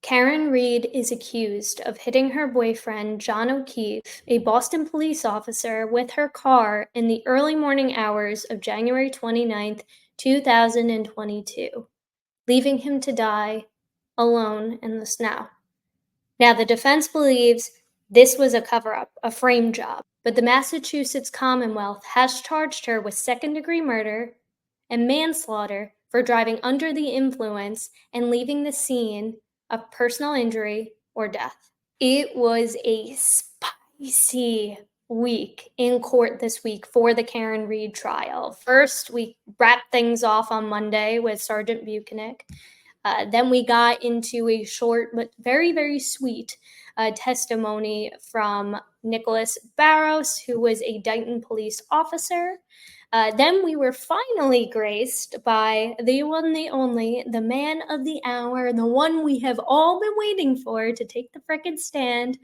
Karen Reed is accused of hitting her boyfriend, John O'Keefe, a Boston police officer, with her car in the early morning hours of January 29th, 2022, leaving him to die alone in the snow. Now, the defense believes this was a cover up, a frame job, but the Massachusetts Commonwealth has charged her with second-degree murder and manslaughter for driving under the influence and leaving the scene of personal injury or death. It was a spicy week in court this week for the Karen Reed trial. First, we wrapped things off on Monday with Sergeant Buchanan. Then we got into a short but very, very sweet testimony from Nicholas Barros, who was a Dighton police officer. Then we were finally graced by the one, the only, the man of the hour, the one we have all been waiting for to take the frickin' stand,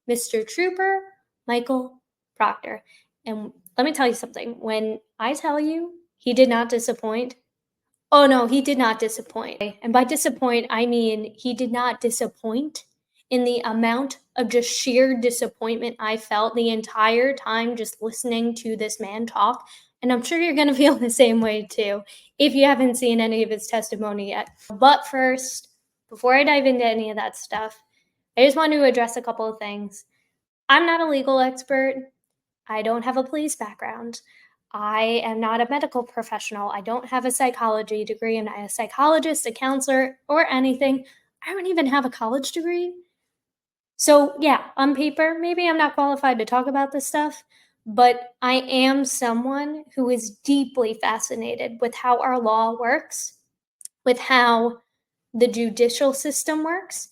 Mr. Trooper Michael Proctor. And let me tell you something. When I tell you he did not disappoint, oh no, he did not disappoint. And by disappoint, I mean he did not disappoint in the amount of just sheer disappointment I felt the entire time just listening to this man talk. And I'm sure you're going to feel the same way too if you haven't seen any of his testimony yet. But first, before I dive into any of that stuff, I just want to address a couple of things. I'm not a legal expert. I don't have a police background. I am not a medical professional. I don't have a psychology degree. I'm not a psychologist, a counselor, or anything. I don't even have a college degree. So, yeah, on paper, maybe I'm not qualified to talk about this stuff, but I am someone who is deeply fascinated with how our law works, with how the judicial system works.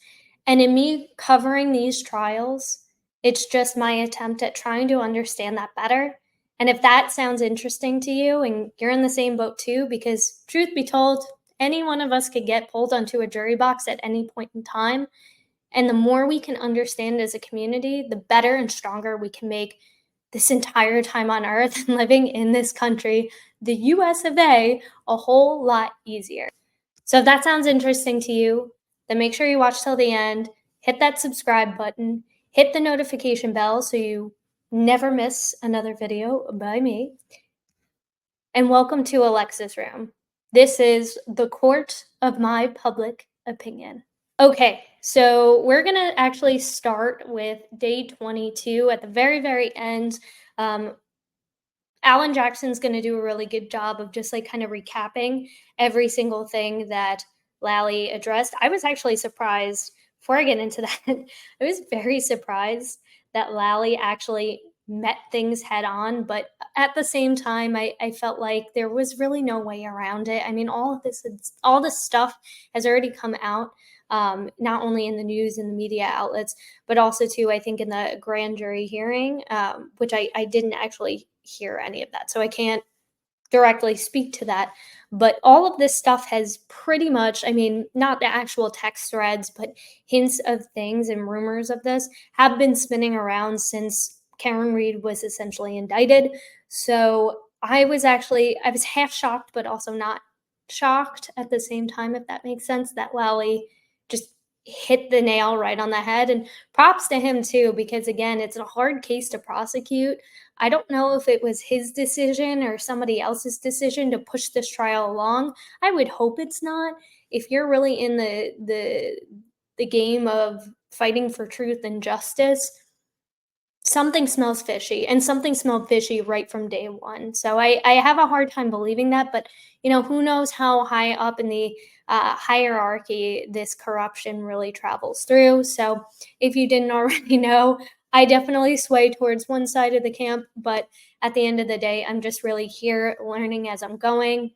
And in me covering these trials, it's just my attempt at trying to understand that better. And if that sounds interesting to you and you're in the same boat too, because truth be told, any one of us could get pulled onto a jury box at any point in time. And the more we can understand as a community, the better and stronger we can make this entire time on earth and living in this country, the US of A, a whole lot easier. So if that sounds interesting to you, then make sure you watch till the end, hit that subscribe button, hit the notification bell so you never miss another video by me. And welcome to Alexa's room. This is the court of my public opinion. Okay, so we're going to actually start with day 22 at the very, very end. Alan Jackson's going to do a really good job of just like kind of recapping every single thing that Lally addressed. I was actually surprised, before I get into that, I was very surprised that Lally actually met things head on. But at the same time, I felt like there was really no way around it. I mean, all this stuff has already come out, not only in the news and the media outlets, but also too, I think in the grand jury hearing, which I didn't actually hear any of that. So I can't directly speak to that. But all of this stuff has pretty much, I mean, not the actual text threads, but hints of things and rumors of this have been spinning around since Karen Reed was essentially indicted. So I was half shocked, but also not shocked at the same time, if that makes sense, that Lally just hit the nail right on the head. And props to him too, because again, it's a hard case to prosecute. I don't know if it was his decision or somebody else's decision to push this trial along. I would hope it's not. If you're really in the game of fighting for truth and justice, something smells fishy, and something smelled fishy right from day one. So I have a hard time believing that, but who knows how high up in the hierarchy this corruption really travels through. So if you didn't already know, I definitely sway towards one side of the camp, but at the end of the day, I'm just really here learning as I'm going.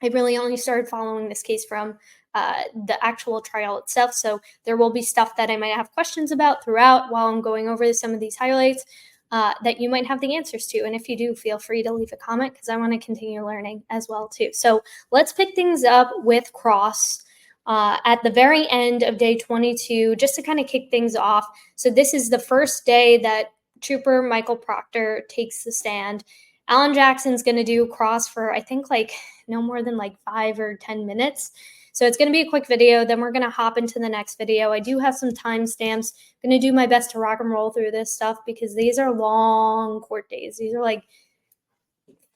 I really only started following this case from the actual trial itself. So there will be stuff that I might have questions about throughout while I'm going over some of these highlights that you might have the answers to. And if you do, feel free to leave a comment because I want to continue learning as well too. So let's pick things up with Cross at the very end of day 22, just to kind of kick things off. So this is the first day that Trooper Michael Proctor takes the stand. Alan Jackson's going to do Cross for, I think, like no more than like 5 or 10 minutes. So it's going to be a quick video. Then we're going to hop into the next video. I do have some timestamps. I'm going to do my best to rock and roll through this stuff because these are long court days. These are like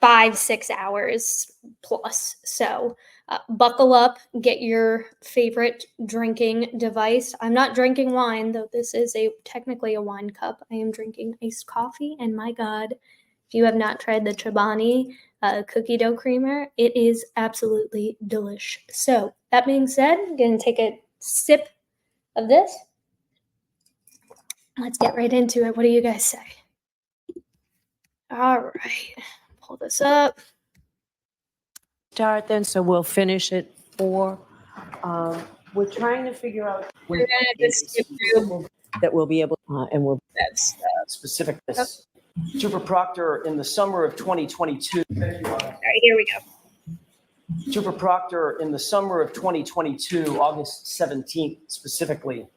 5-6 hours plus. So buckle up, get your favorite drinking device. I'm not drinking wine, though this is technically a wine cup. I am drinking iced coffee, and my God, if you have not tried the Chobani cookie dough creamer, it is absolutely delish. So that being said, I'm going to take a sip of this. Let's get right into it. What do you guys say? All right, pull this up. Start then, so we'll finish at 4. We're trying to figure out We're gonna just skip through that we'll be able, and we'll that's specific this. Trooper Proctor in the summer of 2022. all right, here we go. Trooper Proctor in the summer of 2022, August 17th specifically,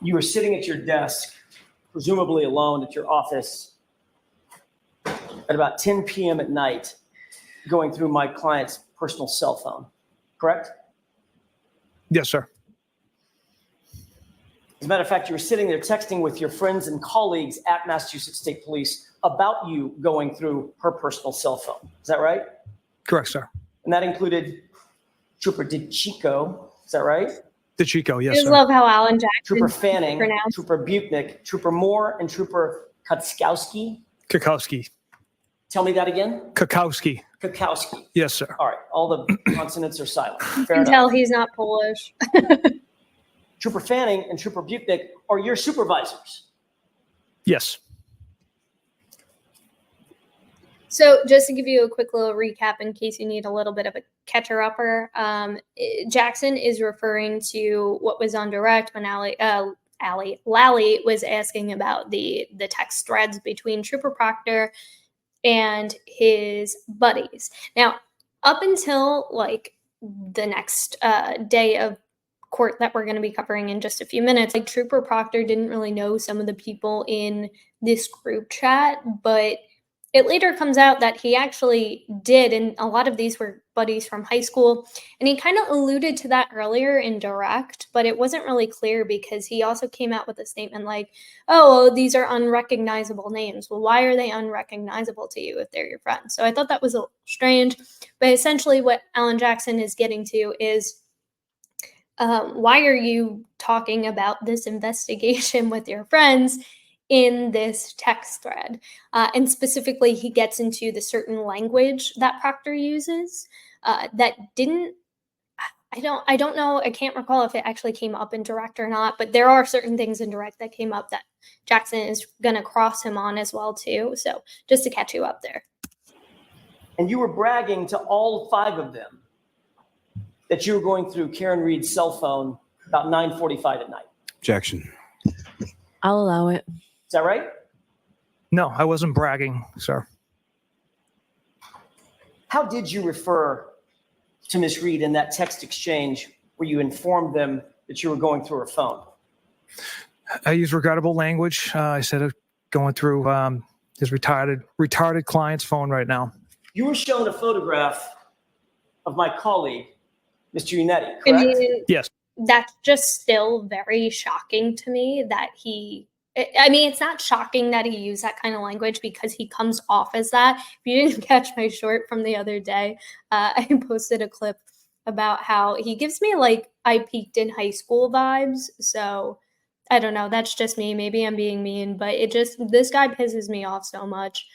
you were sitting at your desk, presumably alone at your office, at about 10 p.m. at night, going through my client's personal cell phone, correct? Yes, sir. As a matter of fact, you were sitting there texting with your friends and colleagues at Massachusetts State Police about you going through her personal cell phone. Is that right? Correct, sir. And that included Trooper DeChico. Is that right? DeChico, I yes, just sir. love how Alan Jackson Trooper Fanning, pronounced. Trooper Butnick, Trooper Moore, and Trooper Kutzkowski. Kakowski. Tell me that again. Kakowski. Kukowski. Yes, sir. All right. All the consonants are silent. You Fair can enough. tell he's not Polish. Trooper Fanning and Trooper Butnick are your supervisors. Yes. So just to give you a quick little recap in case you need a little bit of a catcher-upper, Jackson is referring to what was on direct when Lally was asking about the text threads between Trooper Proctor and his buddies. Now, up until like the next day of court that we're going to be covering in just a few minutes, like Trooper Proctor didn't really know some of the people in this group chat, but it later comes out that he actually did, and a lot of these were buddies from high school, and he kind of alluded to that earlier in direct, but it wasn't really clear because he also came out with a statement like, oh, well, these are unrecognizable names. Well, why are they unrecognizable to you if they're your friends? So I thought that was a little strange, but essentially what Alan Jackson is getting to is, why are you talking about this investigation with your friends in this text thread? And specifically, he gets into the certain language that Proctor uses that didn't, I don't know, I can't recall if it actually came up in direct or not, but there are certain things in direct that came up that Jackson is going to cross him on as well too. So just to catch you up there. And you were bragging to all 5 of them that you were going through Karen Reed's cell phone about 9:45 at night. Objection. I'll allow it. Is that right? No, I wasn't bragging, sir. How did you refer to Ms. Reed in that text exchange where you informed them that you were going through her phone? I use regrettable language. I said going through his retarded client's phone right now. You were shown a photograph of my colleague, Mr. Unetti, correct? I mean, Yes. that's just still very shocking to me that I mean, it's not shocking that he used that kind of language because he comes off as that. If you didn't catch my short from the other day, I posted a clip about how he gives me like I peaked in high school vibes. So I don't know. That's just me. Maybe I'm being mean, but this guy pisses me off so much.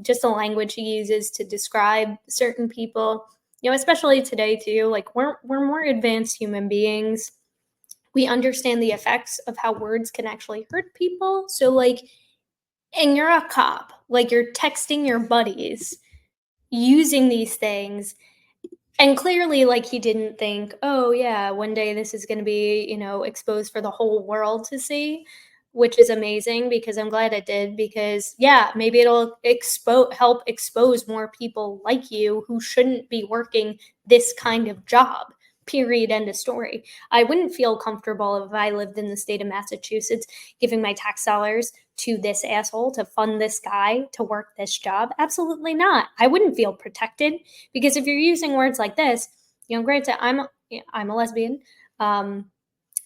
Just the language he uses to describe certain people, you know, especially today too. Like we're more advanced human beings. We understand the effects of how words can actually hurt people. So like, and you're a cop, like you're texting your buddies using these things. And clearly, like, he didn't think, oh, yeah, one day this is going to be, you know, exposed for the whole world to see, which is amazing because I'm glad it did because, yeah, maybe it'll help expose more people like you who shouldn't be working this kind of job. Period. End of story. I wouldn't feel comfortable if I lived in the state of Massachusetts giving my tax dollars to this asshole to fund this guy to work this job. Absolutely not. I wouldn't feel protected because if you're using words like this, granted, I'm a lesbian, and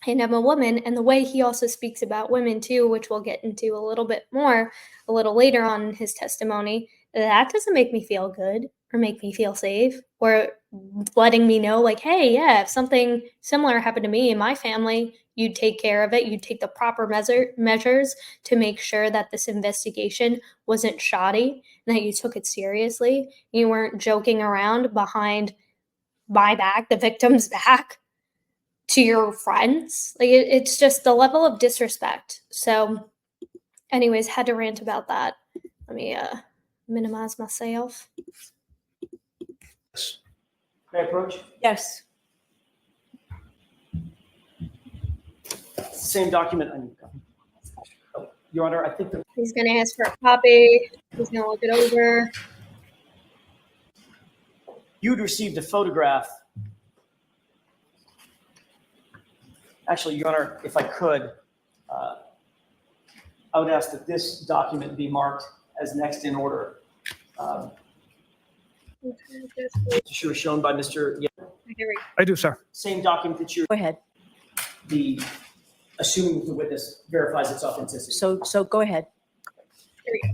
I'm a woman, and the way he also speaks about women too, which we'll get into a little bit more a little later on in his testimony, that doesn't make me feel good or make me feel safe or letting me know, like, hey, yeah, if something similar happened to me and my family, you'd take care of it. You'd take the proper measures to make sure that this investigation wasn't shoddy and that you took it seriously. You weren't joking around behind my back, the victim's back, to your friends. Like it's just the level of disrespect. So, anyways, had to rant about that. Let me minimize myself. May I approach? Yes. Same document. Oh, Your Honor, I think that He's gonna ask for a copy. He's gonna look it over. you'd received a photograph. Actually, Your Honor, if I could, I would ask that this document be marked as next in order. Sure, shown by Mr. Yeah, Here we go. I do, sir. same document that you're Go ahead. the assuming the witness verifies its authenticity. So go ahead.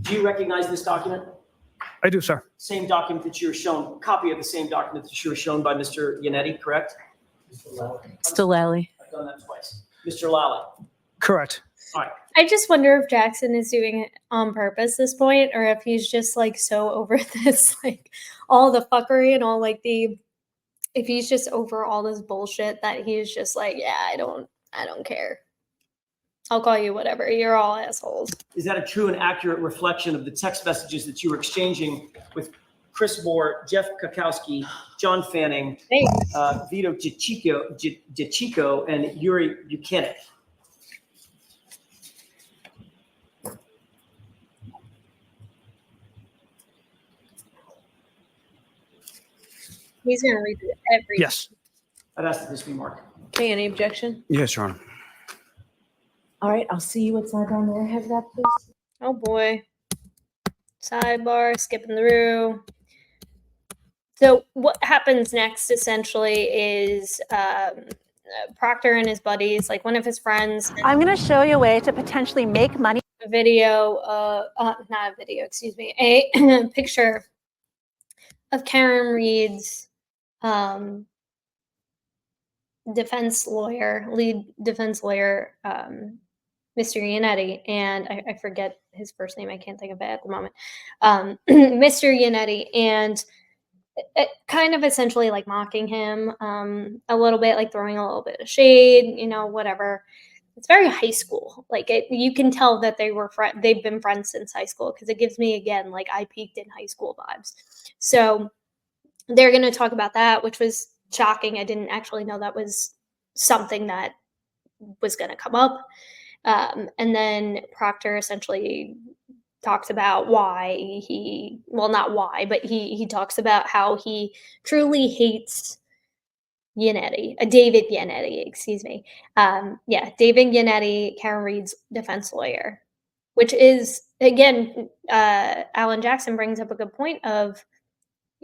Do you recognize this document? I do, sir. Same document that you were shown, copy of the same document that you were shown by Mr. Yannetti, correct? Still Lally. I've done that twice. Mr. Lally. Correct. All right. I just wonder if Jackson is doing it on purpose this point, or if he's just like so over this, like all the fuckery and all like if he's just over all this bullshit that he's just like, yeah, I don't care. I'll call you whatever. You're all assholes. Is that a true and accurate reflection of the text messages that you were exchanging with Chris Moore, Jeff Kakowski, John Fanning, Thanks. Vito Giachico, and Yuri Buchanan? He's gonna read through every. Yes. I'd ask that this be marked. Okay, any objection? Yes, Your Honor. All right, I'll see you at sidebar. May I have that, please? Oh boy. Sidebar, skipping through. So what happens next essentially is Proctor and his buddies, like one of his friends, I'm going to show you a way to potentially make money. a video, not a video, excuse me, a picture of Karen Reed's defense lawyer, lead defense lawyer, Mr. Yannetti, and I forget his first name. I can't think of it at the moment. Mr. Yannetti, and it kind of essentially like mocking him a little bit, like throwing a little bit of shade, whatever. It's very high school. Like you can tell that they've been friends since high school, because it gives me, again, like I peaked in high school vibes. So they're going to talk about that, which was shocking. I didn't actually know that was something that was going to come up. And then Proctor essentially talks about why not why, but he talks about how he truly hates David Yannetti, excuse me. David Yannetti, Karen Reed's defense lawyer, which is, again, Alan Jackson brings up a good point of,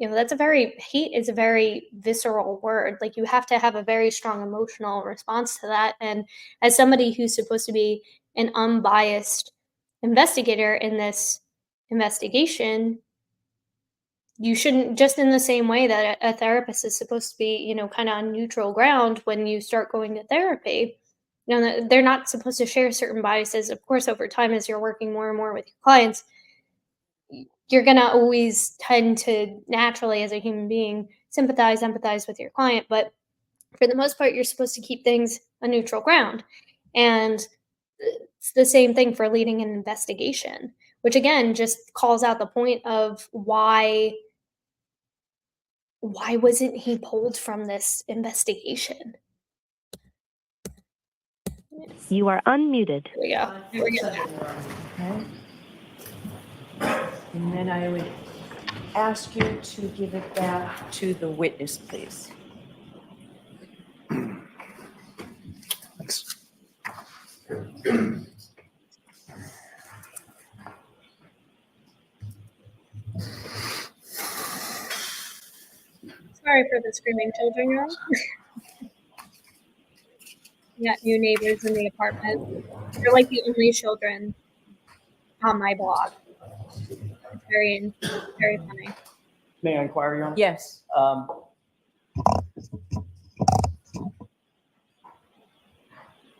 hate is a very visceral word. Like you have to have a very strong emotional response to that. And as somebody who's supposed to be an unbiased investigator in this investigation, you shouldn't, just in the same way that a therapist is supposed to be, kind of on neutral ground when you start going to therapy. They're not supposed to share certain biases. Of course, over time, as you're working more and more with your clients, you're going to always tend to naturally, as a human being, empathize with your client. But for the most part, you're supposed to keep things a neutral ground. And it's the same thing for leading an investigation, which again just calls out the point of why wasn't he pulled from this investigation? You are unmuted. Here we go. Here we go. Okay. And then I would ask you to give it back to the witness, please. Thanks. Sorry sorry for the screaming children, y'all. We got new neighbors in the apartment. They're like the only children on my block. It's very funny. May I inquire, Your Honor? Yes.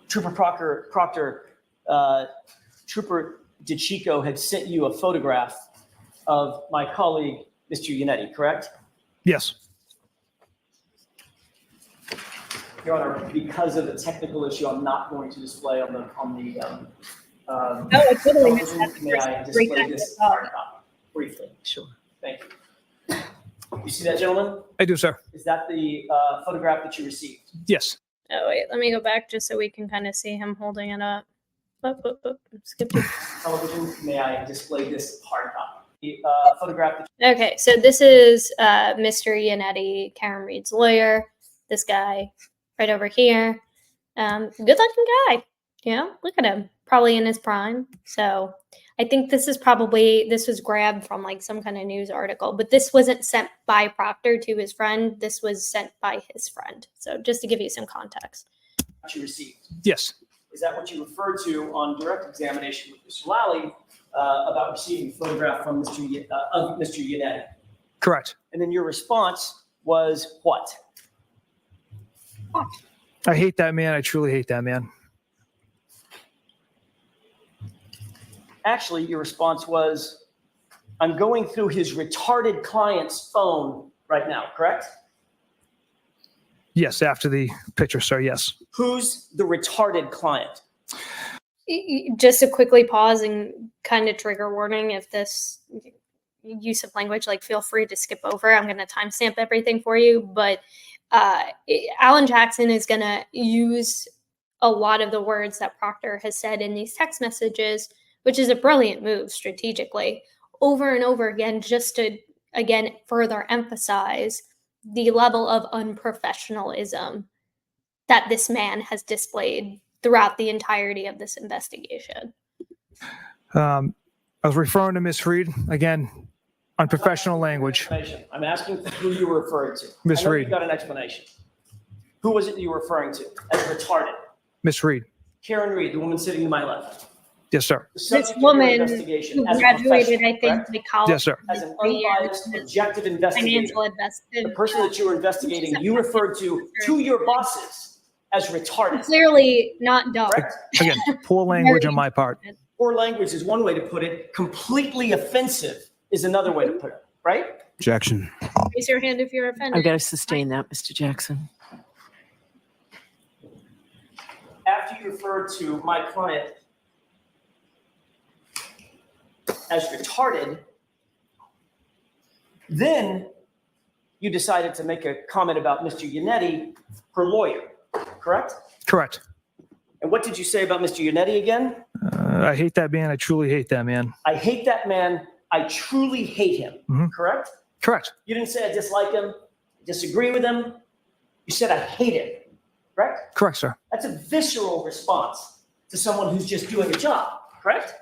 Trooper Proctor, Trooper DeChico had sent you a photograph of my colleague, Mr. Yannetti, correct? Yes. Your Honor, because of the technical issue, I'm not going to display on the Oh, I totally missed that. television. May I Great display time this to talk. hard copy briefly? Sure. Thank you. You see that, gentlemen? I do, sir. Is that the photograph that you received? Yes. Oh, wait, let me go back just so we can kind of see him holding it up. Skip to Television, may I display this hard copy? The photograph that Okay, so this is Mr. Yannetti, Karen Reed's lawyer. This guy right over here. Good looking guy. You know, look at him. Probably in his prime. So I think this was grabbed from like some kind of news article, but this wasn't sent by Proctor to his friend. This was sent by his friend. So just to give you some context. you received. Yes. Is that what you referred to on direct examination with Mr. Lally about receiving a photograph from of Mr. Yannetti? Correct. And then your response was what? I hate that man. I truly hate that man. Actually, your response was, I'm going through his retarded client's phone right now, correct? Yes. After the picture, sir. Yes. Who's the retarded client? Just to quickly pause and kind of trigger warning, if this use of language, like feel free to skip over. I'm going to timestamp everything for you, but Alan Jackson is going to use a lot of the words that Proctor has said in these text messages, which is a brilliant move strategically, over and over again, just to, again, further emphasize the level of unprofessionalism that this man has displayed throughout the entirety of this investigation. I was referring to Miss Reed again, unprofessional language. I'm asking who you were referring to. Miss I know Reed. You got an explanation. Who was it you were referring to as retarded? Miss Reed. Karen Reed, the woman sitting to my left. Yes, sir. The This subject of your woman investigation who as a graduated, professional, I think, correct? like college. Yes, sir. As an unbiased, objective investigator. Financial investment. The person that you were investigating, you referred to your bosses as retarded. Clearly not dumb. Correct? Again, poor language on my part. Poor language is one way to put it. Completely offensive is another way to put it, right? Objection. Raise your hand if you're I've offended. got to sustain that, Mr. Jackson. After you referred to my client as retarded, then you decided to make a comment about Mr. Yannetti, her lawyer, correct? Correct. And what did you say about Mr. Yannetti again? I hate that man. I truly hate that man. I hate that man. I truly hate him, Mhm. correct? Correct. You didn't say I dislike him, disagree with him. You said I hate him, correct? Correct, sir. That's a visceral response to someone who's just doing a job, correct?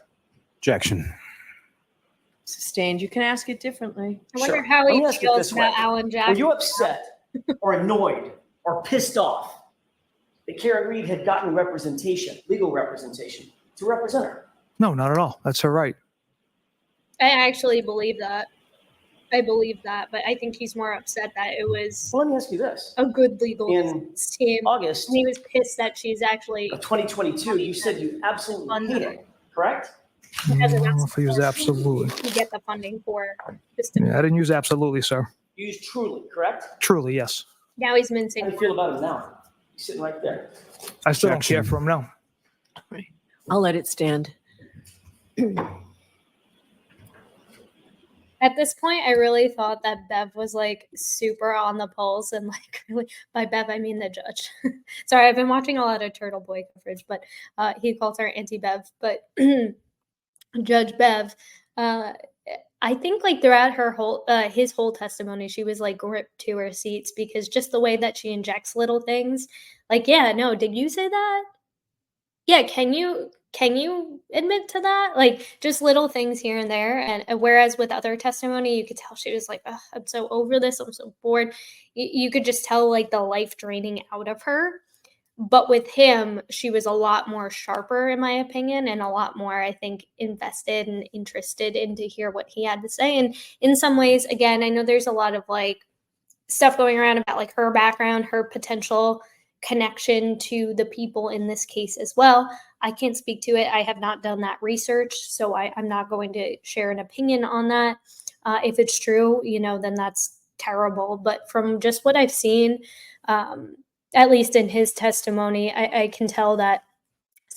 Objection. Sustained. You can ask it differently. I wonder Sure. how Let me he ask it feels this about way. Alan Were Jackson. you upset or annoyed or pissed off that Karen Reed had gotten representation, legal representation, to represent her? No, not at all. That's her right. I actually believe that. I believe that, but I think he's more upset that it was Well, let me ask you this. a good legal In defense team. August And he was pissed that she's actually of 2022, you said you absolutely hate it, correct? I don't know if I use absolutely. to get the funding for this. Yeah, I didn't use absolutely, sir. You used truly, correct? Truly, yes. Now he's mincing. How do you feel about him now? He's sitting right there. I still don't care for him now. I'll let it stand. At this point, I really thought that Bev was like super on the pulse, and like really, by Bev I mean the judge. Sorry, I've been watching a lot of Turtle Boy coverage, but he calls her Auntie Bev. But Judge Bev, I think like throughout her whole his whole testimony, she was like gripped to her seats because just the way that she injects little things, like, yeah, no, did you say that? Yeah, can can you admit to that? Like, just little things here and there. And whereas with other testimony, you could tell she was like, "Ugh, I'm so over this. I'm so bored." You could just tell like the life draining out of her. But with him, she was a lot more sharper, in my opinion, and a lot more, I think, invested and interested in to hear what he had to say. And in some ways, again, I know there's a lot of like stuff going around about like her background, her potential connection to the people in this case as well. I can't speak to it. I have not done that research, so I'm not going to share an opinion on that. If it's true, then that's terrible. But from just what I've seen, at least in his testimony, I can tell that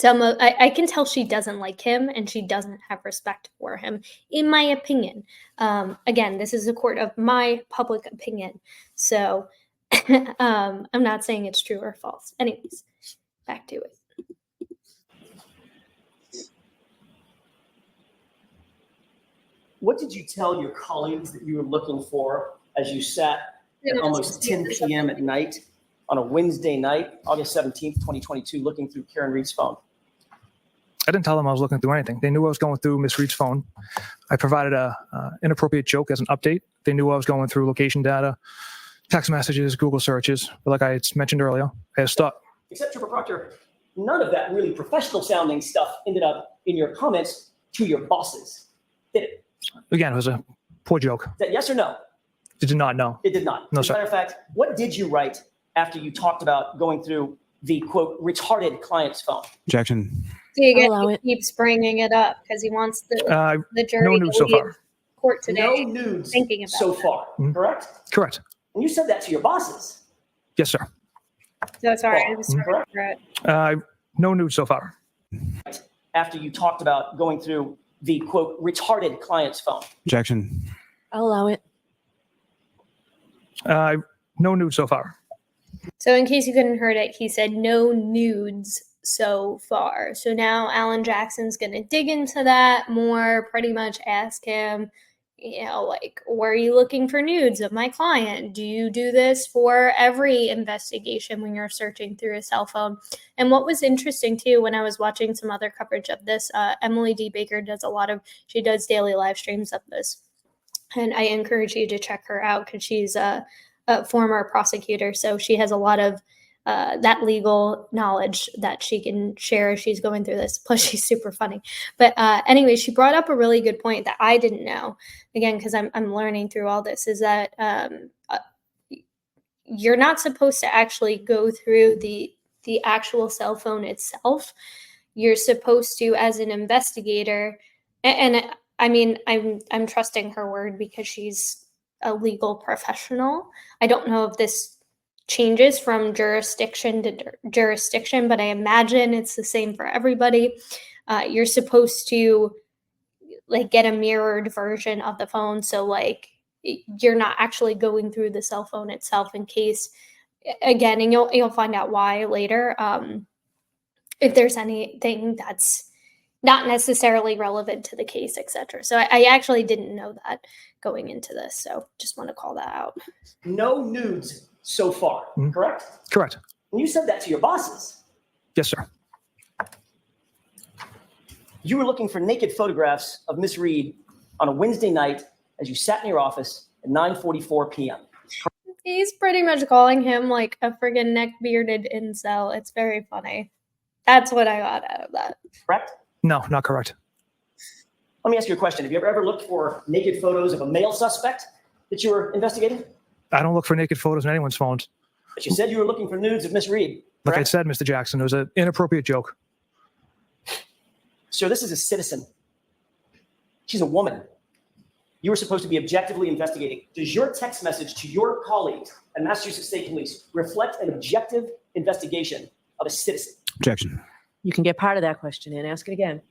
I can tell she doesn't like him and she doesn't have respect for him, in my opinion. Again, this is a court of my public opinion. So I'm not saying it's true or false. Anyways, back to it. What did you tell your colleagues that you were looking for as you sat at almost 10 p.m. at night on a Wednesday night, August 17th, 2022, looking through Karen Reed's phone? I didn't tell them I was looking through anything. They knew I was going through Miss Reed's phone. I provided a inappropriate joke as an update. They knew I was going through location data, text messages, Google searches. But like I had mentioned earlier, I had stopped. Except for Proctor, none of that really professional sounding stuff ended up in your comments to your bosses, did it? Again, it was a poor joke. Is that yes or no? They did not know. It did not. No, As a matter of fact, what did you write after you talked about going through the quote retarded client's phone? Objection. See, again, Allow he it. keeps bringing it up because he wants the No jury news to so leave far. court today. No nudes thinking about so that. far, Mhm. correct? Correct. And you said that to your bosses. Yes, sir. So sorry, I Well, was sorry correct. for it. No news so far. After you talked about going through the quote retarded client's phone. Objection. I'll allow it. No news so far. So in case you couldn't heard it, he said no nudes so far. So now Alan Jackson's going to dig into that more, pretty much ask him, like, were you looking for nudes of my client? Do you do this for every investigation when you're searching through a cell phone? And what was interesting too, when I was watching some other coverage of this, Emily D. Baker she does daily live streams of this. And I encourage you to check her out because she's a former prosecutor. So she has a lot of that legal knowledge that she can share as she's going through this. Plus, she's super funny. But anyway, she brought up a really good point that I didn't know. Again, because I'm learning through all this, is that you're not supposed to actually go through the actual cell phone itself. You're supposed to, as an investigator, and I mean, I'm trusting her word because she's a legal professional. I don't know if this changes from jurisdiction to jurisdiction, but I imagine it's the same for everybody. You're supposed to like get a mirrored version of the phone, so like you're not actually going through the cell phone itself in case, again, and you'll find out why later, if there's anything that's not necessarily relevant to the case, etc. So I actually didn't know that going into this, so just want to call that out. No nudes so far, Mhm. correct? Correct. And you said that to your bosses. Yes, sir. You were looking for naked photographs of Miss Reed on a Wednesday night as you sat in your office at 9:44 p.m. He's pretty much calling him like a friggin' neck-bearded incel. It's very funny. That's what I got out of that. Correct? No, not correct. Let me ask you a question. Have you ever looked for naked photos of a male suspect that you were investigating? I don't look for naked photos on anyone's phones. But you said you were looking for nudes of Miss Reed. Like I correct? said, Mr. Jackson, it was an inappropriate joke. Sir, this is a citizen. She's a woman. You were supposed to be objectively investigating. Does your text message to your colleagues at Massachusetts State Police reflect an objective investigation of a citizen? Objection. You can get part of that question and ask it again.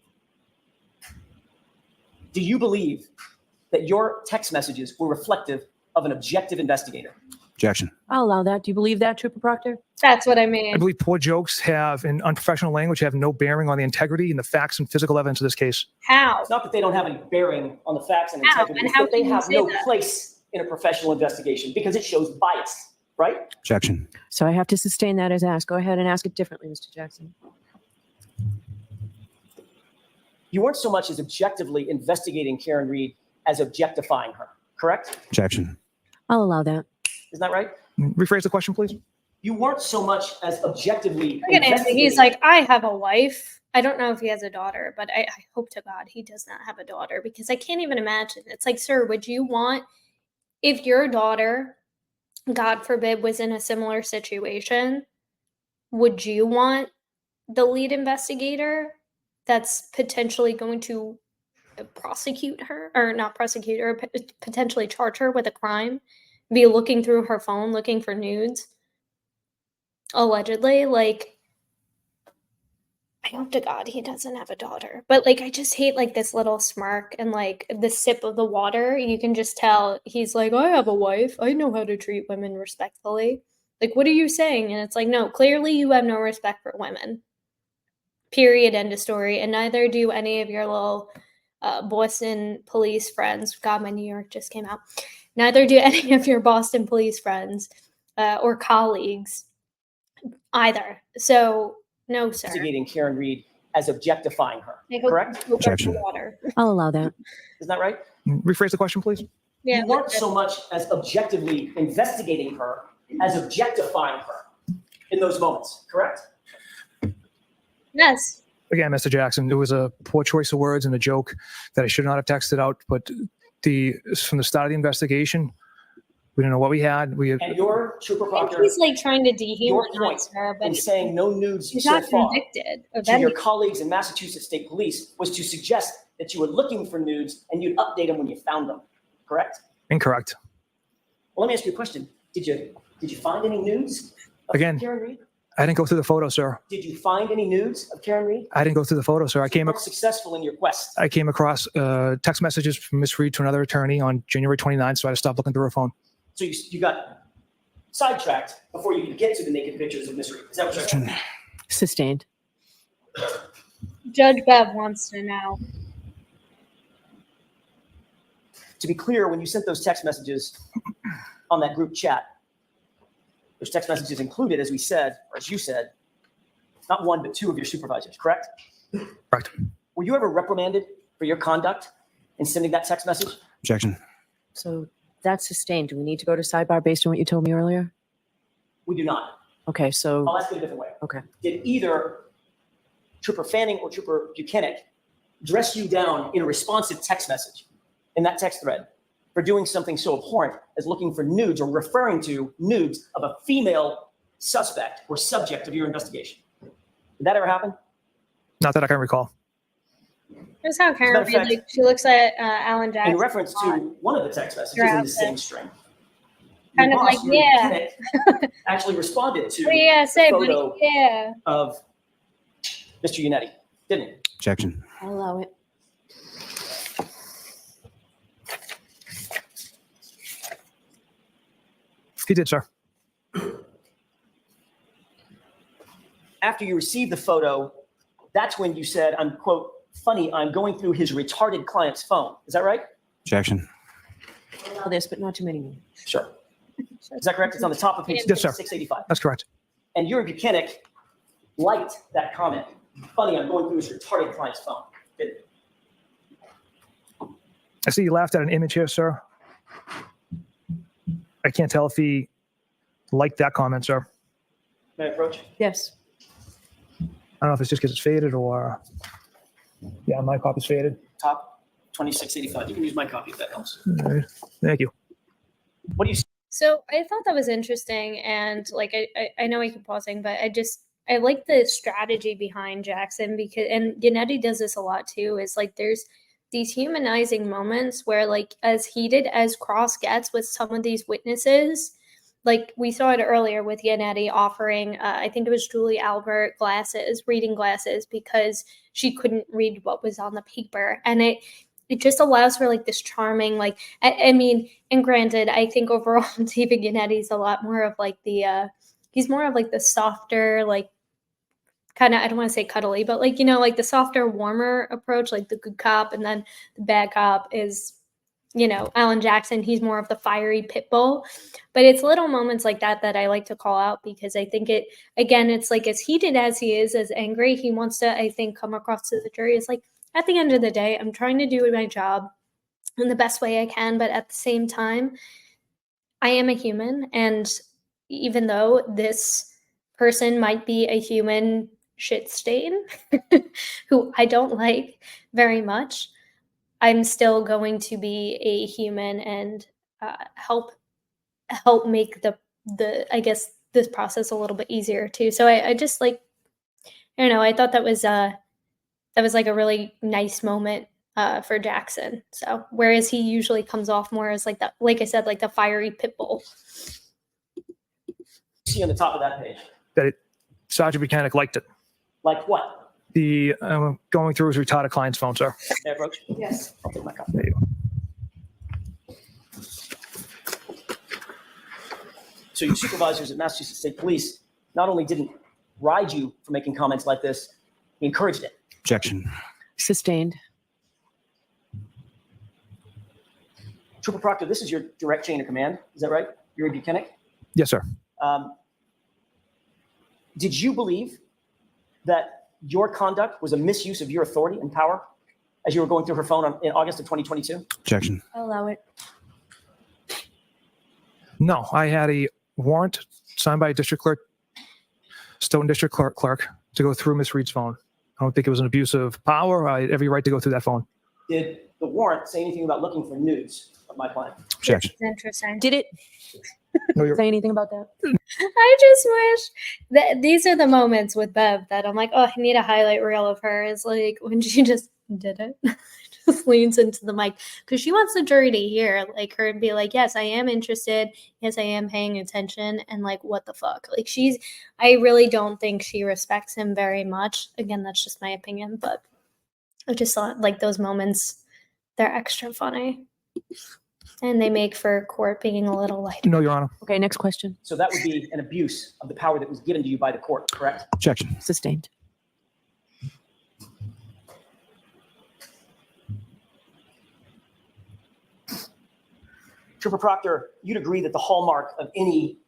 Do you believe that your text messages were reflective of an objective investigator? Objection. I'll allow that. Do you believe that, Trooper Proctor? That's what I mean. I believe poor jokes in unprofessional language have no bearing on the integrity and the facts and physical evidence of this case. How? It's not that they don't have any bearing on the facts and How? integrity. And It's how that they can you have say no that? place in a professional investigation because it shows bias, right? Objection. So I have to sustain that as asked. Go ahead and ask it differently, Mr. Jackson. You weren't so much as objectively investigating Karen Reed as objectifying her, correct? Objection. I'll allow that. Isn't that right? Rephrase the question, please. You weren't so much as objectively Look at him. investigating. He's like, I have a wife. I don't know if he has a daughter, but I hope to God he does not have a daughter, because I can't even imagine. It's like, sir, would you want, if your daughter, God forbid, was in a similar situation, would you want the lead investigator that's potentially going to prosecute her, or not prosecute her, potentially charge her with a crime, be looking through her phone looking for nudes, allegedly? Like, I hope to God he doesn't have a daughter. But like, I just hate like this little smirk and like the sip of the water. You can just tell he's like, I have a wife. I know how to treat women respectfully. Like, what are you saying? And it's like, no, clearly you have no respect for women. Period. End of story. And neither do any of your little Boston police friends. God, my New York just came out. Neither do any of your Boston police friends or colleagues either. So, no, sir. Investigating Karen Reed as objectifying her, I hope correct? you go back to Objection. water. I'll allow that. Isn't that right? Rephrase the question, please. Yeah, You weren't so much as objectively investigating her as objectifying her in those moments, correct? yes. Again, Mr. Jackson, it was a poor choice of words and a joke that I should not have texted out. But from the start of the investigation, we didn't know what we had. And your Trooper I think Proctor, he's like trying to your dehumanize point her, but in saying no nudes he's so not far convicted of to your anything. colleagues in Massachusetts State Police was to suggest that you were looking for nudes and you'd update them when you found them, correct? Incorrect. Well, let me ask you a question. Did you find any nudes of Again. Karen Reed? I didn't go through the photo, sir. Did you find any nudes of Karen Reed? I didn't go through the photo, sir. You weren't successful in your quest. I came across text messages from Miss Reed to another attorney on January 29th, so I had to stop looking through her phone. So you got sidetracked before you could get to the naked pictures of Miss Reed. Is that what you're saying? Objection. Sustained. Judge Bev wants to know. To be clear, when you sent those text messages on that group chat, those text messages included, as we said, or as you said, not one, but two of your supervisors, correct? Correct. Were you ever reprimanded for your conduct in sending that text message? Objection. So that's sustained. Do we need to go to sidebar based on what you told me earlier? We do not. Okay, so, I'll ask it a different way. okay. Did either Trooper Fanning or Trooper Buchanan dress you down in a responsive text message in that text thread for doing something so abhorrent as looking for nudes or referring to nudes of a female suspect or subject of your investigation? Did that ever happen? Not that I can recall. Here's how Karen As a matter of Reed, fact, like, she looks at Alan Jackson. In reference to one of the text messages in the same string. Kind your of boss, like, your yeah. lieutenant, actually responded to What do you say, the buddy? photo Yeah. of Mr. Unetti, didn't he? Objection. I'll allow it. He did, sir. After you received the photo, that's when you said, I'm, quote, funny, I'm going through his retarded client's phone. Is that right? Objection. I'll allow this, but not too many more. Sure. Is that correct? It's on the top of page Yes, sir. 685. That's correct. And Yuri Buchanan liked that comment. Funny, I'm going through his retarded client's phone. Didn't he? I see you laughed at an image here, sir. I can't tell if he liked that comment, sir. May I approach? Yes. I don't know if it's just because it's faded or, yeah, my copy's faded. Top 2685. You can use my copy if that helps. All right. Thank you. What do you So I thought that was interesting, and like I know I keep pausing, but I like the strategy behind Jackson, because, and Yannetti does this a lot too, is like there's these humanizing moments where, like, as heated as Cross gets with some of these witnesses, like we saw it earlier with Yannetti offering, I think it was Julie Albert glasses, reading glasses, because she couldn't read what was on the paper. And it just allows for like this charming, like, I mean, and granted, I think overall David Yannetti's a lot more of like he's more of like the softer, like, kind of, I don't want to say cuddly, but like, you know, like the softer, warmer approach, like the good cop, and then the bad cop is, you know, Alan Jackson. He's more of the fiery pit bull. But it's little moments like that that I like to call out, because I think it's like, as heated as he is, as angry, he wants to, I think, come across to the jury as like, at the end of the day, I'm trying to do my job in the best way I can, but at the same time, I am a human, and even though this person might be a human shit stain who I don't like very much, I'm still going to be a human and help make the I guess this process a little bit easier too. So I just like I don't know, I thought that was like a really nice moment for Jackson. So whereas he usually comes off more as like that, like I said, like the fiery pit bull. See on the top of that page. That Sergeant Mechanic liked it. Like what? The going through his retired client's phone, sir. There, Roach? Yes. I'll take my copy. There you go. So your supervisors at Massachusetts State Police not only didn't ride you for making comments like this, he encouraged it. Objection. Sustained. Trooper Proctor, this is your direct chain of command. Is that right? You're a Buchanan. Yes, sir. Did you believe that your conduct was a misuse of your authority and power as you were going through her phone in August of 2022? Objection. I'll allow it. No, I had a warrant signed by a district clerk, Stoughton district clerk, to go through Miss Reed's phone. I don't think it was an abuse of power. I had every right to go through that phone. Did the warrant say anything about looking for nudes of my client? Objection. Interesting. Did it No, you're, say anything about that? I just wish that these are the moments with Bev that I'm like, oh, I need a highlight reel of her. Is like when she just did it, just leans into the mic because she wants the jury to hear like her and be like, yes, I am interested. Yes, I am paying attention. And like, what the fuck? Like I really don't think she respects him very much. Again, that's just my opinion, but I just thought like those moments, they're extra funny. And they make for court being a little lighter. no, Your Honor. Okay, next question. So that would be an abuse of the power that was given to you by the court, correct? Objection. Sustained. Trooper Proctor, you'd agree that the hallmark of any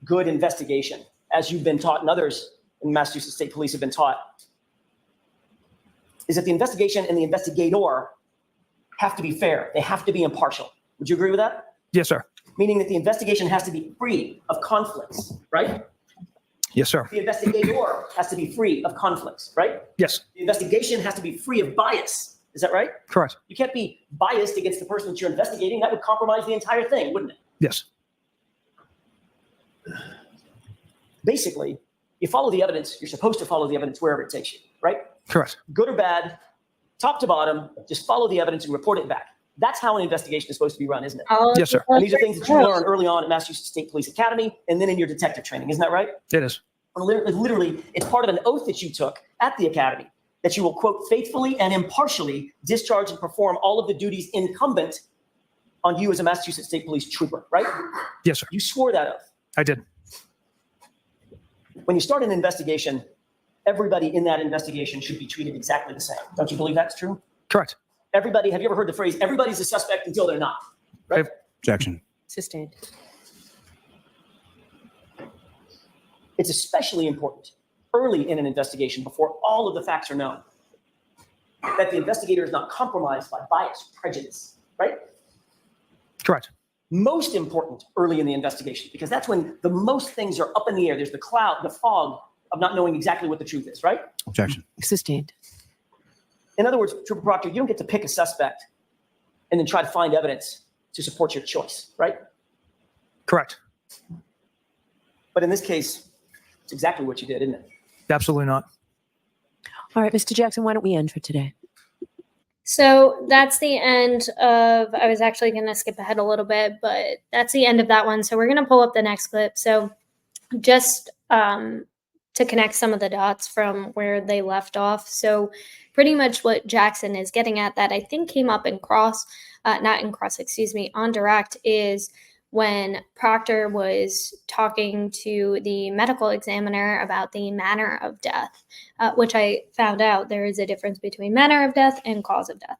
good investigation, as you've been taught and others in Massachusetts State Police have been taught, is that the investigation and the investigator have to be fair. They have to be impartial. Would you agree with that? Yes, sir. Meaning that the investigation has to be free of conflicts, right? Yes, sir. The investigator has to be free of conflicts, right? Yes, The investigation has to be free of bias. Is that right? correct. You can't be biased against the person that you're investigating. That would compromise the entire thing, wouldn't it? Yes, Basically, you follow the evidence. You're supposed to follow the evidence wherever it takes you, right? correct. Good or bad, top to bottom, just follow the evidence and report it back. That's how an investigation is supposed to be run, isn't it? Yes, sir. And these are things that you learn early on at Massachusetts State Police Academy and then in your detective training. Isn't that right? It is. Literally, it's part of an oath that you took at the academy that you will, quote, faithfully and impartially discharge and perform all of the duties incumbent on you as a Massachusetts State Police trooper, right? Yes, sir. You swore that oath. I did. When you start an investigation, everybody in that investigation should be treated exactly the same. Don't you believe that's true? Correct. Everybody, have you ever heard the phrase, everybody's a suspect until they're not? Right? Objection. Sustained. It's especially important early in an investigation before all of the facts are known that the investigator is not compromised by bias, prejudice, right? Correct. Most important early in the investigation, because that's when the most things are up in the air. There's the cloud, the fog of not knowing exactly what the truth is, right? Objection. Sustained. In other words, Trooper Proctor, you don't get to pick a suspect and then try to find evidence to support your choice, right? Correct. But in this case, it's exactly what you did, isn't it? Absolutely not. All right, Mr. Jackson, why don't we end for today? So that's the end of, I was actually going to skip ahead a little bit, but that's the end of that one. So we're going to pull up the next clip. So just to connect some of the dots from where they left off. So pretty much what Jackson is getting at that I think came up in on direct is when Proctor was talking to the medical examiner about the manner of death, which I found out there is a difference between manner of death and cause of death.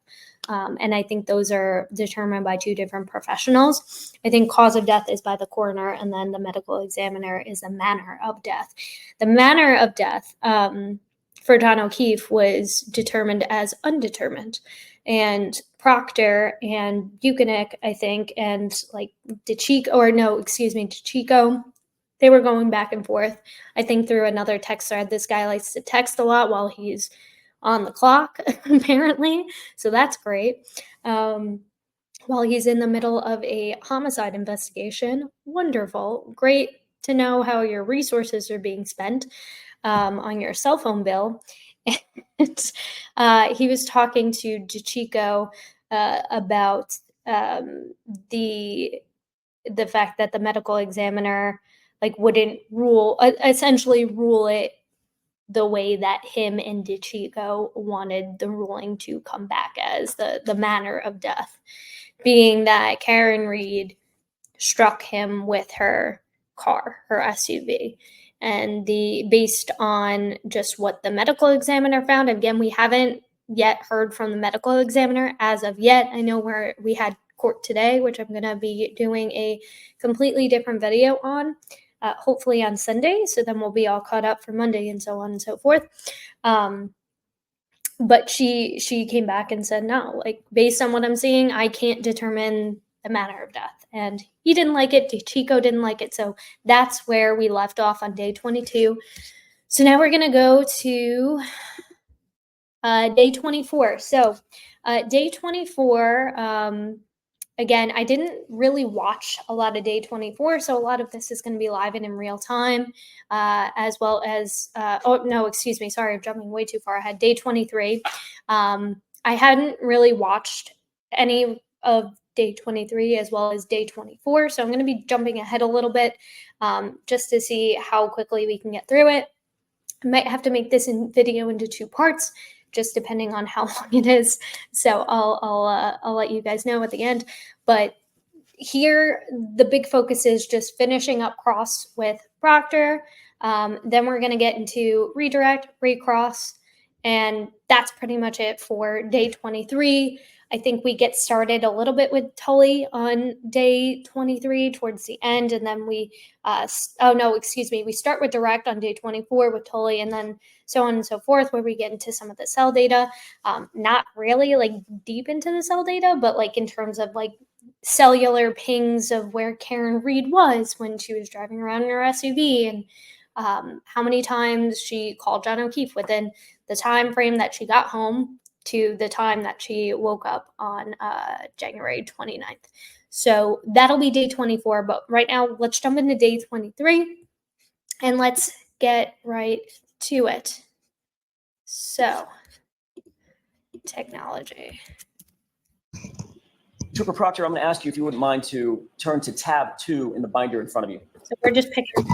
And I think those are determined by two different professionals. I think cause of death is by the coroner, and then the medical examiner is the manner of death. The manner of death, for John O'Keefe was determined as undetermined. And Proctor and Buchanan, I think, and like DeChico, they were going back and forth, I think, through another text thread. This guy likes to text a lot while he's on the clock, apparently. So that's great. While he's in the middle of a homicide investigation. Wonderful. Great to know how your resources are being spent on your cell phone bill. And he was talking to DeChico about the fact that the medical examiner wouldn't essentially rule it the way that him and DeChico wanted the ruling to come back as the manner of death, being that Karen Reed struck him with her car, her SUV. And based on just what the medical examiner found, again, we haven't yet heard from the medical examiner as of yet. I know we had court today, which I'm going to be doing a completely different video on, hopefully on Sunday. So then we'll be all caught up for Monday and so on and so forth. But she came back and said, no, based on what I'm seeing, I can't determine the manner of death. And he didn't like it. DeChico didn't like it. So that's where we left off on day 22. So now we're going to go to day 24. So day 24, again, I didn't really watch a lot of day 24. So a lot of this is going to be live and in real time, as well as, oh, no, excuse me. Sorry, I'm jumping way too far ahead. Day 23. I hadn't really watched any of day 23 as well as day 24. So I'm going to be jumping ahead a little bit just to see how quickly we can get through it. I might have to make this video into 2 parts, just depending on how long it is. So I'll let you guys know at the end. But here, the big focus is just finishing up cross with Proctor. Then we're going to get into redirect, recross, and that's pretty much it for day 23. I think we get started a little bit with Tully on day 23 towards the end, and then we start with direct on day 24 with Tully, and then so on and so forth, where we get into some of the cell data. Not really deep into the cell data, but in terms of cellular pings of where Karen Reed was when she was driving around in her SUV, and how many times she called John O'Keefe within the time frame that she got home to the time that she woke up on January 29th. So that'll be day 24. But right now, let's jump into day 23 and let's get right to it. So, technology. Trooper Proctor, I'm going to ask you if you wouldn't mind to turn to tab 2 in the binder in front of you. So we're just picking.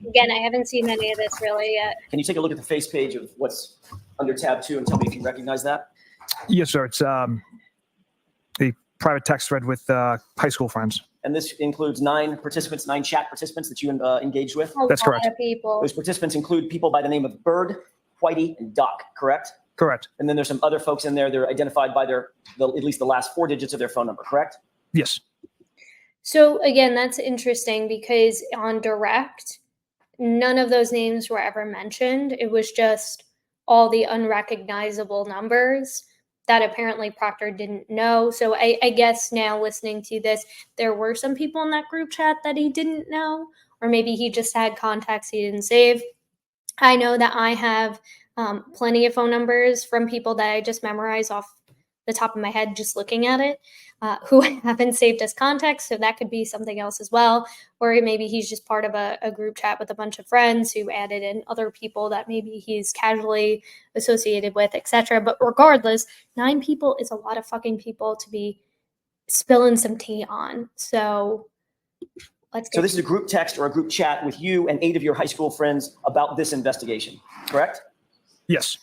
Again, I haven't seen any of this really yet. Can you take a look at the face page of what's under tab 2 and tell me if you recognize that? Yes, sir. It's a private text thread with high school friends. And this includes 9 participants, 9 chat participants that you engaged with? A That's lot correct. of people. Those participants include people by the name of Bird, Whitey, and Doc, correct? Correct. And then there's some other folks in there. They're identified by at least the last 4 digits of their phone number, correct? Yes. So again, that's interesting because on direct, none of those names were ever mentioned. It was just all the unrecognizable numbers that apparently Proctor didn't know. So I guess now listening to this, there were some people in that group chat that he didn't know, or maybe he just had contacts he didn't save. I know that I have plenty of phone numbers from people that I just memorized off the top of my head just looking at it, who I haven't saved as contacts. So that could be something else as well. Or maybe he's just part of a group chat with a bunch of friends who added in other people that maybe he's casually associated with, etc. But regardless, 9 people is a lot of fucking people to be spilling some tea on. So let's get So this is a group text or a group chat with you and 8 of your high school friends about this investigation, correct? Yes.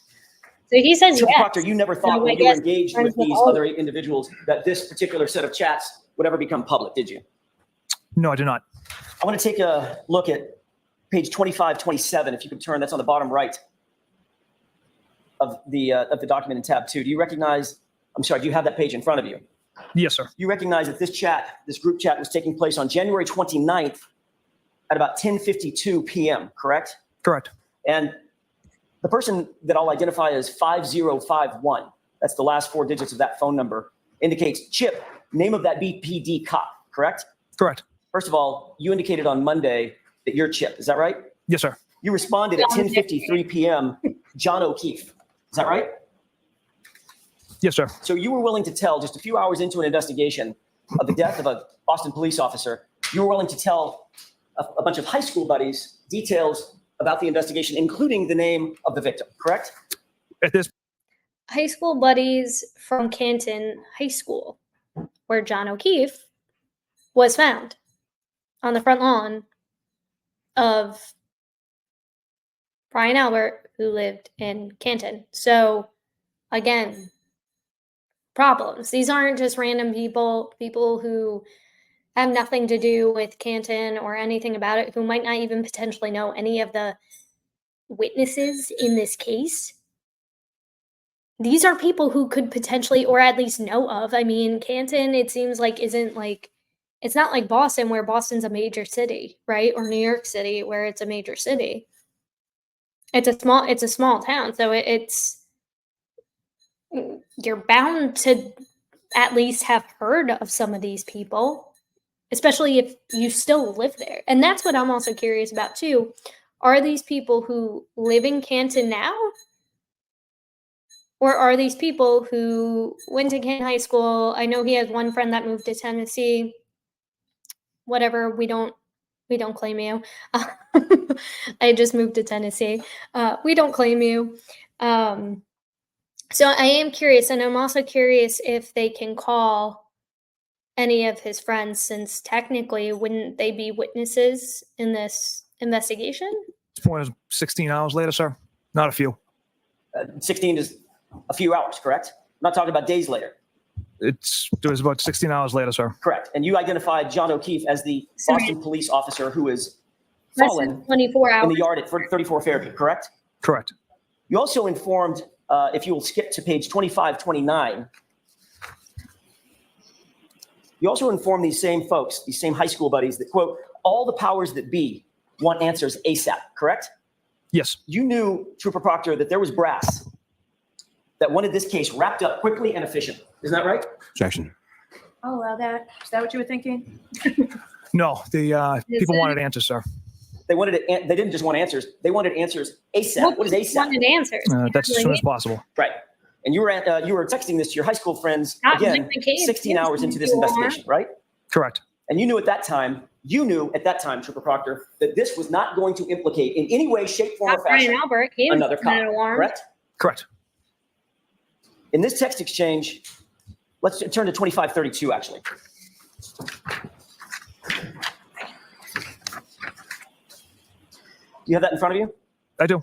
So he says Trooper yes. Proctor, you never thought So when I you were guess engaged friends with with these all other 8 individuals that this particular set of chats would ever become public, did you? No, I do not. I want to take a look at page 2527, if you could turn, that's on the bottom right of the document in tab 2. Do you have that page in front of you? Yes, sir. You recognize that this group chat was taking place on January 29th at about 10:52 p.m., correct? Correct. And The person that I'll identify as 5051, that's the last 4 digits of that phone number, indicates Chip, name of that BPD cop, correct? Correct. First of all, you indicated on Monday that you're Chip. Is that right? Yes, sir. You responded at 10:53 p.m., John O'Keefe. Is that right? Yes, sir. So you were willing to tell, just a few hours into an investigation of the death of a Boston police officer, you were willing to tell a bunch of high school buddies details about the investigation, including the name of the victim, correct? At this, High school buddies from Canton High School, where John O'Keefe was found on the front lawn of Brian Albert, who lived in Canton. So, again, problems. These aren't just random people who have nothing to do with Canton or anything about it, who might not even potentially know any of the witnesses in this case. These are people who could potentially, or at least know of. I mean, Canton, it seems like, isn't like, it's not like Boston, where Boston's a major city, right? Or New York City, where it's a major city. It's a small town, so you're bound to at least have heard of some of these people, especially if you still live there. And that's what I'm also curious about too. Are these people who live in Canton now? Or are these people who went to Canton High School? I know he has one friend that moved to Tennessee. Whatever, we don't claim you. I just moved to Tennessee. We don't claim you. So I am curious, and I'm also curious if they can call any of his friends, since technically, wouldn't they be witnesses in this investigation? this point is 16 hours later, sir. Not a few. 16 is a few hours, correct? I'm not talking about days later. It was about 16 hours later, sir. Correct. And you identified John O'Keefe as the Sorry. Boston police officer who is Less fallen than 24 in hours. the yard at 34 Fairview, correct? Correct. You also informed, if you will skip to page 2529, you also informed these same folks, these same high school buddies, that, quote, all the powers that be want answers ASAP, correct? Yes. You knew, Trooper Proctor, that there was brass that wanted this case wrapped up quickly and efficiently. Isn't that right? Objection. I'll allow that. Is that what you were thinking? No, the people wanted answers, sir. They wanted it. They didn't just want answers. They wanted answers ASAP. What is ASAP? Wanted answers. That's as soon as possible. Right. And you were texting this to your high school friends Not again, Nick McCabe. 16 Yes, hours into this you are. investigation, right? Correct. And you knew at that time, Trooper Proctor, that this was not going to implicate in any way, shape, form, Not or Brian fashion Albert. He was another cop, not alarmed. correct? Correct. In this text exchange, let's turn to 2532, actually. Do you have that in front of you? I do.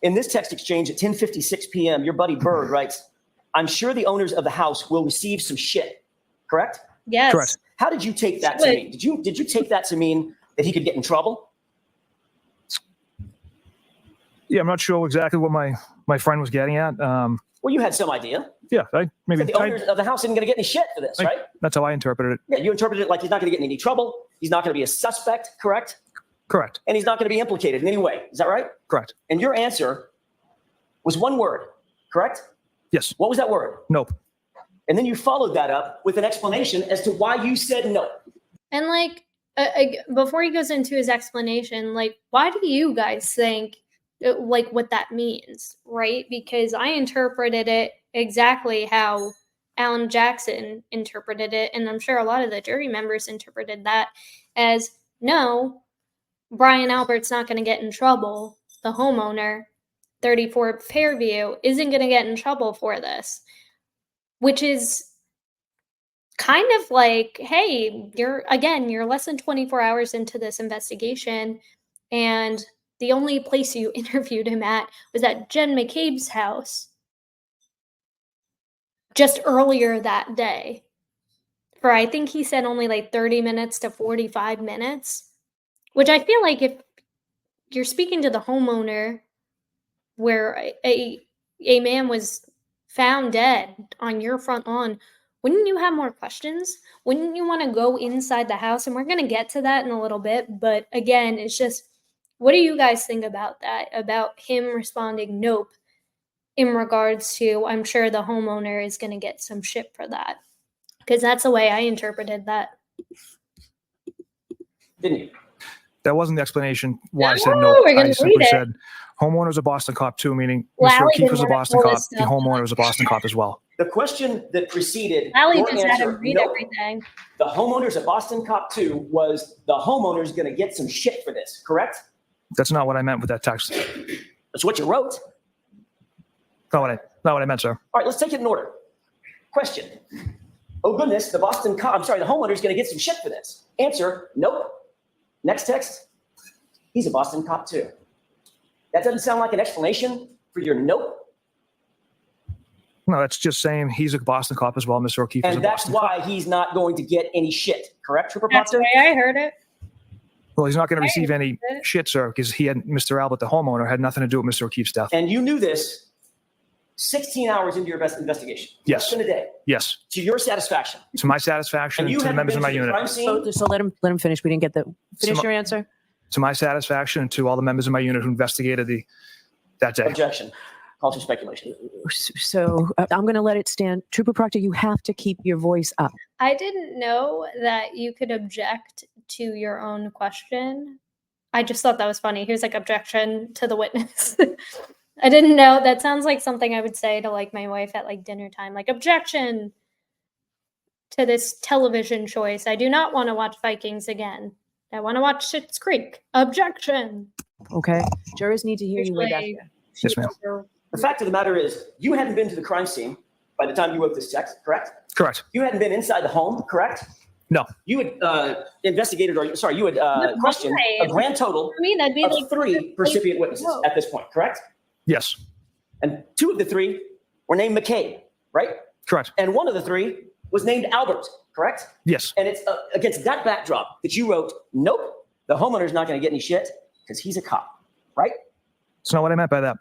In this text exchange at 10:56 p.m., your buddy Bird writes, I'm sure the owners of the house will receive some shit, correct? Yes. Correct. How did you take that to mean? Did you take that to mean that he could get in trouble? Yeah, I'm not sure exactly what my friend was getting at. Well, you had some idea. Yeah, maybe The owners of the house isn't going to get any shit for this, right? that's how I interpreted it. Yeah, you interpreted it like he's not going to get in any trouble. He's not going to be a suspect, correct? Correct. And he's not going to be implicated in any way. Is that right? Correct. And your answer was one word, correct? Yes. What was that word? Nope. And then you followed that up with an explanation as to why you said no. And like, before he goes into his explanation, like, why do you guys think, like, what that means, right? Because I interpreted it exactly how Alan Jackson interpreted it, and I'm sure a lot of the jury members interpreted that as, no, Brian Albert's not going to get in trouble. The homeowner, 34 Fairview, isn't going to get in trouble for this, which is kind of like, hey, you're less than 24 hours into this investigation, and the only place you interviewed him at was at Jen McCabe's house just earlier that day for, I think he said, only like 30 minutes to 45 minutes, which I feel like if you're speaking to the homeowner where a man was found dead on your front lawn, wouldn't you have more questions? Wouldn't you want to go inside the house? And we're going to get to that in a little bit. But again, it's just, What do you guys think about that? About him responding nope in regards to, I'm sure the homeowner is going to get some shit for that. Because that's the way I interpreted that. Didn't you? That wasn't the explanation why I No, said no. we're gonna I simply read it. said homeowner's a Boston cop too, meaning Well, Mr. Allie O'Keefe didn't was a wanna Boston pull cop. this The stuff homeowner up. was a Boston cop as well. The question that preceded Allie your just had him answer, read nope, everything. the homeowner's a Boston cop too, was the homeowner's going to get some shit for this, correct? That's not what I meant with that text. That's what you wrote. Not what I meant, sir. All right, let's take it in order. Question. Oh goodness, the homeowner's going to get some shit for this. Answer, nope. Next text. He's a Boston cop too. That doesn't sound like an explanation for your nope. No, that's just saying he's a Boston cop as well. Mr. O'Keefe is a And that's Boston cop. why he's not going to get any shit. Correct, Trooper That's the Proctor? way I heard it. Well, he's not going to I receive any understood it. shit, sir, because Mr. Albert, the homeowner, had nothing to do with Mr. O'Keefe's death. And you knew this 16 hours into your investigation. Yes. Less than a day. Yes. To your satisfaction. To my satisfaction, And you to the hadn't members been of my to the unit. crime scene? So let him finish. We didn't get finish Some- your answer. To my satisfaction, and to all the members of my unit who investigated that day. Objection. Call to speculation. So I'm going to let it stand. Trooper Proctor, you have to keep your voice up. I didn't know that you could object to your own question. I just thought that was funny. He was like, objection to the witness. I didn't know. That sounds like something I would say to like my wife at like dinner time, like objection to this television choice. I do not want to watch Vikings again. I want to watch Schitt's Creek. Objection. Okay. Jurors need to hear you way back Usually- there. Yes, ma'am. The fact of the matter is, you hadn't been to the crime scene by the time you wrote this text, correct? Correct. You hadn't been inside the home, correct? No. You had questioned why? a grand total For me, that'd be of like 3 recipient witnesses Whoa. at this point, correct? Yes. And 2 of the 3 were named McCabe, right? Correct. And 1 of the 3 was named Albert, correct? Yes. And it's against that backdrop that you wrote, nope, the homeowner's not going to get any shit because he's a cop, right? That's not what I meant by that.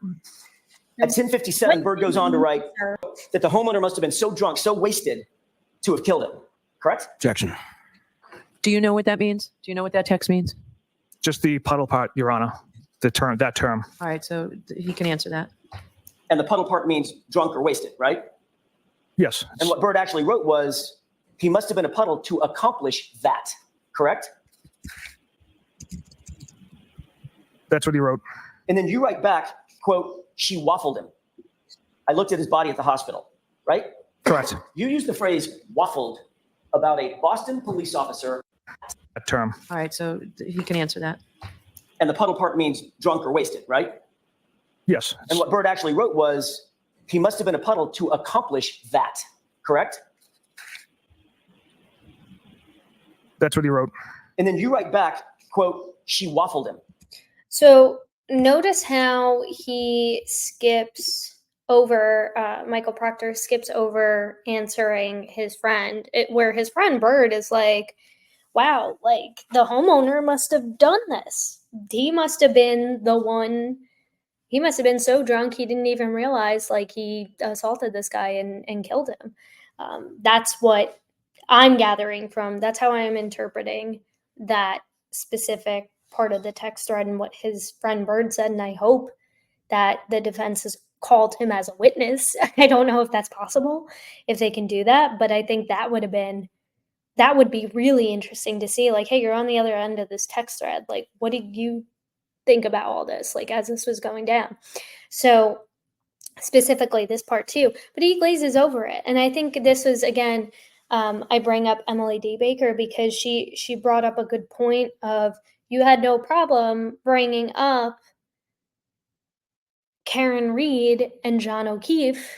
At 10:57, Bird goes on to write that the homeowner must have been so drunk, so wasted to have killed him, correct? Objection. Do you know what that means? Do you know what that text means? Just the puddle part, Your Honor. That term. All right. So he can answer that. And the puddle part means drunk or wasted, right? Yes. And what Bird actually wrote was, he must have been a puddle to accomplish that, correct? That's what he wrote. And then you write back, quote, she waffled him. I looked at his body at the hospital, right? Correct. You used the phrase waffled about a Boston police officer, That term. All right. So he can answer that. and the puddle part means drunk or wasted, right? Yes. And what Bird actually wrote was, he must have been a puddle to accomplish that, correct? That's what he wrote. And then you write back, quote, she waffled him. So notice how he skips over, Michael Proctor skips over answering his friend, where his friend Bird is like, wow, like the homeowner must have done this. He must have been the one. He must have been so drunk he didn't even realize like he assaulted this guy and killed him. That's what I'm gathering from. That's how I'm interpreting that specific part of the text thread and what his friend Bird said. And I hope that the defense has called him as a witness. I don't know if that's possible, if they can do that, but I think that would be really interesting to see. Like, hey, you're on the other end of this text thread. Like, what did you think about all this? Like, as this was going down. So specifically this part too, but he glazes over it. And I think this was, again, I bring up Emily D. Baker because she brought up a good point of, you had no problem bringing up Karen Reed and John O'Keefe,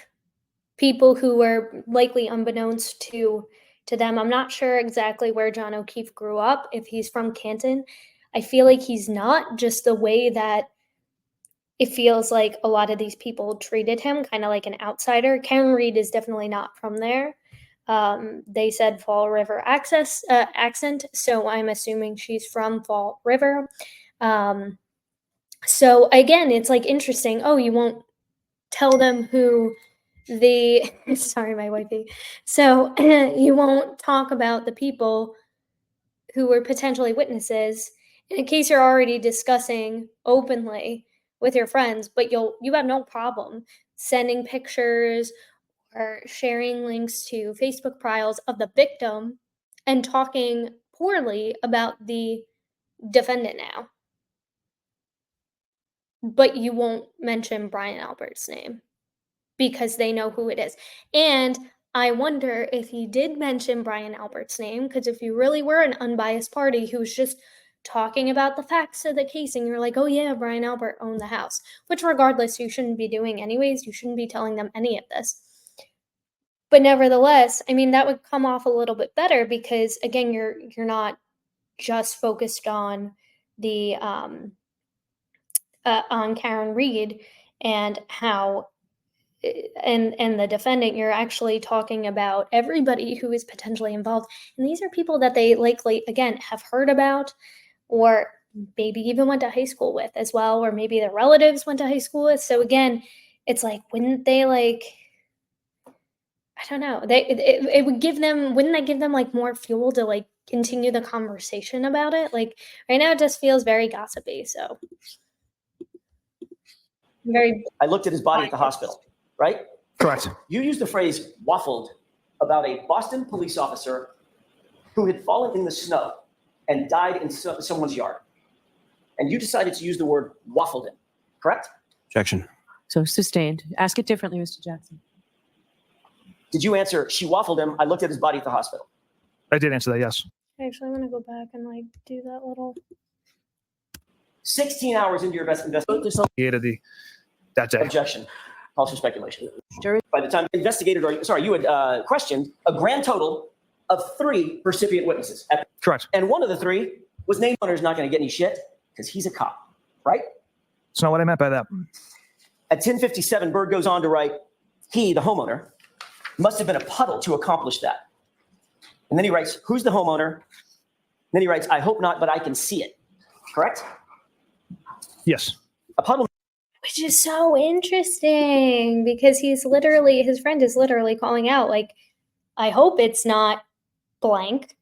people who were likely unbeknownst to them. I'm not sure exactly where John O'Keefe grew up, if he's from Canton. I feel like he's not, just the way that it feels like a lot of these people treated him kind of like an outsider. Karen Reed is definitely not from there. They said Fall River accent, so I'm assuming she's from Fall River. So again, it's like interesting. Oh, you won't tell them who the sorry, my wifey. So you won't talk about the people who were potentially witnesses, in a case you're already discussing openly with your friends, but you have no problem sending pictures or sharing links to Facebook profiles of the victim and talking poorly about the defendant now. But you won't mention Brian Albert's name because they know who it is. And I wonder if he did mention Brian Albert's name, because if you really were an unbiased party who's just talking about the facts of the case and you're like, oh yeah, Brian Albert owned the house, which regardless you shouldn't be doing anyways, you shouldn't be telling them any of this. But nevertheless, I mean, that would come off a little bit better because again, you're not just focused on the on Karen Reed and how and the defendant. You're actually talking about everybody who is potentially involved, and these are people that they likely again have heard about or maybe even went to high school with as well, or maybe their relatives went to high school with. So again, it's like, wouldn't they like, I don't know, it would give them, wouldn't that give them like more fuel to like continue the conversation about it? Like right now it just feels very gossipy. So very I looked at his body at the hospital, right? Correct. You used the phrase waffled about a Boston police officer who had fallen in the snow and died in someone's yard. And you decided to use the word waffled him, correct? Objection. So sustained. Ask it differently, Mr. Jackson. Did you answer, she waffled him? I looked at his body at the hospital. I did answer that, yes. actually, I'm gonna go back and like do that little 16 hours into your investigation. That day. Objection. Calls for speculation. Jury. By the time you investigated, you had questioned a grand total of 3 recipient witnesses. Correct. And one of the 3 was name owner's not going to get any shit because he's a cop, right? That's not what I meant by that. At 10:57, Bird goes on to write, he, the homeowner, must have been a puddle to accomplish that. And then he writes, who's the homeowner? And then he writes, I hope not, but I can see it. Correct? Yes. A puddle. which is so interesting because his friend is literally calling out like, I hope it's not blank.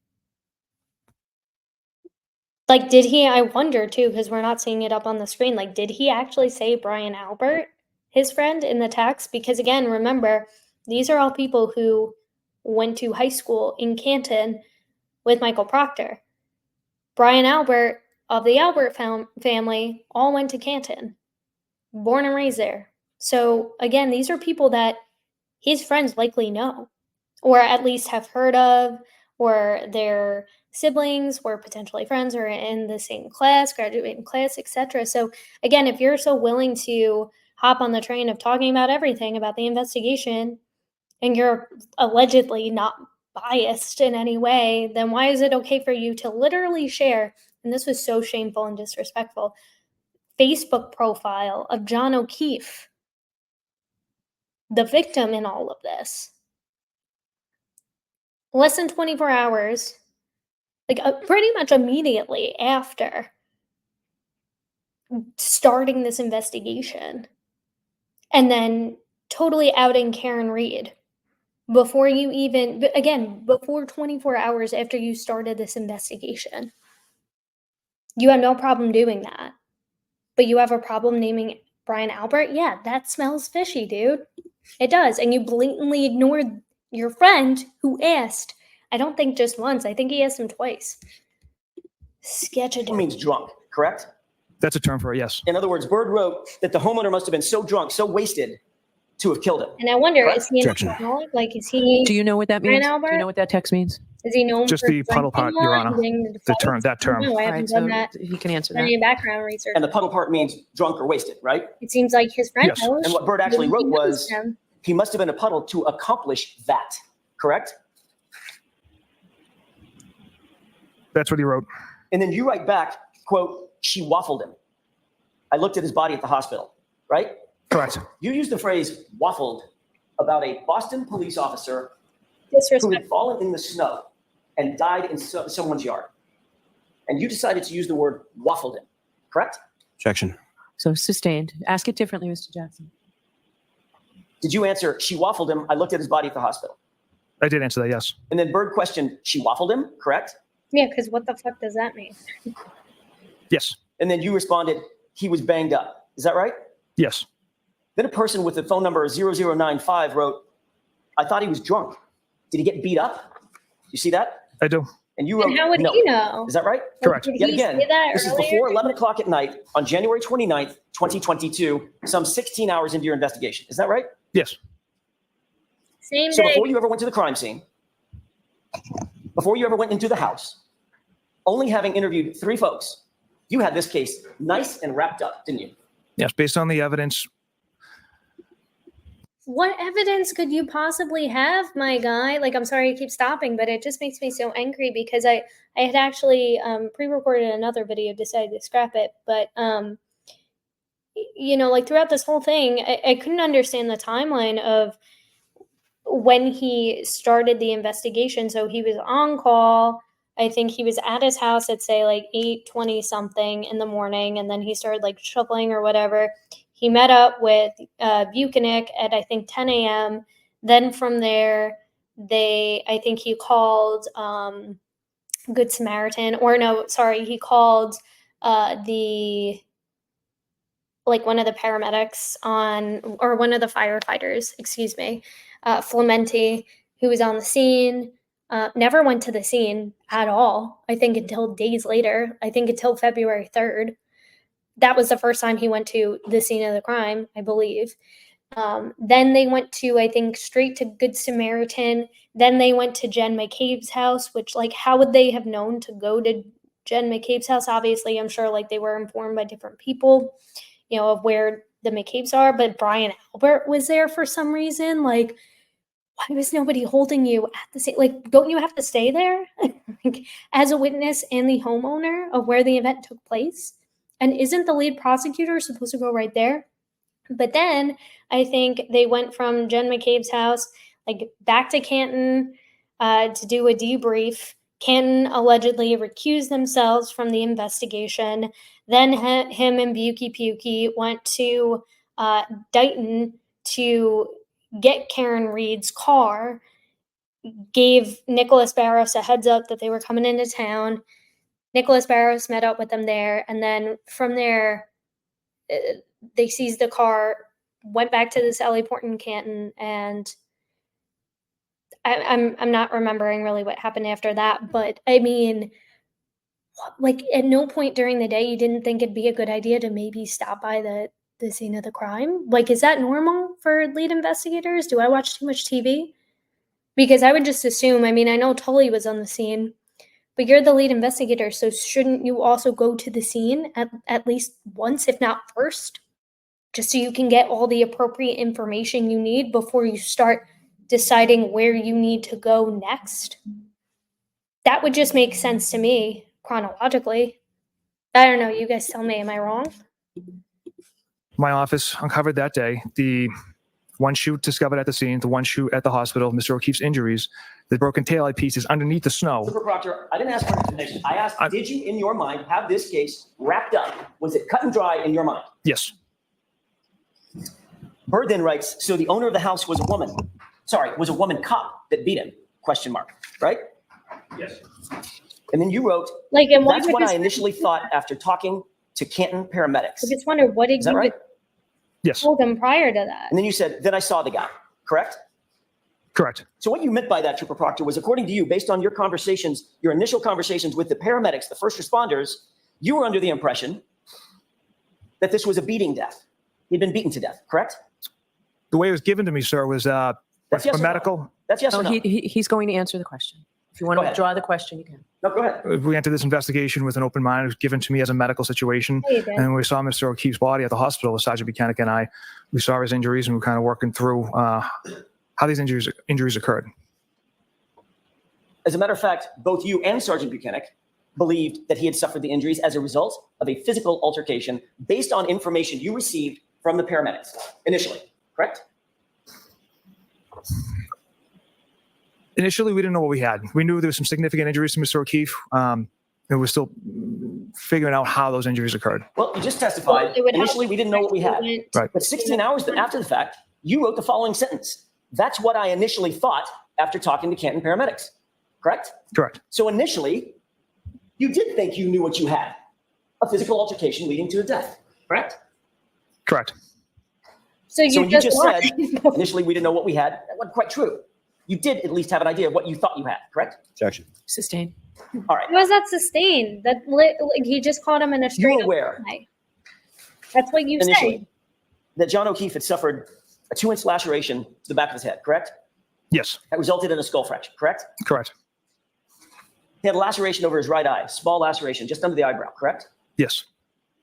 Like, I wonder too, because we're not seeing it up on the screen, like, did he actually say Brian Albert, his friend, in the text? Because again, remember, these are all people who went to high school in Canton with Michael Proctor. Brian Albert of the Albert family all went to Canton, born and raised there. So again, these are people that his friends likely know, or at least have heard of, or their siblings were potentially friends or in the same class, graduating class, etc. So again, if you're so willing to hop on the train of talking about everything about the investigation and you're allegedly not biased in any way, then why is it okay for you to literally share, and this was so shameful and disrespectful, Facebook profile of John O'Keefe, the victim in all of this? Less than 24 hours, like pretty much immediately after starting this investigation, and then totally outing Karen Reed before 24 hours after you started this investigation. You have no problem doing that, but you have a problem naming Brian Albert? Yeah, that smells fishy, dude. It does. And you blatantly ignored your friend who asked. I don't think just once. I think he asked him twice. Sketch means drunk, correct? That's a term for it, yes. In other words, Bird wrote that the homeowner must have been so drunk, so wasted to have killed him. And I wonder, Correct? is he an Objection. alcoholic? Like, is he? Do you know what that Brian means? Do Albert? you know what that text means? Is he known Just for the puddle part, drinking Your a lot, Honor. getting into The fights? term, that term. No, I All haven't right, done so that. he can answer that. Any background research. And the puddle part means drunk or wasted, right? It seems like his friend Yes. knows. And what Bird actually He wrote knows was, him. he must have been a puddle to accomplish that, correct? That's what he wrote. And then you write back, quote, she waffled him. I looked at his body at the hospital, right? Correct. You used the phrase waffled about a Boston police officer who Disrespect. had fallen in the snow and died in someone's yard. And you decided to use the word waffled him, correct? Objection. So sustained. Ask it differently, Mr. Jackson. Did you answer, she waffled him? I looked at his body at the hospital. I did answer that, yes. And then Bird questioned, she waffled him, correct? Yeah, because what the fuck does that mean? Yes. And then you responded, he was banged up. Is that right? Yes. Then a person with the phone number 0095 wrote, I thought he was drunk. Did he get beat up? You see that? I do. And you wrote, And how would no. he know? Is that right? Correct. Did Yet he again, say that this is earlier? before 11 o'clock at night on January 29th, 2022, some 16 hours into your investigation. Is that right? Yes. Same So day. before you ever went to the crime scene, before you ever went into the house, only having interviewed 3 folks, you had this case nice and wrapped up, didn't you? Yes. Based on the evidence. What evidence could you possibly have, my guy? Like, I'm sorry I keep stopping, but it just makes me so angry because I had actually pre-recorded another video, decided to scrap it. But, like throughout this whole thing, I couldn't understand the timeline of when he started the investigation. So he was on call. I think he was at his house at say like 8:20 something in the morning, and then he started like shuffling or whatever. He met up with Buchanan at I think 10 a.m. Then from there, I think he called Good Samaritan, or no, sorry, he called the like one of the paramedics or one of the firefighters, excuse me, Flamenti, who was on the scene. Never went to the scene at all, I think, until days later. I think until February 3rd. That was the first time he went to the scene of the crime, I believe. Then they went to, I think, straight to Good Samaritan. Then they went to Jen McCabe's house, which, like, how would they have known to go to Jen McCabe's house? Obviously, I'm sure, like, they were informed by different people, of where the McCabe's are. But Brian Albert was there for some reason. Like, why was nobody holding you at the scene? Like, don't you have to stay there like, as a witness and the homeowner of where the event took place? And isn't the lead prosecutor supposed to go right there? But then I think they went from Jen McCabe's house, like back to Canton to do a debrief. Canton allegedly recused themselves from the investigation. Then him and Buki Pukey went to Dighton to get Karen Reed's car, gave Nicholas Barros a heads up that they were coming into town. Nicholas Barros met up with them there, and then from there, they seized the car, went back to the Sally Port in Canton, and I'm not remembering really what happened after that. But I mean, like at no point during the day you didn't think it'd be a good idea to maybe stop by the scene of the crime. Like, is that normal for lead investigators? Do I watch too much TV? Because I would just assume. I mean, I know Tully was on the scene, but you're the lead investigator, so shouldn't you also go to the scene at least once, if not first? Just so you can get all the appropriate information you need before you start deciding where you need to go next. That would just make sense to me chronologically. I don't know. You guys tell me. Am I wrong? My office uncovered that day the one shoe discovered at the scene, the one shoe at the hospital, Mr. O'Keefe's injuries, the broken taillight pieces underneath the snow. Super Proctor, I didn't ask for information. I asked, did you, in your mind, have this case wrapped up? Was it cut and dry in your mind? Yes. Bird then writes, so the owner of the house was a woman. Sorry, was a woman cop that beat him? Question mark. Right? Yes. And then you wrote, Like, and that's what I initially thought after talking to Canton paramedics. I just wonder, what did Is that you right? Yes. told them prior to that? And then you said, then I saw the guy. Correct? Correct. So what you meant by that, Trooper Proctor, was according to you, based on your conversations, your initial conversations with the paramedics, the first responders, you were under the impression that this was a beating death. He'd been beaten to death, correct? The way it was given to me, sir, was That's yes for or no? medical. That's yes No, or no? he's going to answer the question. If you want Go to ahead. withdraw the question, you can. No, go ahead. We entered this investigation with an open mind. It was given to me as a medical situation. Yeah, you did. And when we saw Mr. O'Keefe's body at the hospital with Sergeant Buchanan and I, we saw his injuries and we were kind of working through how these injuries occurred. As a matter of fact, both you and Sergeant Buchanan believed that he had suffered the injuries as a result of a physical altercation based on information you received from the paramedics initially, correct? Initially, we didn't know what we had. We knew there was some significant injuries to Mr. O'Keefe. And we're still figuring out how those injuries occurred. Well, you just testified. It would help Initially, we didn't know what we had. Right. But 16 hours after the fact, you wrote the following sentence. That's what I initially thought after talking to Canton paramedics, correct? Correct. So initially, you did think you knew what you had. a physical altercation leading to a death, correct? Correct. So So you when you just said, lied. initially we didn't know what we had, that wasn't quite true. You did at least have an idea of what you thought you had, correct? Objection. Sustained. All right. How is that sustained? Like he just caught him in a You straight were up aware lie. That's what you initially say. that John O'Keefe had suffered a 2-inch laceration to the back of his head, correct? Yes. That resulted in a skull fracture, correct? Correct. He had a laceration over his right eye, small laceration just under the eyebrow, correct? Yes.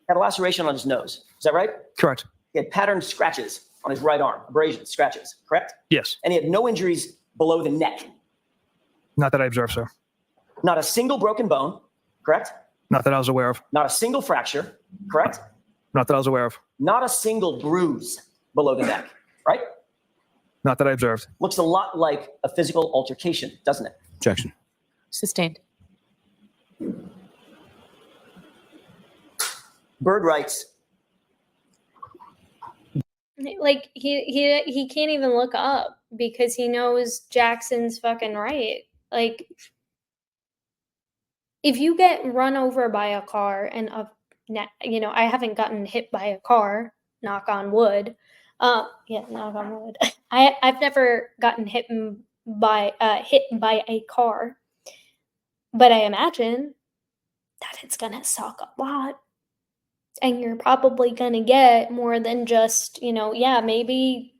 Had a laceration on his nose. Is that right? Correct. He had patterned scratches on his right arm, abrasions, scratches, correct? Yes. And he had no injuries below the neck. Not that I observed, sir. Not a single broken bone, correct? Not that I was aware of. Not a single fracture, correct? Not that I was aware of. Not a single bruise below the neck, right? Not that I observed. Looks a lot like a physical altercation, doesn't it? Objection. Sustained. Bird writes, Like he can't even look up because he knows Jackson's fucking right. Like if you get run over by a car and I haven't gotten hit by a car, knock on wood. Yeah, knock on wood. I've never gotten hit by a car, but I imagine that it's gonna suck a lot. And you're probably going to get more than just, maybe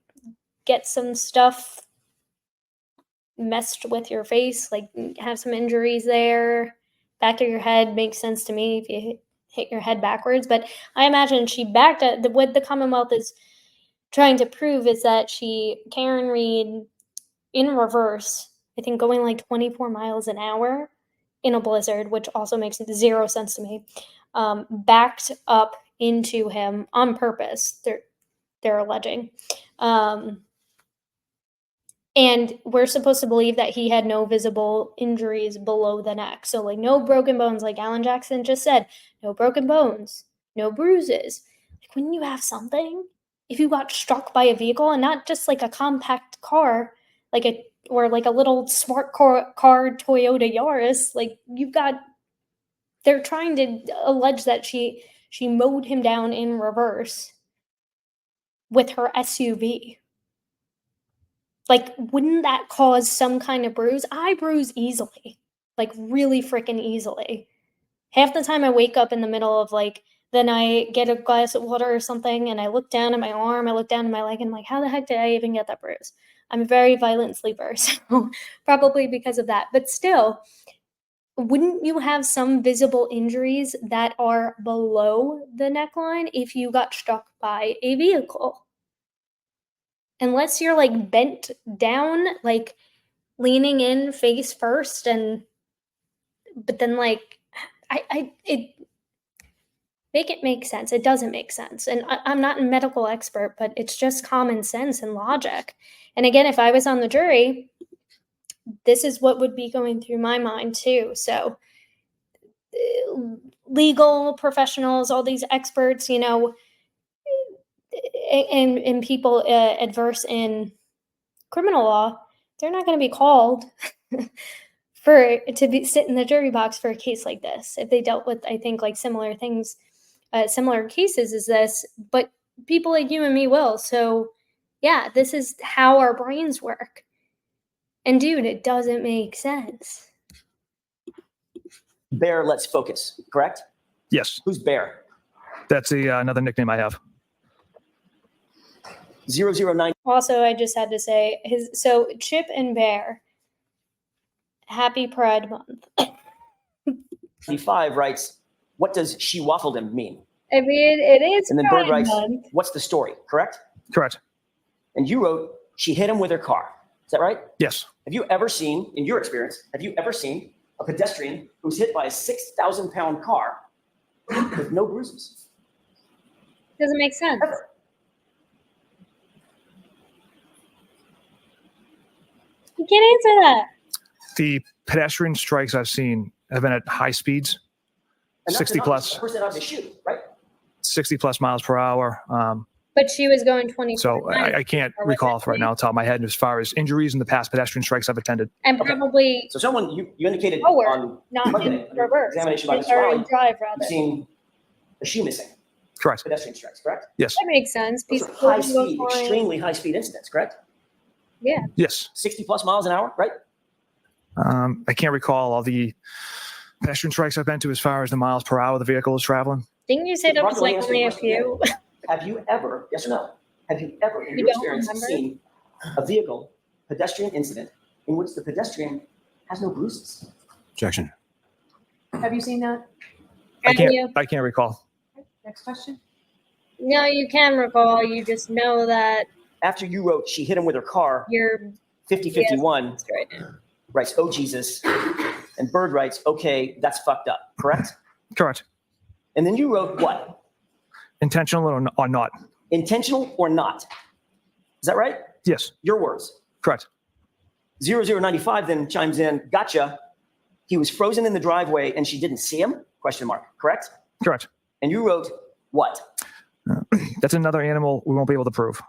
get some stuff messed with your face, like have some injuries there. Back of your head makes sense to me if you hit your head backwards. But I imagine she backed at what the Commonwealth is trying to prove is that Karen Reed, in reverse, I think going like 24 miles an hour in a blizzard, which also makes zero sense to me, backed up into him on purpose. They're alleging, and we're supposed to believe that he had no visible injuries below the neck. So like no broken bones, like Alan Jackson just said, no broken bones, no bruises. Like wouldn't you have something if you got struck by a vehicle and not just like a compact car, or like a little smart car Toyota Yaris? Like they're trying to allege that she mowed him down in reverse with her SUV. Like, wouldn't that cause some kind of bruise? I bruise easily, like really freaking easily. Half the time I wake up in the middle of then I get a glass of water or something and I look down at my arm, I look down at my leg and I'm like, how the heck did I even get that bruise? I'm a very violent sleeper, so probably because of that. But still, wouldn't you have some visible injuries that are below the neckline if you got struck by a vehicle? Unless you're like bent down, like leaning in face first, but then it make it make sense. It doesn't make sense. And I'm not a medical expert, but it's just common sense and logic. And again, if I was on the jury, this is what would be going through my mind too. So legal professionals, all these experts, and people adverse in criminal law, they're not going to be called to sit in the jury box for a case like this if they dealt with, I think, like similar things, similar cases as this. But people like you and me will. So yeah, this is how our brains work. And dude, it doesn't make sense. Bear, let's focus, correct? Yes. Who's Bear? That's another nickname I have. 009. Also, I just had to say so Chip and Bear, happy Pride Month. 5 writes, what does she waffled him mean? I mean, it is And then Pride Bird writes, Month. what's the story, correct? Correct. And you wrote, she hit him with her car. Is that right? Yes. Have you ever seen, in your experience, a pedestrian who's hit by a 6,000-pound car with no bruises? Doesn't make sense. Ever. You can't answer that. The pedestrian strikes I've seen have been at high speeds, And that's 60 enough plus. for a person out to shoot, right? 60 plus miles per hour. But she was going 20. So I can't recall right now off the top of my head as far as injuries in the past pedestrian strikes I've attended. And Okay. probably So someone, you indicated forward, on not Monday, in reverse. examination by Ms. Or Riley, in drive, you've rather. seen a shoe missing, Correct. pedestrian strikes, correct? Yes. That makes sense. Those People are high can go speed, flying. extremely high speed incidents, correct? Yeah. Yes. 60 plus miles an hour, right? I can't recall all the pedestrian strikes I've been to as far as the miles per hour the vehicle is traveling. Didn't you say that was Proctor, let me like ask you only a a question few? Have you ever, yes or no, have you ever in You your don't experience remember? seen a vehicle pedestrian incident in which the pedestrian has no bruises? Objection. Have you seen that? Have you? I can't recall. Next question. No, you can recall. You just know that After you wrote, she hit him with her car, you're 5051 right now. writes, oh Jesus, and Bird writes, okay, that's fucked up, correct? Correct. And then you wrote what? Intentional or not? Intentional or not? Is that right? Yes. Your words. Correct. 0095 then chimes in, gotcha. He was frozen in the driveway and she didn't see him? Question mark, correct? Correct. And you wrote what? That's another animal we won't be able to prove.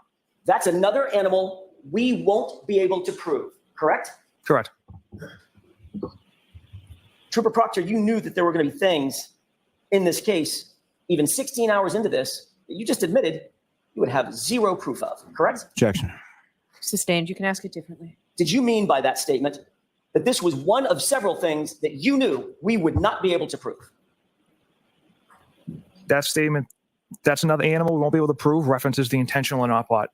That's another animal we won't be able to prove, correct? Correct. Trooper Proctor, you knew that there were going to be things in this case, even 16 hours into this, that you just admitted you would have zero proof of, correct? Objection. Sustained. You can ask it differently. Did you mean by that statement that this was one of several things that you knew we would not be able to prove? That statement, that's another animal we won't be able to prove, references the intentional or not part.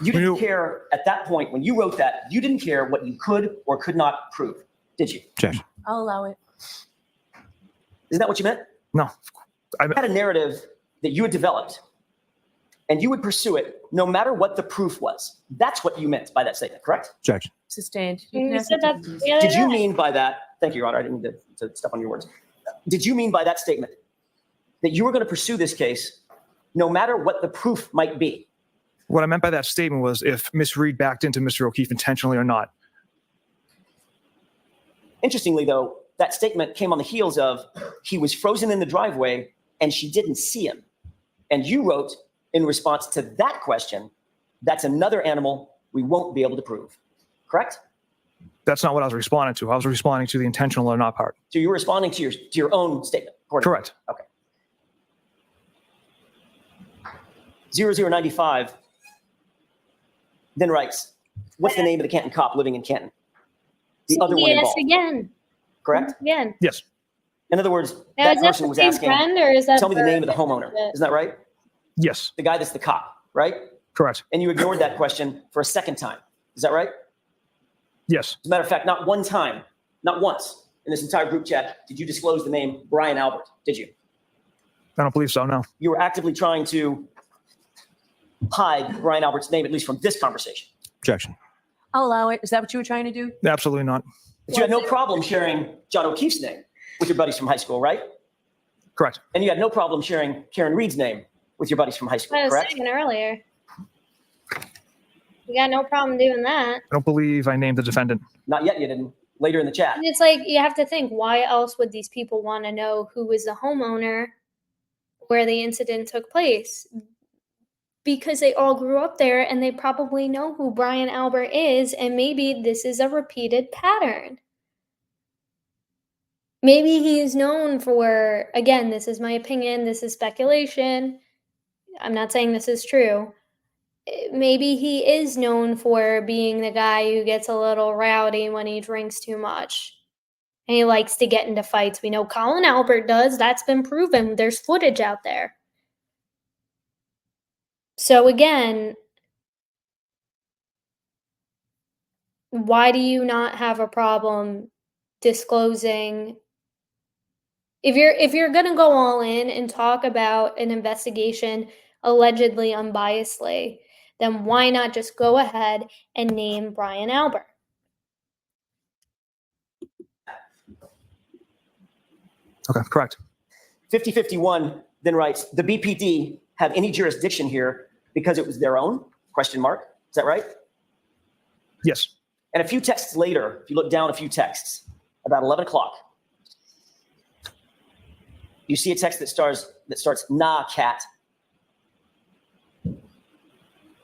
You didn't knew- care at that point when you wrote that, you didn't care what you could or could not prove, did you? Objection. I'll allow it. Isn't that what you meant? No. You had a narrative that you had developed and you would pursue it no matter what the proof was. That's what you meant by that statement, correct? Objection. Sustained. You You can ask said it that differently. the other Did you day. mean by that, thank you, Your Honor, I didn't mean to step on your words. Did you mean by that statement that you were going to pursue this case no matter what the proof might be? What I meant by that statement was if Miss Reed backed into Mr. O'Keefe intentionally or not. Interestingly, though, that statement came on the heels of he was frozen in the driveway and she didn't see him. And you wrote in response to that question, that's another animal we won't be able to prove. Correct? That's not what I was responding to. I was responding to the intentional or not part. So you were responding to your own statement. according to you. Correct. Okay. 0095 then writes, what's the name of the Canton cop living in Canton? The other one Yes, involved, again. correct? Again. Yes. In other words, Now, that is that person the was same asking, friend or is that tell me the for- name of the homeowner. Isn't that right? Yes. The guy that's the cop, right? Correct. And you ignored that question for a second time. Is that right? Yes. As a matter of fact, not one time, not once in this entire group chat did you disclose the name Brian Albert, did you? I don't believe so. No. You were actively trying to hide Brian Albert's name, at least from this conversation. Objection. I'll allow it. Is that what you were trying to do? Absolutely not. But you had no problem sharing John O'Keefe's name with your buddies from high school, right? Correct. And you had no problem sharing Karen Reed's name with your buddies from high school, I was correct? saying earlier. You got no problem doing that. I don't believe I named the defendant. Not yet, you didn't. Later in the chat. And it's like you have to think, why else would these people want to know who was the homeowner where the incident took place? Because they all grew up there and they probably know who Brian Albert is, and maybe this is a repeated pattern. Maybe he is known for, again, this is my opinion, this is speculation. I'm not saying this is true. Maybe he is known for being the guy who gets a little rowdy when he drinks too much. And he likes to get into fights. We know Colin Albert does. That's been proven. There's footage out there. So again, why do you not have a problem disclosing if you're going to go all in and talk about an investigation allegedly unbiasedly, then why not just go ahead and name Brian Albert? Okay. Correct. 5051 then writes, the BPD have any jurisdiction here because it was their own? Question mark. Is that right? Yes. And a few texts later, if you look down a few texts, about 11 o'clock, you see a text that starts, nah, cat.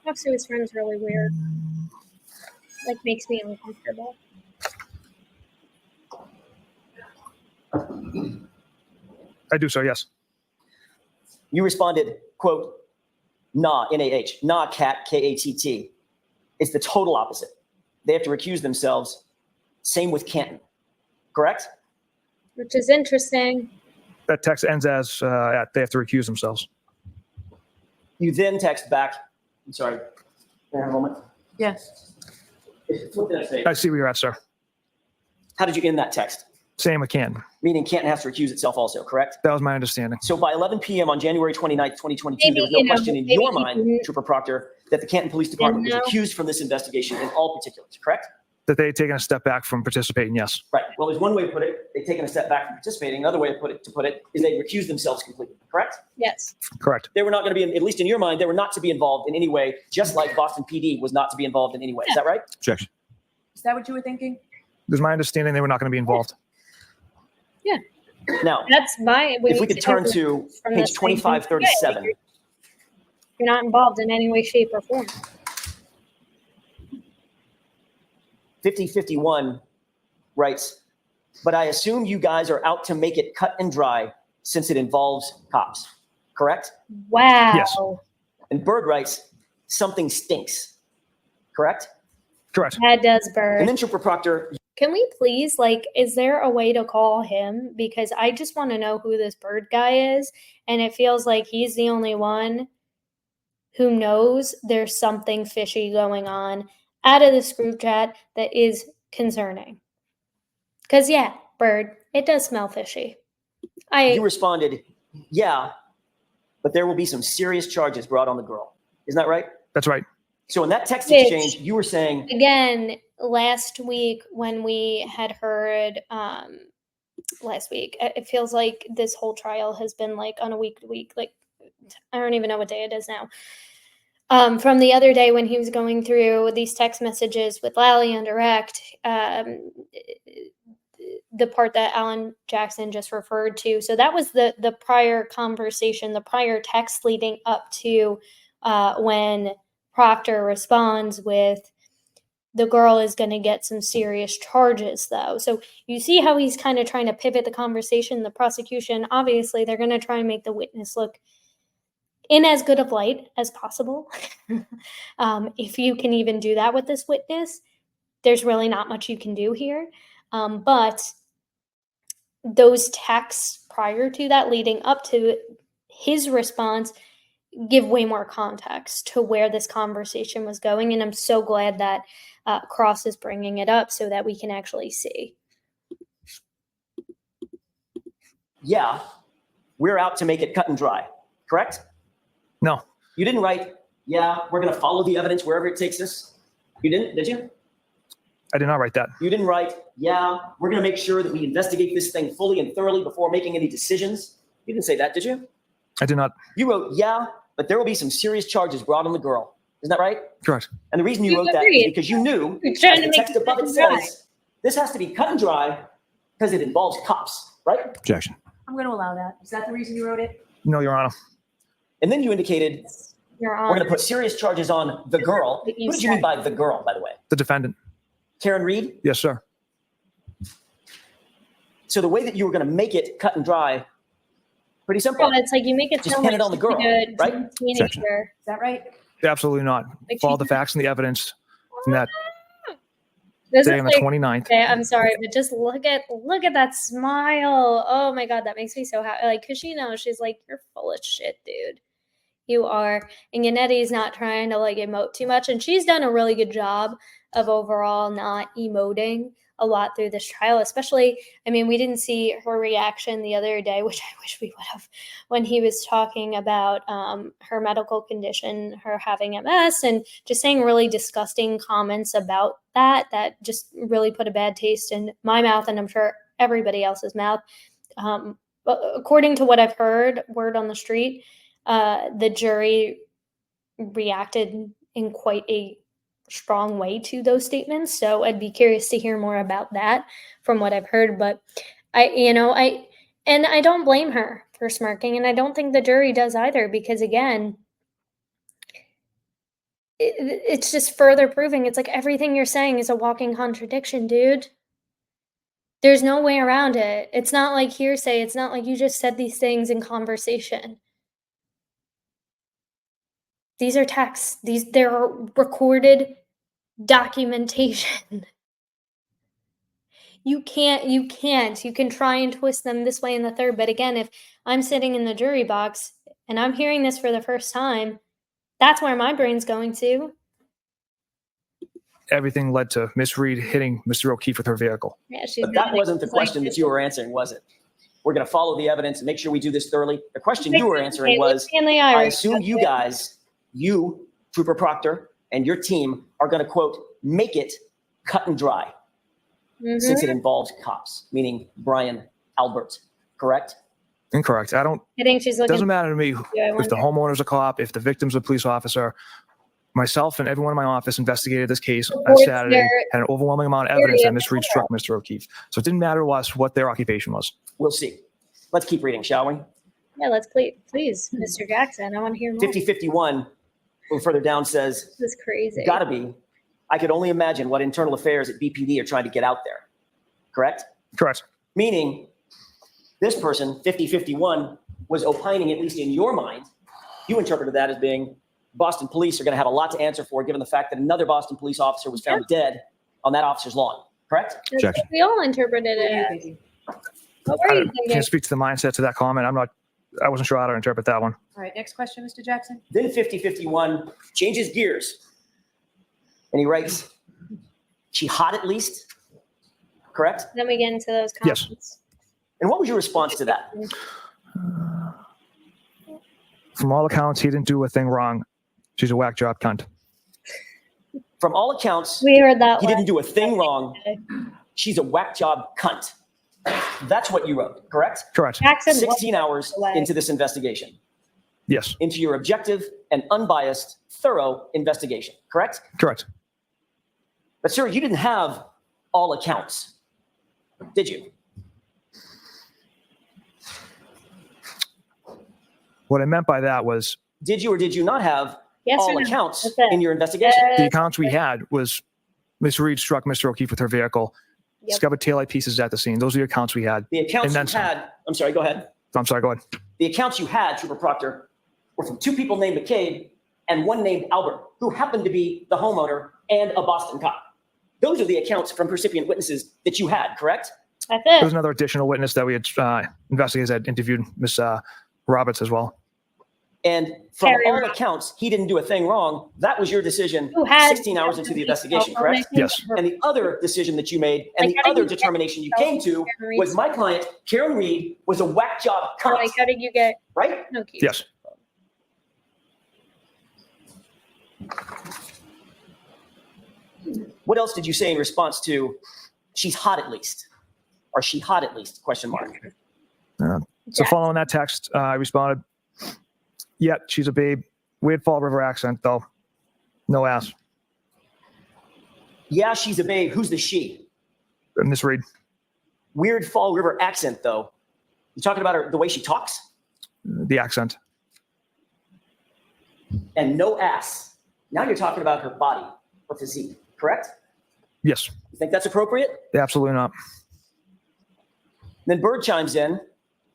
Talks to his friends really weird. Like makes me uncomfortable. I do so. Yes. You responded, quote, nah, N-A-H, nah, cat, K-A-T-T. It's the total opposite. They have to recuse themselves. Same with Canton, correct? Which is interesting. That text ends as they have to recuse themselves. You then text back, I'm sorry, can I have a moment? Yes. What did I say? I see where you're at, sir. How did you end that text? Same with Canton. Meaning Canton has to recuse itself also, correct? That was my understanding. So by 11 p.m. on January 29th, 2022, there was no question in your mind, Trooper Proctor, that the Canton Police Department was accused from this investigation in all particulars, correct? That they had taken a step back from participating, yes. Right. Well, there's one way to put it. They've taken a step back from participating. Another way to put it is they recused themselves completely, correct? Yes. Correct. They were not going to be, at least in your mind, they were not to be involved in any way, just like Boston PD was not to be involved in any way. Is that right? Objection. Is that what you were thinking? It was my understanding they were not going to be involved. Yeah. Now, That's my. if we could turn to page 2537. You're not involved in any way, shape, or form. 5051 writes, but I assume you guys are out to make it cut and dry since it involves cops, correct? Wow. Yes. And Bird writes, something stinks, correct? Correct. That does burn. And then Trooper Proctor, Can we please, is there a way to call him? Because I just want to know who this Bird guy is. And it feels like he's the only one who knows there's something fishy going on out of this group chat that is concerning. Because, yeah, Bird, it does smell fishy. you responded, yeah, but there will be some serious charges brought on the girl. Isn't that right? That's right. So in that text Which- exchange, you were saying, Again, last week when we had heard, last week, it feels like this whole trial has been on a week to week, I don't even know what day it is now. From the other day when he was going through these text messages with Lally on direct, the part that Alan Jackson just referred to. So that was the prior conversation, the prior text leading up to when Proctor responds with, the girl is going to get some serious charges, though. So you see how he's kind of trying to pivot the conversation. The prosecution, obviously, they're going to try and make the witness look in as good of light as possible. If you can even do that with this witness, there's really not much you can do here. But those texts prior to that, leading up to his response, give way more context to where this conversation was going. And I'm so glad that Cross is bringing it up so that we can actually see. yeah, we're out to make it cut and dry, correct? No. You didn't write, yeah, we're going to follow the evidence wherever it takes us. You didn't, did you? I did not write that. You didn't write, yeah, we're going to make sure that we investigate this thing fully and thoroughly before making any decisions. You didn't say that, did you? I did not. You wrote, yeah, but there will be some serious charges brought on the girl. Isn't that right? Correct. And the reason you wrote that is because you knew, You're trying as to the make text it above cut it and dry. says, this has to be cut and dry because it involves cops, right? Objection. I'm going to allow that. Is that the reason you wrote it? No, Your Honor. And then you indicated, Your we're Honor. going to put serious charges on the girl. What you What did you mean said. by the girl, by the way? The defendant. Karen Reed? Yes, sir. So the way that you were going to make it cut and dry, pretty simple. Well, it's like you make it Just sound pin like it on the she's girl, a right? teenager. Is that right? Absolutely not. Like Follow she- the facts and the evidence from that This day is on the like, 29th. okay, I'm sorry, but just look at that smile. Oh my God, that makes me so happy. Cause she knows, she's like, you're full of shit, dude. You are. And Yannetti's not trying to emote too much. And she's done a really good job of overall not emoting a lot through this trial, especially, we didn't see her reaction the other day, which I wish we would have, when he was talking about her medical condition, her having MS, and just saying really disgusting comments about that just really put a bad taste in my mouth, and I'm sure everybody else's mouth. But according to what I've heard, word on the street, the jury reacted in quite a strong way to those statements. So I'd be curious to hear more about that from what I've heard. But I don't blame her for smirking, and I don't think the jury does either, because again, it's just further proving it's like everything you're saying is a walking contradiction, dude. There's no way around it. It's not like hearsay. It's not like you just said these things in conversation. These are texts. They're recorded documentation. You can't. You can try and twist them this way and the third, but again, if I'm sitting in the jury box and I'm hearing this for the first time, that's where my brain's going to. Everything led to Miss Reed hitting Mr. O'Keefe with her vehicle. Yeah, she's But that not- wasn't the she's like question that this. you were answering, was it? We're going to follow the evidence and make sure we do this thoroughly. The question you were answering Okay, was, let's be in the I Irish. assume you guys, you, Trooper Proctor, and your team are going to, quote, make it cut and dry Mhm. since it involved cops, meaning Brian Albert, correct? Incorrect. I think she's looking. Doesn't matter to me Yeah, I if the wonder. homeowner's a cop, if the victim's a police officer. Myself and everyone in my office investigated this case on Reports Saturday, there- had an overwhelming amount of Theory evidence that of Miss Reed the struck Mr. O'Keefe. So it didn't matter to us what their occupation was. We'll see. Let's keep reading, shall we? Yeah, let's please, Mr. Jackson. I want to hear more. 5051, a little further down says, This is crazy. gotta be. I could only imagine what internal affairs at BPD are trying to get out there, correct? Correct. Meaning this person, 5051, was opining, at least in your mind, you interpreted that as being Boston police are going to have a lot to answer for, given the fact that another Boston police officer was found dead on that officer's lawn, correct? That's Objection. what we all interpreted it as. What were you I thinking? can't speak to the mindset to that comment. I wasn't sure how to interpret that one. All right, next question, Mr. Jackson. Then 5051 changes gears and he writes, she hot at least, correct? Then we get into those Yes. comments. And what was your response to that? From all accounts, he didn't do a thing wrong. She's a whack job cunt. From all accounts, We heard that he one. didn't do a thing wrong. She's a whack job cunt. That's what you wrote, correct? Correct. Jackson 16 hours away. into this investigation, Yes. into your objective and unbiased, thorough investigation, correct? Correct. But sir, you didn't have all accounts, did you? What I meant by that was Did you or did you not have Yes or all no? accounts That's it. in your investigation? the accounts we had was Miss Reed struck Mr. O'Keefe with her vehicle, Yep. discovered taillight pieces at the scene. Those are the accounts we had. The accounts And then you some. had, I'm sorry, go ahead. I'm sorry, go ahead. The accounts you had, Trooper Proctor, were from two people named McCabe and one named Albert, who happened to be the homeowner and a Boston cop. Those are the accounts from recipient witnesses that you had, correct? That's There was it. another additional witness that we had investigators that interviewed, Miss Roberts as well. And from Terry all Roberts. accounts, he didn't do a thing wrong. That was your decision Who had 16 hours into the investigation, correct? Yes. And the other decision that you made and Like, the how did other you get determination you Karen came to Reed? was my client, Karen Reed, was a whack job cunt, Like, how did you get right? no keys? Yes. What else did you say in response to she's hot at least? Or she hot at least, question mark. So Yeah. following that text, I responded, yeah, she's a babe. Weird Fall River accent, though. No ass. Yeah, she's a babe. Who's the she? Miss Reed. Weird Fall River accent, though. You talking about her, the way she talks? The accent. And no ass. Now you're talking about her body or physique, correct? Yes. You think that's appropriate? Absolutely not. Then Bird chimes in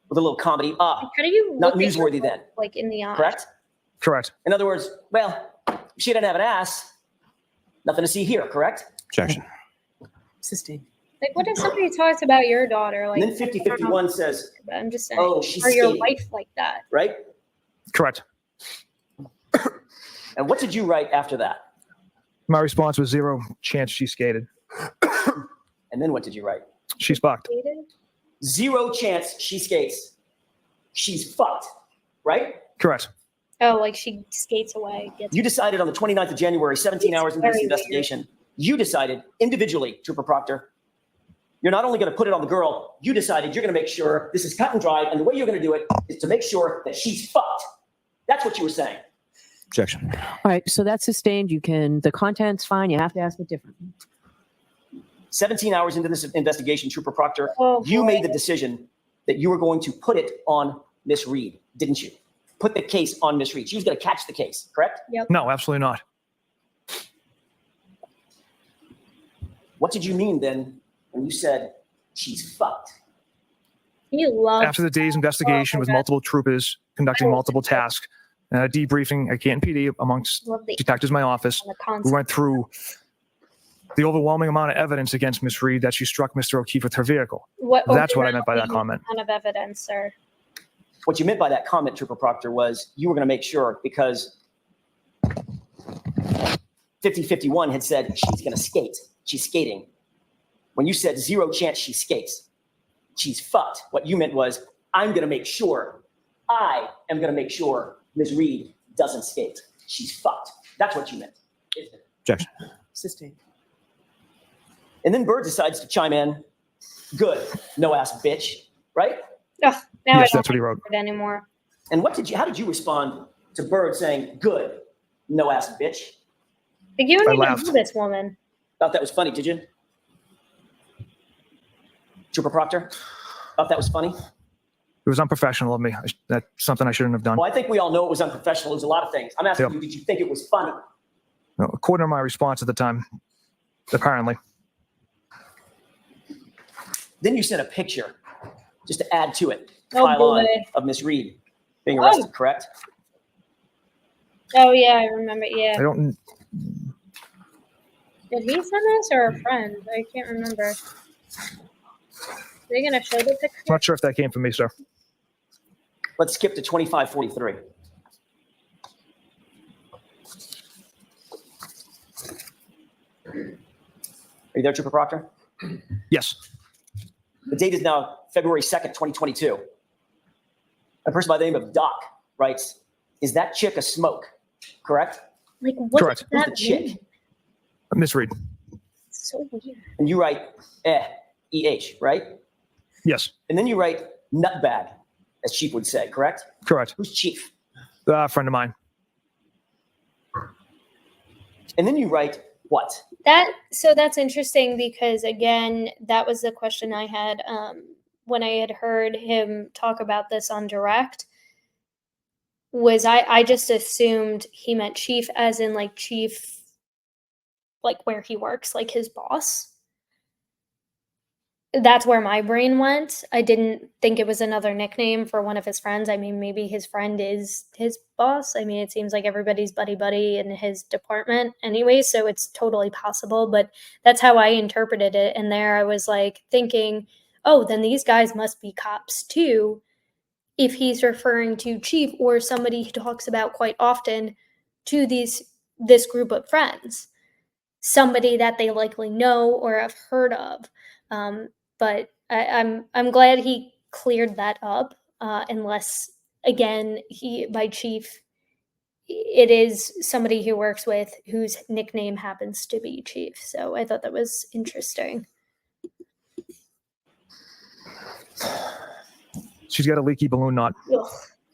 with a little comedy. How do you Not look at newsworthy yourself, then, like in the eye? correct? Correct. In other words, well, if she didn't have an ass, nothing to see here, correct? Objection. Sustained. Like, what if somebody talks about your daughter? Like, And then 5051 says, I'm just saying, oh, she's or your skating. wife like that. right? Correct. And what did you write after that? My response was zero chance she skated. And then what did you write? She's fucked. Zero chance she skates. She's fucked, right? Correct. Oh, like she skates away. Gets You decided on the 29th of January, 17 It's hours into this very investigation, you decided individually, Trooper Proctor, you're not only going to put it on the girl, you decided you're going to make sure this is cut and dry, and the way you're going to do it is to make sure that she's fucked. That's what you were saying. Objection. All right, so that's sustained. The content's fine. You have to ask it differently. 17 hours into this investigation, Trooper Proctor, Oh, you boy. made the decision that you were going to put it on Miss Reed, didn't you? Put the case on Miss Reed. She was going to catch the case, correct? No, absolutely not. What did you mean then when you said she's fucked? You love After the day's investigation with multiple troopers conducting multiple tasks, debriefing at Canton PD amongst Love the detectives in my office. on the We concept. went through the overwhelming amount of evidence against Miss Reed that she struck Mr. O'Keefe with her vehicle. That's what I meant by that comment. Ton of evidence, sir. What you meant by that comment, Trooper Proctor, was you were going to make sure because 5051 had said she's going to skate. She's skating. When you said zero chance she skates, she's fucked. What you meant was I am going to make sure Ms. Reed doesn't skate. She's fucked. That's what you meant. Objection. Sustained. And then Bird decides to chime in. Good. No ass bitch. Right? Ugh, now Yes, I that's what he wrote. don't it anymore. And how did you respond to Bird saying, good, no ass bitch? Like, you don't I even laughed. know this woman. Thought that was funny, did you? Trooper Proctor? Thought that was funny? It was unprofessional of me. That's something I shouldn't have done. Well, I think we all know it was unprofessional. It was a lot of things. I'm asking Yep. you, did you think it was funny? No, according to my response at the time, apparently. Then you sent a picture just to add to it. Oh, Pile on boy. of Miss Reed being arrested, correct? Oh, yeah, I remember. I Yeah. don't. Did he send this or a friend? I can't remember. Are they going to show the I'm picture? not sure if that came from me, sir. Let's skip to 2543. Are you there, Trooper Proctor? Yes. The date is now February 2nd, 2022. A person by the name of Doc writes, is that chick a smoke? Correct? Like, what Correct. does Who's that the chick? mean? Miss Reed. It's so weird. And you write, E-H, right? Yes. And then you write nutbag, as Chief would say, correct? Correct. Who's Chief? A friend of mine. And then you write what? That's interesting because, again, that was the question I had when I had heard him talk about this on direct. Was I just assumed he meant chief as in like chief, like where he works, like his boss. That's where my brain went. I didn't think it was another nickname for one of his friends. I mean, maybe his friend is his boss. I mean, it seems like everybody's buddy in his department anyway, so it's totally possible, but that's how I interpreted it. And there I was like thinking, oh, then these guys must be cops too, if he's referring to chief or somebody he talks about quite often to this group of friends, somebody that they likely know or have heard of. But I'm glad he cleared that up. Unless again, by chief, it is somebody he works with whose nickname happens to be chief. So I thought that was interesting. She's got a leaky balloon knot. Ugh,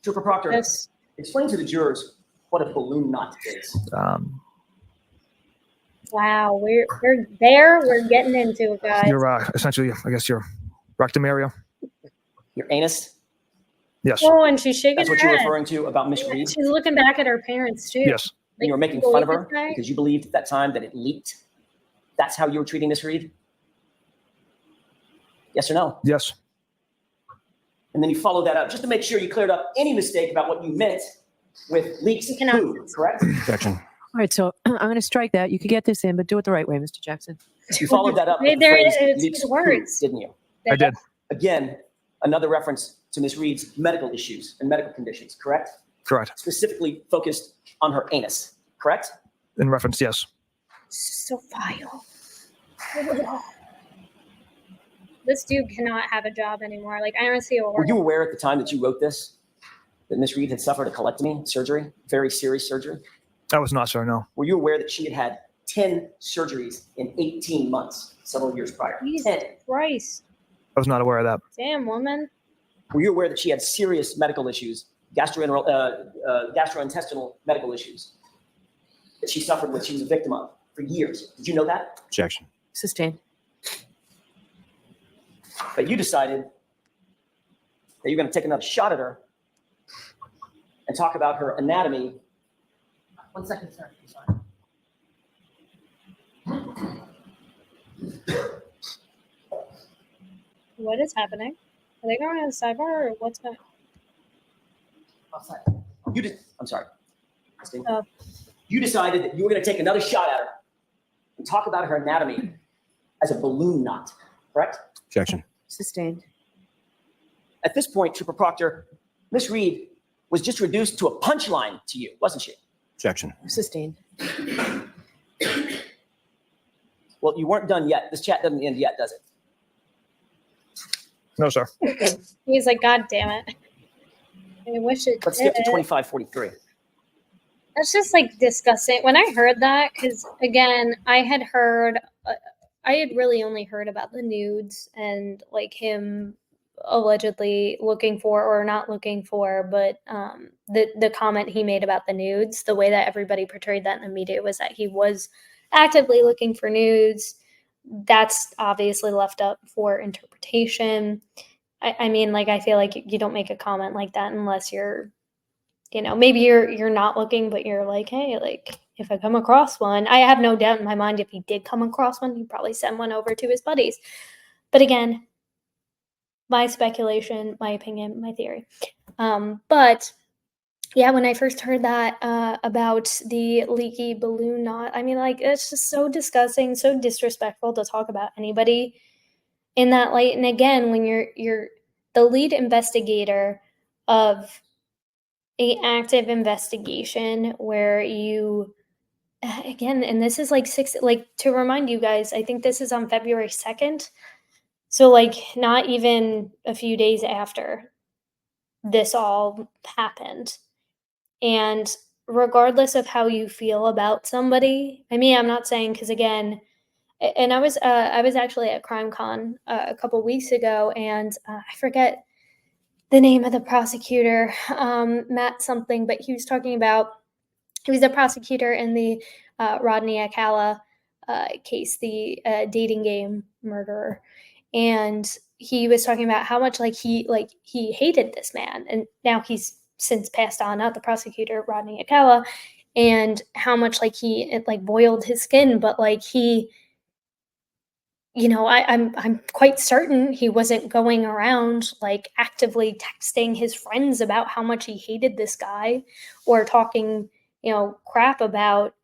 Trooper Proctor, that's- explain to the jurors what a balloon knot is. wow, we're there. We're getting into it, guys. Your essentially, I guess, your rectum area. Your anus? Yes. Oh, and she's shaking That's what her you're head. referring to about Miss Yeah, Reed? she's looking back at her parents too. Yes. And you were making Can you fun of her believe this guy? because you believed at that time that it leaked? That's how you were treating Miss Reed? Yes or no? Yes. And then you followed that up just to make sure you cleared up any mistake about what you meant with leaks You cannot- food, correct? Objection. All right, so I'm going to strike that. You could get this in, but do it the right way, Mr. Jackson. You followed that up with the There it phrase is, leaks the food, words. didn't you? I did. Again, another reference to Miss Reed's medical issues and medical conditions, correct? Correct. Specifically focused on her anus, correct? In reference, yes. So vile. This dude cannot have a job anymore. Like, I don't see a Were word. you aware at the time that you wrote this that Miss Reed had suffered a colectomy surgery, very serious surgery? I was not, sir. No. Were you aware that she had had 10 surgeries in 18 months, several years prior? Jesus 10. Christ. I was not aware of that. Damn, woman. Were you aware that she had serious medical issues, gastrointestinal medical issues that she suffered with, she was a victim of for years? Did you know that? Objection. Sustained. But you decided that you're going to take another shot at her and talk about her anatomy. 1 second, sir. I'm sorry. What is happening? Are they going to the sidebar or what's going Outside. I'm sorry. Christine. Oh. You decided that you were going to take another shot at her and talk about her anatomy as a balloon knot, correct? Objection. Sustained. At this point, Trooper Proctor, Miss Reed was just reduced to a punchline to you, wasn't she? Objection. Sustained. Well, you weren't done yet. This chat doesn't end yet, does it? No, sir. He's like, God damn it. I wish it Let's skip to did. 2543. That's just like disgusting. When I heard that, because again, I had really only heard about the nudes and like him allegedly looking for or not looking for, but the comment he made about the nudes, the way that everybody portrayed that in the media was that he was actively looking for nudes. That's obviously left up for interpretation. I mean, like, I feel like you don't make a comment like that unless you're, maybe you're not looking, but you're like, hey, like, if I come across one, I have no doubt in my mind if he did come across one, he'd probably send one over to his buddies. But again, my speculation, my opinion, my theory. But yeah, when I first heard that about the leaky balloon knot, I mean, like, it's just so disgusting, so disrespectful to talk about anybody in that light. And again, when you're the lead investigator of a active investigation where you again, and this is like to remind you guys, I think this is on February 2nd. So like not even a few days after this all happened. And regardless of how you feel about somebody, I mean, I'm not saying because again, and I was actually at CrimeCon a couple weeks ago, and I forget the name of the prosecutor, Matt something, but he was talking about he was the prosecutor in the Rodney Akala case, the dating game murderer, and he was talking about how much he hated this man, and now he's since passed on, not the prosecutor Rodney Akala, and how much it boiled his skin, but like he. I'm quite certain he wasn't going around like actively texting his friends about how much he hated this guy or talking, crap about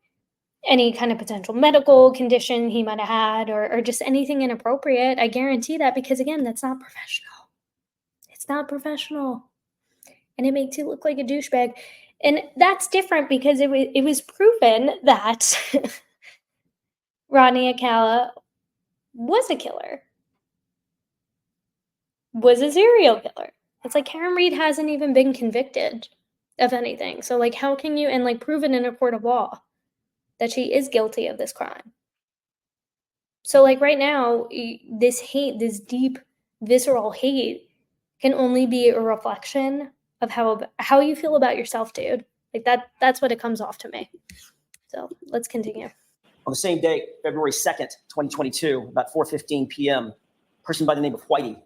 any kind of potential medical condition he might have had or just anything inappropriate. I guarantee that because again, that's not professional. It's not professional. And it makes you look like a douchebag. And that's different because it was proven that Rodney Akala was a killer, was a serial killer. It's like Karen Reed hasn't even been convicted of anything. So like how can you and proven in a court of law that she is guilty of this crime? So like right now, this hate, this deep visceral hate can only be a reflection of how you feel about yourself, dude. Like that's what it comes off to me. So let's continue. On the same day, February 2nd, 2022, about 4:15 p.m., a person by the name of Whitey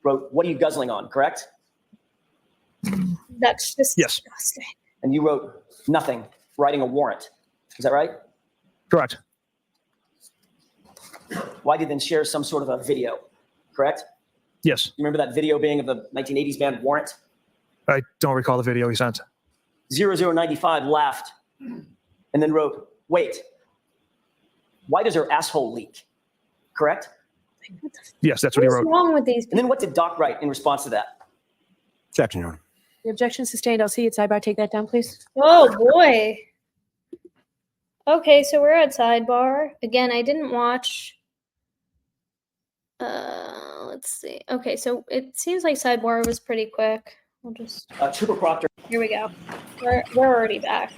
wrote, "What are you guzzling on?" Correct? That's just Yes. disgusting. And you wrote, "Nothing, writing a warrant." Is that right? Correct. Whitey then shares some sort of a video, correct? Yes. You remember that video being of the 1980s band Warrant? I don't recall the video he sent. 0095 laughed and then wrote, "Wait, why does her asshole leak?" Correct? Yes, that's what he What's wrote. wrong with these And people? then what did Doc write in response to that? Objection, Your Honor. The objection sustained. I'll see you at sidebar. Take that down, please. Oh boy. Okay, so we're at sidebar. Again, I didn't watch. Let's see. Okay, so it seems like sidebar was pretty quick. We'll just Trooper Proctor. here we go. We're already back.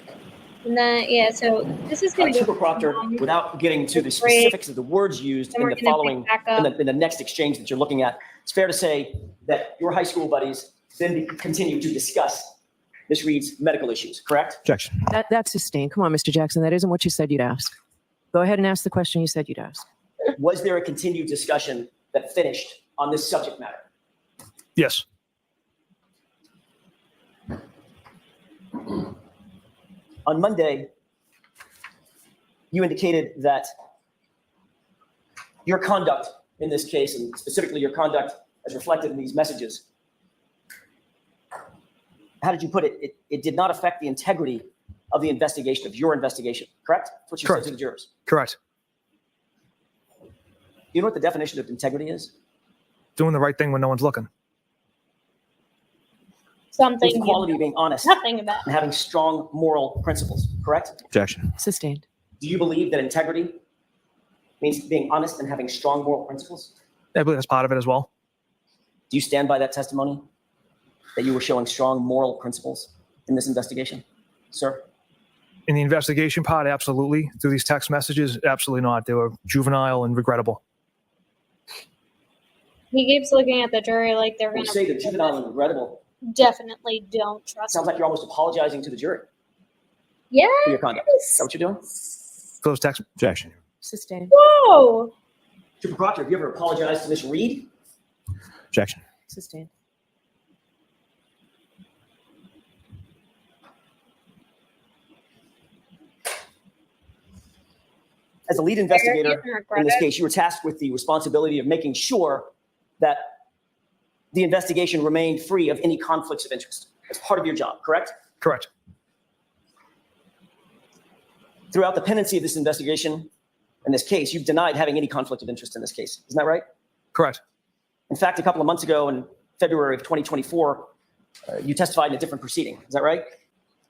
And then yeah, so this is All gonna right, be Trooper Proctor, without getting to the It's great. specifics of the words used Then in we're the gonna following, pick back up. in the next exchange that you're looking at, it's fair to say that your high school buddies then continue to discuss Miss Reed's medical issues, correct? Objection. That's sustained. Come on, Mr. Jackson. That isn't what you said you'd ask. Go ahead and ask the question you said you'd ask. Was there a continued discussion that finished on this subject matter? Yes. On Monday, you indicated that your conduct in this case, and specifically your conduct as reflected in these messages, how did you put it? It did not affect the integrity of the investigation, of your investigation, correct? That's what you Correct. said to the jurors. Correct. You know what the definition of integrity is? Doing the right thing when no one's looking. Something It's the you quality know of being honest nothing about. and having strong moral principles, correct? Objection. Sustained. Do you believe that integrity means being honest and having strong moral principles? I believe that's part of it as well. Do you stand by that testimony that you were showing strong moral principles in this investigation, sir? In the investigation part, absolutely. Through these text messages, absolutely not. They were juvenile and regrettable. He keeps looking at the jury like they're When going you say that juvenile and regrettable, definitely don't trust sounds him. like you're almost apologizing to the jury Yeah. for your conduct. Is that what you're doing? For those text, Objection. Sustained. Whoa. Trooper Proctor, have you ever apologized to Miss Reed? Objection. Sustained. As a lead investigator Arrogant and in this regretted. case, you were tasked with the responsibility of making sure that the investigation remained free of any conflicts of interest. That's part of your job, correct? correct. Throughout the pendency of this investigation, in this case, you've denied having any conflict of interest in this case. Isn't that right? Correct. In fact, a couple of months ago in February of 2024, you testified in a different proceeding. Is that right?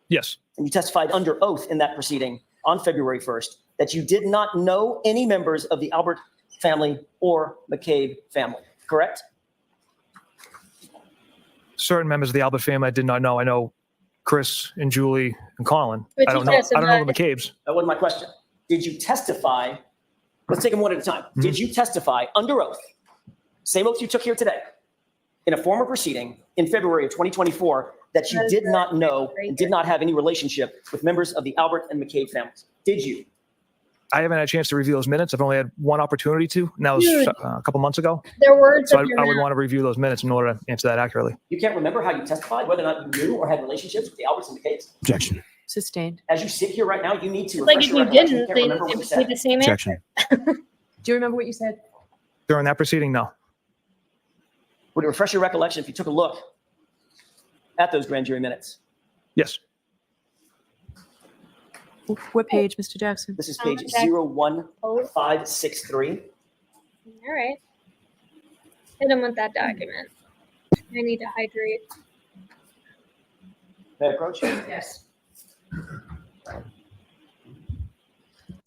Yes. And you testified under oath in that proceeding on February 1st that you did not know any members of the Albert family or McCabe family, correct? Certain members of the Albert family I did not know. I know Chris and Julie and Colin. But I you don't know. I don't know the testified- McCabe's. That wasn't my question. Did you testify? Let's take them one at a time. Did you testify under oath, same oath you took here today, in a former proceeding in February of 2024 that you That is did not very know great. and did not have any relationship with members of the Albert and McCabe families? Did you? I haven't had a chance to review those minutes. I've only had one opportunity to, and that was Dude. a couple months ago. Their words So of your I would mouth. want to review those minutes in order to answer that accurately. You can't remember how you testified, whether or not you knew or had relationships with the Alberts and McCabes? Objection. Sustained. As you sit here right now, you need to Like refresh if your you recollection. didn't, can't then remember it what you would be said. the same answer. Objection. Do you remember what you said? During that proceeding, no. Would it refresh your recollection if you took a look at those grand jury minutes? Yes. What page, Mr. Jackson? This is page Okay. 01563. All right. Hit him with that document. I need to hydrate. May I approach? Yes.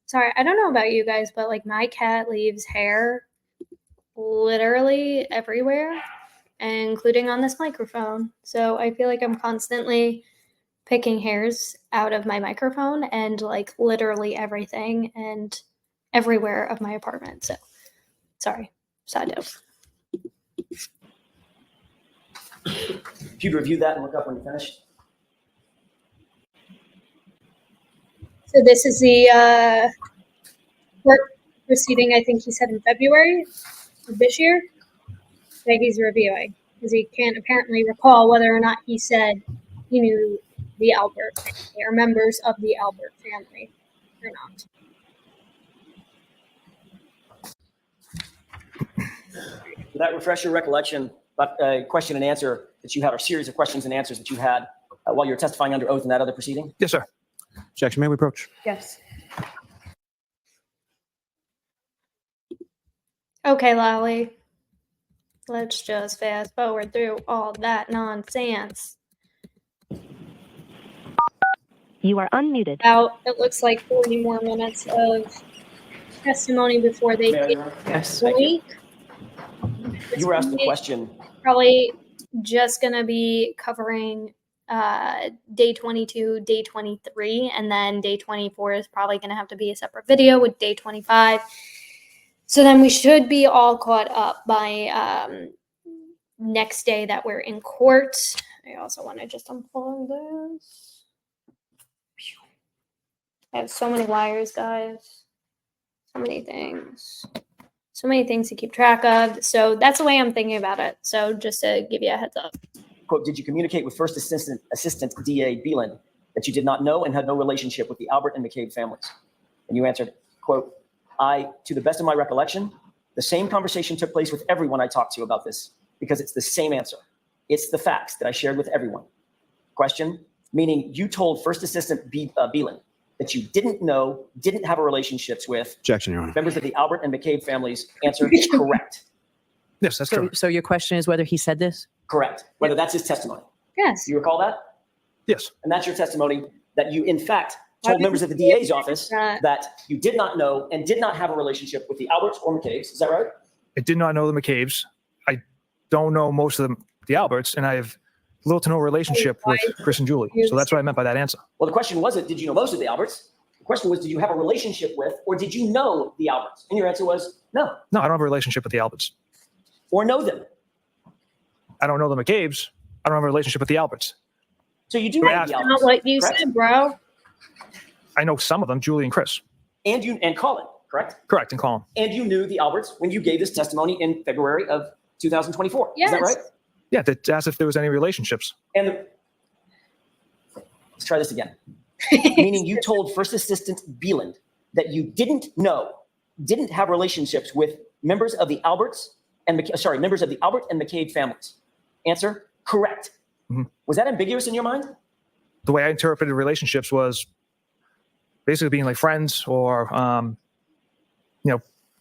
Sorry, I don't know about you guys, but like my cat leaves hair literally everywhere, including on this microphone. So I feel like I'm constantly picking hairs out of my microphone and like literally everything and everywhere of my apartment. So sorry, side note. If you'd review that and look up when you're finished. So this is the court proceeding, I think he said in February of this year. That he's reviewing because he can't apparently recall whether or not he said he knew the Albert family or members of the Albert family or not. Did that refresh your recollection about a question and answer that you had, or series of questions and answers that you had while you were testifying under oath in that other proceeding? Yes, sir. Objection. May we approach? Yes. Okay, Lolly. Let's just fast forward through all that nonsense. You are unmuted. About, it looks like 40 more minutes of testimony before they May I, get Your Honor? Yes. Thank you. week. You were asked the question. Probably just going to be covering day 22, day 23, and then day 24 is probably going to have to be a separate video with day 25. So then we should be all caught up by next day that we're in court. I also want to just unplug this. I have so many wires, guys. So many things. So many things to keep track of. So that's the way I'm thinking about it. So just to give you a heads up. Quote, did you communicate with First Assistant DA Beeland that you did not know and had no relationship with the Albert and McCabe families? And you answered, quote, to the best of my recollection, the same conversation took place with everyone I talked to about this because it's the same answer. It's the facts that I shared with everyone. question, meaning you told First Assistant Beelan that you didn't know, didn't have a relationships with Objection, Your Honor. members of the Albert and McCabe families. Answer, correct. Yes, that's true. So your question is whether he said this? Correct. Whether that's his testimony. Yes. Do you recall that? Yes. And that's your testimony that you, in fact, Why told did members you of the DA's office that? that you did not know and did not have a relationship with the Alberts or McCabe's. Is that right? I did not know the McCabe's. I don't know most of the Alberts, and I have little to no relationship with Chris and Julie. So that's what I meant by that answer. Well, the question wasn't, did you know most of the Alberts? The question was, did you have a relationship with, or did you know the Alberts? And your answer was no, No, I don't have a relationship with the Alberts. or know them. I don't know the McCabe's. I don't have a relationship with the Alberts. So you do You're know the asking- Alberts. Not what you correct? said, bro. I know some of them, Julie and Chris. And Colin, correct? Correct, and Colin. And you knew the Alberts when you gave this testimony in February of 2024. Yes. Is that right? Yeah, that asked if there was any relationships. And let's try this again. Meaning you told First Assistant Beeland that you didn't know, didn't have relationships with members of the Alberts and members of the Albert and McCabe families. Answer, correct. Mhm. Was that ambiguous in your mind? The way I interpreted relationships was basically being like friends or,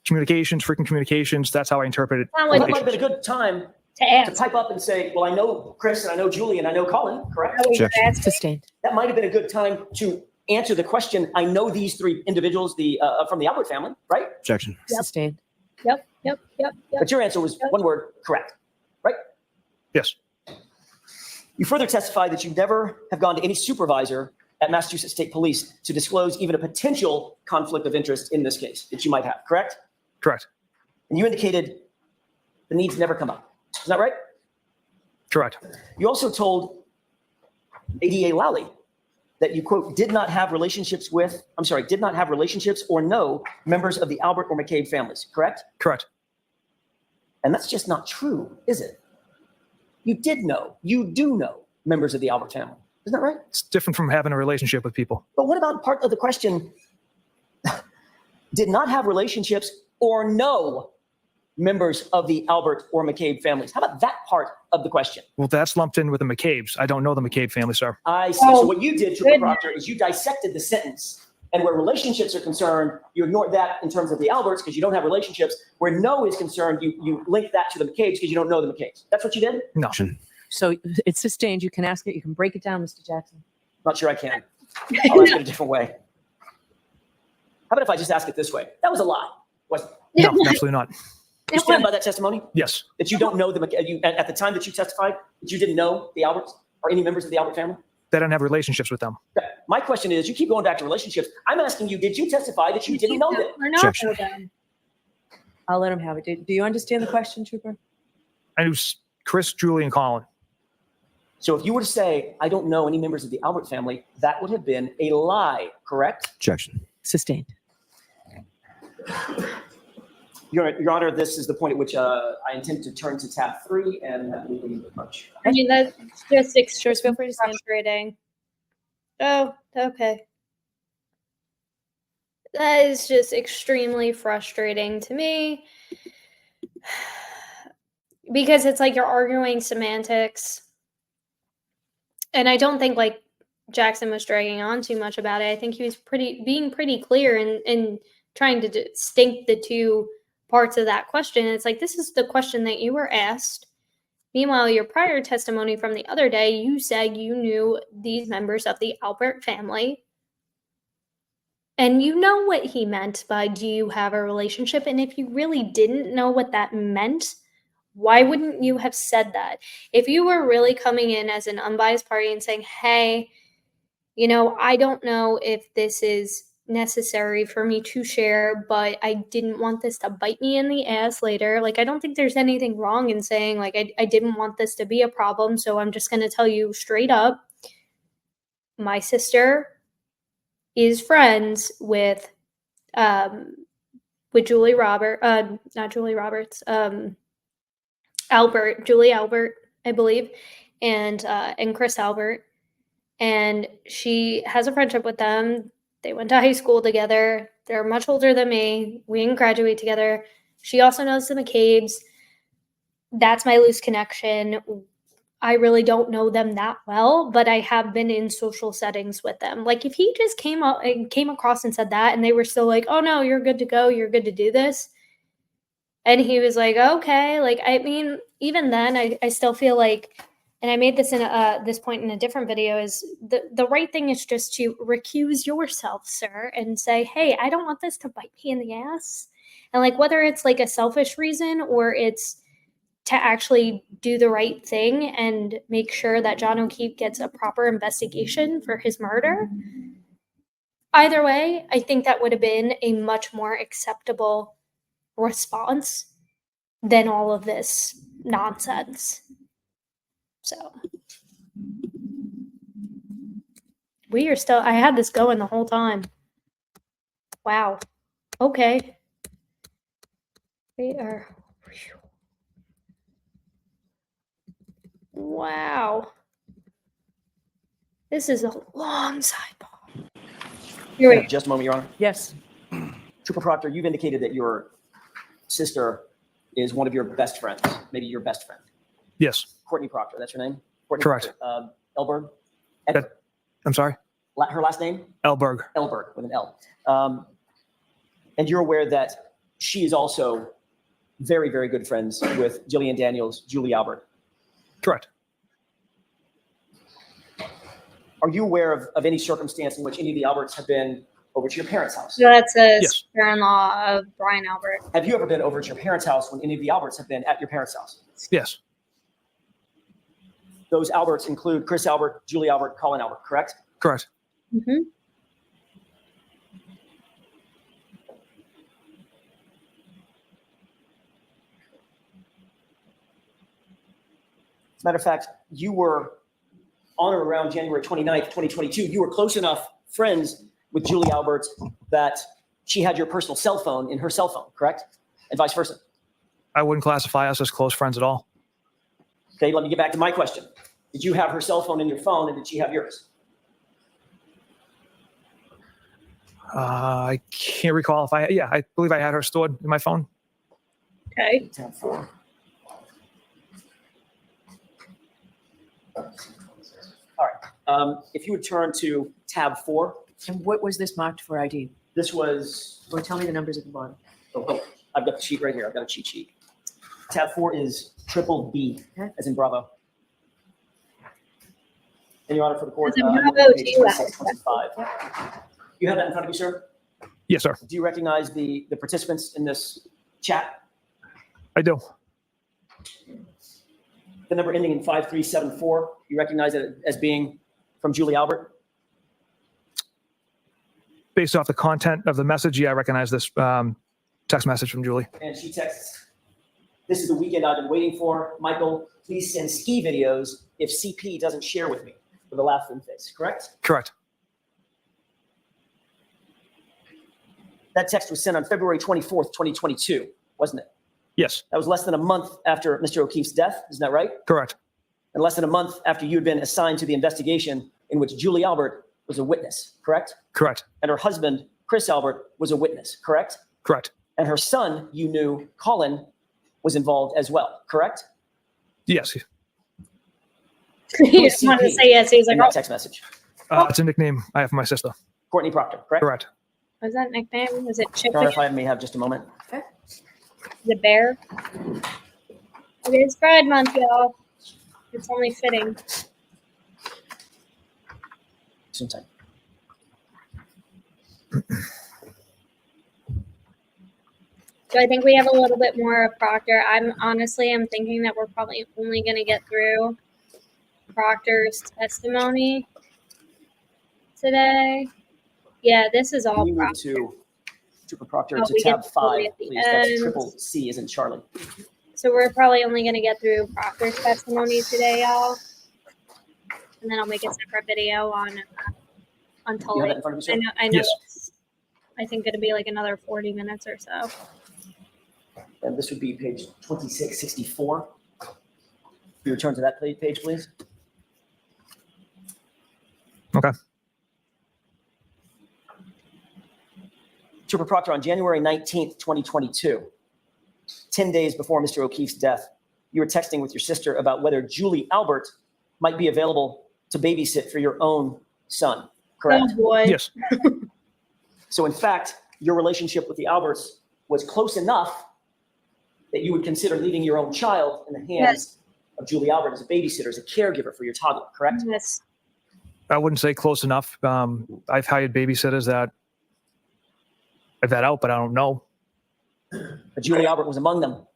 communications, frequent communications. That's how I interpreted Not Well, what that might have relationships. been a good time to to ask. pipe up and say, well, I know Chris and I know Julie and I know Colin, correct? Not what you're Objection. asking. Sustained. That might have been a good time to answer the question. I know these three individuals from the Albert family, right? Objection. Yep. Sustained. Yep. But your answer was one word, correct, right? Yes, You further testified that you never have gone to any supervisor at Massachusetts State Police to disclose even a potential conflict of interest in this case that you might have, correct? correct, And you indicated the needs never come up. Is that right? correct. You also told ADA Lally that you, quote, did not have relationships or know members of the Albert or McCabe families, correct? Correct. And that's just not true, is it? You did know, you do know members of the Albert family. Isn't that right? It's different from having a relationship with people. But what about part of the question, did not have relationships or know members of the Albert or McCabe families? How about that part of the question? Well, that's lumped in with the McCabe's. I don't know the McCabe family, sir. I see. Oh, So what you did, Trooper goodness. Proctor, is you dissected the sentence. And where relationships are concerned, you ignored that in terms of the Alberts because you don't have relationships. Where no is concerned, you link that to the McCabe's because you don't know the McCabe's. That's what you did? No. Objection. So it's sustained. You can ask it. You can break it down, Mr. Jackson. Not sure I can. I'll ask it a different way. How about if I just ask it this way? That was a lie, wasn't it? No, absolutely not. You stand by that testimony? Yes, That you don't know at the time that you testified, that you didn't know the Alberts or any members of the Albert family? they don't have relationships with them. Okay. My question is, you keep going back to relationships. I'm asking you, did you testify that you didn't know them? Or not Objection. know them. I'll let him have it. Do you understand the question, Trooper? I knew Chris, Julie, and Colin. So if you were to say, I don't know any members of the Albert family, that would have been a lie, correct? Objection. Sustained. Your Honor, this is the point at which I intend to turn to tab 3 and have legal approach. I mean, that's just extremely feel free to stand frustrating. Oh, okay. That is just extremely frustrating to me because it's like you're arguing semantics. And I don't think like Jackson was dragging on too much about it. I think he was being pretty clear and trying to distinct the two parts of that question. It's like, this is the question that you were asked. Meanwhile, your prior testimony from the other day, you said you knew these members of the Albert family. And you know what he meant by, do you have a relationship? And if you really didn't know what that meant, why wouldn't you have said that? If you were really coming in as an unbiased party and saying, hey, I don't know if this is necessary for me to share, but I didn't want this to bite me in the ass later. Like, I don't think there's anything wrong in saying, like, I didn't want this to be a problem, so I'm just going to tell you straight up, my sister is friends with Julie Roberts, not Julie Roberts, Julie Albert, I believe, and Chris Albert, and she has a friendship with them. They went to high school together. They're much older than me. We didn't graduate together. She also knows the McCabe's. That's my loose connection. I really don't know them that well, but I have been in social settings with them. Like if he just came up and came across and said that and they were still like, "Oh no, you're good to go. You're good to do this." And he was like, "Okay." Like I mean, even then I still feel like, and I made this in this point in a different video, is the right thing is just to recuse yourself, sir, and say, "Hey, I don't want this to bite me in the ass." And like whether it's like a selfish reason or it's to actually do the right thing and make sure that John O'Keefe gets a proper investigation for his murder. Either way, I think that would have been a much more acceptable response than all of this nonsense. So we are still, I had this going the whole time. Wow. Okay. We are, wow. This is a long sidebar. Here we go. Just a moment, Your Honor. Yes. Trooper Proctor, you've indicated that your sister is one of your best friends, maybe your best friend. Yes. Courtney Proctor, that's her name? Courtney Correct. Proctor, Elberg? I'm sorry? Her last name? Elberg. Elberg, with an L. And you're aware that she is also very, very good friends with Jillian Daniels, Julie Albert. Correct. Are you aware of any circumstance in which any of the Alberts have been over to your parents' house? So that's a Yes. sister-in-law of Brian Albert. Have you ever been over to your parents' house when any of the Alberts have been at your parents' house? Yes. Those Alberts include Chris Albert, Julie Albert, Colin Albert, correct? Correct. Mm-hmm. As a matter of fact, you were on or around January 29th, 2022, you were close enough friends with Julie Albert that she had your personal cell phone in her cell phone, correct? And vice versa. I wouldn't classify us as close friends at all. Okay, let me get back to my question. Did you have her cell phone in your phone and did she have yours? I can't recall if I believe I had her stored in my phone. Okay. Tab 4. All right. If you would turn to tab 4, And what was this marked for ID? this was, Or tell me the numbers at the bottom. oh, I've got the sheet right here. I've got a cheat sheet. Tab 4 is triple B, Okay. as in Bravo. And Your Honor, for the court, As in I'm Bravo, looking at page do you have 26, 25. You have that in front of you, sir? Yes, sir. Do you recognize the participants in this chat? I do. The number ending in 5374, you recognize it as being from Julie Albert? Based off the content of the message, yeah, I recognize this text message from Julie. And she texts, "This is the weekend I've been waiting for. Michael, please send ski videos if CP doesn't share with me," with a laughing face, correct? Correct. That text was sent on February 24th, 2022, wasn't it? Yes. That was less than a month after Mr. O'Keefe's death, isn't that right? Correct. And less than a month after you had been assigned to the investigation in which Julie Albert was a witness, correct? Correct. And her husband, Chris Albert, was a witness, correct? Correct. And her son, you knew, Colin, was involved as well, correct? Yes. He just wanted to say yes. He was like, In oh, that text message. It's a nickname I have for my sister. Courtney Proctor, correct? Correct. was that nickname? Was it Your Honor, Chicken? if I may have just a moment. The bear? It is Pride Month, y'all. It's only fitting. Soon time. So I think we have a little bit more of Proctor. I'm thinking that we're probably only going to get through Proctor's testimony today. Yeah, this is all Can you move Proctor. to Trooper Proctor Oh, to we tab get fully 5, at the please. That's end. triple C as in Charlie. So we're probably only going to get through Proctor's testimony today, y'all. And then I'll make a separate video on You have Tully. that in front of you, sir? I know Yes. it's, I think it'll be like another 40 minutes or so. And this would be page 2664. Can you return to that page, please? Okay. Trooper Proctor, on January 19th, 2022, 10 days before Mr. O'Keefe's death, you were texting with your sister about whether Julie Albert might be available to babysit for your own son, correct? Oh boy. Yes. So in fact, your relationship with the Alberts was close enough that you would consider leaving your own child in the hands of Julie Albert as a babysitter, as a caregiver for your toddler, correct? Yes. I wouldn't say close enough. I've hired babysitters that I've had out, but I don't know. But Julie Albert was among them,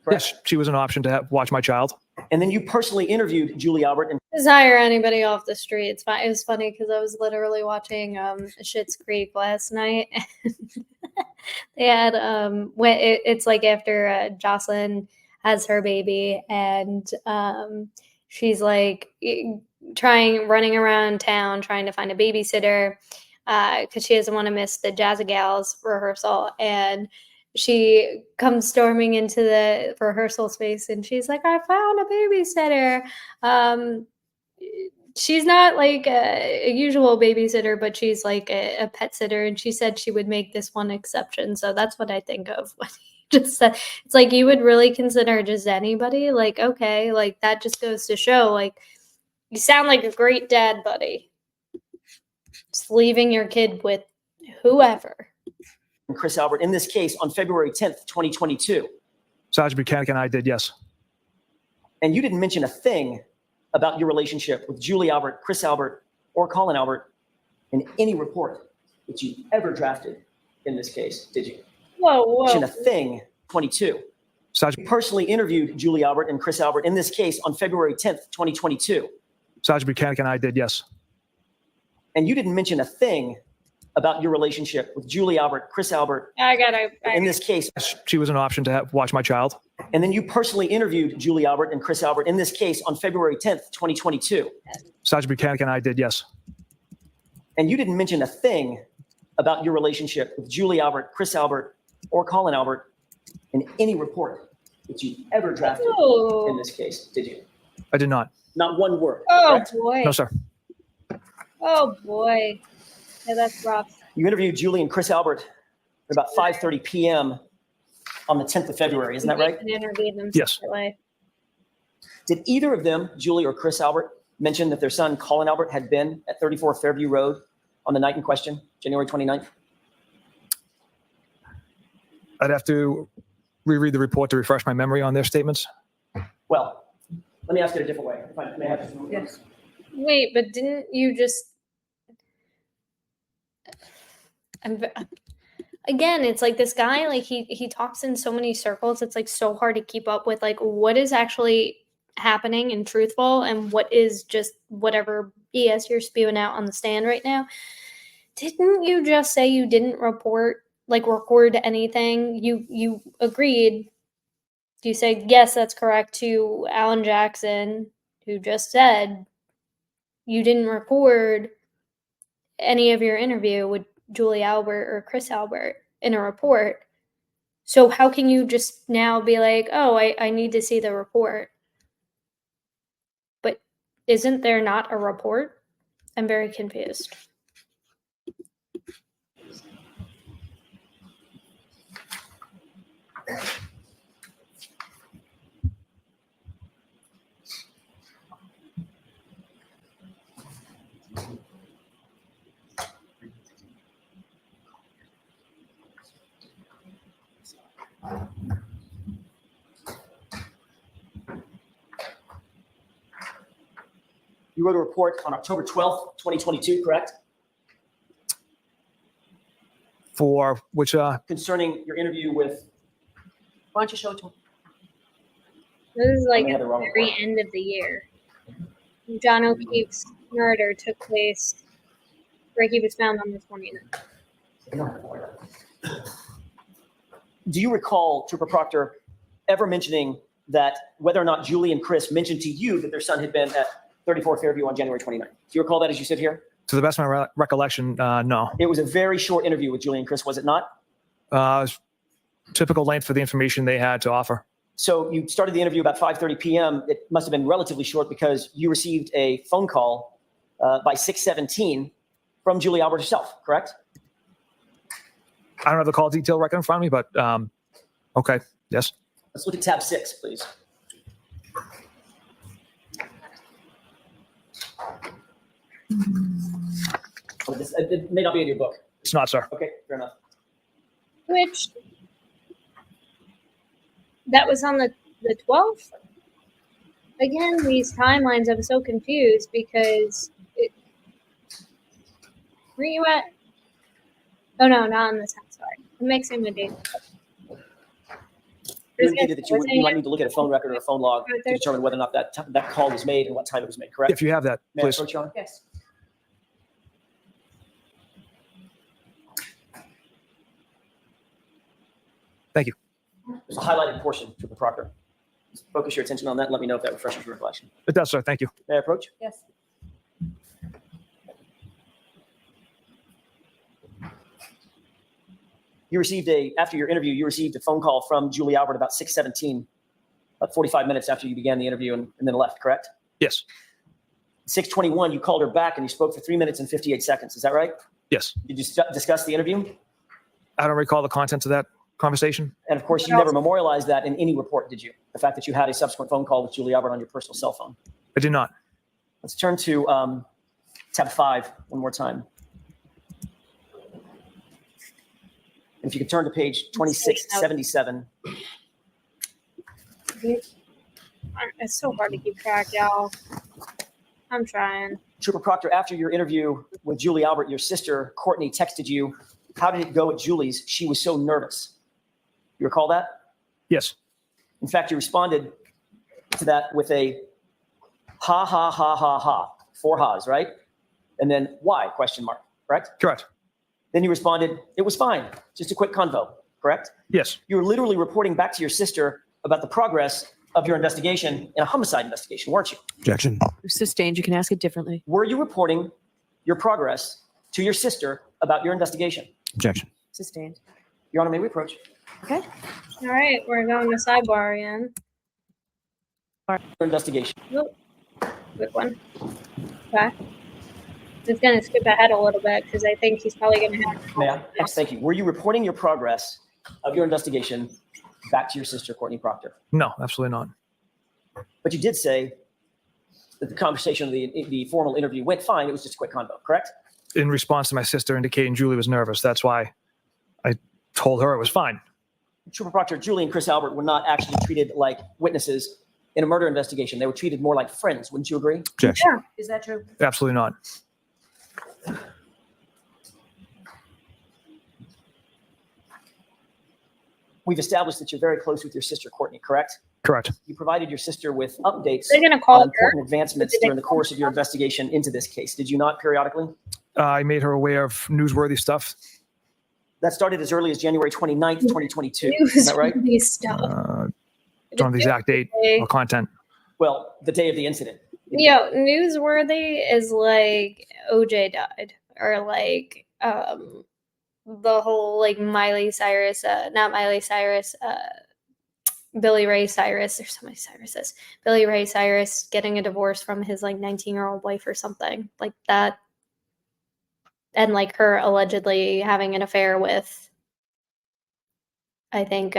correct? Yes, she was an option to watch my child. And then you personally interviewed Julie Albert and Just hire anybody off the street. It's fine. It was funny because I was literally watching Schitt's Creek last night. They had it's like after Jocelyn has her baby, and she's like running around town trying to find a babysitter because she doesn't want to miss the Jazzy Gals rehearsal, and she comes storming into the rehearsal space and she's like, I found a babysitter. She's not like a usual babysitter, but she's like a pet sitter. And she said she would make this one exception. So that's what I think of when he just said, it's like, you would really consider just anybody? Like, okay, like that just goes to show, like, you sound like a great dad, buddy. Just leaving your kid with whoever. Chris Albert in this case on February 10th, 2022. Sergeant Buchanan and I did, yes. And you didn't mention a thing about your relationship with Julie Albert, Chris Albert, or Colin Albert in any report that you ever drafted in this case, did you? Whoa. Mention a thing, 22. Sergeant, You personally interviewed Julie Albert and Chris Albert in this case on February 10th, 2022. Sergeant Buchanan and I did, yes. And you didn't mention a thing about your relationship with Julie Albert, Chris Albert, in this case. She was an option to watch my child. And then you personally interviewed Julie Albert and Chris Albert in this case on February 10th, 2022. Sergeant Buchanan and I did, yes. And you didn't mention a thing about your relationship with Julie Albert, Chris Albert, or Colin Albert in any report that you ever drafted in this case, did you? I did not. Not one word. Oh, correct? boy. No, sir. Oh, boy. Yeah, that's rough. You interviewed Julie and Chris Albert at about 5:30 p.m. on the 10th of February. Isn't that right? And interviewed them Yes. separately. Did either of them, Julie or Chris Albert, mention that their son, Colin Albert, had been at 34 Fairview Road on the night in question, January 29th? I'd have to reread the report to refresh my memory on their statements. Well, let me ask it a different way. If I may have this moment. Yes. Wait, but didn't you just... Again, it's like this guy, like he talks in so many circles. It's like so hard to keep up with, like, what is actually happening and truthful and what is just whatever BS you're spewing out on the stand right now. Didn't you just say you didn't record anything? You agreed. You said, yes, that's correct, to Alan Jackson, who just said you didn't record any of your interview with Julie Albert or Chris Albert in a report. So how can you just now be like, oh, I need to see the report? But isn't there not a report? I'm very confused. You wrote a report on October 12th, 2022, correct? For which, Concerning your interview with, why don't you show it to him? This is like I had at the the wrong very report. end of the year. John O'Keefe's murder took place where he was found on the 29th. Do you recall, Trooper Proctor, ever mentioning that whether or not Julie and Chris mentioned to you that their son had been at 34 Fairview on January 29th? Do you recall that as you sit here? to the best of my recollection, no. It was a very short interview with Julie and Chris, was it not? Typical length for the information they had to offer. So you started the interview about 5:30 p.m. It must have been relatively short because you received a phone call by 6:17 from Julie Albert herself, correct? I don't have the call detail record in front of me, but okay, yes. Let's look at tab 6, please. Oh, it may not be in your book. It's not, sir. Okay, fair enough. Which, that was on the 12th? Again, these timelines, I'm so confused because where you at? Oh no, not on this house. Sorry, I'm mixing the dates. You indicated that you might need to look at a phone record or a phone log to determine whether or not that call was made and what time it was made, correct? If you have that, May I please. approach, Your Honor? Yes. Thank you. There's a highlighted portion to the Proctor. Focus your attention on that and let me know if that refreshes your recollection. It does, sir. Thank you. May I approach? Yes. After your interview, you received a phone call from Julie Albert about 6:17, about 45 minutes after you began the interview and then left, correct? Yes. 6:21, you called her back and you spoke for 3 minutes and 58 seconds. Is that right? Yes. Did you discuss the interview? I don't recall the contents of that conversation. And of course, you never memorialized that in any report, did you? The fact that you had a subsequent phone call with Julie Albert on your personal cell phone. I did not. Let's turn to tab 5 one more time. And if you could turn to page 2677. It's so hard to keep track, y'all. I'm trying. Trooper Proctor, after your interview with Julie Albert, your sister, Courtney, texted you, "How did it go at Julie's? She was so nervous." You recall that? Yes. In fact, you responded to that with a ha, ha, ha, ha, ha. 4 ha's, right? And then why, question mark, correct? Correct. Then you responded, "It was fine, just a quick convo," correct? Yes. You were literally reporting back to your sister about the progress of your investigation in a homicide investigation, weren't you? Objection. Sustained. You can ask it differently. Were you reporting your progress to your sister about your investigation? Objection. Sustained. Your Honor, may we approach Okay. All right, we're going to sidebar again. your investigation? Quick one. Okay. It's going to skip ahead a little bit because I think he's probably going to have. May I? Yes. Thank you. Were you reporting your progress of your investigation back to your sister, Courtney Proctor? No, absolutely not. But you did say that the conversation, the formal interview went fine. It was just a quick convo, correct? In response to my sister indicating Julie was nervous, that's why I told her it was fine. Trooper Proctor, Julie and Chris Albert were not actually treated like witnesses in a murder investigation. They were treated more like friends. Wouldn't you agree? Objection. Yeah. Is that true? Absolutely not. We've established that you're very close with your sister, Courtney, correct? Correct. You provided your sister with updates They're going to on call her. important advancements during the course of your investigation into this case. Did you not periodically? I made her aware of newsworthy stuff. That started as early as January 29th, 2022. Is that right? Newsworthy stuff. Don't know the exact date or content. Well, the day of the incident. Yo, newsworthy is like OJ died, or like the whole like Miley Cyrus, not Miley Cyrus, Billy Ray Cyrus. There's so many Cyruses. Billy Ray Cyrus getting a divorce from his like 19-year-old wife or something like that, and like her allegedly having an affair with, I think,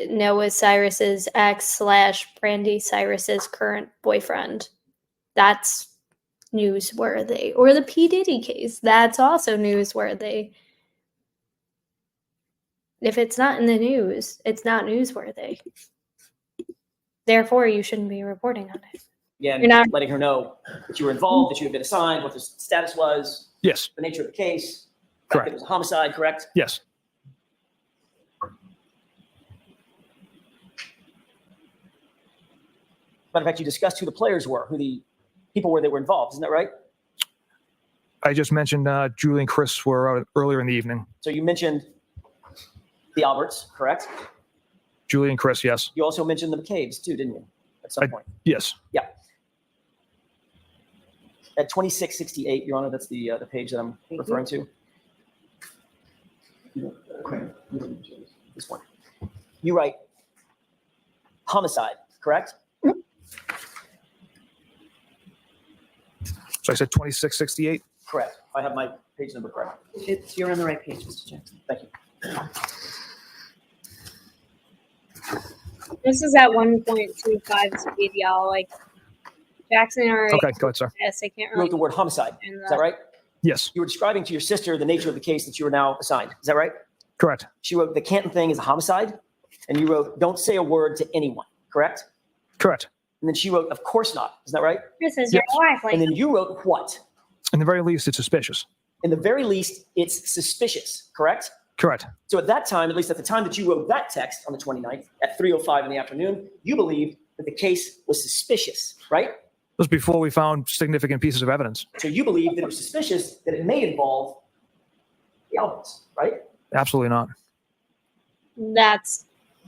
Noah Cyrus's ex / Brandy Cyrus's current boyfriend. That's newsworthy. Or the P. Diddy case. That's also newsworthy. If it's not in the news, it's not newsworthy. Therefore, you shouldn't be reporting on it. Again, You're not- letting her know that you were involved, that you had been assigned, what the status was, Yes. the nature of the case, the fact Correct. that it was a homicide, correct? Yes. Matter of fact, you discussed who the players were, who the people were that were involved. Isn't that right? I just mentioned Julie and Chris were out earlier in the evening. So you mentioned the Alberts, correct? Julie and Chris, yes. You also mentioned the McCabe's too, didn't you? At some point. Yes. Yeah. At 2668, Your Honor, that's the page that I'm referring to. This one. You write homicide, correct? So I said 2668. Correct. I have my page number correct. You're on the right page, Mr. Jackson. Thank you. This is at 1.25 speed, y'all. Like, Jackson already. Okay, go ahead, sir. Yes, I can't You really. wrote the word homicide. Is that right? Yes, You were describing to your sister the nature of the case that you are now assigned. Is that right? correct. She wrote the Canton thing is a homicide, and you wrote don't say a word to anyone. Correct? Correct. And then she wrote, of course not. Is that right? This is Yes. your wife. And then you wrote what? In the very least, it's suspicious. In the very least, it's suspicious. Correct? Correct. So at that time, at least at the time that you wrote that text on the 29th at 3:05 in the afternoon, you believed that the case was suspicious, right? It was before we found significant pieces of evidence. So you believed that it was suspicious that it may involve the Albans, right? Absolutely not. That's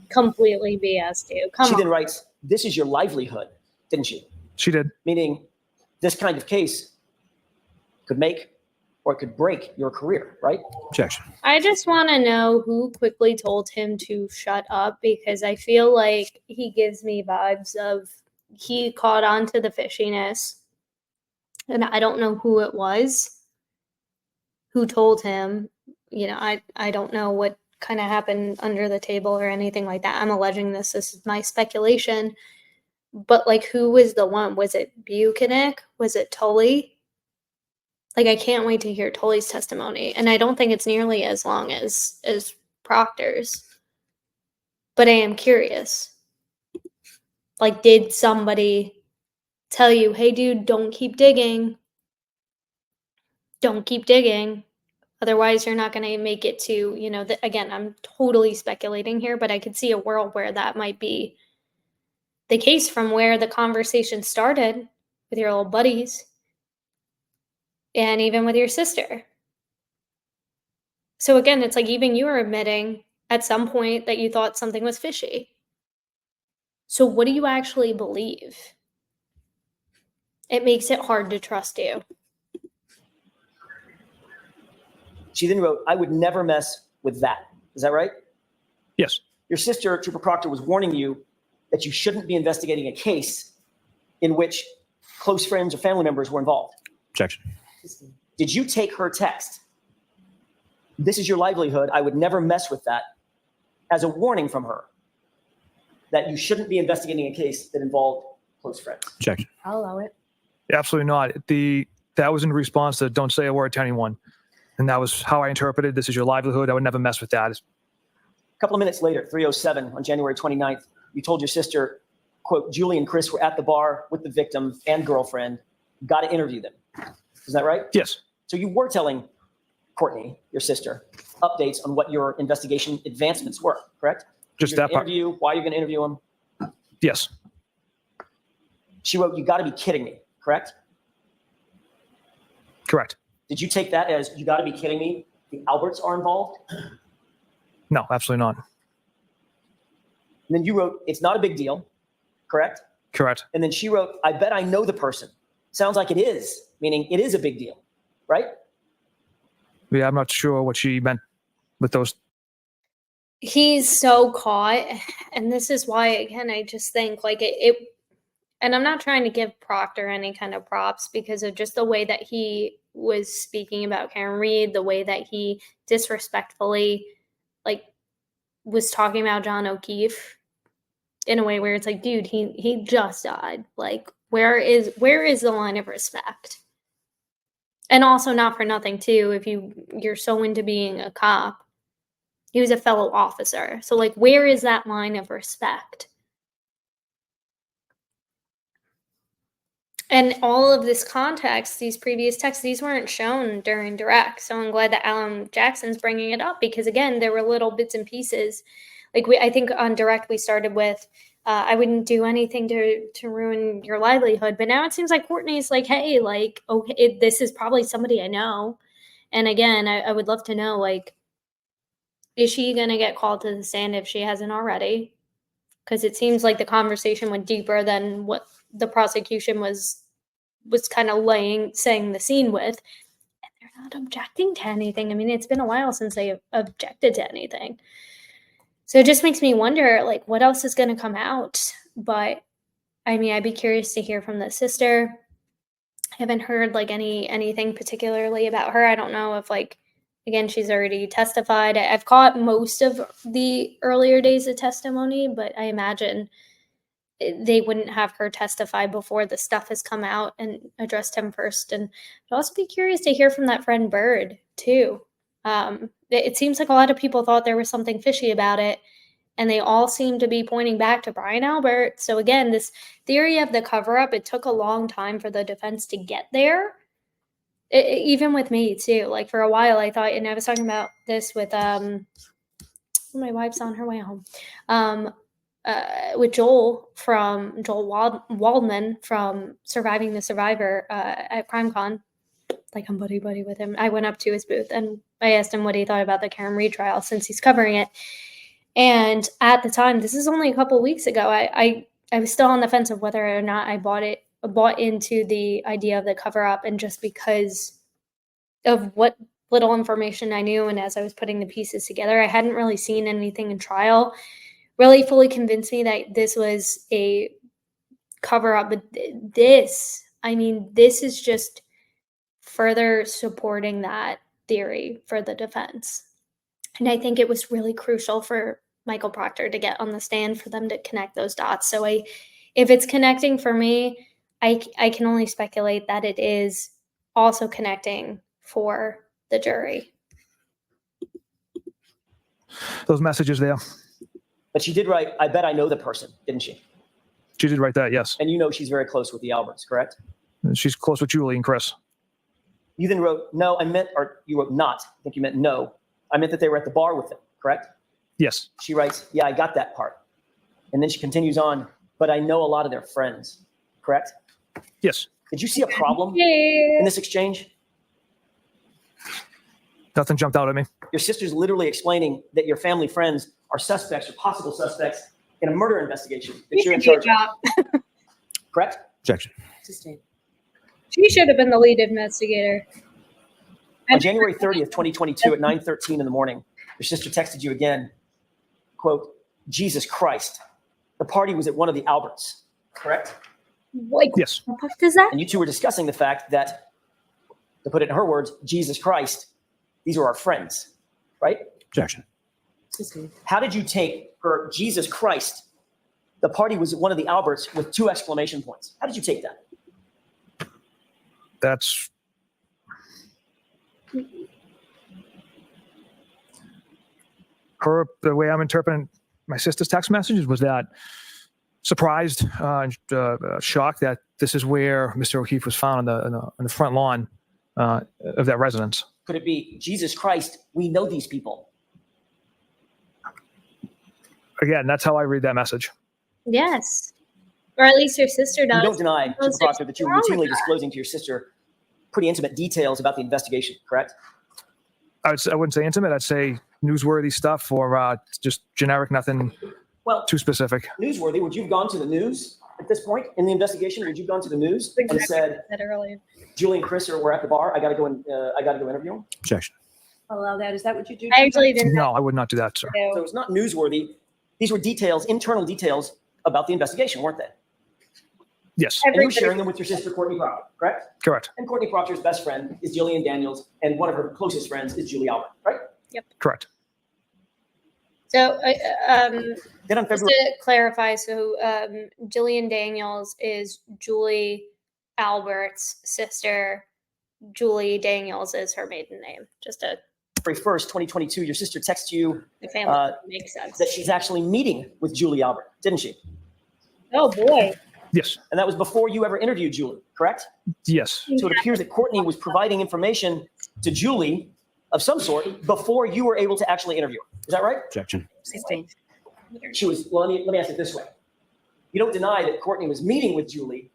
completely BS, too. Come She on. then writes, this is your livelihood, didn't she? She did. Meaning this kind of case could make or it could break your career, right? Objection. I just want to know who quickly told him to shut up because I feel like he gives me vibes of he caught on to the fishiness. And I don't know who it was who told him. You know, I don't know what kind of happened under the table or anything like that. I'm alleging this. This is my speculation. But like, who was the one? Was it Buchanan? Was it Tully? Like, I can't wait to hear Tully's testimony, and I don't think it's nearly as long as Proctor's. But I am curious. Like, did somebody tell you, "Hey, dude, don't keep digging. Don't keep digging. Otherwise, you're not going to make it to, you know." Again, I'm totally speculating here, but I could see a world where that might be the case from where the conversation started with your old buddies. And even with your sister. So again, it's like even you were admitting at some point that you thought something was fishy. So what do you actually believe? It makes it hard to trust you. She then wrote, I would never mess with that. Is that right? Yes. Your sister, Trooper Proctor, was warning you that you shouldn't be investigating a case in which close friends or family members were involved. Objection. Did you take her text? This is your livelihood. I would never mess with that as a warning from her that you shouldn't be investigating a case that involved close friends. Objection. I'll allow it. Absolutely not. That was in response to don't say a word to anyone. And that was how I interpreted this is your livelihood. I would never mess with that. A couple of minutes later, 3:07 on January 29th, you told your sister, quote, Julie and Chris were at the bar with the victim and girlfriend. Got to interview them. Is that right? Yes. So you were telling Courtney, your sister, updates on what your investigation advancements were, correct? Just You're that gonna part. interview, why you're going to interview him. Yes. She wrote, you got to be kidding me, correct? Correct. Did you take that as you got to be kidding me? The Alberts are involved? And No, absolutely not. then you wrote, it's not a big deal, correct? Correct. And then she wrote, I bet I know the person. Sounds like it is, meaning it is a big deal, right? Yeah, I'm not sure what she meant with those. He's so caught. And this is why, again, I just think like it and I'm not trying to give Proctor any kind of props because of just the way that he was speaking about Karen Reed, the way that he disrespectfully like was talking about John O'Keefe in a way where it's like, dude, he just died. Like, where is the line of respect? And also not for nothing too, if you're so into being a cop, he was a fellow officer. So like, where is that line of respect? And all of this context, these previous texts, these weren't shown during direct. So I'm glad that Alan Jackson's bringing it up because again, there were little bits and pieces. Like I think on direct we started with, I wouldn't do anything to ruin your livelihood. But now it seems like Courtney's like, hey, like, okay, this is probably somebody I know. And again, I would love to know, like, is she going to get called to the stand if she hasn't already? Because it seems like the conversation went deeper than what the prosecution was kind of saying the scene with. And they're not objecting to anything. I mean, it's been a while since they objected to anything. So it just makes me wonder, like, what else is going to come out? But I mean, I'd be curious to hear from the sister. I haven't heard like anything particularly about her. I don't know if like, again, she's already testified. I've caught most of the earlier days of testimony, but I imagine they wouldn't have her testify before the stuff has come out and addressed him first. And I'd also be curious to hear from that friend Bird too. It seems like a lot of people thought there was something fishy about it, and they all seem to be pointing back to Brian Albert. So again, this theory of the cover-up, it took a long time for the defense to get there. Even with me too. Like for a while, I thought, and I was talking about this with my wife's on her way home, with Joel Waldman from Surviving the Survivor at CrimeCon. Like I'm buddy with him. I went up to his booth and I asked him what he thought about the Karen Reed trial since he's covering it. And at the time, this is only a couple of weeks ago, I was still on the fence of whether or not I bought into the idea of the cover up, and just because of what little information I knew, and as I was putting the pieces together, I hadn't really seen anything in trial really fully convinced me that this was a cover up. But this is just further supporting that theory for the defense. And I think it was really crucial for Michael Proctor to get on the stand for them to connect those dots. So if it's connecting for me, I can only speculate that it is also connecting for the jury. Those messages there. But she did write, I bet I know the person, didn't she? She did write that, yes. And you know she's very close with the Alberts, correct? She's close with Julie and Chris. You then wrote, no, I meant, or you wrote not. I think you meant no. I meant that they were at the bar with them, correct? Yes. She writes, yeah, I got that part. And then she continues on, but I know a lot of their friends, correct? Yes. Did you see a problem in this exchange? Nothing jumped out at me. Your sister's literally explaining that your family friends are suspects or possible suspects in a murder investigation that you're in charge of. Correct? Objection. She should have been the lead investigator. On January 30th, 2022 at 9:13 in the morning, your sister texted you again, quote, Jesus Christ. The party was at one of the Alberts, correct? What Yes. the fuck does that? And you two were discussing the fact that, to put it in her words, Jesus Christ, these are our friends, right? Objection. How did you take her Jesus Christ? The party was at one of the Alberts with 2 exclamation points. How did you take that? That's her. The way I'm interpreting my sister's text messages was that surprised, shocked that this is where Mr. O'Keefe was found on the front lawn of that residence. Could it be Jesus Christ? We know these people. Again, that's how I read that message. Yes. Or at least your sister does. You don't deny, Mr. Those Proctor, that you're wrong with routinely that. disclosing to your sister pretty intimate details about the investigation, correct? I wouldn't say intimate. I'd say newsworthy stuff, or just generic, nothing Well, too specific. newsworthy, would you have gone to the news at this point in the investigation? Would you have gone to the news and said, Said earlier. Julie and Chris were at the bar. I got to go interview them. Objection. Allow that. Is that what you do? I actually didn't No, I would not do that, sir. So it's not newsworthy. These were details, internal details about the investigation, weren't they? Yes, And you were sharing them with your sister, Courtney Proctor, correct? correct. And Courtney Proctor's best friend is Jillian Daniels, and one of her closest friends is Julie Albert, right? Correct. So, Then on just February, to clarify, so Jillian Daniels is Julie Albert's sister. Julie Daniels is her maiden name. Just a 1st, 2022, your sister texts you the family makes sense. that she's actually meeting with Julie Albert, didn't she? Oh boy. Yes, And that was before you ever interviewed Julie, correct? yes, So it appears that Courtney was providing information to Julie of some sort before you were able to actually interview her. Is that right? Objection. She was, well, let me ask it this way. You don't deny that Courtney was meeting with Julie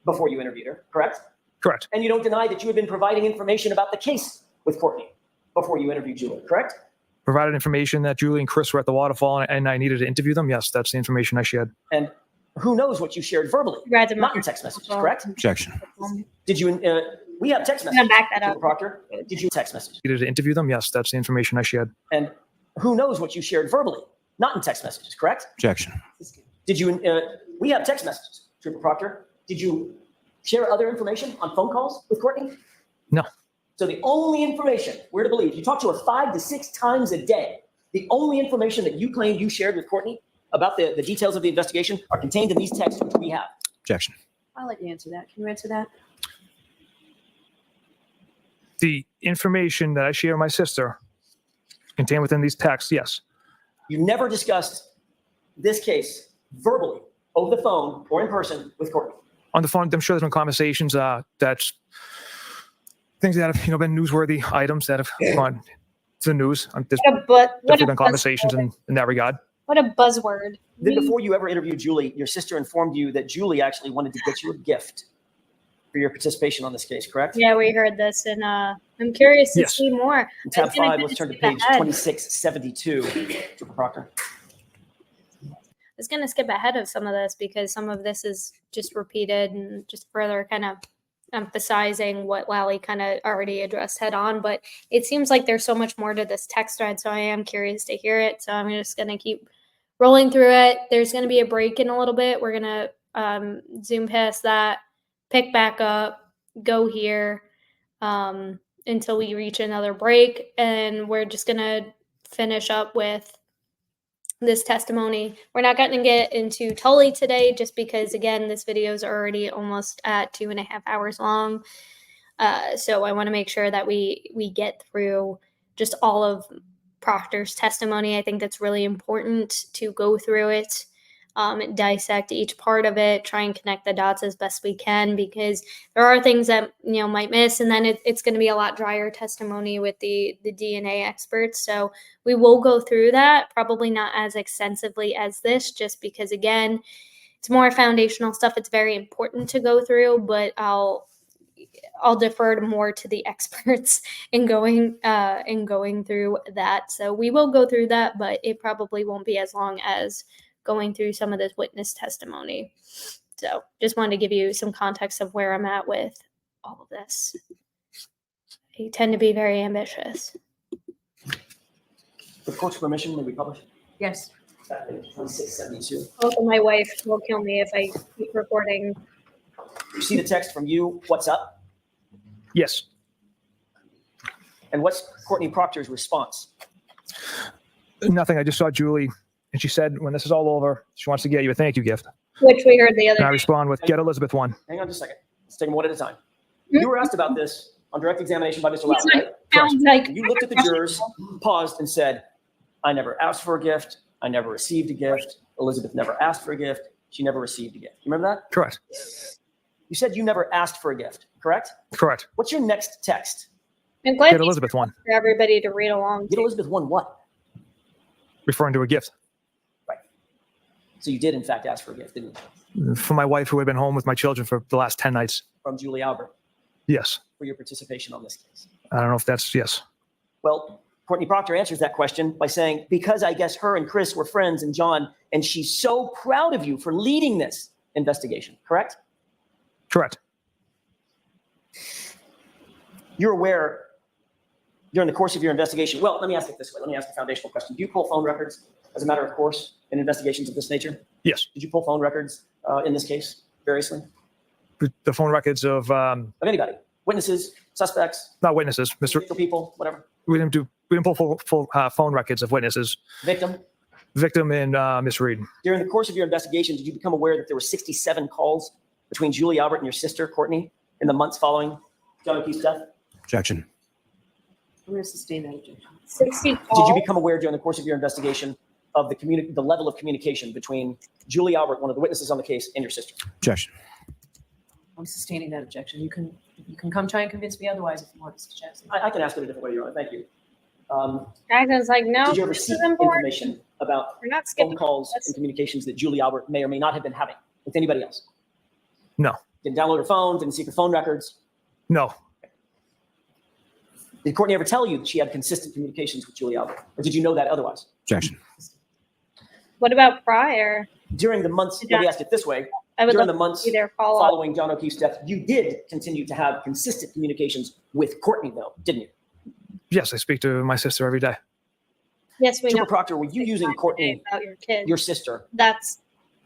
before you interviewed her, correct? correct. And you don't deny that you had been providing information about the case with Courtney before you interviewed Julie, correct? Provided information that Julie and Chris were at the waterfall and I needed to interview them. Yes, that's the information I shared. And who knows what you shared verbally, Read them not up. in text messages, correct? Objection. Did you, we have text I'm gonna messages, back that Mr. up. Proctor. Did you text messages? Needed to interview them. Yes, that's the information I shared. And who knows what you shared verbally, not in text messages, correct? Objection. Did you, we have text messages, Trooper Proctor. Did you share other information on phone calls with Courtney? No. So the only information we're to believe, you talk to her 5 to 6 times a day. The only information that you claimed you shared with Courtney about the details of the investigation are contained in these texts, which we have. Objection. I'll let you answer that. Can you answer that? The information that I share with my sister contained within these texts, yes. You never discussed this case verbally, over the phone or in person with Courtney. On the phone, I'm sure there's been conversations that's things that have been newsworthy items that have gone to the news. There's definitely been conversations in that regard. What a buzzword. Then before you ever interviewed Julie, your sister informed you that Julie actually wanted to get you a gift for your participation on this case, correct? Yeah, we heard this, and I'm curious to Yes. see more. In tab I was gonna 5, let's turn to skip page ahead. 2672, Super Proctor. I was going to skip ahead of some of this because some of this is just repeated and just further kind of emphasizing what Lally kind of already addressed head on. But it seems like there's so much more to this text thread, so I am curious to hear it. So I'm just going to keep rolling through it. There's going to be a break in a little bit. We're going to zoom past that, pick back up, go here until we reach another break. And we're just going to finish up with this testimony. We're not going to get into Tully today just because, again, this video is already almost at 2.5 hours long. So I want to make sure that we get through just all of Proctor's testimony. I think that's really important to go through it, dissect each part of it, try and connect the dots as best we can, because there are things that might miss, and then it's going to be a lot drier testimony with the DNA experts. So we will go through that, probably not as extensively as this, just because, again, it's more foundational stuff. It's very important to go through, but I'll defer more to the experts in going through that. So we will go through that, but it probably won't be as long as going through some of this witness testimony. So just wanted to give you some context of where I'm at with all of this. I tend to be very ambitious. With court's permission, may we publish? Yes. Page 2672. Also, my wife will kill me if I keep recording. You see the text from you, what's up? Yes. And what's Courtney Proctor's response? Nothing. I just saw Julie, and she said, when this is all over, she wants to get you a thank you gift. Which we heard the other And I day. respond with, get Elizabeth one. Hang on just a second. Let's take them one at a time. You were asked about this on direct examination by Mr. Lally, right? Sounds like You looked at the jurors, paused, and said, I never asked for a gift. I never received a gift. Elizabeth never asked for a gift. She never received a gift. You remember that? Correct. You said you never asked for a gift, correct? Correct. What's your next text? I'm glad Get Elizabeth one, for everybody to read along. Get Elizabeth one what? referring to a gift Right. So you did, in fact, ask for a gift, didn't you? for my wife who had been home with my children for the last 10 nights. From Julie Albert Yes. for your participation on this case. I don't know if that's yes. Well, Courtney Proctor answers that question by saying, because I guess her and Chris were friends and John, and she's so proud of you for leading this investigation, correct? Correct. You're aware during the course of your investigation, well, let me ask it this way. Let me ask a foundational question. Do you pull phone records as a matter of course in investigations of this nature? Yes. Did you pull phone records in this case, variously? The phone records of Of anybody? Witnesses, suspects, not witnesses, Mr. individual people, whatever. We didn't pull full phone records of witnesses. Victim? Victim and Miss Reed. During the course of your investigation, did you become aware that there were 67 calls between Julie Albert and your sister, Courtney, in the months following John O'Keefe's death? Objection. I'm going to sustain that objection. 60 Did calls. you become aware during the course of your investigation of the level of communication between Julie Albert, one of the witnesses on the case, and your sister? Objection. I'm sustaining that objection. You can come try and convince me otherwise if you want, Mr. Jackson. I can ask it a different way, Your Honor. Thank you. Jackson's like, no, Did you ever this seek is important. information about We're not phone skipping calls this. and communications that Julie Albert may or may not have been having with anybody else? No. Didn't download her phone, didn't seek her phone records. No. Did Courtney ever tell you that she had consistent communications with Julie Albert? Or did you know that otherwise? Objection. What about prior? During the months, let me ask it this way. I would During love the to months see their follow-up. following John O'Keefe's death, you did continue to have consistent communications with Courtney, though, didn't you? Yes, I speak to my sister every day. Yes, we know. Super Proctor, were you using Courtney, about your kids. your sister, That's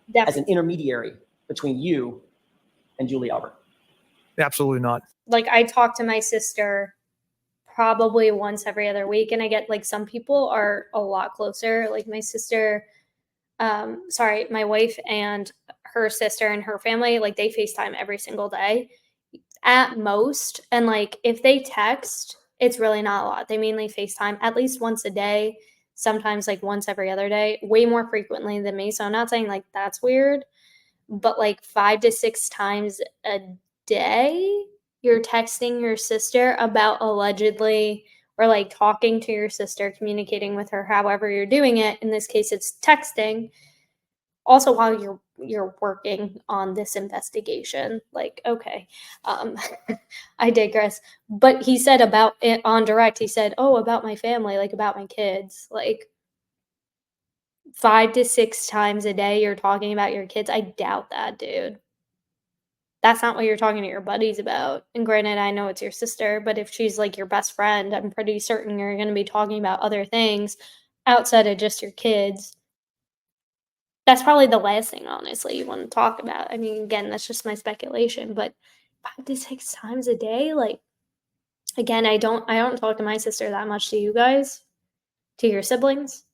as definitely an intermediary between you and Julie Albert? Absolutely not. like I talk to my sister probably once every other week, and I get like some people are a lot closer. Like my sister, sorry, my wife and her sister and her family, like they FaceTime every single day at most. And like if they text, it's really not a lot. They mainly FaceTime at least once a day, sometimes like once every other day, way more frequently than me. So I'm not saying like that's weird, but like 5 to 6 times a day, you're texting your sister about allegedly or like talking to your sister, communicating with her, however you're doing it. In this case, it's texting. Also, while you're working on this investigation, like okay, um, I digress. But he said about it on direct. He said, "Oh, about my family, like about my kids, like." 5 to 6 times a day you're talking about your kids. I doubt that, dude. That's not what you're talking to your buddies about. And granted, I know it's your sister, but if she's like your best friend, I'm pretty certain you're going to be talking about other things outside of just your kids. That's probably the last thing, honestly, you want to talk about. I mean, again, that's just my speculation, but 5 to 6 times a day, like, again, I don't talk to my sister that much. To you guys, to your siblings.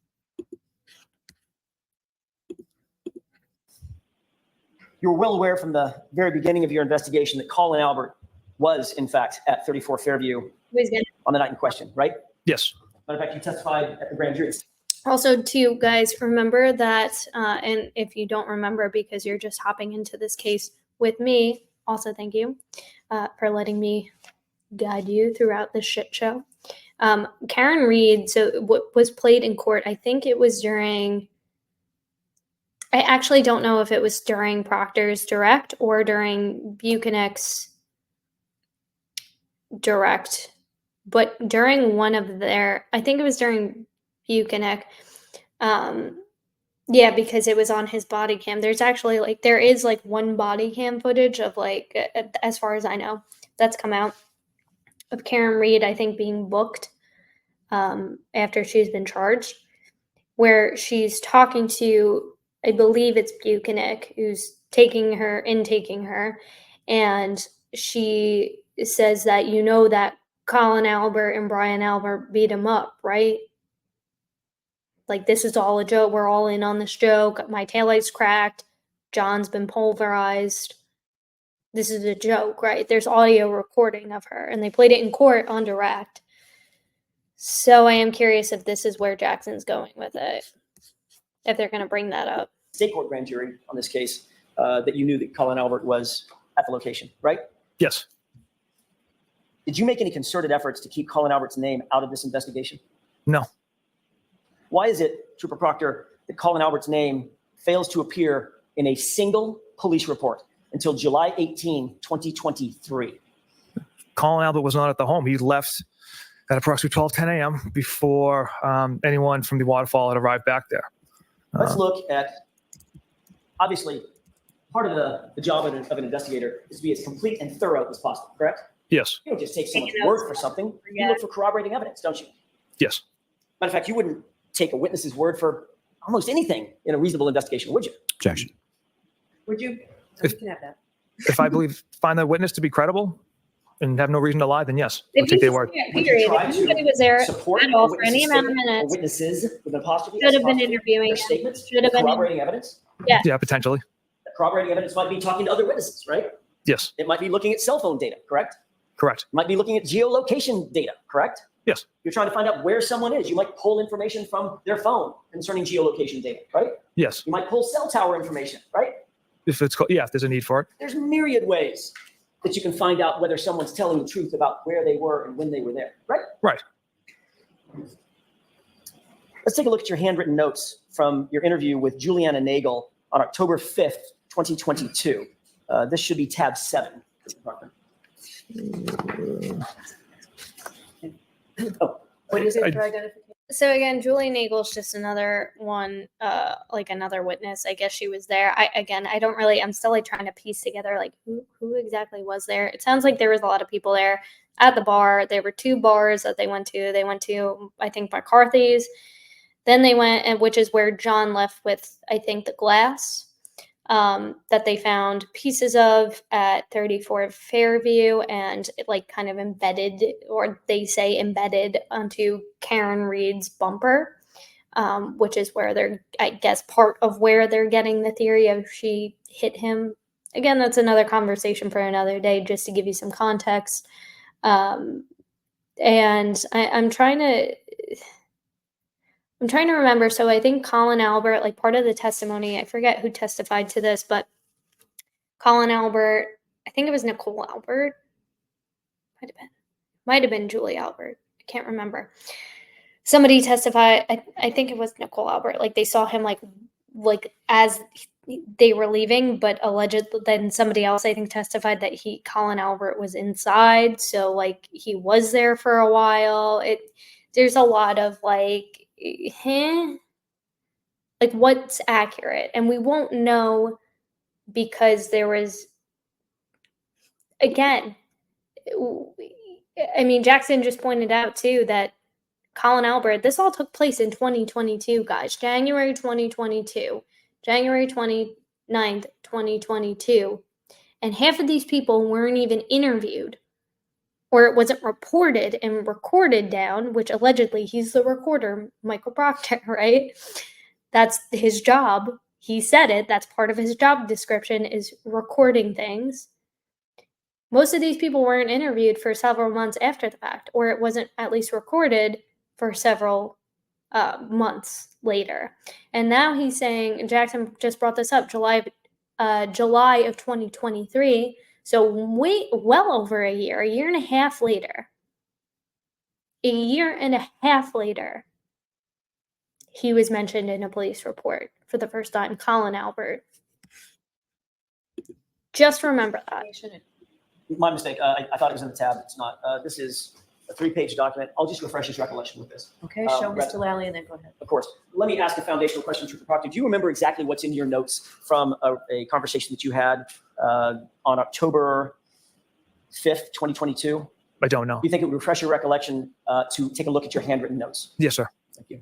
You were well aware from the very beginning of your investigation that Colin Albert was, in fact, at 34 Fairview Who's gonna on the night in question, right? Yes. Matter of fact, you testified at the grand jury. Also, too, guys, remember that, and if you don't remember because you're just hopping into this case with me, also thank you for letting me guide you throughout this shit show. Karen Reed, so what was played in court, I think it was during, I actually don't know if it was during Proctor's direct or during Buchanan's direct, but during one of their, I think it was during Buchanan. Yeah, because it was on his body cam. There's actually like there is like one body cam footage of like as far as I know that's come out of Karen Reed, I think being booked after she's been charged, where she's talking to, I believe it's Buchanan who's taking her, and she says that you know that Colin Albert and Brian Albert beat him up, right? Like, this is all a joke. We're all in on this joke. My taillight's cracked. John's been pulverized. This is a joke, right? There's audio recording of her, and they played it in court on direct. So I am curious if this is where Jackson's going with it, if they're going to bring that up. State court grand jury on this case, that you knew that Colin Albert was at the location, right? Yes. Did you make any concerted efforts to keep Colin Albert's name out of this investigation? No. Why is it, Trooper Proctor, that Colin Albert's name fails to appear in a single police report until July 18, 2023? Colin Albert was not at the home. He left at approximately 12:10 a.m. before anyone from the waterfall had arrived back there. Let's look at, obviously, part of the job of an investigator is to be as complete and thorough as possible, correct? Yes. You don't just take someone's word for something. You look for corroborating evidence, don't you? Yes. Matter of fact, you wouldn't take a witness's word for almost anything in a reasonable investigation, would you? Objection. Would you? If- You can have that. If I find the witness to be credible and have no reason to lie, then yes, I'll If take you their word. Would you period, try if to anybody was there support at all a for any witness's amount of statement or minutes, witnesses with an apostrophe? should have been apostrophe, interviewing their him. statements, Should have been corroborating evidence. Yeah, potentially. That corroborating evidence might be talking to other witnesses, right? Yes. It might be looking at cell phone data, correct? Correct. It might be looking at geolocation data, correct? Yes. You're trying to find out where someone is. You might pull information from their phone concerning geolocation data, right? Yes. You might pull cell tower information, right? If there's a need for it. There's myriad ways that you can find out whether someone's telling the truth about where they were and when they were there, right? Right. Let's take a look at your handwritten notes from your interview with Juliana Nagel on October 5th, 2022. This should be tab 7. Oh, What is it I- for identification? So again, Julie Nagel's just another one, like another witness. I guess she was there. I'm still like trying to piece together like who exactly was there. It sounds like there was a lot of people there at the bar. There were 2 bars that they went to. They went to, I think, McCarthy's. Then they went, and which is where John left with, I think, the glass that they found pieces of at 34 Fairview, and it like kind of embedded, or they say embedded onto Karen Reed's bumper. which is where they're, I guess, part of where they're getting the theory of she hit him. Again, that's another conversation for another day, just to give you some context. And I'm trying to remember. So I think Colin Albert, like part of the testimony, I forget who testified to this, but Colin Albert, I think it was Nicole Albert, might have been Julie Albert. I can't remember. Somebody testified. I think it was Nicole Albert. Like they saw him like as they were leaving, but allegedly then somebody else I think testified that Colin Albert was inside, so like he was there for a while. There's a lot of like what's accurate, and we won't know because there was, again, I mean, Jackson just pointed out too that Colin Albert, this all took place in 2022, guys. January 2022, January 29th, 2022. And half of these people weren't even interviewed, or it wasn't reported and recorded down, which allegedly he's the recorder, Michael Proctor, right? That's his job. He said it. That's part of his job description, is recording things. Most of these people weren't interviewed for several months after the fact, or it wasn't at least recorded for several months later. And now he's saying, Jackson just brought this up, July of 2023. So well over a year and a half later, he was mentioned in a police report for the first time, Colin Albert. Just remember that. My mistake. I thought it was in the tab. It's not. This is a 3-page document. I'll just refresh his recollection with this. Okay, show Mr. Lally and then go ahead. Of course. Let me ask a foundational question to Proctor. Do you remember exactly what's in your notes from a conversation that you had on October 5th, 2022? I don't know. Do you think it would refresh your recollection to take a look at your handwritten notes? Yes, sir. Thank you.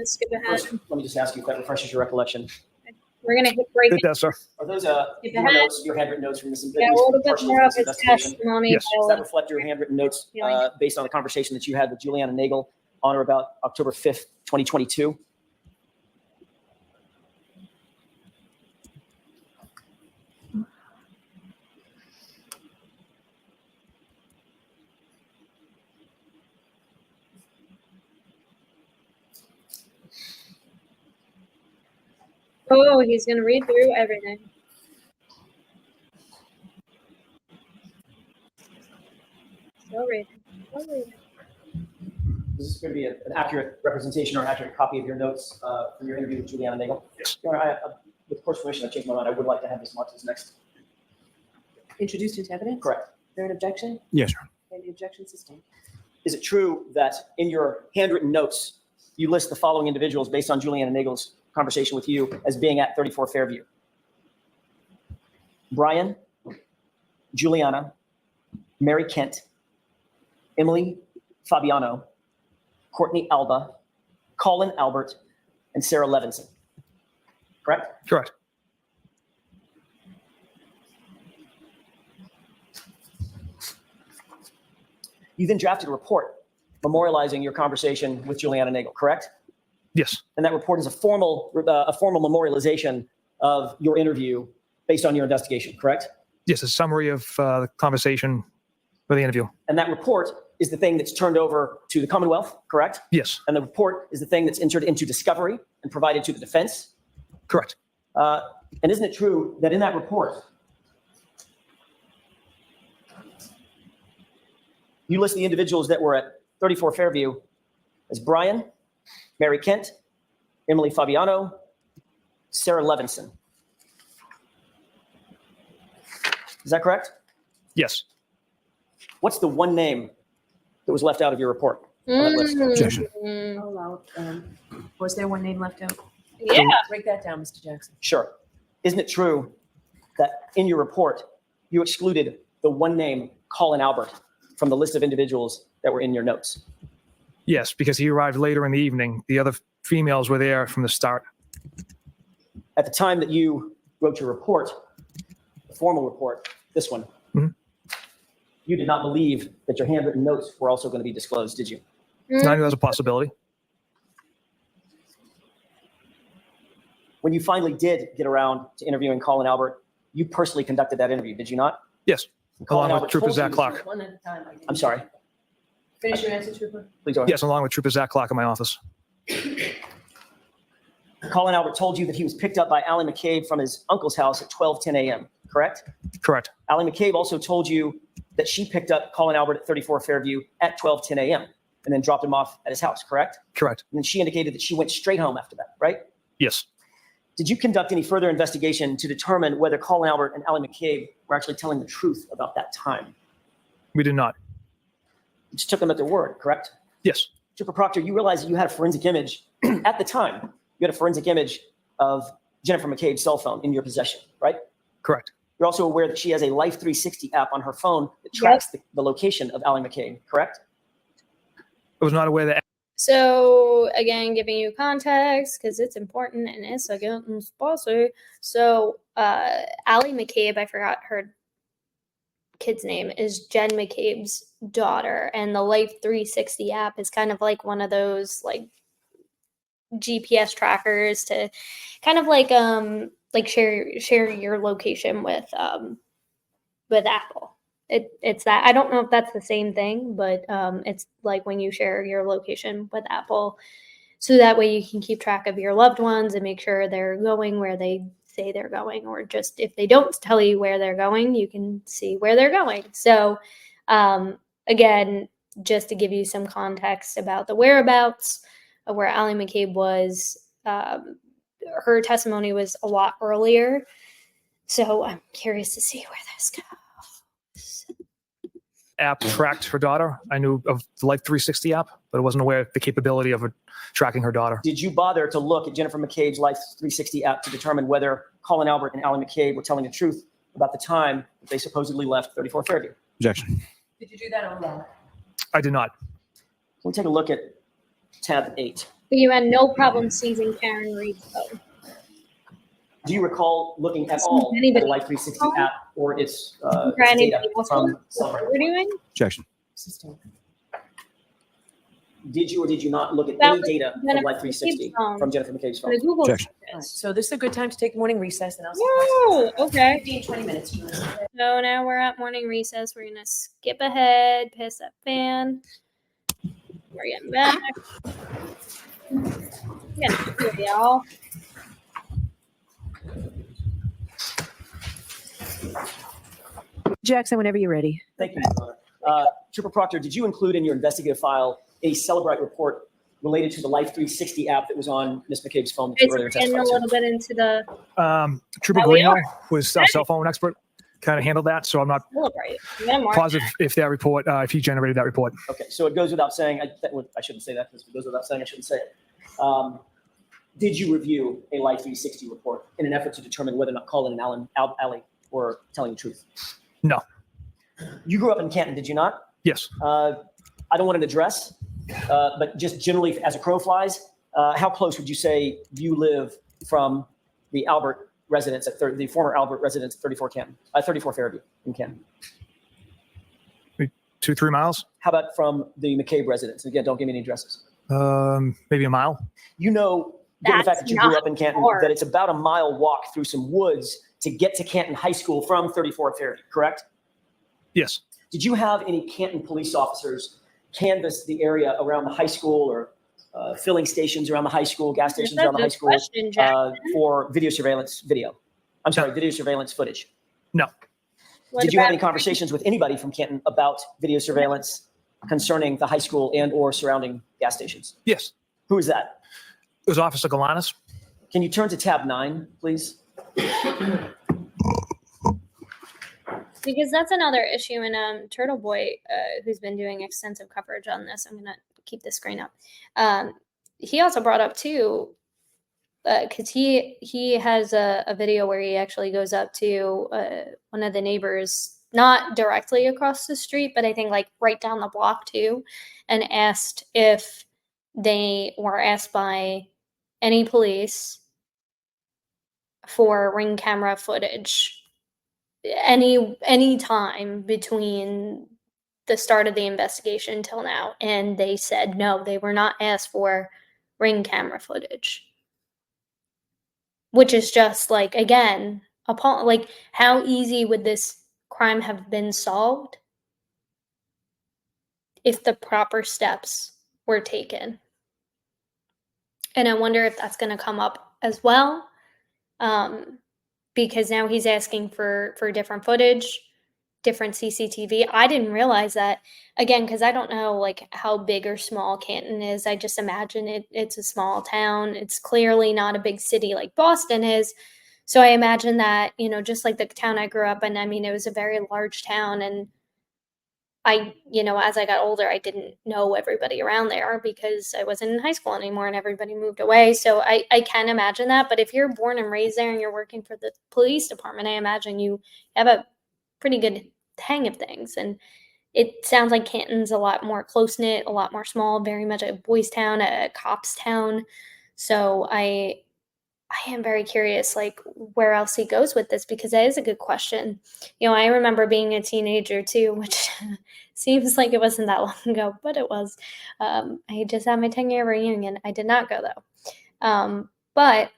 Skip ahead. First, let me just ask you if that refreshes your recollection. We're gonna hit break. It does, sir. Are those Skip your ahead. notes, your handwritten notes from this? Yeah, a little bit more of his investigation? testimony. Yes. Does that reflect your handwritten notes based on the conversation that you had with Juliana Nagel on or about October 5th, 2022? Oh, he's gonna read through everything. Still reading. Is this going to be an accurate representation or an accurate copy of your notes from your interview with Juliana Nagel? Yes. Your Honor, with court's permission, I changed my mind. I would like to have this marked as next. Introduced into evidence? Correct. Is there an objection? Yes, sir. Okay, the objection sustained. Is it true that in your handwritten notes, you list the following individuals based on Juliana Nagel's conversation with you as being at 34 Fairview? Brian, Juliana, Mary Kent, Emily Fabiano, Courtney Alba, Colin Albert, and Sarah Levinson. Correct? Correct. You then drafted a report memorializing your conversation with Juliana Nagel, correct? Yes. And that report is a formal memorialization of your interview based on your investigation, correct? Yes, a summary of the conversation for the interview. And that report is the thing that's turned over to the Commonwealth, correct? Yes. And the report is the thing that's entered into discovery and provided to the defense. Correct. And isn't it true that in that report, you list the individuals that were at 34 Fairview as Brian, Mary Kent, Emily Fabiano, Sarah Levinson. Is that correct? Yes. What's the one name that was left out of your report on that list? Objection. Oh, was there one name left out? Yeah. Break that down, Mr. Jackson. Sure. Isn't it true that in your report, you excluded the one name, Colin Albert, from the list of individuals that were in your notes? Yes, because he arrived later in the evening. The other females were there from the start. At the time that you wrote your report, the formal report, this one, You did not believe that your handwritten notes were also going to be disclosed, did you? I knew that was a possibility. When you finally did get around to interviewing Colin Albert, you personally conducted that interview, did you not? Yes, Colin along with Albert Trooper told Zach you- Clark. One at a time. I'm sorry. Finish your answer, Trooper. Please go ahead. Yes, along with Trooper Zach Clark in my office. Colin Albert told you that he was picked up by Allie McCabe from his uncle's house at 12:10 a.m., correct? Correct. Allie McCabe also told you that she picked up Colin Albert at 34 Fairview at 12:10 a.m. and then dropped him off at his house, correct? Correct. And then she indicated that she went straight home after that, right? Yes. Did you conduct any further investigation to determine whether Colin Albert and Allie McCabe were actually telling the truth about that time? We did not. You just took them at their word, correct? Yes. Trooper Proctor, you realize that you had a forensic image at the time. You had a forensic image of Jennifer McCabe's cell phone in your possession, right? Correct. You're also aware that she has a Life 360 app on her phone that tracks the location of Allie McCabe, correct? I was not aware that. So again, giving you context because it's important and it's again spicy. So Allie McCabe, I forgot her kid's name, is Jen McCabe's daughter, and the Life 360 app is kind of like one of those like GPS trackers to kind of like share your location with Apple. It's that. I don't know if that's the same thing, but it's like when you share your location with Apple, so that way you can keep track of your loved ones and make sure they're going where they say they're going, or just if they don't tell you where they're going, you can see where they're going. So again, just to give you some context about the whereabouts of where Allie McCabe was, her testimony was a lot earlier. So I'm curious to see where this goes. App tracked her daughter. I knew of the Life 360 app, but I wasn't aware of the capability of tracking her daughter. Did you bother to look at Jennifer McCabe's Life 360 app to determine whether Colin Albert and Allie McCabe were telling the truth about the time that they supposedly left 34 Fairview? Objection. Did you do that online? I did not. Let me take a look at tab 8. But you had no problem seizing Karen Reed's phone. Do you recall looking at all at the Life 360 app or its data from Celebrate? What we're doing? Objection. Did you or did you not look at That any was data from Jennifer Life 360 McCabe's phone. from Jennifer McCabe's phone? The Google Objection. searches. So this is a good time to take morning recess, and I'll see Oh, okay. 15, 20 minutes. So now we're at morning recess. We're gonna skip ahead, piss that fan. We're getting back. Yeah, y'all. Jackson, whenever you're ready. Thank you, Your Honor. Trooper Proctor, did you include in your investigative file a Celebrite report related to the Life 360 app that was on Ms. McCabe's phone that you earlier It's getting a testified to? little bit into the Trooper Oh, we Guarino are. was our cell phone expert, kind of handled that, so I'm not celebrate. Yeah, Mark. positive if that report, if he generated that report. Okay, so it goes without saying, I shouldn't say that because it goes without saying, I shouldn't say it. Did you review a Life 360 report in an effort to determine whether or not Colin and Allie were telling the truth? No. You grew up in Canton, did you not? Yes. I don't want an address, but just generally as a crow flies, how close would you say you live from the Albert residence at the former Albert residence at 34 Fairview in Canton? 2-3 miles, How about from the McCabe residence? Again, don't give me any addresses. maybe a mile. You know, given the fact that you That's grew up in Canton, far. that it's about a mile walk through some woods to get to Canton High School from 34 Fairview, correct? Yes. Did you have any Canton police officers canvass the area around the high school or filling stations around the high school, gas stations That's around the a high school question, Jack. for video surveillance footage? No. What Did you have about- any conversations with anybody from Canton about video surveillance concerning the high school and or surrounding gas stations? Yes. Who is that? It was Officer Galanis. Can you turn to tab 9, please? Because that's another issue, and Turtle Boy, who's been doing extensive coverage on this, I'm gonna keep the screen up. He also brought up too, because he has a video where he actually goes up to one of the neighbors, not directly across the street, but I think like right down the block too, and asked if they were asked by any police for ring camera footage any time between the start of the investigation till now, and they said no, they were not asked for Ring camera footage, which is just like, again, upon like, how easy would this crime have been solved if the proper steps were taken? And I wonder if that's going to come up as well, because now he's asking for different footage, different CCTV. I didn't realize that, again, because I don't know like how big or small Canton is. I just imagine it's a small town. It's clearly not a big city like Boston is. So I imagine that, just like the town I grew up in, I mean, it was a very large town, and as I got older, I didn't know everybody around there because I wasn't in high school anymore and everybody moved away. So I can imagine that. But if you're born and raised there and you're working for the police department, I imagine you have a pretty good hang of things. And it sounds like Canton's a lot more close knit, a lot more small, very much a boys' town, a cops' town. So I am very curious, like, where else he goes with this, because that is a good question. I remember being a teenager too, which seems like it wasn't that long ago, but it was. I just had my 10-year reunion. I did not go though. But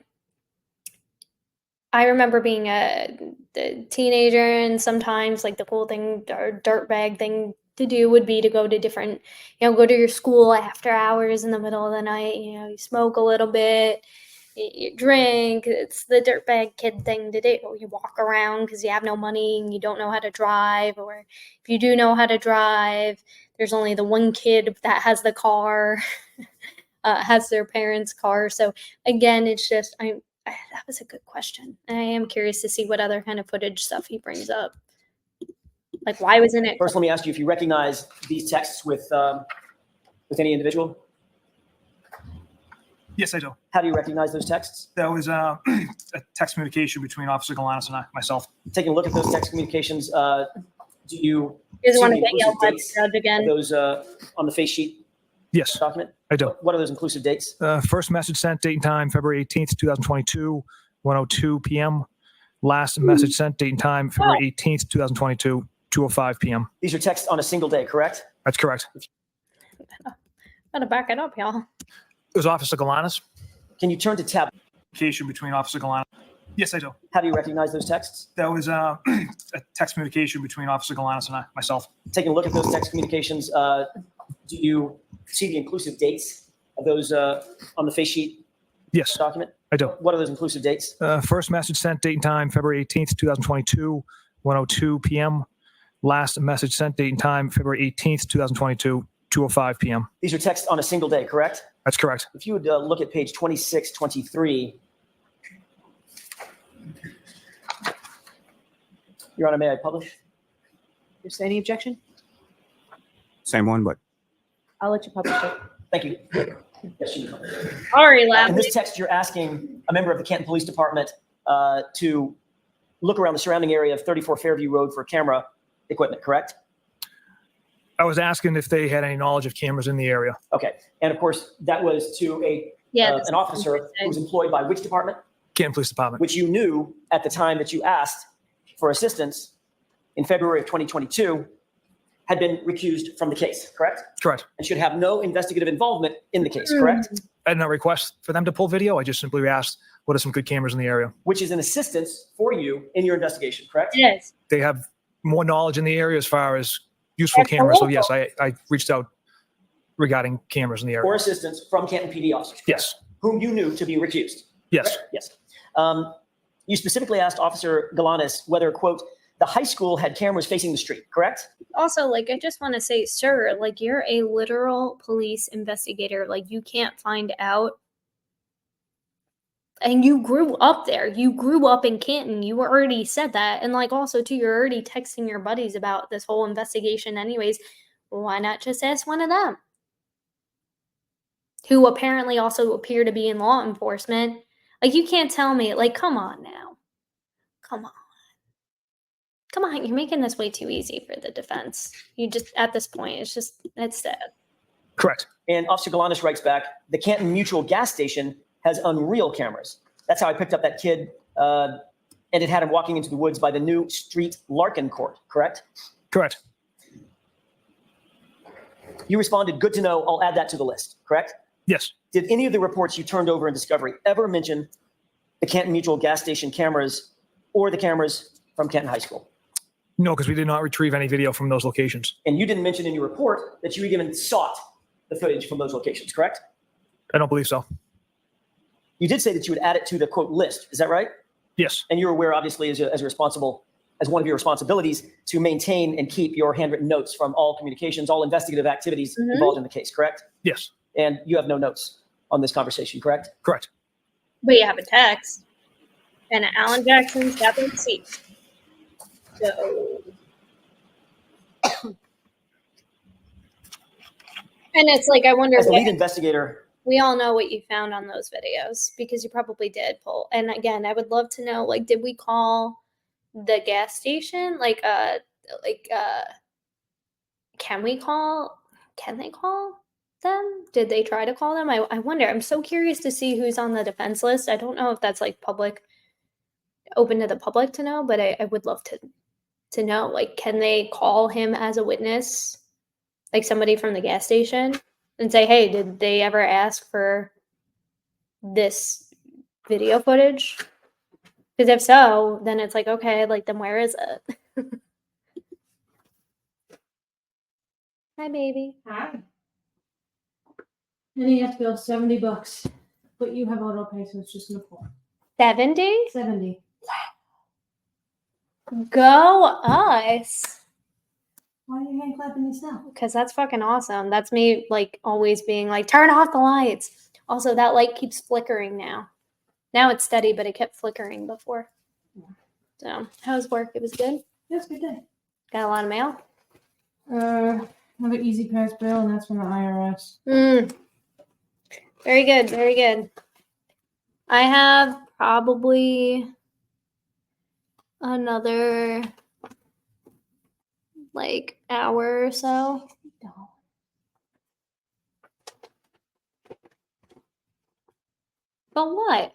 I remember being the teenager, and sometimes like the cool thing or dirtbag thing to do would be to go to different, go to your school after hours in the middle of the night. You smoke a little bit, you drink. It's the dirtbag kid thing to do. You walk around because you have no money and you don't know how to drive, or if you do know how to drive, there's only the one kid that has the car, has their parents' car. So again, it's just that was a good question. I am curious to see what other kind of footage stuff he brings up. Like, why wasn't it? First, let me ask you if you recognize these texts with any individual. Yes, I do. How do you recognize those texts? That was a text communication between Officer Galanis and myself. Taking a look at those text communications, do you Is see want the to get yelled inclusive at dates judge of again? those on the face sheet Yes, document? I do. What are those inclusive dates? First message sent, date and time, February 18th, 2022, 1:02 p.m. Last message sent, date and time, February 18th, 2022, 2:05 p.m. These are texts on a single day, correct? That's correct. Gotta back it up, y'all. It was Officer Galanis. Can you turn to tab? Communication between Officer Galanis. Yes, I do. How do you recognize those texts? That was a text communication between Officer Galanis and myself. Taking a look at those text communications, do you see the inclusive dates of those on the face sheet Yes, document? I do. What are those inclusive dates? First message sent, date and time, February 18th, 2022, 1:02 p.m. Last message sent, date and time, February 18th, 2022, 2:05 p.m. These are texts on a single day, correct? That's correct. If you would look at page 2623. Your Honor, may I publish? Is there any objection? Same one, but I'll let you publish it. Thank you. Yes, you can. Sorry, In Lavely. this text, you're asking a member of the Canton Police Department to look around the surrounding area of 34 Fairview Road for camera equipment, correct? I was asking if they had any knowledge of cameras in the area. Okay. And of course, that was to That's an officer who was employed by which department? Canton Police Department. Which you knew at the time that you asked for assistance in February of 2022 had been recused from the case, correct? Correct. And should have no investigative involvement in the case, correct? I did not request for them to pull video. I just simply asked, what are some good cameras in the area? Which is an assistance for you in your investigation, correct? Yes. They have more knowledge in the area as far as useful cameras. So yes, I reached out regarding cameras in the area. Or assistance from Canton PD officers, correct? Yes. Whom you knew to be recused. Yes. Correct? Yes. You specifically asked Officer Galanis whether, quote, the high school had cameras facing the street, correct? Also, like, I just want to say, sir, like, you're a literal police investigator. Like, you can't find out. And you grew up there. You grew up in Canton. You already said that. And, like, also, too, you're already texting your buddies about this whole investigation anyways. Why not just ask one of them? Who apparently also appear to be in law enforcement. Like, you can't tell me, like, come on now. Come on. Come on, you're making this way too easy for the defense. You just, at this point, it's sad. Correct. And Officer Galanis writes back, the Canton Mutual gas station has unreal cameras. That's how I picked up that kid, and it had him walking into the woods by the new street Larkin Court, correct? Correct. You responded, good to know, I'll add that to the list, correct? Yes. Did any of the reports you turned over in discovery ever mention the Canton Mutual gas station cameras or the cameras from Canton High School? No, because we did not retrieve any video from those locations. And you didn't mention in your report that you even sought the footage from those locations, correct? I don't believe so. You did say that you would add it to the quote list. Is that right? Yes. And you're aware, obviously, as one of your responsibilities to maintain and keep your handwritten notes from all communications, all investigative activities involved in the case, correct? Yes. And you have no notes on this conversation, correct? Correct. But you have a text and an Alan Jackson sat in the seat. So, and it's like, I wonder As the what, lead investigator, we all know what you found on those videos because you probably did pull. And again, I would love to know, like, did we call the gas station? Can they call them? Did they try to call them? I wonder. I'm so curious to see who's on the defense list. I don't know if that's like open to the public to know, but I would love to know, like, can they call him as a witness, like somebody from the gas station, and say, hey, did they ever ask for this video footage? Because if so, then it's like, okay, like, then where is it? Hi, baby. Hi. And you have to go $70, but you have auto pay, so it's just gonna pull. 70? 70. Go us. Why are you hand clapping yourself? Because that's fucking awesome. That's me, like, always being like, turn off the lights. Also, that light keeps flickering now. Now it's steady, but it kept flickering before. So, how's work? It was good? Yeah, it's a good day. Got a lot of mail? I have an Easy Pass bill, and that's from the IRS. Very good, very good. I have probably another, like, hour or so. But what?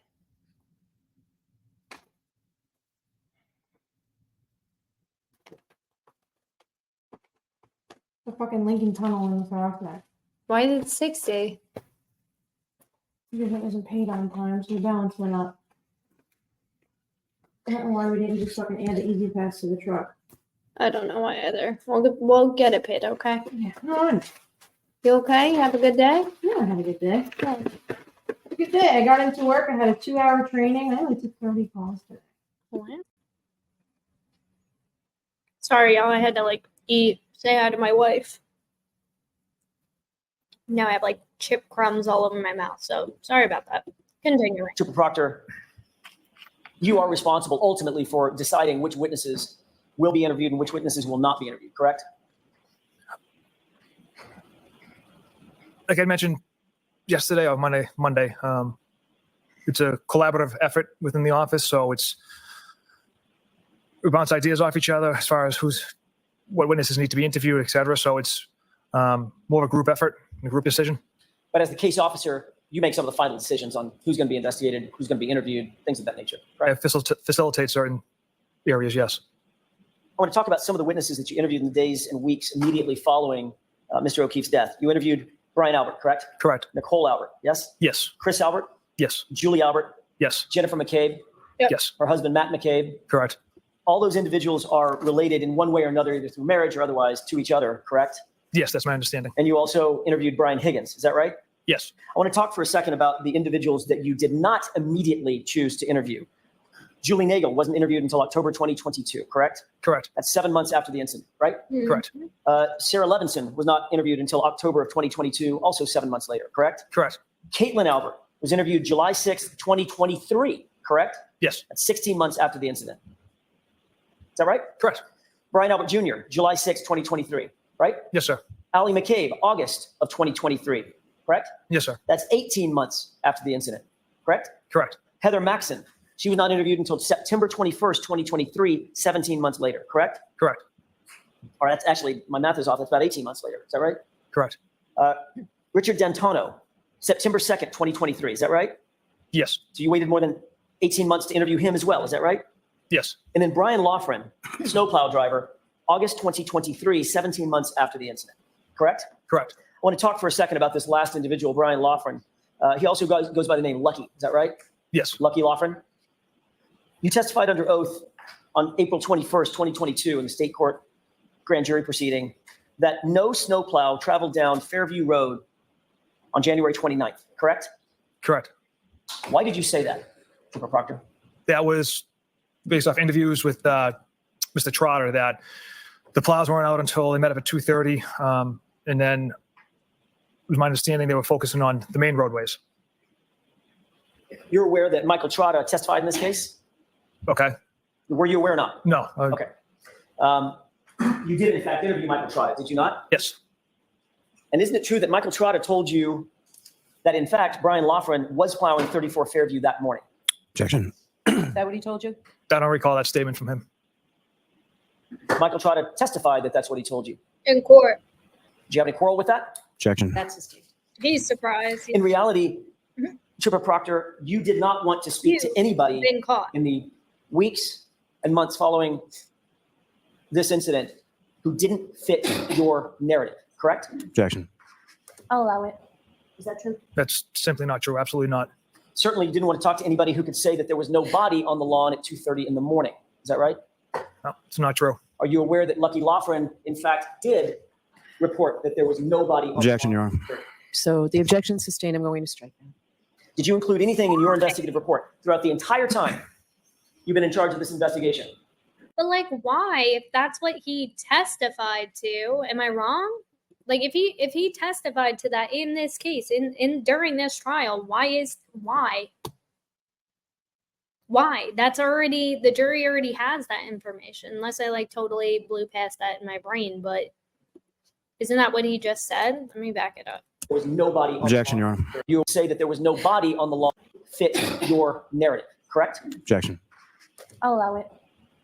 The fucking Lincoln Tunnel in the South there. Why is it 60? Because it wasn't paid on time, so the balance went up. I don't know why we didn't just fucking add the Easy Pass to the truck. I don't know why either. We'll get it paid, okay? Yeah, no, You okay? You have a good day? yeah, I had a good day. Good. Good day. I got into work. I had a 2-hour training. I only took 30 calls today. What? Sorry, y'all. I had to, like, say hi to my wife. Now I have, like, chip crumbs all over my mouth, so sorry about that. Continuing. Super Proctor, you are responsible ultimately for deciding which witnesses will be interviewed and which witnesses will not be interviewed, correct? Like I mentioned yesterday or Monday, it's a collaborative effort within the office. So we bounce ideas off each other as far as what witnesses need to be interviewed, et cetera. So it's more of a group effort, a group decision. But as the case officer, you make some of the final decisions on who's going to be investigated, who's going to be interviewed, things of that nature, right? I facilitate certain areas, yes. I want to talk about some of the witnesses that you interviewed in the days and weeks immediately following Mr. O'Keefe's death. You interviewed Brian Albert, correct? Correct. Nicole Albert, yes? Yes. Chris Albert, Yes. Julie Albert, Yes. Jennifer McCabe, Yep. Yes. her husband Matt McCabe. Correct. All those individuals are related in one way or another, either through marriage or otherwise, to each other, correct? Yes, that's my understanding. And you also interviewed Brian Higgins, is that right? Yes. I want to talk for a second about the individuals that you did not immediately choose to interview. Julie Nagel wasn't interviewed until October 2022, correct? Correct. That's 7 months after the incident, right? Correct. Sarah Levinson was not interviewed until October of 2022, also 7 months later, correct? Correct. Caitlin Albert was interviewed July 6th, 2023, correct? Yes. That's 16 months after the incident. Is that right? Correct. Brian Albert Jr., July 6th, 2023, right? Yes, sir. Allie McCabe, August of 2023, correct? Yes, sir. That's 18 months after the incident, correct? Correct. Heather Maxson, she was not interviewed until September 21st, 2023, 17 months later, correct? Correct. Or that's actually, my math is off, that's about 18 months later, is that right? Correct. Richard D'Antono, September 2nd, 2023, is that right? Yes. So you waited more than 18 months to interview him as well, is that right? Yes. And then Brian Loughran, snowplow driver, August 2023, 17 months after the incident, correct? Correct. I want to talk for a second about this last individual, Brian Loughran. He also goes by the name Lucky. Is that right? Yes. Lucky Loughran. You testified under oath on April 21st, 2022 in the state court grand jury proceeding that no snowplow traveled down Fairview Road on January 29th, correct? Correct. Why did you say that, Trooper Proctor? That was based off interviews with Mr. Trotter, that the plows weren't out until they met up at 2:30. And then it was my understanding they were focusing on the main roadways. You're aware that Michael Trotter testified in this case? Okay. Were you aware or not? No. Okay. You did, in fact, interview Michael Trotter, did you not? Yes. And isn't it true that Michael Trotter told you that, in fact, Brian Loughran was plowing 34 Fairview that morning? Objection. Is that what he told you? I don't recall that statement from him. Michael Trotter testified that that's what he told you. In court. Do you have any quarrel with that? Objection. That's his statement. He's surprised. In reality, Mhm. Trooper Proctor, you did not want to speak to anybody Been caught. in the weeks and months following this incident who didn't fit your narrative, correct? Objection. I'll allow it. Is that true? That's simply not true. Absolutely not. Certainly you didn't want to talk to anybody who could say that there was no body on the lawn at 2:30 in the morning. Is that right? No, it's not true. Are you aware that Lucky Loughran, in fact, did report that there was no body on Objection, the Your lawn? Honor. So the objection sustained. I'm going to strike that. Did you include anything in your investigative report throughout the entire time you've been in charge of this investigation? But like, why? If that's what he testified to, am I wrong? Like, if he testified to that in this case, in during this trial, why? That's already, the jury already has that information, unless I like totally blew past that in my brain. But isn't that what he just said? Let me back it up. There was no body on Objection, the Your lawn. Honor. You say that there was no body on the lawn fit your narrative, correct? Objection. I'll allow it.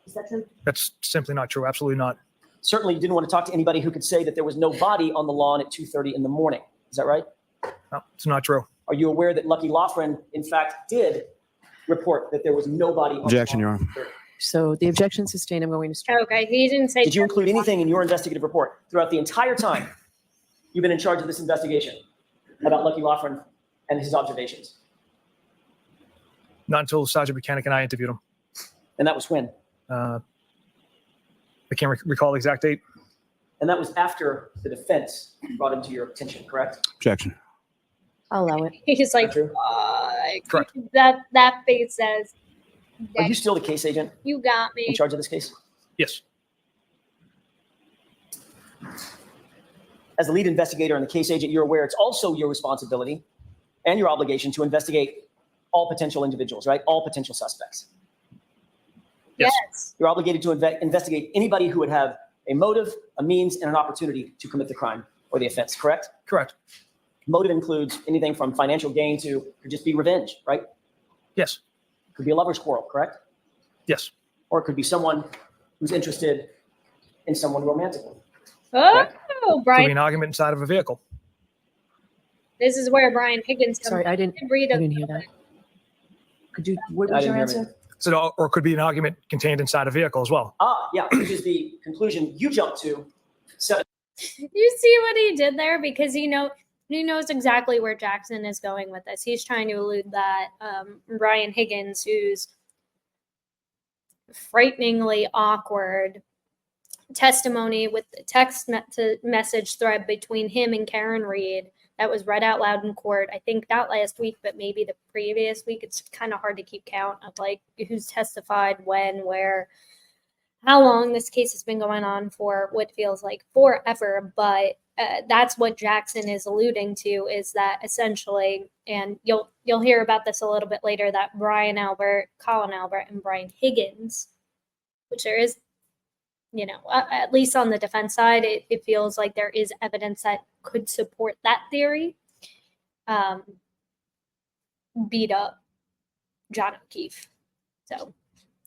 Is that true? That's simply not true. Absolutely not. Certainly you didn't want to talk to anybody who could say that there was no body on the lawn at 2:30 in the morning. Is that right? No, it's not true. Are you aware that Lucky Loughran, in fact, did report that there was no body on Objection, the Your lawn? Honor. So the objection sustained. I'm going to strike. Okay, he didn't say. Did you include anything in your investigative report throughout the entire time you've been in charge of this investigation about Lucky Loughran and his observations? Not until Sergeant Mechanic and I interviewed him. And that was when? I can't recall the exact date. And that was after the defense brought him to your attention, correct? Objection. I'll allow it. He's like, True. Correct. that face says, Are you still the case agent you got in me. charge of this case? Yes. As the lead investigator and the case agent, you're aware it's also your responsibility and your obligation to investigate all potential individuals, right? All potential suspects. Yes. Yes. You're obligated to investigate anybody who would have a motive, a means, and an opportunity to commit the crime or the offense, correct? Correct. Motive includes anything from financial gain to could just be revenge, right? Yes. Could be a lover's quarrel, correct? Yes. Or it could be someone who's interested in someone romantically. Oh, Could be Brian, an argument inside of a vehicle. this is where Brian Higgins comes. Sorry, I didn't Read hear that. Could you? What I was didn't your hear answer? So, or it could be an argument contained inside a vehicle as well. Yeah, which is the conclusion you jumped to. So You see what he did there? Because he knows exactly where Jackson is going with this. He's trying to elude that Brian Higgins, who's frighteningly awkward testimony with the text message thread between him and Karen Reed that was read out loud in court. I think not last week, but maybe the previous week. It's kind of hard to keep count of like who's testified when, where, how long this case has been going on for what feels like forever. But that's what Jackson is alluding to, is that essentially, and you'll hear about this a little bit later, that Colin Albert, and Brian Higgins, which there is, at least on the defense side, it feels like there is evidence that could support that theory. Beat up John O'Keefe. So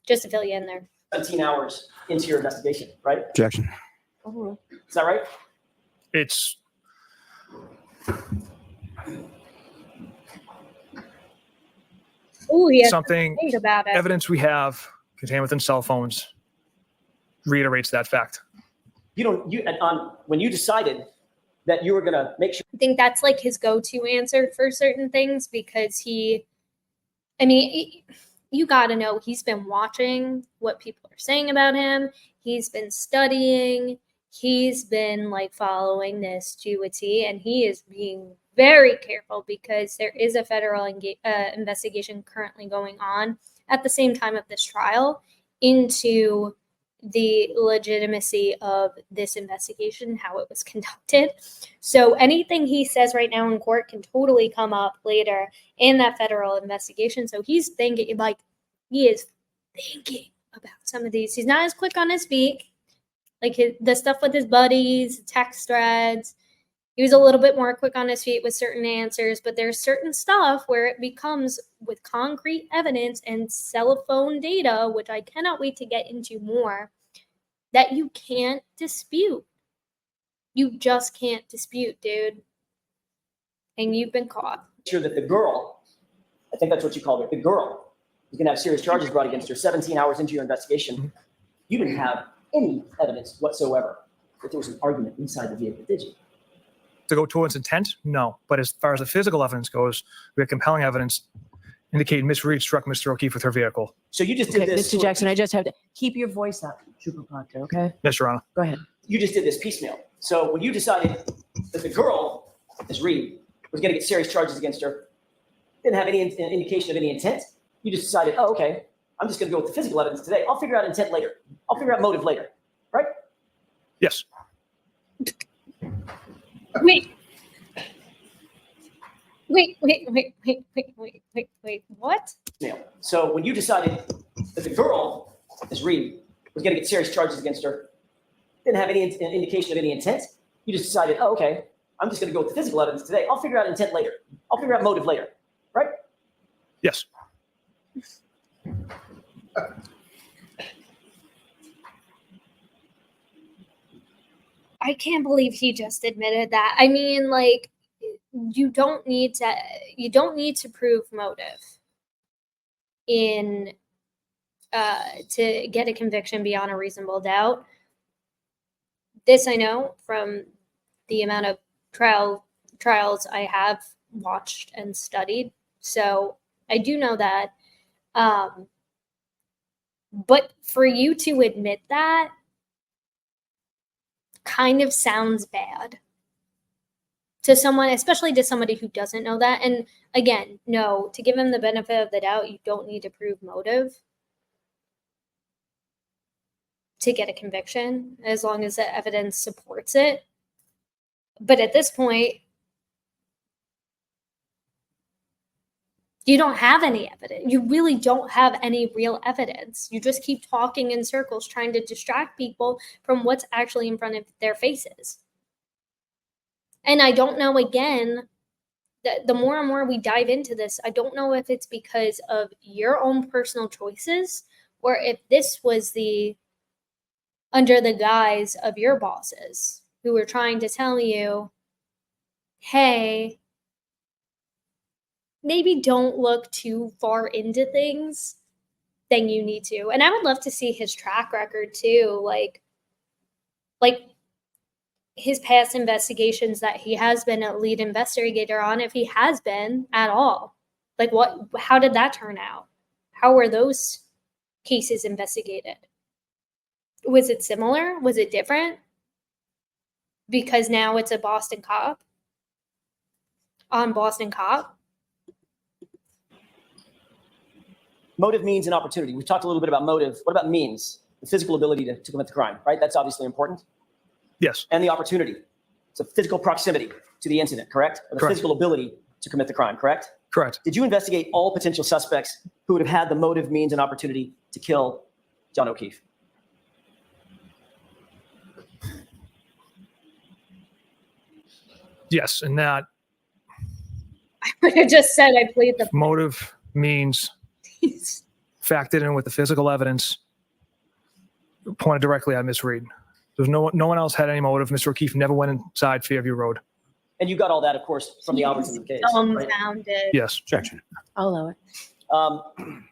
just to fill you in there. 17 hours into your investigation, right? Objection. Overruled. Is that right? It's Ooh, he has something, to think about it. evidence we have contained within cell phones reiterates that fact. When you decided that you were going to make sure I think that's like his go-to answer for certain things because you got to know he's been watching what people are saying about him. He's been studying. He's been like following this to a T, and he is being very careful because there is a federal investigation currently going on at the same time of this trial into the legitimacy of this investigation, how it was conducted. So anything he says right now in court can totally come up later in that federal investigation. So he's thinking, like, he is thinking about some of these. He's not as quick on his feet, like the stuff with his buddies, text threads. He was a little bit more quick on his feet with certain answers, but there's certain stuff where it becomes with concrete evidence and cell phone data, which I cannot wait to get into more, that you can't dispute. You just can't dispute, dude. And you've been caught. sure that the girl, I think that's what you called her, the girl, is going to have serious charges brought against her 17 hours into your investigation. You didn't have any evidence whatsoever that there was an argument inside the vehicle, did you? To go towards intent, no. But as far as the physical evidence goes, we have compelling evidence indicating Miss Reed struck Mr. O'Keefe with her vehicle. So you just did Okay, this. Mr. Jackson, I just have to keep your voice up, Trooper Proctor, okay? Yes, Your Honor. Go ahead. You just did this piecemeal. So when you decided that the girl, Miss Reed, was going to get serious charges against her, didn't have any indication of any intent. You just decided, oh, okay, I'm just going to go with the physical evidence today. I'll figure out intent later. I'll figure out motive later, right? Yes. Wait. What? So when you decided that the girl, Ms. Reed, was going to get serious charges against her, didn't have any indication of any intent, you just decided, oh, okay, I'm just going to go with the physical evidence today. I'll figure out intent later. I'll figure out motive later, right? Yes. I can't believe he just admitted that. I mean, like, you don't need to prove motive in to get a conviction beyond a reasonable doubt. This I know from the amount of trials I have watched and studied. So I do know that. But for you to admit that kind of sounds bad to someone, especially to somebody who doesn't know that. And again, no, to give him the benefit of the doubt, you don't need to prove motive to get a conviction as long as the evidence supports it. But at this point, you don't have any evidence. You really don't have any real evidence. You just keep talking in circles, trying to distract people from what's actually in front of their faces. And I don't know, again, the more and more we dive into this, I don't know if it's because of your own personal choices or if this was under the guise of your bosses who were trying to tell you, hey, maybe don't look too far into things than you need to. And I would love to see his track record too, like his past investigations that he has been a lead investigator on, if he has been at all. Like how did that turn out? How were those cases investigated? Was it similar? Was it different? Because now it's a Boston cop on Boston cop. Motive, means, and opportunity. We talked a little bit about motive. What about means? The physical ability to commit the crime, right? That's obviously important. Yes. And the opportunity. It's a physical proximity to the incident, correct? Or the Correct. physical ability to commit the crime, correct? Correct. Did you investigate all potential suspects who would have had the motive, means, and opportunity to kill John O'Keefe? Yes. And that I would have just said I plead the motive, means, factored in with the physical evidence pointed directly at Miss Reed. There's no one else had any motive. Mr. O'Keefe never went inside Fairview Road. And you got all that, of course, from the Albertson case. Right? dumbfounded. Yes. Objection. I'll allow it.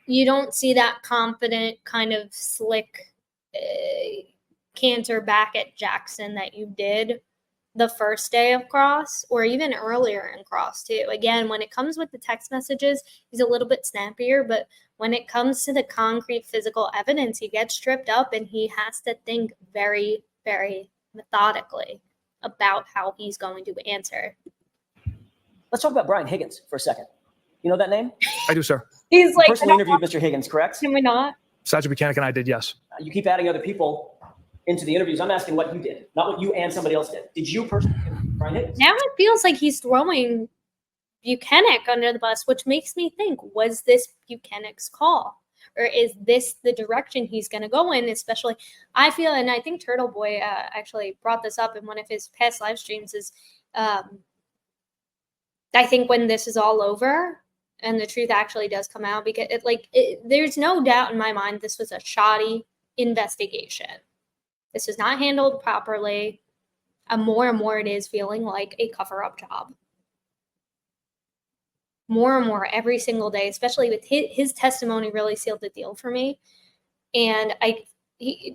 You don't see that confident kind of slick canter back at Jackson that you did the first day of cross or even earlier in cross too. Again, when it comes with the text messages, he's a little bit snappier, but when it comes to the concrete physical evidence, he gets tripped up and he has to think very, very methodically about how he's going to answer. Let's talk about Brian Higgins for a second. You know that name? I do, sir. He's You like, personally interviewed Mr. Higgins, correct? can we not? Sergeant Buchanan and I did, yes. You keep adding other people into the interviews. I'm asking what you did, not what you and somebody else did. Did you personally interview Brian Higgins? Now it feels like he's throwing Buchanan under the bus, which makes me think, was this Buchanan's call? Or is this the direction he's going to go in? Especially, I feel, and I think Turtle Boy actually brought this up in one of his past live streams, is I think when this is all over and the truth actually does come out, because there's no doubt in my mind this was a shoddy investigation. This was not handled properly. And more it is feeling like a cover-up job. More and more every single day, especially with his testimony really sealed the deal for me. And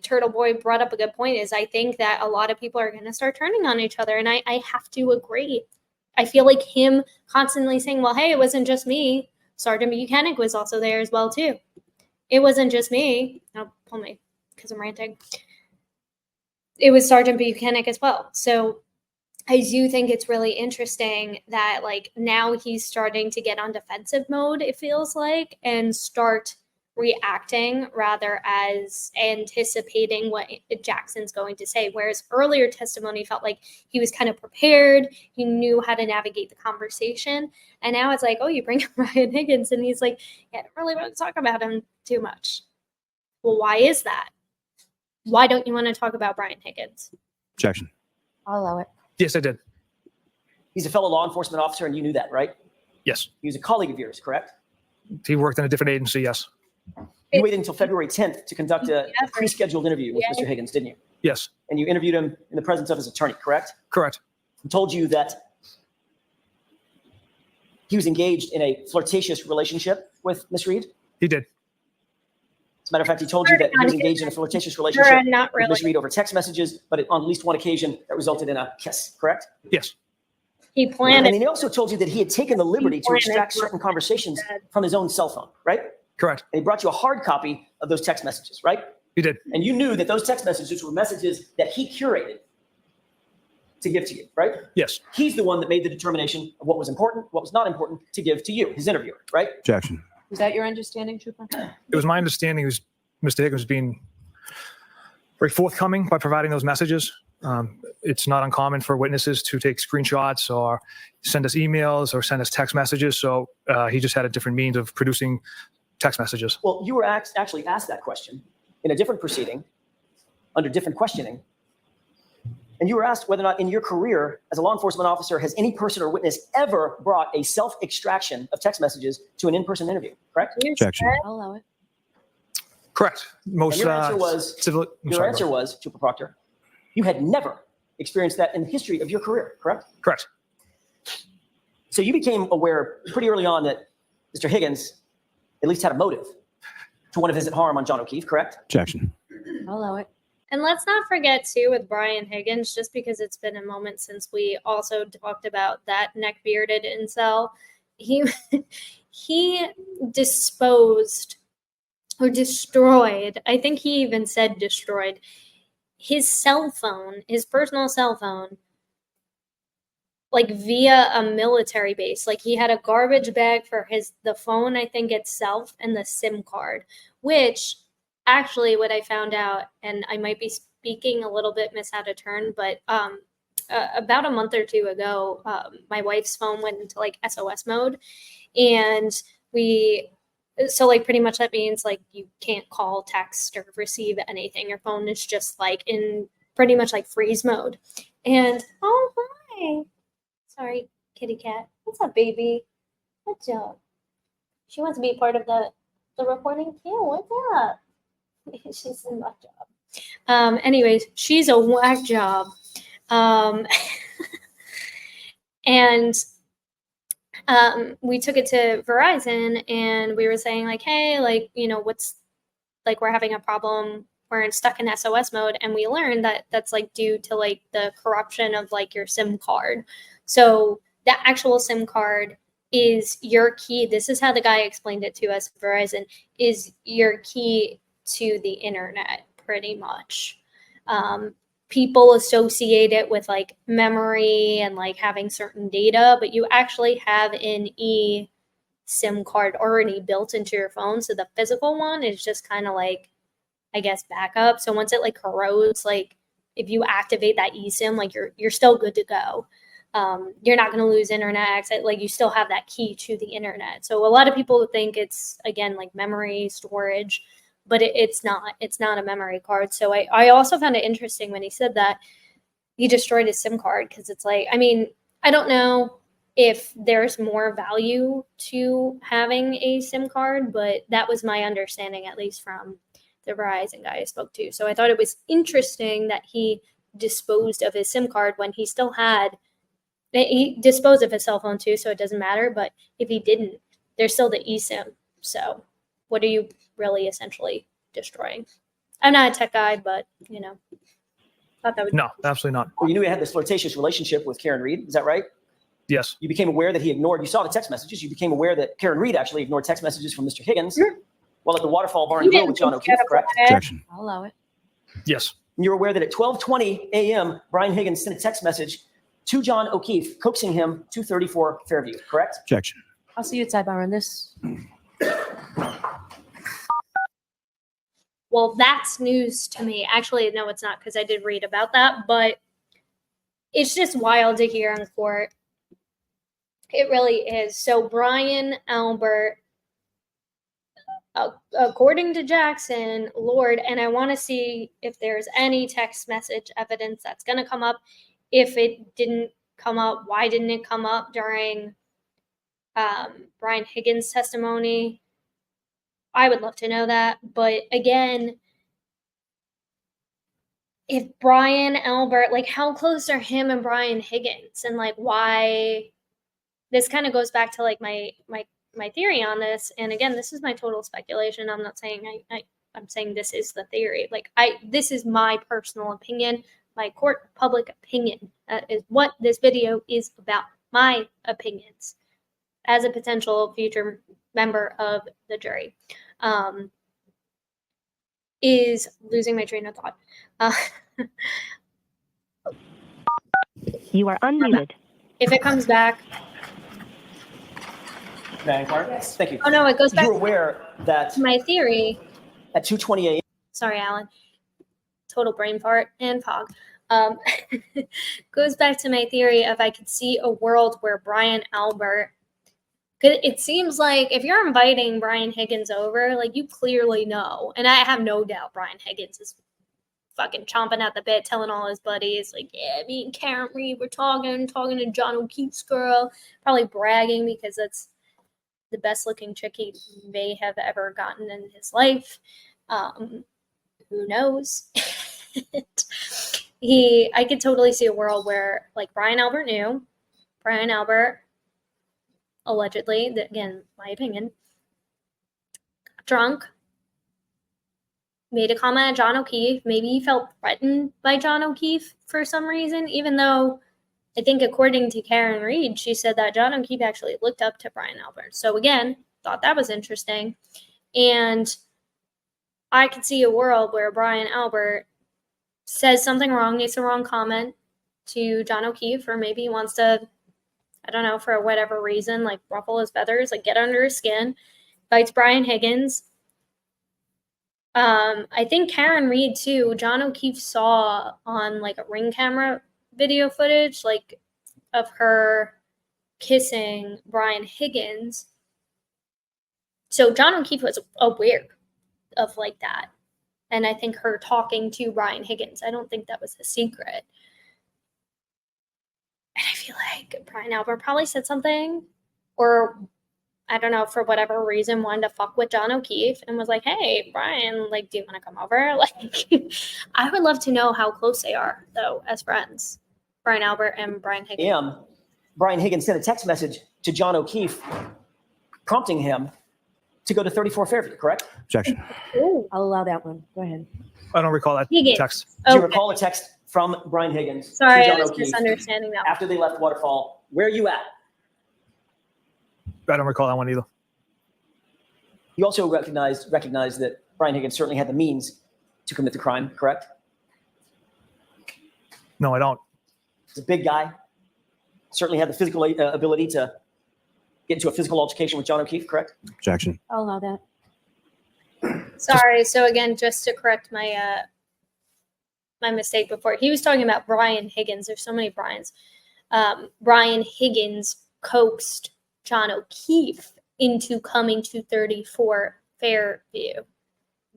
Turtle Boy brought up a good point, is I think that a lot of people are going to start turning on each other. And I have to agree. I feel like him constantly saying, well, hey, it wasn't just me. Sergeant Buchanan was also there as well, too. It wasn't just me. Now, pull me because I'm ranting. It was Sergeant Buchanan as well. So I do think it's really interesting that like now he's starting to get on defensive mode, it feels like, and start reacting rather as anticipating what Jackson's going to say. Whereas earlier testimony felt like he was kind of prepared. He knew how to navigate the conversation. And now it's like, oh, you bring up Brian Higgins and he's like, yeah, I don't really want to talk about him too much. Well, why is that? Why don't you want to talk about Brian Higgins? Objection. I'll allow it. Yes, I did. He's a fellow law enforcement officer, and you knew that, right? Yes. He was a colleague of yours, correct? He worked in a different agency, yes. You waited until February 10th to conduct a pre-scheduled interview with Mr. Higgins, didn't you? Yes. And you interviewed him in the presence of his attorney, correct? Correct. He told you that he was engaged in a flirtatious relationship with Miss Reed. He did. As a matter of fact, he told you that he was engaged in a flirtatious relationship Not with Miss really. Reed over text messages, but on at least one occasion that resulted in a kiss, correct? Yes. He planned And it. then he also told you that he had taken the liberty to extract certain conversations from his own cell phone, right? Correct. And he brought you a hard copy of those text messages, right? He did. And you knew that those text messages were messages that he curated to give to you, right? Yes. He's the one that made the determination of what was important, what was not important to give to you, his interviewer, right? Objection. Is that your understanding, Trooper? It was my understanding Mr. Higgins was being very forthcoming by providing those messages. It's not uncommon for witnesses to take screenshots or send us emails or send us text messages. So he just had a different means of producing text messages. Well, you were actually asked that question in a different proceeding, under different questioning. And you were asked whether or not in your career as a law enforcement officer, has any person or witness ever brought a self-extraction of text messages to an in-person interview, correct? Objection. I'll allow it. Correct. Most And your answer was, civil. your answer was, Trooper Proctor, you had never experienced that in the history of your career, correct? Correct. So you became aware pretty early on that Mr. Higgins at least had a motive to want to visit harm on John O'Keefe, correct? Objection. I'll allow it. And let's not forget, too, with Brian Higgins, just because it's been a moment since we also talked about that neck-bearded incel, he disposed or destroyed, I think he even said destroyed, his cell phone, his personal cell phone, like via a military base. Like he had a garbage bag for the phone, I think itself, and the SIM card, which actually what I found out, and I might be speaking a little bit miss out of turn, but about a month or two ago, my wife's phone went into like SOS mode, and so like pretty much that means like you can't call, text, or receive anything. Your phone is just like in pretty much like freeze mode. And oh hi, sorry, kitty cat. What's up, baby? What's up? She wants to be part of the recording too. What's up? She's a whack job. Anyways, she's a whack job. And we took it to Verizon and we were saying like, hey, like, you know, what's like, we're having a problem weren't stuck in SOS mode. And we learned that that's like due to like the corruption of like your SIM card. So the actual SIM card is your key. This is how the guy explained it to us, Verizon, is your key to the internet, pretty much. People associate it with like memory and like having certain data, but you actually have an SIM card already built into your phone. So the physical one is just kind of like, I guess, backup. So once it like corrodes, like if you activate that eSIM, like you're still good to go. You're not going to lose internet access. Like you still have that key to the internet. So a lot of people think it's, again, like memory storage, but it's not. It's not a memory card. So I also found it interesting when he said that he destroyed his SIM card, because it's like, I mean, I don't know if there's more value to having a SIM card, but that was my understanding, at least from the Verizon guy I spoke to. So I thought it was interesting that he disposed of his SIM card when he still had, he disposed of his cell phone too, so it doesn't matter. But if he didn't, there's still the eSIM. So what are you really essentially destroying? I'm not a tech guy, but thought that would. No, absolutely not. Well, you knew he had this flirtatious relationship with Karen Reed. Is that right? Yes. You became aware that he ignored, you saw the text messages. You became aware that Karen Reed actually ignored text messages from Mr. Higgins while at the Waterfall Bar and Grill with John O'Keefe, correct? Objection. I'll allow it. Yes. And you're aware that at 12:20 a.m., Brian Higgins sent a text message to John O'Keefe, coaxing him to 34 Fairview, correct? Objection. I'll see you at sidebar on this. Well, that's news to me. Actually, no, it's not, because I did read about that, but it's just wild to hear in court. It really is. So Brian Albert, according to Jackson, Lord, and I want to see if there's any text message evidence that's going to come up. If it didn't come up, why didn't it come up during Brian Higgins' testimony? I would love to know that. But again, if Brian Albert, like, how close are him and Brian Higgins? And like, why? This kind of goes back to like my theory on this. And again, this is my total speculation. I'm not saying I'm saying this is the theory. Like, this is my personal opinion, my court public opinion. That is what this video is about. My opinions as a potential future member of the jury. Is losing my train of thought. You are unmuted. If it comes back. May I inquire? Yes. Thank you. Oh no, it goes back You're aware that to my theory. at 2:20 a.m. Sorry, Alan. Total brain fart and fog. Goes back to my theory of I could see a world where Brian Albert. It seems like if you're inviting Brian Higgins over, like, you clearly know, and I have no doubt Brian Higgins is fucking chomping at the bit, telling all his buddies, like, yeah, me and Karen Reed were talking to John O'Keefe's girl, probably bragging because that's the best looking chick he may have ever gotten in his life. Who knows? I could totally see a world where, like, Brian Albert knew, Brian Albert allegedly, again, my opinion, got drunk, made a comment at John O'Keefe. Maybe he felt threatened by John O'Keefe for some reason, even though I think according to Karen Reed, she said that John O'Keefe actually looked up to Brian Albert. So again, thought that was interesting. And I could see a world where Brian Albert says something wrong, makes a wrong comment to John O'Keefe, or maybe he wants to, I don't know, for whatever reason, like ruffle his feathers, like get under his skin, bites Brian Higgins. I think Karen Reed too, John O'Keefe saw on like a Ring camera video footage, like, of her kissing Brian Higgins. So John O'Keefe was aware of like that. And I think her talking to Brian Higgins, I don't think that was a secret. And I feel like Brian Albert probably said something, or I don't know, for whatever reason, wanted to fuck with John O'Keefe and was like, hey, Brian, like, do you want to come over? Like, I would love to know how close they are, though, as friends, Brian Albert and Brian Higgins. Brian Higgins sent a text message to John O'Keefe prompting him to go to 34 Fairview, correct? Objection. Ooh. I'll allow that one. Go ahead. I don't recall that Higgins. text. Do you Okay. recall a text from Brian Higgins Sorry, to I John was O'Keefe misunderstanding that one. after they left Waterfall? Where are you at? I don't recall that one either. You also recognized that Brian Higgins certainly had the means to commit the crime, correct? No, I don't. He's a big guy. Certainly had the physical ability to get into a physical altercation with John O'Keefe, correct? Objection. I'll allow that. Sorry. So again, just to correct my my mistake before, he was talking about Brian Higgins. There's so many Brians. Brian Higgins coaxed John O'Keefe into coming to 34 Fairview.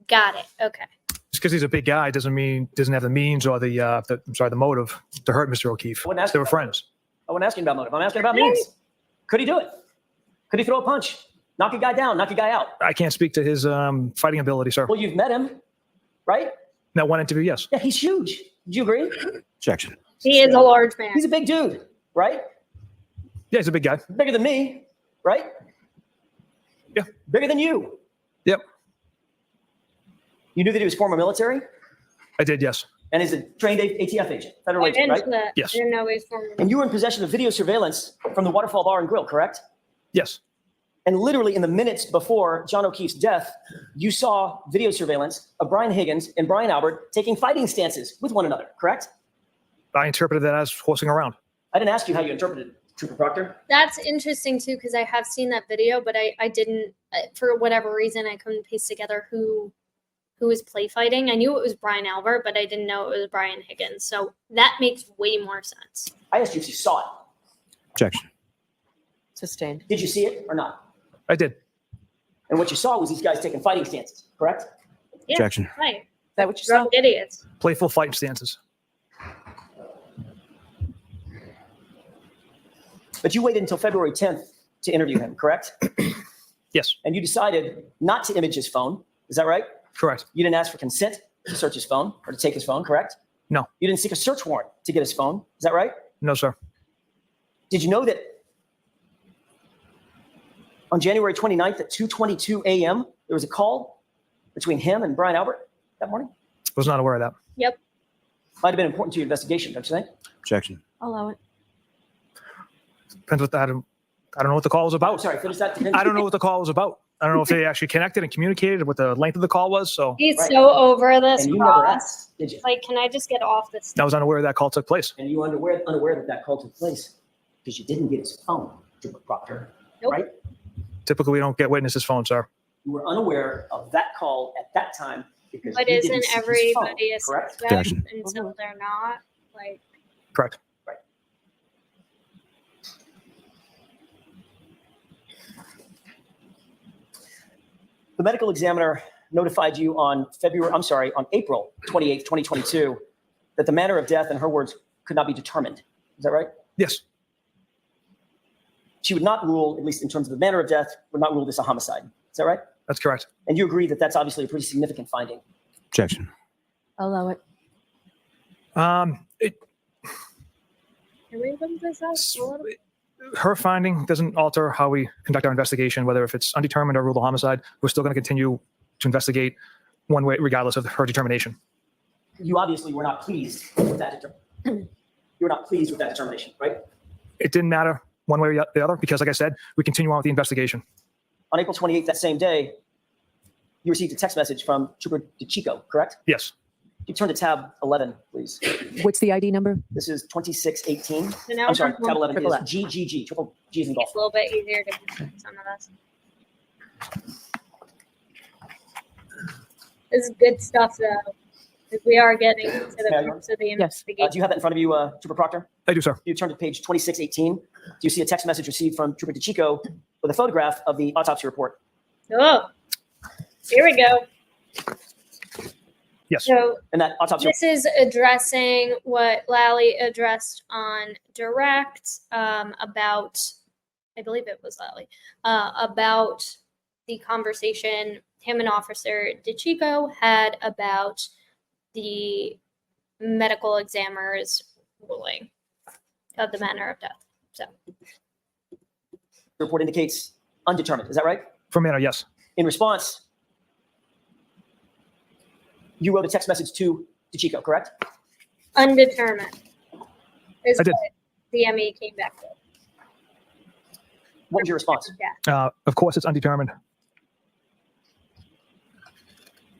Got it. Okay. Just because he's a big guy doesn't mean doesn't have the means or the motive to hurt Mr. O'Keefe. I wouldn't ask They you were about friends. I wasn't asking about motive. I'm asking about means. Could he do it? Could he throw a punch? Knock a guy down, knock a guy out? I can't speak to his fighting ability, sir. Well, you've met him, right? That one interview, yes. Yeah, he's huge. Do you agree? Objection. He is a large man. He's a big dude, right? Yeah, he's a big guy. Bigger than me, right? Yeah. Bigger than you. Yep, You knew that he was former military I did, yes. and is a trained ATF agent, federal I agent, didn't, right? Yes. I didn't know he was from. And you were in possession of video surveillance from the Waterfall Bar and Grill, correct? Yes, And literally in the minutes before John O'Keefe's death, you saw video surveillance of Brian Higgins and Brian Albert taking fighting stances with one another, correct? I interpreted that as horsing around. I didn't ask you how you interpreted it, Trooper Proctor. That's interesting too, because I have seen that video, but I didn't, for whatever reason, I couldn't piece together who was play fighting. I knew it was Brian Albert, but I didn't know it was Brian Higgins. So that makes way more sense. I asked you if you saw it. Objection. Sustained. Did you see it or not? I did. And what you saw was these guys taking fighting stances, correct? Yeah, Objection. right. Is that what you saw? Drunk idiots. Playful fighting stances. But you waited until February 10th to interview him, correct? Yes, And you decided not to image his phone. Is that right? correct. You didn't ask for consent to search his phone or to take his phone, correct? No. You didn't seek a search warrant to get his phone. Is that right? No, sir. Did you know that on January 29th at 2:22 a.m., there was a call between him and Brian Albert that morning? Was not aware of that. Yep. Might have been important to your investigation, don't you think? Objection. I'll allow it. Depends what I don't know what the call was Oh, about. sorry, finish that. I don't know what the call was about. I don't know if they actually connected and communicated what the length of the call was. So He's Right. so over this And you never cross. asked, did you? Like, can I just get off this? I was unaware that call took place. And you were unaware that that call took place because you didn't get his phone, Trooper Proctor, Nope. right? Typically, we don't get witnesses' phone, sir. You were unaware of that call at that time because But you isn't didn't see his everybody a phone, correct? suspect Objection. until they're not? Like, Correct. The medical examiner notified you on April 28th, 2022, that the manner of death, in her words, could not be determined. Is that right? Yes, She would not rule, at least in terms of the manner of death, would not rule this a homicide. Is that right? that's correct. And you agree that that's obviously a pretty significant finding. Objection. I'll allow it. can we bump this up a little bit? Her finding doesn't alter how we conduct our investigation, whether if it's undetermined or ruled a homicide. We're still going to continue to investigate one way, regardless of her determination. You obviously were not pleased with that. You were not pleased with that determination, right? It didn't matter one way or the other because, like I said, we continue on with the investigation. On April 28th, that same day, you received a text message from Trooper DeChico, correct? Yes, You turn to tab 11, please. What's the ID number? This is 2618. So now I'm sorry, we're tab 11 triple is F. GGG, triple G's in golf. It's a little bit easier to get some of this. This is good stuff, though. Because we are getting to the Yeah, crux of the Yes. investigation. Do you have that in front of you, Trooper Proctor? I do, sir. You turn to page 2618. Do you see a text message received from Trooper DeChico with a photograph of the autopsy report? Oh, here we go. Yes. So And that autopsy this is addressing what Lally addressed on direct about, I believe it was Lally, about the conversation him and Officer DeChico had about the medical examiner's ruling of the manner of death. So report indicates undetermined. Is that right? For manner, yes. In response, you wrote a text message to DeChico, correct? Undetermined is I did. what the ME came back with. What was your response? Yeah. Of course, it's undetermined.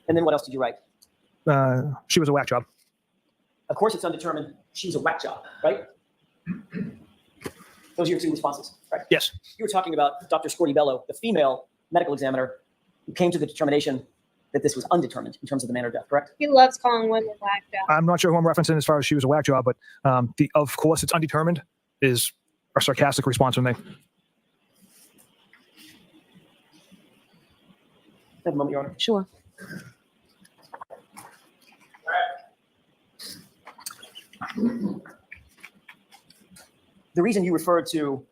And then what else did you write? She was a whack job. Of course, it's undetermined. She's a whack job, right? Those are your two responses, right? Yes. You were talking about Dr. Scortibello, the female medical examiner who came to the determination that this was undetermined in terms of the manner of death, correct? He loves calling women whack jobs. I'm not sure who I'm referencing as far as she was a whack job, but the of course it's undetermined is a sarcastic response from me. Have a moment, Your Honor. Sure. The reason you referred to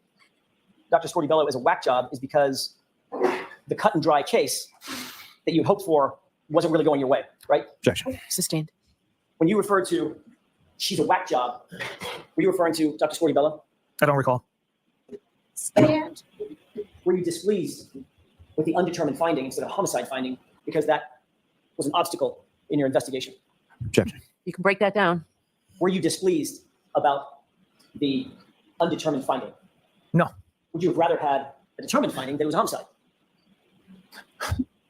Dr. Scortibello as a whack job is because the cut and dry case that you hoped for wasn't really going your way, right? Objection. Sustained. When you referred to she's a whack job, were you referring to Dr. Scortibello? I don't recall. Stand. Were you displeased with the undetermined finding instead of homicide finding because that was an obstacle in your investigation? Objection. You can break that down. Were you displeased about the undetermined finding? No. Would you have rather had a determined finding that it was homicide?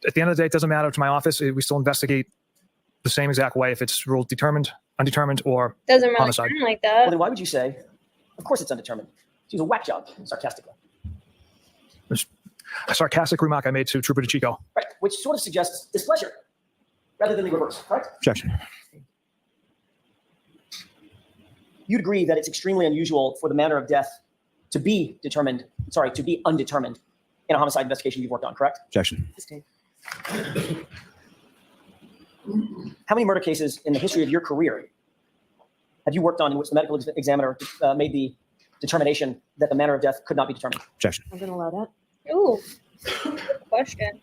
At the end of the day, it doesn't matter to my office. We still investigate the same exact way if it's ruled determined, undetermined, or Doesn't really homicide. sound like Well, that. then why would you say, of course it's undetermined? She was a whack job, sarcastically. It's a sarcastic remark I made to Trooper DeChico. Right, which sort of suggests displeasure rather than the reverse, correct? Objection. You'd agree that it's extremely unusual for the manner of death to be undetermined in a homicide investigation you've worked on, correct? Objection. Sustained. How many murder cases in the history of your career have you worked on in which the medical examiner made the determination that the manner of death could not be determined? Objection. I'm going to allow that. Ooh, good question.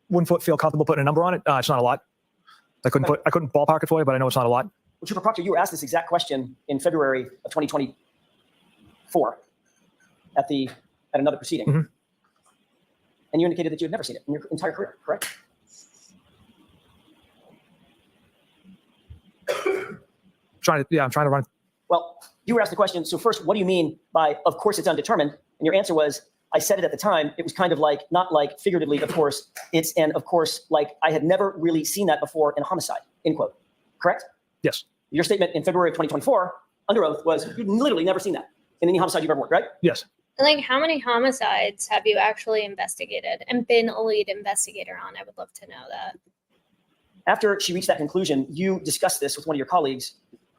Wouldn't feel comfortable putting a number on it. It's not a lot. I couldn't ballpark it for you, but I know it's not a lot. Well, Trooper Proctor, you were asked this exact question in February of 2024 at another proceeding. Mhm. And you indicated that you had never seen it in your entire career, correct? I'm trying to run. Well, you were asked the question, so first, what do you mean by, of course it's undetermined? And your answer was, I said it at the time. It was kind of like, not like figuratively, of course. It's, and of course, like I had never really seen that before in a homicide, end quote. Correct? Yes. Your statement in February of 2024, under oath, was you'd literally never seen that in any homicide you've ever worked, right? Yes. Like, how many homicides have you actually investigated and been a lead investigator on? I would love to know that. After she reached that conclusion, you discussed this with one of your colleagues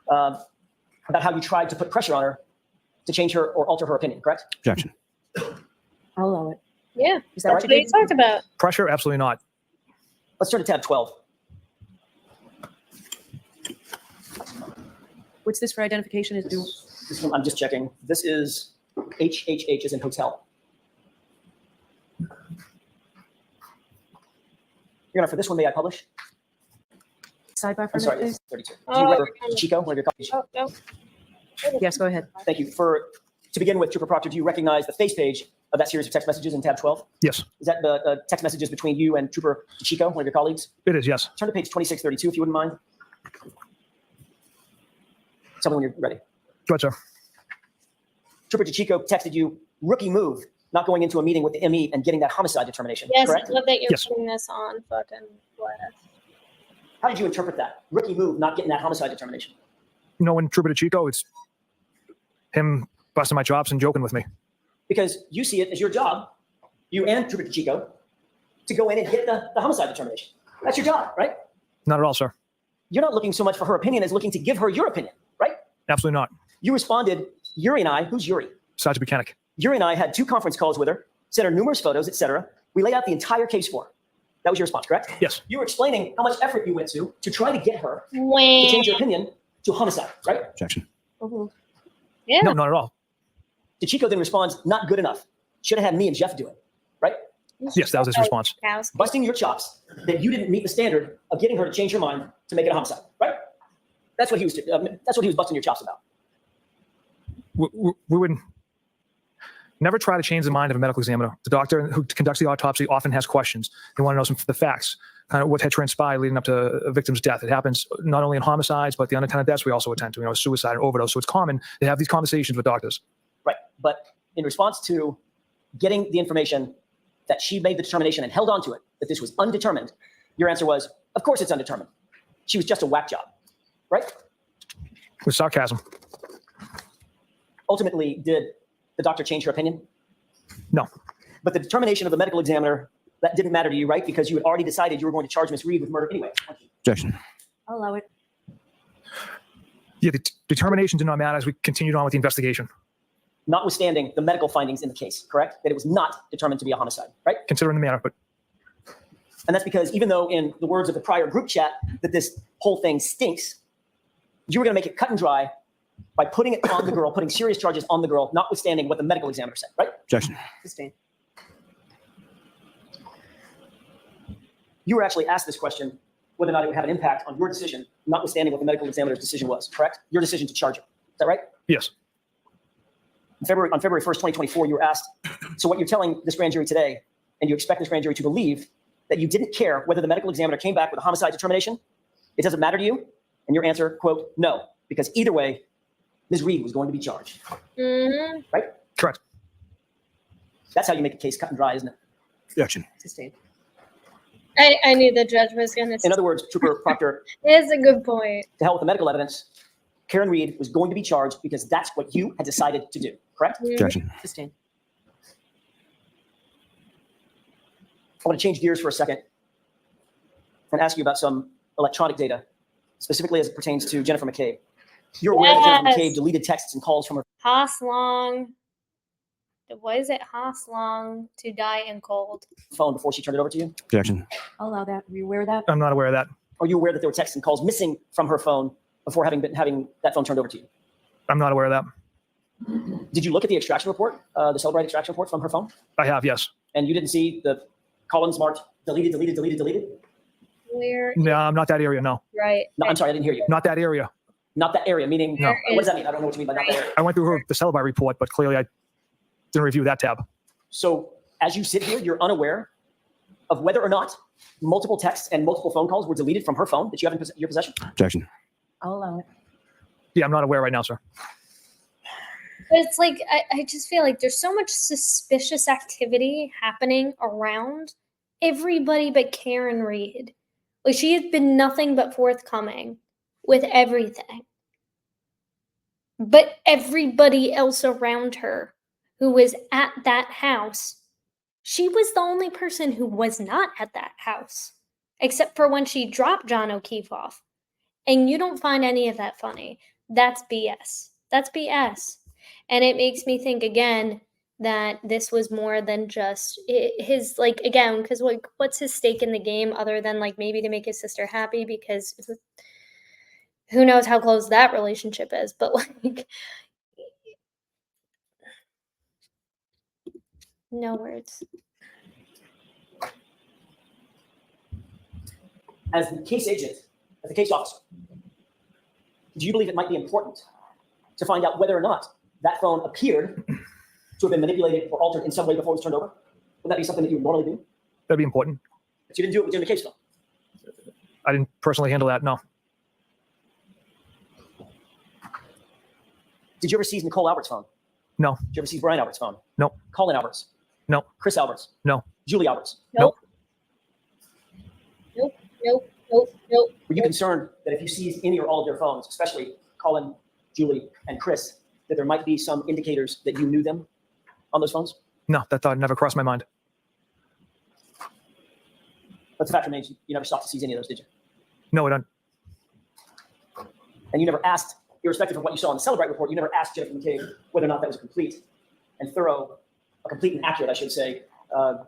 about how you tried to put pressure on her to change her or alter her opinion, correct? Objection. I'll allow it. Yeah, Is that All what right. you what you did? talked about. Pressure? Absolutely not. Let's turn to tab 12. What's this for identification? Is due? This one, I'm just checking. This is HHH as in hotel. Your Honor, for this one, may I publish? Sidebar for I'm a sorry, minute, yes, please? 32. Do Oh, you remember you're Chico, one of your colleagues? Oh, no. Yes, go ahead. Thank you. To begin with, Trooper Proctor, do you recognize the face page of that series of text messages in tab 12? Yes. Is that the text messages between you and Trooper Chico, one of your colleagues? It is. Yes. Turn to page 2632, if you wouldn't mind. Tell me when you're ready. Go ahead, sir. Trooper DeChico texted you, rookie move, not going into a meeting with the ME and getting that homicide determination, Yes, correct? I love that you're Yes. putting this on fucking blast. How did you interpret that? Rookie move, not getting that homicide determination. You know, when Trooper DeChico, it's him busting my chops and joking with me. Because you see it as your job, you and Trooper DeChico, to go in and get the homicide determination. That's your job, right? Not at all, sir. You're not looking so much for her opinion as looking to give her your opinion, right? Absolutely not. You responded, Yuri and I, who's Yuri? Sergeant Mechanic. Yuri and I had 2 conference calls with her, sent her numerous photos, etc. We laid out the entire case for her. That was your response, correct? Yes. You were explaining how much effort you went to try to get her to When change her opinion to homicide, right? Objection. yeah, No, not at all. DeChico then responds, not good enough. Should have had me and Jeff do it, right? Yes, that was his response. Cows. Busting your chops that you didn't meet the standard of getting her to change her mind to make it a homicide, right? That's what he was busting your chops about. We wouldn't. Never try to change the mind of a medical examiner. The doctor who conducts the autopsy often has questions. They want to know some of the facts, kind of what had transpired leading up to a victim's death. It happens not only in homicides, but the unattended deaths we also attend to, suicide and overdose. So it's common to have these conversations with doctors. Right. But in response to getting the information that she made the determination and held on to it, that this was undetermined, your answer was, of course it's undetermined. She was just a whack job, right? With sarcasm. Ultimately, did the doctor change her opinion? No. But the determination of the medical examiner, that didn't matter to you, right? Because you had already decided you were going to charge Ms. Reed with murder anyway. Objection. I'll allow it. Yeah, the determination did not matter as we continued on with the investigation. Notwithstanding the medical findings in the case, correct? That it was not determined to be a homicide, right? Considering the matter, but And that's because even though in the words of the prior group chat that this whole thing stinks, you were going to make it cut and dry by putting it on the girl, putting serious charges on the girl, notwithstanding what the medical examiner said, right? Objection. Sustained. You were actually asked this question, whether or not it would have an impact on your decision, notwithstanding what the medical examiner's decision was, correct? Your decision to charge her. Is that right? yes. On February 1st, 2024, you were asked, so what you're telling this grand jury today, and you expect this grand jury to believe that you didn't care whether the medical examiner came back with a homicide determination? It doesn't matter to you? And your answer, quote, no, because either way, Ms. Reed was going to be charged, Mm-hmm. right? Correct. That's how you make a case cut and dry, isn't it? Objection. Sustained. I knew the judge was going to. In other words, Trooper Proctor, It's a good point. to hell with the medical evidence, Karen Reed was going to be charged because that's what you had decided to do, correct? Objection. Sustained. I want to change gears for a second and ask you about some electronic data, specifically as it pertains to Jennifer McCabe. You're aware that Jennifer Yes. McCabe deleted texts and calls from her Haas Long. What is it? Haas Long to die in cold. phone before she turned it over to you? Objection. I'll allow that. Are you aware of that? I'm not aware of that. Are you aware that there were texts and calls missing from her phone before having that phone turned over to you? I'm not aware of that. Did you look at the extraction report, the Celebrite extraction report from her phone? I have, yes. And you didn't see the columns marked deleted, deleted, deleted, deleted? Where? No, I'm not that area, no. Right. No, I'm sorry, I didn't hear you. Not that area. Not that area, meaning, No. what does that mean? I don't know what you mean by not that area. I went through the Celebrite report, but clearly I didn't review that tab. So as you sit here, you're unaware of whether or not multiple texts and multiple phone calls were deleted from her phone that you have in your possession? Objection. I'll allow it. Yeah, I'm not aware right now, sir. But it's like, I just feel like there's so much suspicious activity happening around everybody but Karen Reed. Like, she has been nothing but forthcoming with everything. But everybody else around her who was at that house, she was the only person who was not at that house, except for when she dropped John O'Keefe off. And you don't find any of that funny. That's BS. That's BS. And it makes me think again that this was more than just his, like, again, because what's his stake in the game other than like maybe to make his sister happy, because who knows how close that relationship is, but like, no words. As the case agent, as the case officer, do you believe it might be important to find out whether or not that phone appeared to have been manipulated or altered in some way before it was turned over? Would that be something that you would normally do? That'd be important. But you didn't do it with Jim McCabe's phone. I didn't personally handle that, no. Did you ever seize Nicole Albert's phone? No. Did you ever seize Brian Albert's phone? No. Colin Albert's? No. Chris Albert's? No. Julie Albert's? Nope. Were you concerned that if you seized any or all of their phones, especially Colin, Julie, and Chris, that there might be some indicators that you knew them on those phones? No, that thought never crossed my mind. But the fact remains, you never sought to seize any of those, did you? No, I don't. And you never asked, irrespective of what you saw in the Celebrite report, you never asked Jennifer McCabe whether or not that was a complete and accurate, I should say. Let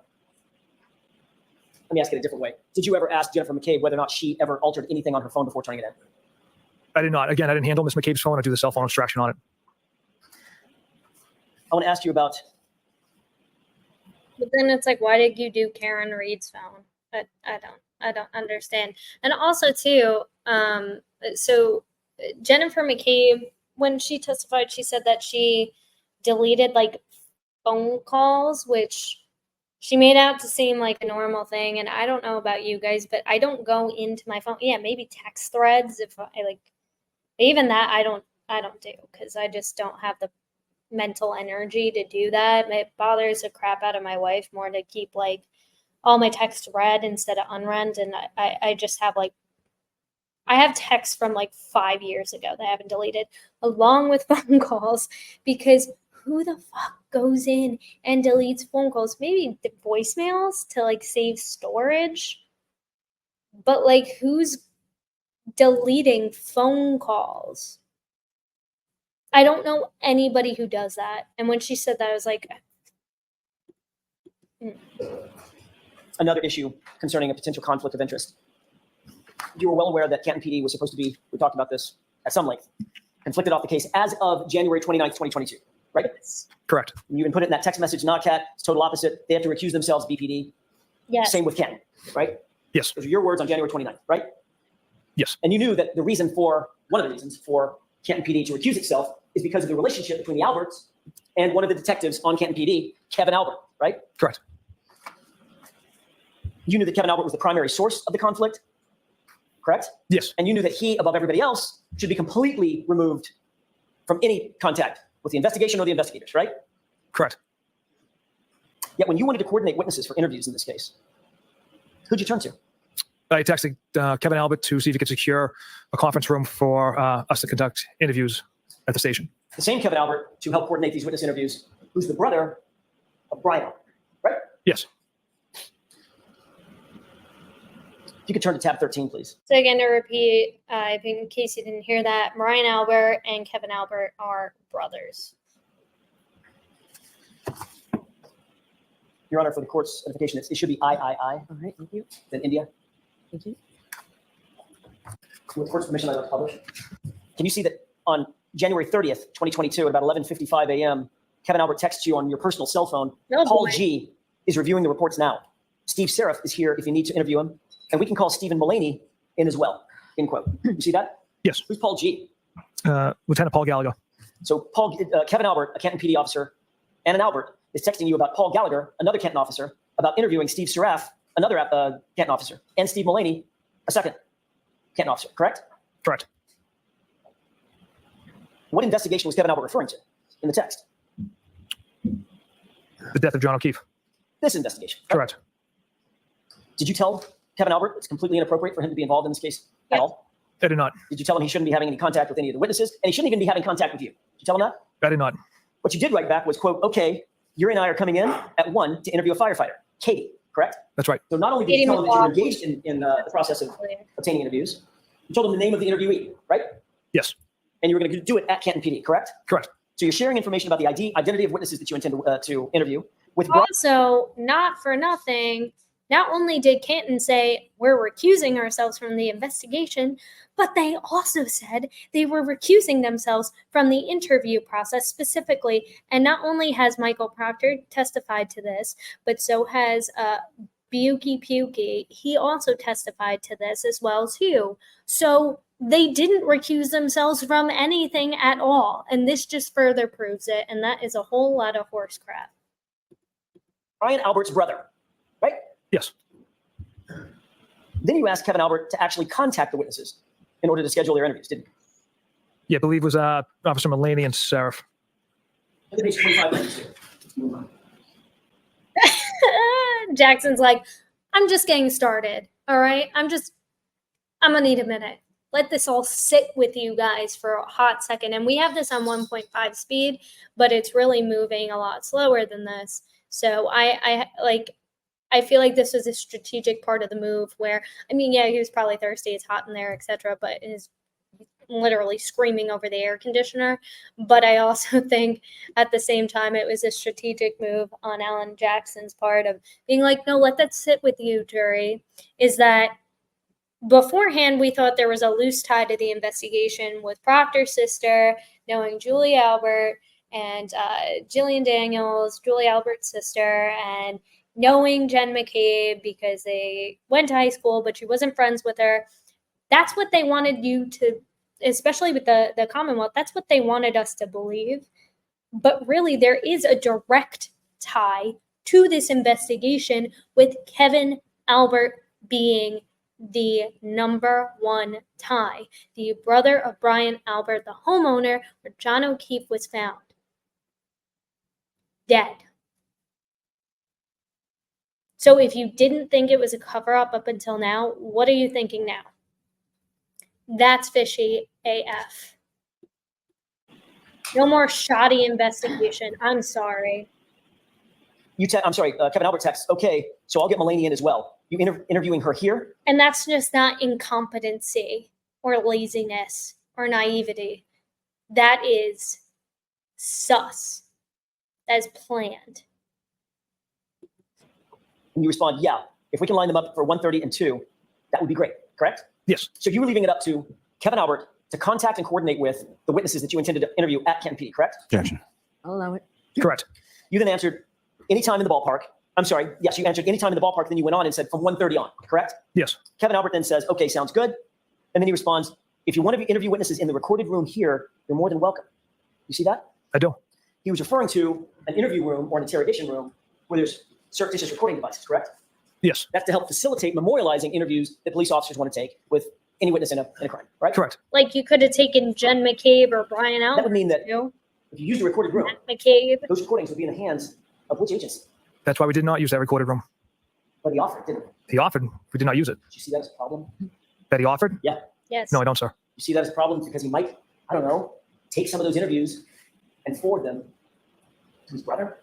me ask it a different way. Did you ever ask Jennifer McCabe whether or not she ever altered anything on her phone before turning it in? I did not. Again, I didn't handle Miss McCabe's phone. I do the cell phone extraction on it. I want to ask you about, But then it's like, why did you do Karen Reed's phone? I don't understand. And also too, so Jennifer McCabe, when she testified, she said that she deleted like phone calls, which she made out to seem like a normal thing. And I don't know about you guys, but I don't go into my phone. Yeah, maybe text threads if I like. Even that I don't do because I just don't have the mental energy to do that. It bothers the crap out of my wife more to keep like all my texts read instead of unread. And I just have like, I have texts from like 5 years ago that I haven't deleted along with phone calls because who the fuck goes in and deletes phone calls? Maybe the voicemails to like save storage, but like who's deleting phone calls? I don't know anybody who does that. And when she said that, I was like, Another issue concerning a potential conflict of interest. You were well aware that Canton PD was supposed to be, we talked about this at some length, conflicted off the case as of January 29th, 2022, right? Correct. You can put it in that text message, not Cat, it's total opposite. They have to recuse themselves, BPD. yes. Same with Canton, right? Yes. Those are your words on January 29th, right? Yes. And you knew that one of the reasons for Canton PD to recuse itself is because of the relationship between the Alberts and one of the detectives on Canton PD, Kevin Albert, right? Correct. You knew that Kevin Albert was the primary source of the conflict, correct? Yes. And you knew that he, above everybody else, should be completely removed from any contact with the investigation or the investigators, right? Correct. Yet when you wanted to coordinate witnesses for interviews in this case, who'd you turn to? I texted Kevin Albert to see if he could secure a conference room for us to conduct interviews at the station. The same Kevin Albert to help coordinate these witness interviews, who's the brother of Brian Albert, right? Yes. If you could turn to tab 13, please. So again, to repeat, in case you didn't hear that, Brian Albert and Kevin Albert are brothers. Your Honor, for the court's edification, it should be III. All right, thank you. Then India. Thank you. With the court's permission, I'd like to publish. Can you see that on January 30th, 2022, at about 11:55 a.m., Kevin Albert texts you on your personal cell phone, Oh, Paul boy. G is reviewing the reports now. Steve Seraph is here if you need to interview him. And we can call Stephen Mullaney in as well, end quote. You see that? Yes. Who's Paul G? Lieutenant Paul Gallagher. So Kevin Albert, a Canton PD officer, and an Albert is texting you about Paul Gallagher, another Canton officer, about interviewing Steve Seraph, another Canton officer, and Steve Mullaney, a second Canton officer, correct? Correct. What investigation was Kevin Albert referring to in the text? The death of John O'Keefe. This investigation. Right? Correct. Did you tell Kevin Albert it's completely inappropriate for him to be involved in this case at Yes. all? I did not. Did you tell him he shouldn't be having any contact with any of the witnesses, and he shouldn't even be having contact with you? Did you tell him that? I did not. What you did write back was, quote, okay, you and I are coming in at 1 to interview a firefighter, Katie, correct? That's right. So not only did Katie you tell him that you were McLaughlin. engaged in the process of obtaining interviews, you told him the name of the interviewee, right? Yes. And you were going to do it at Canton PD, correct? Correct. So you're sharing information about the identity of witnesses that you intend to interview with Brian. Also, not for nothing, not only did Canton say we're recusing ourselves from the investigation, but they also said they were recusing themselves from the interview process specifically. And not only has Michael Proctor testified to this, but so has Buki Pukey. He also testified to this as well too. So they didn't recuse themselves from anything at all. And this just further proves it. And that is a whole lot of horse crap. Brian Albert's brother, right? Yes. Then you asked Kevin Albert to actually contact the witnesses in order to schedule their interviews, didn't you? Yeah, I believe it was Officer Mullaney and Seraph. Look at page 2592. Jackson's like, I'm just getting started. All right. I'm gonna need a minute. Let this all sit with you guys for a hot second. And we have this on 1.5 speed, but it's really moving a lot slower than this. So I feel like this was a strategic part of the move where, I mean, yeah, he was probably thirsty, it's hot in there, etc., but he's literally screaming over the air conditioner. But I also think at the same time, it was a strategic move on Alan Jackson's part of being like, no, let that sit with you, jury, is that beforehand, we thought there was a loose tie to the investigation with Proctor's sister, knowing Julie Albert and Jillian Daniels, Julie Albert's sister, and knowing Jen McCabe because they went to high school, but she wasn't friends with her. That's what they wanted you to, especially with the Commonwealth, that's what they wanted us to believe. But really, there is a direct tie to this investigation, with Kevin Albert being the number one tie, the brother of Brian Albert, the homeowner where John O'Keefe was found dead. So if you didn't think it was a cover-up up until now, what are you thinking now? That's fishy AF. No more shoddy investigation. I'm sorry. I'm sorry, Kevin Albert texts, okay, so I'll get Mulaney in as well. You interviewing her here? And that's just not incompetency or laziness or naivety. That is sus. That is planned. And you respond, yeah, if we can line them up for 1:30 and 2, that would be great, correct? Yes. So you were leaving it up to Kevin Albert to contact and coordinate with the witnesses that you intended to interview at Ken P, correct? Objection. I'll allow it. Correct. You then answered anytime in the ballpark. I'm sorry, yes, you answered anytime in the ballpark, then you went on and said from 1:30 on, correct? Yes. Kevin Albert then says, okay, sounds good. And then he responds, if you want to interview witnesses in the recorded room here, you're more than welcome. You see that? I do. He was referring to an interview room or an interrogation room where there's surreptitious recording devices, correct? Yes. That's to help facilitate memorializing interviews that police officers want to take with any witness in a crime, right? Correct. Like you could have taken Jen McCabe or Brian Albert. That would mean that too. if you use the recorded room, Matt McCabe. those recordings would be in the hands of which agency? That's why we did not use that recorded room. But he offered, didn't he? He offered. We did not use it. Did you see that as a problem? That he offered? Yeah. Yes. No, I don't, sir. You see that as a problem because he might, I don't know, take some of those interviews and forward them to his brother?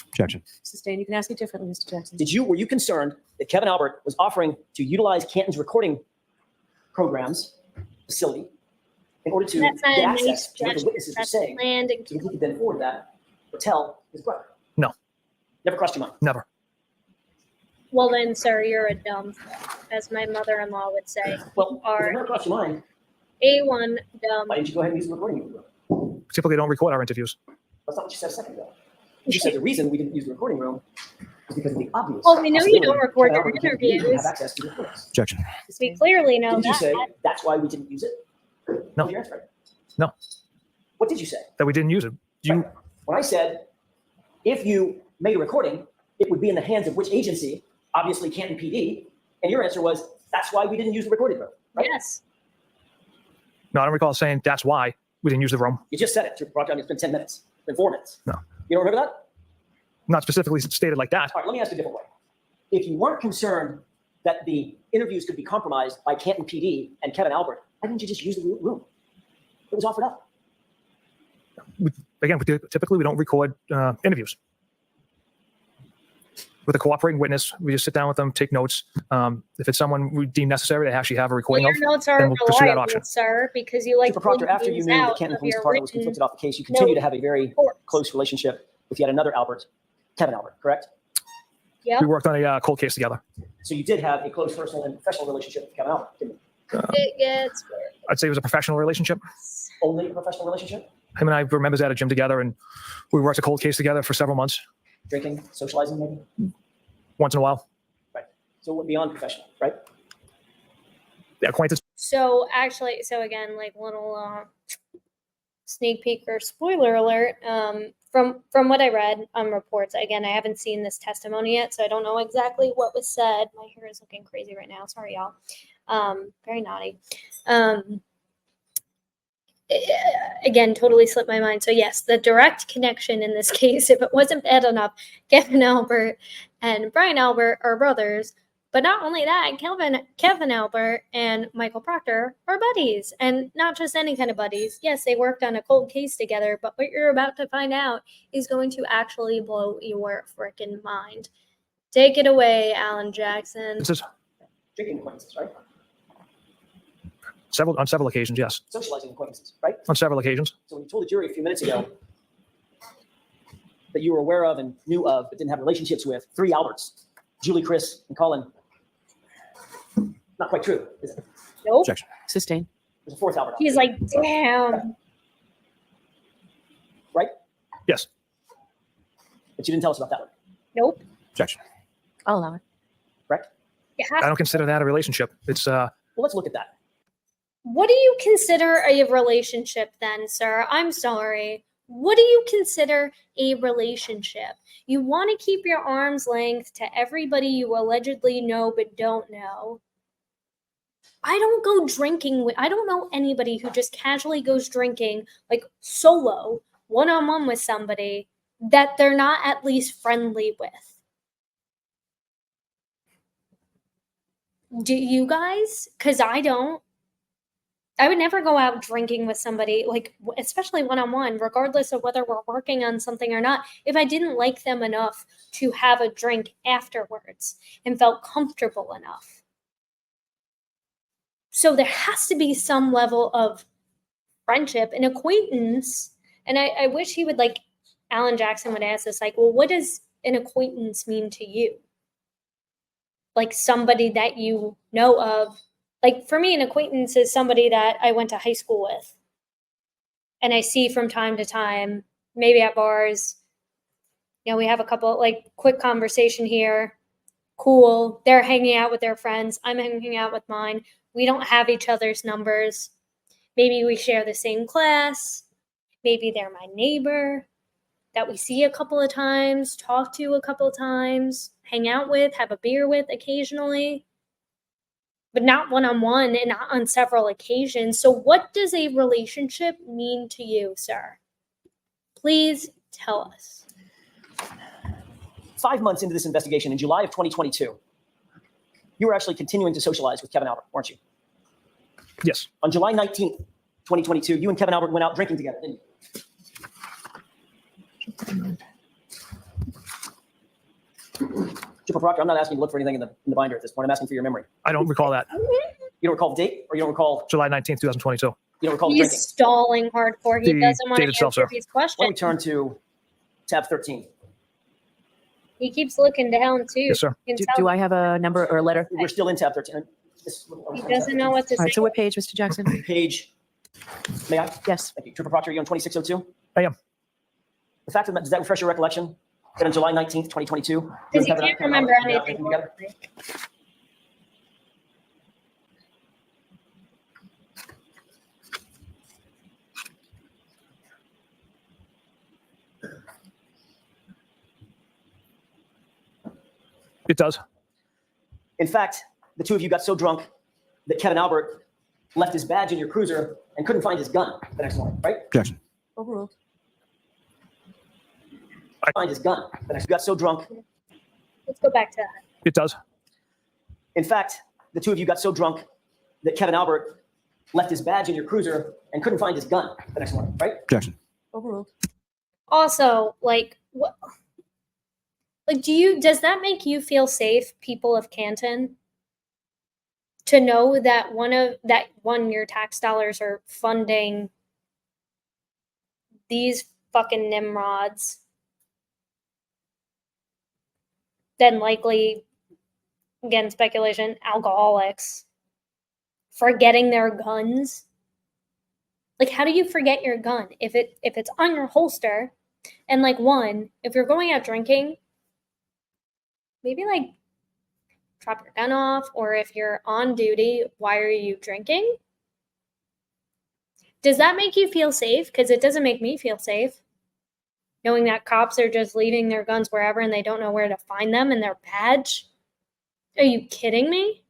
Objection. Sustained. You can ask it differently, Mr. Jackson. Were you concerned that Kevin Albert was offering to utilize Canton's recording programs facility in order to That's not get a access nice to what the judgment. witnesses were That's saying, planned and so that he could then forward that or tell his brother? No. Never crossed your mind? Never. well then, sir, you're a dumb fuck, as my mother-in-law would say. Well, if Are it never crossed your mind, A1 dumb. why didn't you go ahead and use the recording room? Typically don't record our interviews. That's not what you said a second ago. You said the reason we didn't use the recording room is because of the obvious. Well, we know you possibility don't record Kevin your Albert can't believe you interviews. have access to the recordings. Objection. We clearly know Didn't you that. say that's why we didn't use it? No. What was your answer? No. What did you say? That we didn't use it. You When I said, if you made a recording, it would be in the hands of which agency? Obviously Canton PD. And your answer was, that's why we didn't use the recorded room, right? Yes. No, I don't recall saying that's why we didn't use the room. You just said it. Proctor, it's been 10 minutes. It's been 4 minutes. No. You don't remember that? Not specifically stated like that. All right, let me ask you a different way. If you weren't concerned that the interviews could be compromised by Canton PD and Kevin Albert, why didn't you just use the room? It was offered up. Again, typically we don't record interviews. With a cooperating witness, we just sit down with them, take notes. If it's someone we deem necessary to actually have a Well, recording your of, notes are then we'll pursue that reliable, option. sir, because you like Super Proctor, after you things knew that out Canton of Police your Department was written conflicted off the case, you continue to have a very reports. close relationship with yet another Albert, Kevin Albert, correct? Yep. We worked on a cold case together. So you did have a close personal and professional relationship with Kevin Albert, didn't you? It gets worse. I'd say it was a professional relationship. Only a professional relationship? Him and I were members at a gym together, and we worked a cold case together for several months, Drinking, socializing maybe? once in a while. Right. So it went beyond professional, right? The acquaintance. So actually, so again, like little sneak peek or spoiler alert. From what I read on reports, again, I haven't seen this testimony yet, so I don't know exactly what was said. My hair is looking crazy right now. Sorry, y'all. Very naughty. Again, totally slipped my mind. So yes, the direct connection in this case, if it wasn't bad enough, Kevin Albert and Brian Albert are brothers. But not only that, Kevin Albert and Michael Proctor are buddies, and not just any kind of buddies. Yes, they worked on a cold case together, but what you're about to find out is going to actually blow your freaking mind. Take it away, Alan Jackson. This is Drinking acquaintances, right? on several occasions, yes. Socializing acquaintances, right? On several occasions. So when you told the jury a few minutes ago that you were aware of and knew of but didn't have relationships with 3 Alberts, Julie, Chris, and Colin, not quite true, is it? Nope. Objection. Sustained. There's a 4th Albert. He's like, damn. Right? Yes. But you didn't tell us about that one, Nope. Objection. I'll allow it. correct? Yeah. I don't consider that a relationship. It's Well, let's look at that. What do you consider a relationship then, sir? I'm sorry. What do you consider a relationship? You want to keep your arm's length to everybody you allegedly know but don't know. I don't go drinking with, I don't know anybody who just casually goes drinking, like solo, one on one with somebody that they're not at least friendly with. Do you guys? Because I don't. I would never go out drinking with somebody, like, especially one on one, regardless of whether we're working on something or not, if I didn't like them enough to have a drink afterwards and felt comfortable enough. So there has to be some level of friendship and acquaintance. And I wish he would, like, Alan Jackson would ask this, like, well, what does an acquaintance mean to you? Like somebody that you know of. Like for me, an acquaintance is somebody that I went to high school with and I see from time to time, maybe at bars. You know, we have a couple like quick conversation here. Cool. They're hanging out with their friends. I'm hanging out with mine. We don't have each other's numbers. Maybe we share the same class. Maybe they're my neighbor that we see a couple of times, talk to a couple of times, hang out with, have a beer with occasionally, but not one-on-one and not on several occasions. So what does a relationship mean to you, sir? Please tell us. 5 months into this investigation, in July of 2022, you were actually continuing to socialize with Kevin Albert, weren't you? Yes. On July 19th, 2022, you and Kevin Albert went out drinking together, didn't you? Triple Proctor, I'm not asking you to look for anything in the binder at this point. I'm asking for your memory. I don't recall that. You don't recall the date, or you don't recall? July 19th, 2022. You don't recall the He's drinking? stalling hardcore. He The doesn't want date to itself, answer sir. these Why don't we questions. turn to tab 13? He keeps looking down too. Yes, sir. You can Do tell I have a number or a letter? We're still in tab 13. he doesn't know what to All say. right, so what page, Mr. Jackson? Page, may I? Yes. Thank you. Triple Proctor, are you on 2602? I am. The fact of that, does that refresh your recollection? That on July 19th, 2022, you Because and he Kevin can't Kevin remember Albert went out anything. drinking together? It does. In fact, the two of you got so drunk that Kevin Albert left his badge in your cruiser and couldn't find his gun the next morning, right? Objection. Overruled. Find his gun. The next, you got so drunk. Let's go back to that. It does. In fact, the two of you got so drunk that Kevin Albert left his badge in your cruiser and couldn't find his gun the next morning, right? Objection. Overruled. Also, like, what? Like, does that make you feel safe, people of Canton, to know that your tax dollars are funding these fucking nimrods, then likely, again, speculation, alcoholics, forgetting their guns? Like, how do you forget your gun if it's on your holster? And like, if you're going out drinking, maybe like drop your gun off, or if you're on duty, why are you drinking? Does that make you feel safe? Because it doesn't make me feel safe. Knowing that cops are just leaving their guns wherever and they don't know where to find them in their badge. Are you kidding me?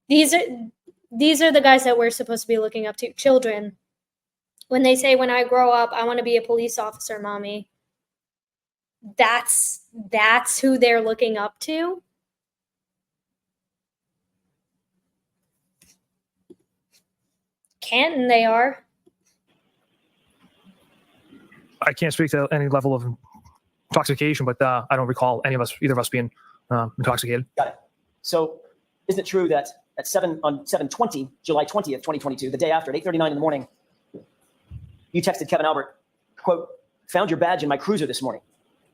These are the guys that we're supposed to be looking up to. Children. When they say, when I grow up, I want to be a police officer, mommy. That's who they're looking up to. Canton, they are. I can't speak to any level of intoxication, but I don't recall either of us being intoxicated. Got it. So isn't it true that at 7/20, July 20th, 2022, the day after, at 8:39 in the morning, you texted Kevin Albert, quote, found your badge in my cruiser this morning,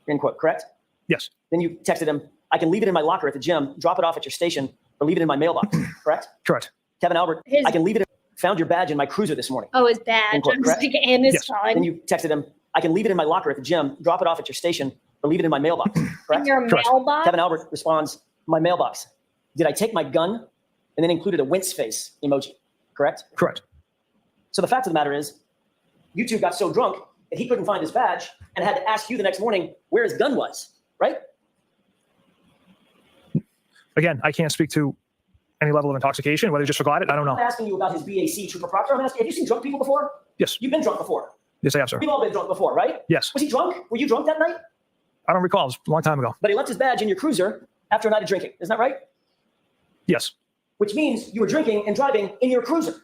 end quote, correct? Yes. Then you texted him, I can leave it in my locker at the gym, drop it off at your station, or leave it in my mailbox, correct? Correct. Kevin Albert, I can leave it, found your badge in my cruiser this morning. Oh, his badge. End quote, I'm correct? just like, and his Yes. gun. Then you texted him, I can leave it in my locker at the gym, drop it off at your station, or leave it in my mailbox, In correct? your Correct. mailbox. Kevin Albert responds, my mailbox. Did I take my gun? And then included a wince face emoji, correct? Correct. So the fact of the matter is, you two got so drunk that he couldn't find his badge and had to ask you the next morning where his gun was, right? Again, I can't speak to any level of intoxication, whether he just forgot it. I don't I'm know. not asking you about his BAC, Trooper Proctor. I'm asking, have you seen drunk people before? Yes. You've been drunk before. Yes, I have, sir. We've all been drunk before, right? Yes. Was he drunk? Were you drunk that night? I don't recall. It was a long time ago. But he left his badge in your cruiser after a night of drinking. Isn't that right? Yes. Which means you were drinking and driving in your cruiser.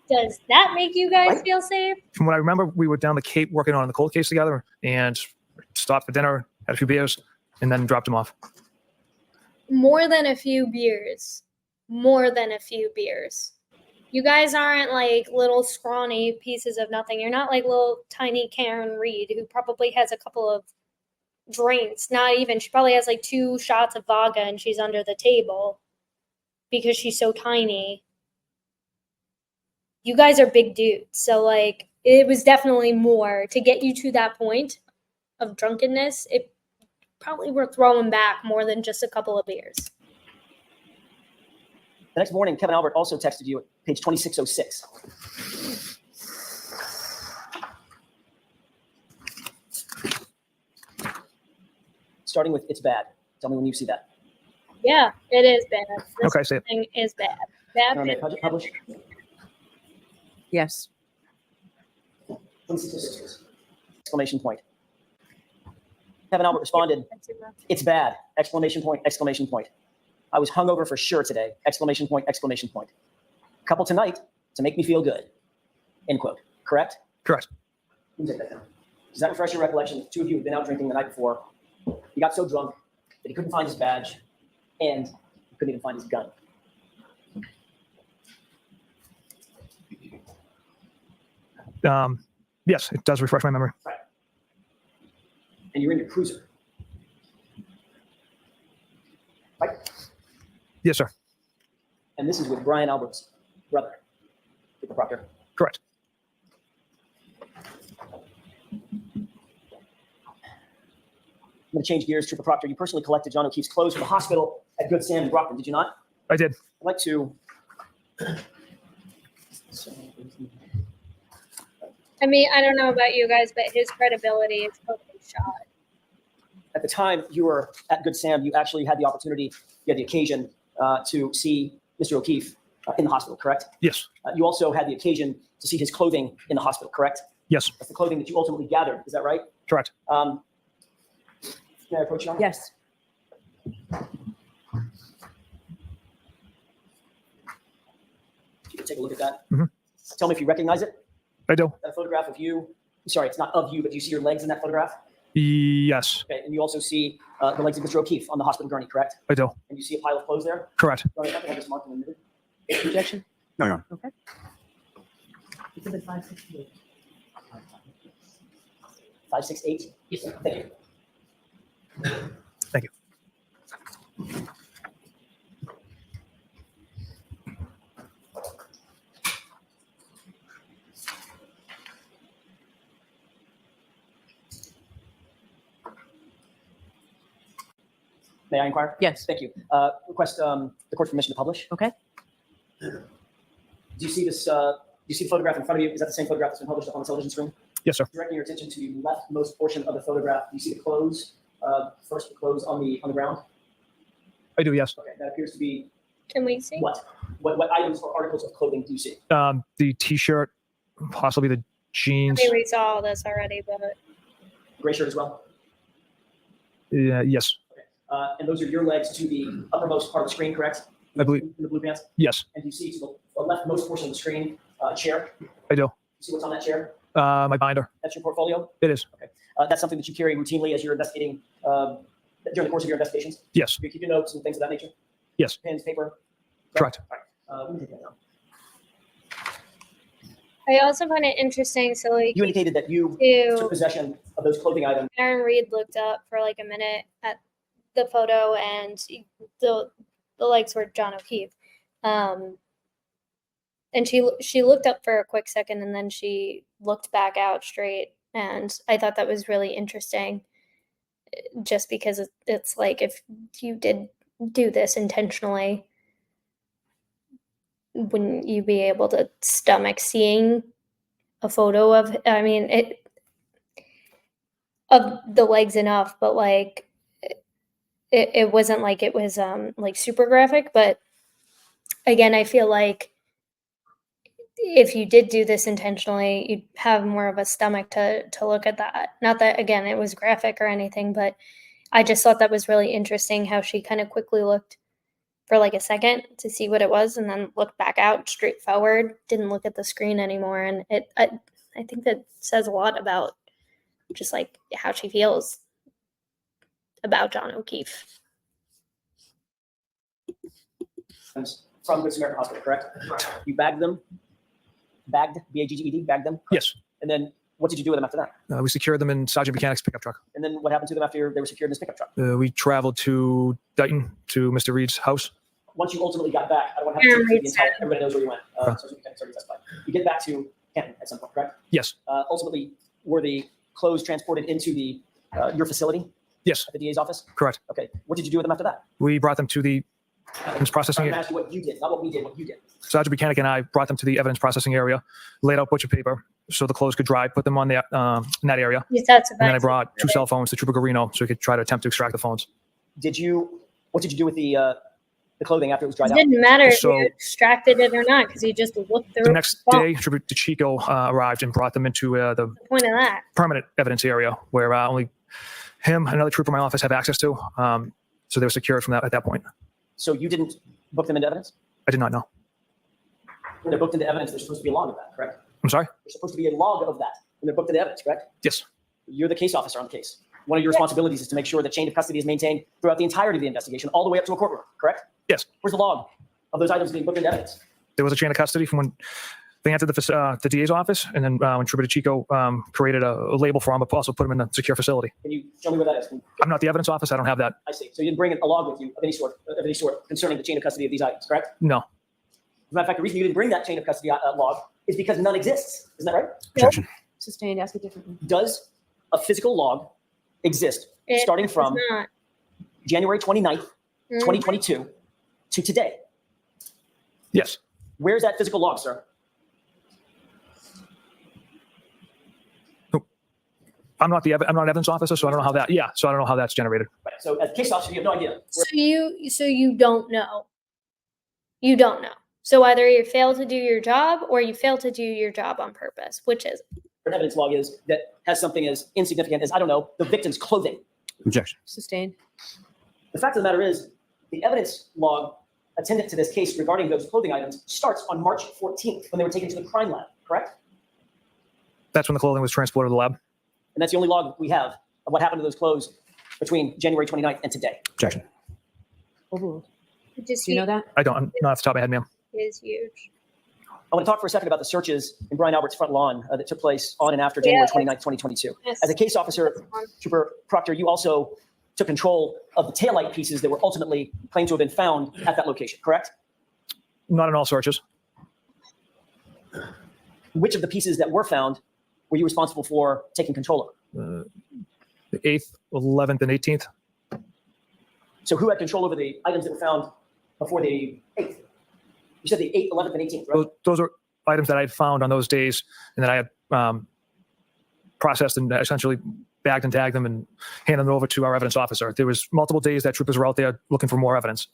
Does that make you guys Right. feel safe? From what I remember, we were down the Cape working on the cold case together and stopped for dinner, had a few beers, and then dropped him off. More than a few beers. More than a few beers. You guys aren't like little scrawny pieces of nothing. You're not like little tiny Karen Reed who probably has a couple of drinks. Not even. She probably has like 2 shots of vodka and she's under the table because she's so tiny. You guys are big dudes. So like it was definitely more to get you to that point of drunkenness. It probably were throwing back more than just a couple of beers. The next morning, Kevin Albert also texted you at page 2606. Starting with, it's bad. Tell me when you see that. Yeah, it is bad. This Okay, say it. thing is bad. Bad. All right, bad, publish. Yes. 2606. Exclamation point. Kevin Albert responded, bad. it's bad! Exclamation point, exclamation point. I was hungover for sure today! Exclamation point, exclamation point. Couple tonight to make me feel good. End quote. Correct? Correct. You can take that down. Does that refresh your recollection? The two of you had been out drinking the night before. He got so drunk that he couldn't find his badge and he couldn't even find his gun. Yes, it does refresh my memory. Right. And you're in your cruiser. Right? Yes, sir. And this is with Brian Albert's brother, Trooper Proctor. Correct. I'm going to change gears, Trooper Proctor. You personally collected John O'Keefe's clothes from the hospital at Good Sam in Brockton, did you not? I did. I'd like to. I mean, I don't know about you guys, but his credibility is totally shot. At the time you were at Good Sam, you actually had the opportunity, you had the occasion to see Mr. O'Keefe in the hospital, correct? Yes. You also had the occasion to see his clothing in the hospital, correct? Yes. That's the clothing that you ultimately gathered, is that right? Correct. May I approach you on that? Yes. If you could take a look at that. Mhm. Tell me if you recognize it. I do. That photograph of you. Sorry, it's not of you, but do you see your legs in that photograph? Yes, Okay, and you also see the legs of Mr. O'Keefe on the hospital gurney, correct? I do. And you see a pile of clothes there? Correct. All right, I think I just marked them in the middle. Objection? No, Your Honor. Okay. It's in 568. 568? Yes, sir. Thank you. Thank you. May I inquire? Yes. Thank you. Request the court's permission to publish. Okay. Do you see this? Do you see the photograph in front of you? Is that the same photograph that's been published on the television screen? Yes, sir. Directing your attention to the leftmost portion of the photograph, do you see the clothes? First, the clothes on the ground. I do. Yes. Okay, that appears to be Can we see? what? What items or articles of clothing do you see? The T-shirt, possibly the I jeans. mean, we saw all this already, but Gray shirt as well. Yes, And those are your legs to the uppermost part of the screen, correct? I believe. In the blue pants. Yes, And you see to the leftmost portion of the screen, a chair. I do. You see what's on that chair? My binder. That's your portfolio. It is. That's something that you carry routinely as you're investigating during the course of your investigations. Yes. You keep your notes and things of that nature. Yes. Pens, paper. Correct. All right. Let me take that down. I also find it interesting. So, like, You indicated that you took to possession of those clothing items. Aaron Reed looked up for like a minute at the photo, and the legs were John O'Keefe. And she looked up for a quick second, and then she looked back out straight. And I thought that was really interesting, just because it's like if you did do this intentionally, wouldn't you be able to stomach seeing a photo of, I mean, of the legs enough, but like it wasn't like it was like super graphic, but again, I feel like if you did do this intentionally, you'd have more of a stomach to look at that. Not that again it was graphic or anything, but I just thought that was really interesting how she kind of quickly looked for like a second to see what it was and then looked back out straight forward, didn't look at the screen anymore. And I think that says a lot about just like how she feels about John O'Keefe. From Good Samaritan Hospital, correct? You bagged them? Bagged, B-A-G-G-E-D, bagged them? Yes. And then what did you do with them after that? We secured them in Sergeant Mechanic's pickup truck. And then what happened to them after they were secured in this pickup truck? We traveled to Dayton to Mr. Reed's house. Once you ultimately got back, I don't want to have to tell everybody knows where you went. So you get back to Canton at some point, correct? Yes. Ultimately, were the clothes transported into the your facility Yes. at the DA's office? Correct. Okay. What did you do with them after that? We brought them to the evidence I'm processing. going to ask you what you did, not what we did, what you did. Sergeant Mechanic and I brought them to the evidence processing area, laid out butcher paper so the clothes could dry, put them on the in that area. You said And then I brought 2 cell phones to Trooper Garino so we could try to attempt to extract the phones. What did you do with the clothing after it was dried It out? didn't matter if So- you extracted it or not because you just looked through The it. next Well, day, Trooper DeChico arrived and brought them into the the point of that. permanent evidence area where only him and another trooper in my office have access to. So they were secured from that at that point. So you didn't book them into evidence? I did not know. When they're booked into evidence, there's supposed to be a log of that, correct? I'm sorry? There's supposed to be a log of that when they're booked into evidence, correct? Yes. You're the case officer on the case. One of your responsibilities is to make sure the chain of custody is maintained throughout the entirety of the investigation, all the way up to a courtroom, correct? Yes. Where's the log of those items being booked into evidence? There was a chain of custody from when they entered the DA's office, and then when Trooper DeChico created a label for them, but also put them in a secure facility. Can you show me where that is? I'm not the evidence office. I don't have that. I see. So you didn't bring a log with you of any sort concerning the chain of custody of these items, correct? As No. a matter of fact, the reason you didn't bring that chain of custody log is because none exists. Isn't that right? Objection. Sustained, ask it differently. Does a physical log exist It starting does from not. January 29th, Mhm. 2022 to today? Yes. Where's that physical log, sir? I'm not an evidence officer, so I don't know how that. Yeah. So I don't know how that's generated. Right. So as a case officer, you have no idea. So you don't know. You don't know. So either you fail to do your job or you fail to do your job on purpose. Which is it? An evidence log is that has something as insignificant as, I don't know, the victim's clothing. Objection. Sustained. The fact of the matter is, the evidence log attendant to this case regarding those clothing items starts on March 14th when they were taken to the crime lab, correct? That's when the clothing was transported to the lab. And that's the only log we have of what happened to those clothes between January 29th and today. Objection. Overruled. Just Do you know that? I don't. Not off the top of my head, ma'am. is huge. I want to talk for a second about the searches in Brian Albert's front lawn that took place on and after January 29th, 2022. Yes. As a case officer, Trooper Proctor, you also took control of the taillight pieces that were ultimately claimed to have been found at that location, correct? Not in all searches. Which of the pieces that were found were you responsible for taking control of? The 8th, 11th, and 18th. So who had control over the items that were found before the 8th? You said the 8th, 11th, and 18th, right? Those are items that I had found on those days, and that I had processed and essentially bagged and tagged them and handed them over to our evidence officer. There was multiple days that troopers were out there looking for more evidence.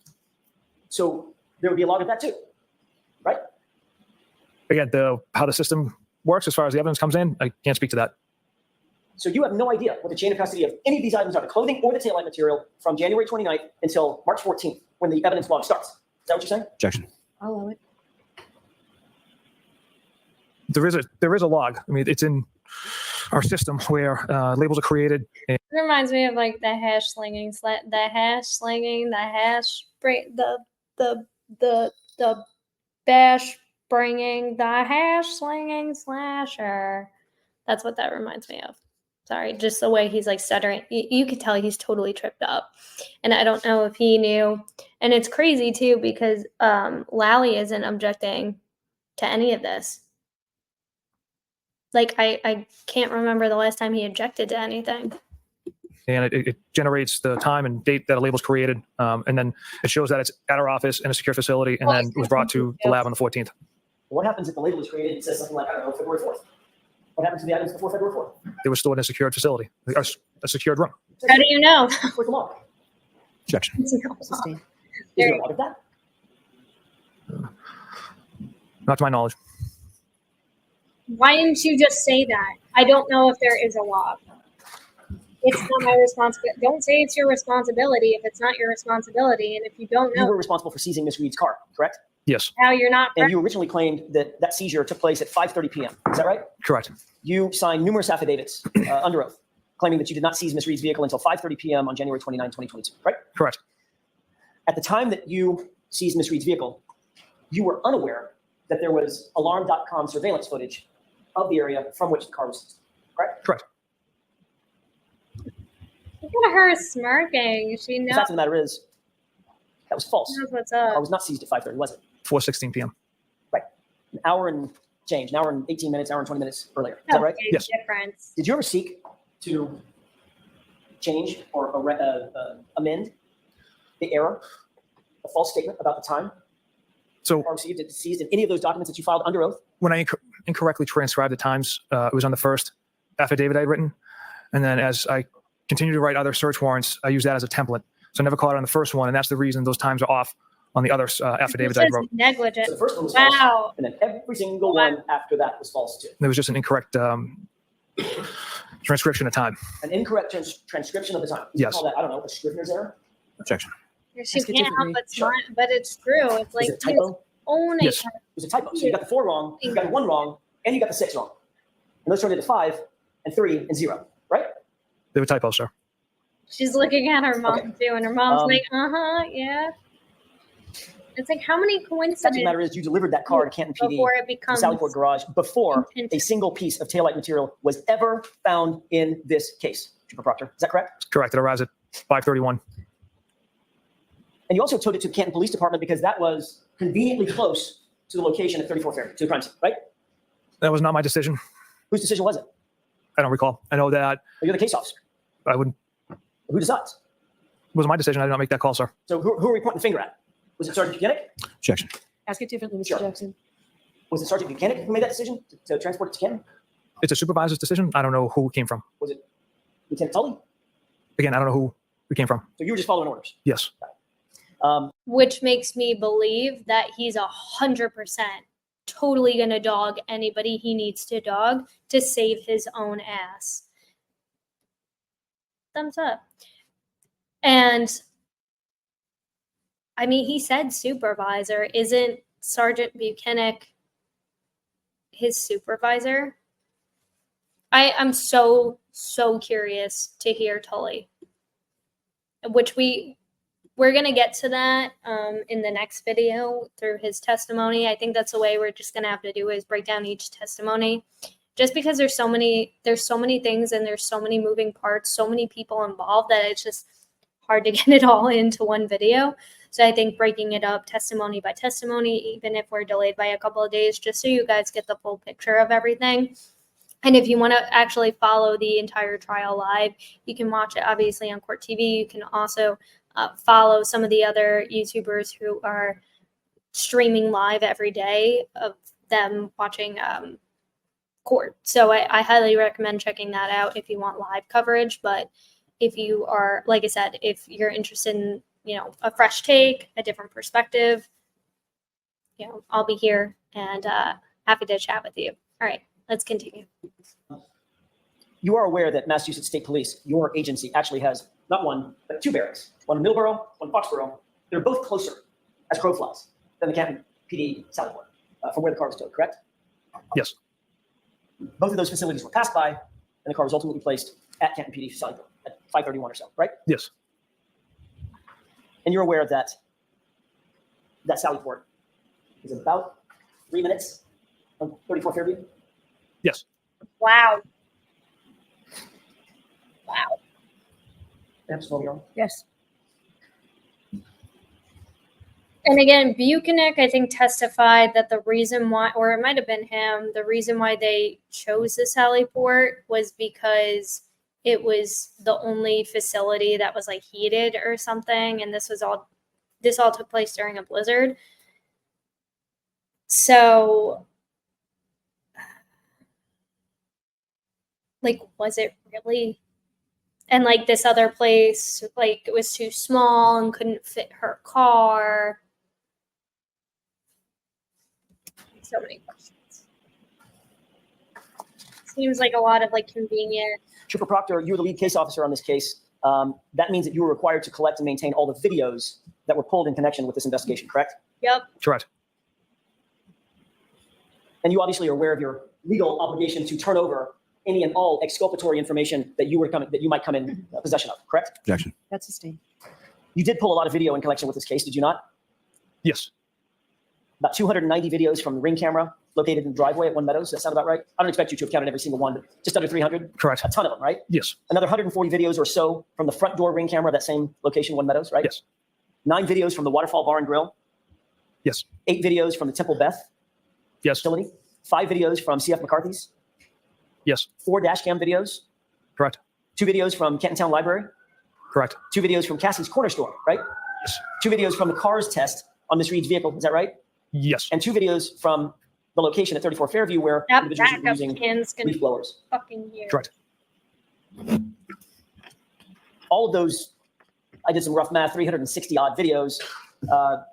So there would be a log of that too, right? Again, how the system works as far as the evidence comes in, I can't speak to that. So you have no idea what the chain of custody of any of these items are, the clothing or the taillight material, from January 29th until March 14th, when the evidence log starts. Is that what you're saying? Objection. I'll allow it. Mm-hmm. There is a log. I mean, it's in our system where labels are created. And It reminds me of like the hash slinging, the bash bringing, the hash slinging slasher. That's what that reminds me of. Sorry, just the way he's like stuttering. You could tell he's totally tripped up. And I don't know if he knew. And it's crazy too because Lally isn't objecting to any of this. Like I can't remember the last time he objected to anything. and it generates the time and date that a label is created, and then it shows that it's at our office in a secure facility, and then it was brought to the lab on the 14th. What happens if the label is created and says something like, I don't know, February 4th? What happens to the items before February 4th? It was stored in a secured facility, a secured room. How do you know? Where's the log? Objection. Is there a log of that? Not to my knowledge. Why didn't you just say that? I don't know if there is a log. It's not my responsibility. Don't say it's your responsibility if it's not your responsibility. And if you don't You were know responsible for seizing Miss Reed's car, correct? Yes, how you're not, And you originally claimed that that seizure took place at 5:30 p.m. Is that right? correct. You signed numerous affidavits under oath, claiming that you did not seize Miss Reed's vehicle until 5:30 p.m. on January 29, 2022, right? Correct. At the time that you seized Miss Reed's vehicle, you were unaware that there was alarm.com surveillance footage of the area from which the car was seized, correct? Correct. look at her smirking. She The knows fact of the matter is, that was false. what's I up. was not seized at 5:30, was it? 4:16 p.m. An hour and change, an hour and 18 minutes, an hour and 20 minutes earlier. Is that right? Big Yes. difference. Did you ever seek to change or amend the error, the false statement about the time So car received it seized in any of those documents that you filed under oath? when I incorrectly transcribed the times, it was on the first affidavit I'd written. And then as I continued to write other search warrants, I used that as a template. So I never caught it on the first one. And that's the reason those times are off on the other affidavits I This is wrote. negligent. So the first one was false, Wow. and then every single Wow. one after that was false too. There was just an incorrect transcription of time. An incorrect transcription of the time. You Yes. call that, I don't know, a Scrivener's error? Objection. She Ask it can't help differently. but smile, but it's true. It's like Is it a typo? own Yes. It was a typo. So you got the 4 wrong, you got the 1 wrong, and you got the 6 wrong. And those turned into 5 and 3 and 0, right? They were typos, sir. She's looking at her mom Okay. too, and her mom's Um, like, yeah. It's like, how many The fact of the coincidences matter is, you delivered that car to Canton PD, before it the becomes Sallyport garage, before intentional? a single piece of taillight material was ever found in this case. Trooper Proctor, is that correct? Correct. It arrives at 5:31. And you also towed it to the Canton Police Department because that was conveniently close to the location at 34 Fairview, to the crime scene, right? That was not my decision. Whose decision was it? I don't recall. I know that Well, you're the case officer. I would. Who decides? It was my decision. I did not make that call, sir. So who are we pointing the finger at? Was it Sergeant Buchanan? Objection. Ask it differently, Mr. Sure. Jackson. Was it Sergeant Buchanan who made that decision to transport it to Canton? It's a supervisor's decision. I don't know who it came from. Was it Lieutenant Tully? Again, I don't know who it came from. So you were just following orders. Yes. Which makes me believe that he's 100% totally gonna dog anybody he needs to dog to save his own ass. Thumbs up. And I mean, he said supervisor. Isn't Sergeant Buchanan his supervisor? I'm so curious to hear Tully, which we're going to get to that in the next video through his testimony. I think that's the way we're just going to have to do is break down each testimony, just because there's so many things and there's so many moving parts, so many people involved that it's just hard to get it all into one video. So I think breaking it up testimony by testimony, even if we're delayed by a couple of days, just so you guys get the full picture of everything. And if you want to actually follow the entire trial live, you can watch it obviously on Court TV. You can also follow some of the other YouTubers who are streaming live every day of them watching court. So I highly recommend checking that out if you want live coverage. But if you are, like I said, if you're interested in, a fresh take, a different perspective, I'll be here and happy to chat with you. All right, let's continue. You are aware that Massachusetts State Police, your agency, actually has not one, but 2 barracks. One in Millborough, one in Foxborough. They're both closer, as crow flies, than the Canton PD Sallyport, from where the car was towed, correct? Yes. Both of those facilities were passed by, and the car was ultimately placed at Canton PD Sallyport at 5:31 or so, right? Yes. And you're aware that Sallyport is about 3 minutes from 34 Fairview? Yes. Wow. Absolutely. Yes. And again, Buchanan, I think, testified that the reason why, or it might have been him, the reason why they chose the Sallyport was because it was the only facility that was like heated or something, and this all took place during a blizzard. So, like, was it really? And like this other place, like it was too small and couldn't fit her car. So many questions. Seems like a lot of like convenient. Trooper Proctor, you're the lead case officer on this case. That means that you were required to collect and maintain all the videos that were pulled in connection with this investigation, correct? Yep. Correct. And you obviously are aware of your legal obligation to turn over any and all exculpatory information that you might come in possession of, correct? Objection. That's sustained. You did pull a lot of video in connection with this case, did you not? Yes. About 290 videos from the Ring camera located in the driveway at One Meadows. Does that sound about right? I don't expect you to have counted every single one, but just under 300? Correct. A ton of them, right? Yes. Another 140 videos or so from the front door Ring camera of that same location, One Meadows, right? Yes. 9 videos from the Waterfall Bar and Grill. Yes. 8 videos from the Temple Beth Yes. facility. 5 videos from CF McCarthy's. Yes. 4 dash cam videos. Correct. 2 videos from Kenton Town Library. Correct. 2 videos from Cassie's Corner Store, right? Yes. 2 videos from the cars test on Miss Reed's vehicle. Is that right? Yes. And 2 videos from the location at 34 Fairview where That individuals were backup using can's gonna leaf be blowers. fucking huge. Correct. All of those, I did some rough math, 360 odd videos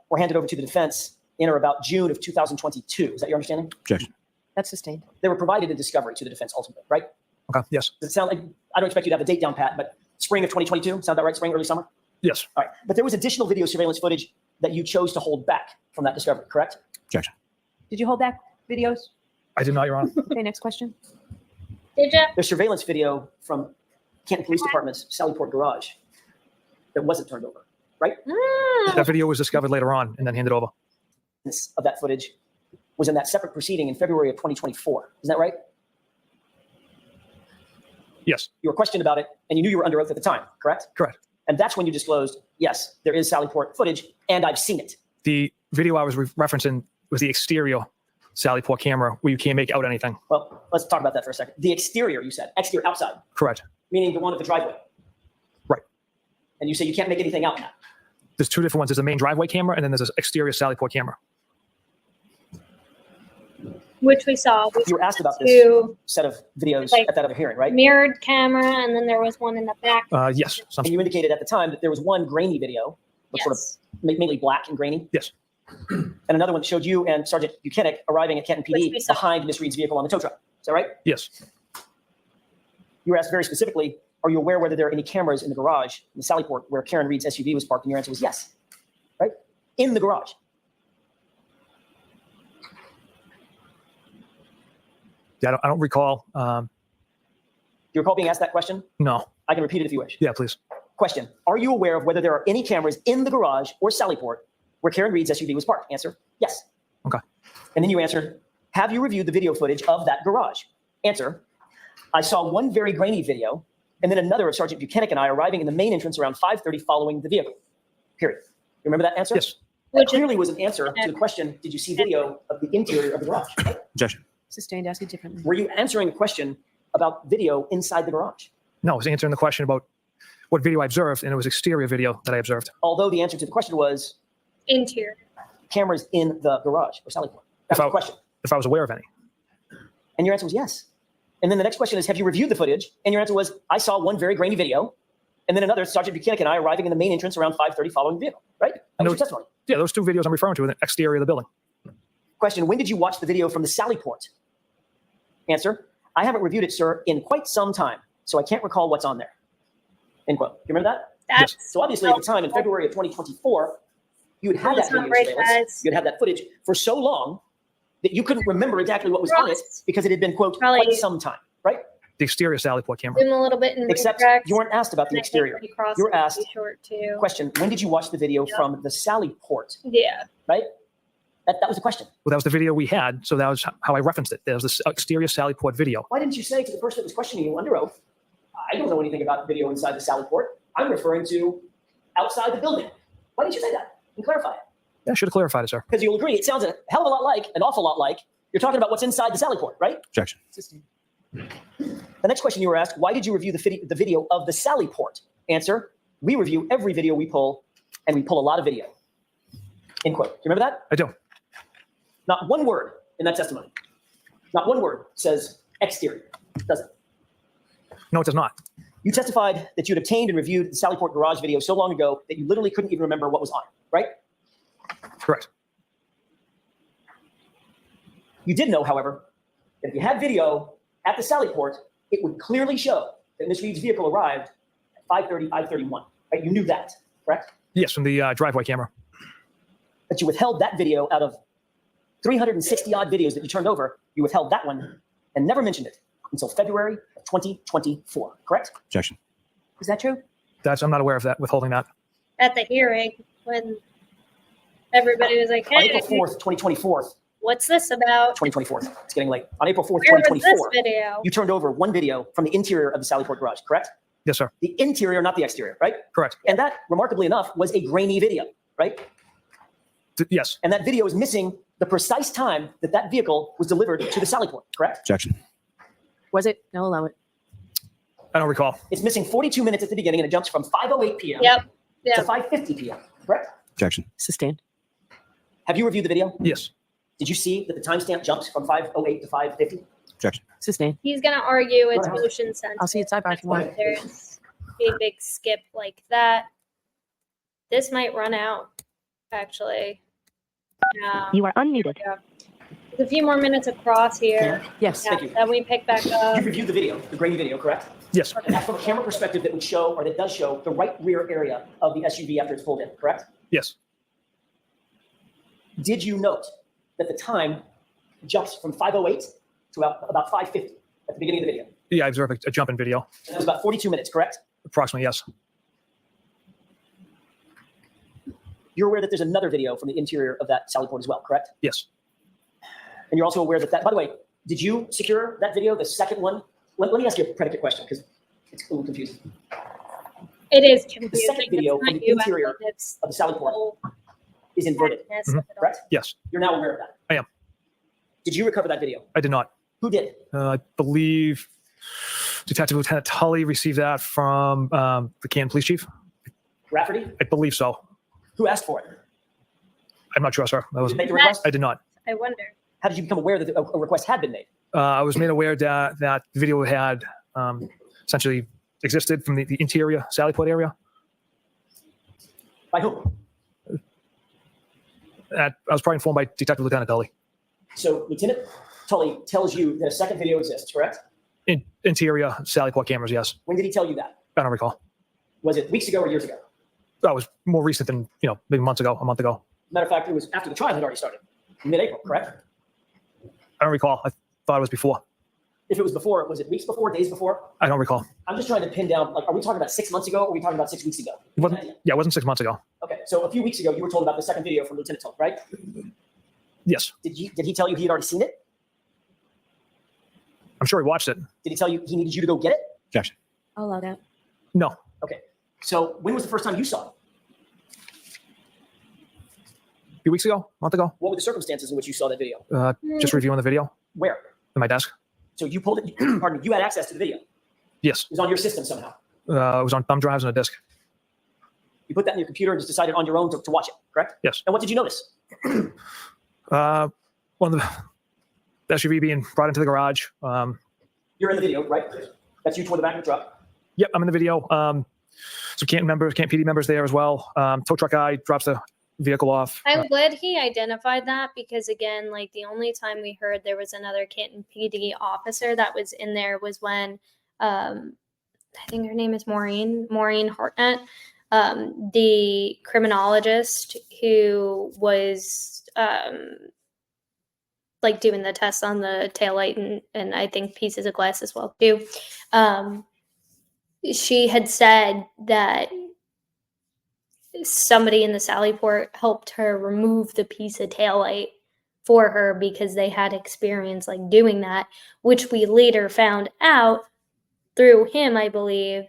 were handed over to the defense in or about June of 2022. Is that your understanding? Objection. That's sustained. They were provided in discovery to the defense ultimately, right? Okay. Yes. Does it sound like, I don't expect you to have the date down pat, but spring of 2022, sound that right? Spring, early summer? Yes. All right. But there was additional video surveillance footage that you chose to hold back from that discovery, correct? Objection. Did you hold back videos? I did not, Your Honor. Okay, next question. Did you? There's surveillance video from Canton Police Department's Sallyport garage that wasn't turned over, right? That video was discovered later on and then handed over. Of that footage was in that separate proceeding in February of 2024. Isn't that right? Yes. You were questioned about it and you knew you were under oath at the time, correct? Correct. And that's when you disclosed, yes, there is Sallyport footage and I've seen it. The video I was referencing was the exterior Sallyport camera where you can't make out anything. Well, let's talk about that for a second. The exterior, you said, exterior, outside, Correct. meaning the one at the driveway. Right. And you say you can't make anything out now. There's 2 different ones. There's a main driveway camera and then there's an exterior Sallyport camera. Which we saw. We You were asked about this two set of videos Like- at that other hearing, right? mirrored camera, and then there was one in the back. Yes. And you indicated at the time that there was one grainy video, which sort of Yes. mainly black and grainy. Yes. And another one that showed you and Sergeant Buchanan arriving at Canton Which PD we saw. behind Miss Reed's vehicle on the tow truck. Is that right? Yes. You were asked very specifically, are you aware whether there are any cameras in the garage in the Sallyport where Karen Reed's SUV was parked? And your answer was yes, right? In the garage. Yeah, I don't recall. Do you recall being asked that question? No. I can repeat it if you wish. Yeah, please. Question, are you aware of whether there are any cameras in the garage or Sallyport where Karen Reed's SUV was parked? Answer, yes. Okay. And then you answered, have you reviewed the video footage of that garage? Answer, I saw one very grainy video and then another of Sergeant Buchanan and I arriving in the main entrance around 5:30 following the vehicle, period. You remember that answer? Yes. That Which is- clearly was an answer to the question, did you see video of the interior of the garage? Objection. Sustained. Ask it differently. Were you answering a question about video inside the garage? No, I was answering the question about what video I observed, and it was exterior video that I observed. Although the answer to the question was Interior. cameras in the garage or Sallyport. That was the question. If I was aware of any. And your answer was yes. And then the next question is, have you reviewed the footage? And your answer was, I saw one very grainy video. And then another, Sergeant Buchanan and I arriving in the main entrance around 5:30 following the vehicle, right? That was No. your testimony. Yeah, those 2 videos I'm referring to in the exterior of the building. Question, when did you watch the video from the Sallyport? Answer, I haven't reviewed it, sir, in quite some time, so I can't recall what's on there. End quote. You remember that? That's So obviously at the time in February of 2024, you had had that That's not video right, surveillance. guys. You had had that footage for so long that you couldn't remember exactly what was on it Ross. because it had been, quote, Probably- quite some time, right? The exterior Sallyport camera. zoom a little bit and Except retract. you weren't asked about the And I think exterior. we crossed You were it asked, pretty short too. question, when did you watch the video Yeah. from the Sallyport, Yeah. right? That was the question. Well, that was the video we had, so that was how I referenced it. There was this exterior Sallyport video. Why didn't you say to the person that was questioning you under oath, I don't know anything about video inside the Sallyport. I'm referring to outside the building. Why didn't you say that and clarify it? Yeah, I should have clarified it, sir. Because you'll agree, it sounds a hell of a lot like, an awful lot like, you're talking about what's inside the Sallyport, right? Objection. Sustained. The next question you were asked, why did you review the video of the Sally Port? Answer, we review every video we pull, and we pull a lot of video. End quote. Do you remember that? I do. Not one word in that testimony. Not one word says exterior, does it? No, it does not. You testified that you'd obtained and reviewed the Sally Port garage video so long ago that you literally couldn't even remember what was on it, right? Correct. You did know, however, that if you had video at the Sally Port, it would clearly show that Ms. Reed's vehicle arrived at 5:30, 5:31, right? You knew that, correct? Yes, from the driveway camera. But you withheld that video out of 360 odd videos that you turned over. You withheld that one and never mentioned it until February of 2024, correct? Objection. Is that true? I'm not aware of that, withholding that. At the hearing, when everybody was like, On hey, April 4th, 2024, what's this about? 2024, it's getting late. On April 4th, Where was this 2024, video? you turned over one video from the interior of the Sally Port garage, correct? Yes, sir. The interior, not the exterior, right? Correct. And that, remarkably enough, was a grainy video, right? Yes. And that video is missing the precise time that that vehicle was delivered to the Sally Port, correct? Objection. Was it? No, allow it. I don't recall. It's missing 42 minutes at the beginning, and it jumps from 5:08 p.m. Yep. to Yep. 5:50 p.m., correct? Objection. Sustained. Have you reviewed the video? Yes. Did you see that the timestamp jumps from 5:08 to 5:50? Objection. Sustained. He's going to argue it's Go ahead. motion sensitive. I'll see it sidebar if you want. There's a big skip like that. This might run out, actually. You are unmuted. Yeah. There's a few more minutes across here. Yes. Yeah, Thank you. then we pick back up. You reviewed the video, the grainy video, correct? Yes. And that's from a camera perspective that would show, or that does show, the right rear area of the SUV after it's pulled in, correct? Yes. Did you note that the time jumps from 5:08 to about 5:50 at the beginning of the video? Yeah, I observed a jump in video. And that was about 42 minutes, correct? Approximately, yes. You're aware that there's another video from the interior of that Sally Port as well, correct? Yes. And you're also aware that, by the way, did you secure that video, the second one? Let me ask you a predicate question, because it's a little confusing. It is confusing. The second video It's from not the you, interior it's of the Sally Port whole is inverted, madness of it all. correct? Yes. You're now aware of that. I am. Did you recover that video? I did not. Who did? I believe Detective Lieutenant Tully received that from the Canton Police Chief. Rafferty? I believe so. Who asked for it? I'm not sure, sir. Did you make the request? I did not. I wonder. How did you become aware that a request had been made? I was made aware that that video had essentially existed from the interior Sally Port area. By whom? I was probably informed by Detective Lieutenant Tully. So Lieutenant Tully tells you that a second video exists, correct? Interior Sally Port cameras, yes. When did he tell you that? I don't recall. Was it weeks ago or years ago? That was more recent than, maybe months ago, a month ago. Matter of fact, it was after the trial had already started, mid-April, correct? I don't recall. I thought it was before. If it was before, was it weeks before, days before? I don't recall. I'm just trying to pin down, are we talking about 6 months ago or are we talking about 6 weeks ago? It wasn't, yeah, it wasn't 6 months ago. Okay, so a few weeks ago, you were told about the second video from Lieutenant Tully, right? Yes. Did he tell you he had already seen it? I'm sure he watched it. Did he tell you he needed you to go get it? Objection. I'll allow that. No. Okay, so when was the first time you saw it? A few weeks ago, a month ago. What were the circumstances in which you saw that video? Just reviewing the video Where? in my desk. So you pulled it, pardon me, you had access to the video. It Yes. was on your system somehow. It was on thumb drives and a disc. You put that in your computer and just decided on your own to watch it, correct? Yes. And what did you notice? One of the SUV being brought into the garage. You're in the video, right? That's you toward the back of the truck. Yep, I'm in the video. So Canton PD members there as well. Tow truck guy drops the vehicle off. I'm glad he identified that because, again, like the only time we heard there was another Canton PD officer that was in there was when I think her name is Maureen Hartnett, the criminologist who was like doing the tests on the taillight and I think pieces of glass as well too. She had said that somebody in the Sally Port helped her remove the piece of taillight for her because they had experience like doing that, which we later found out through him, I believe,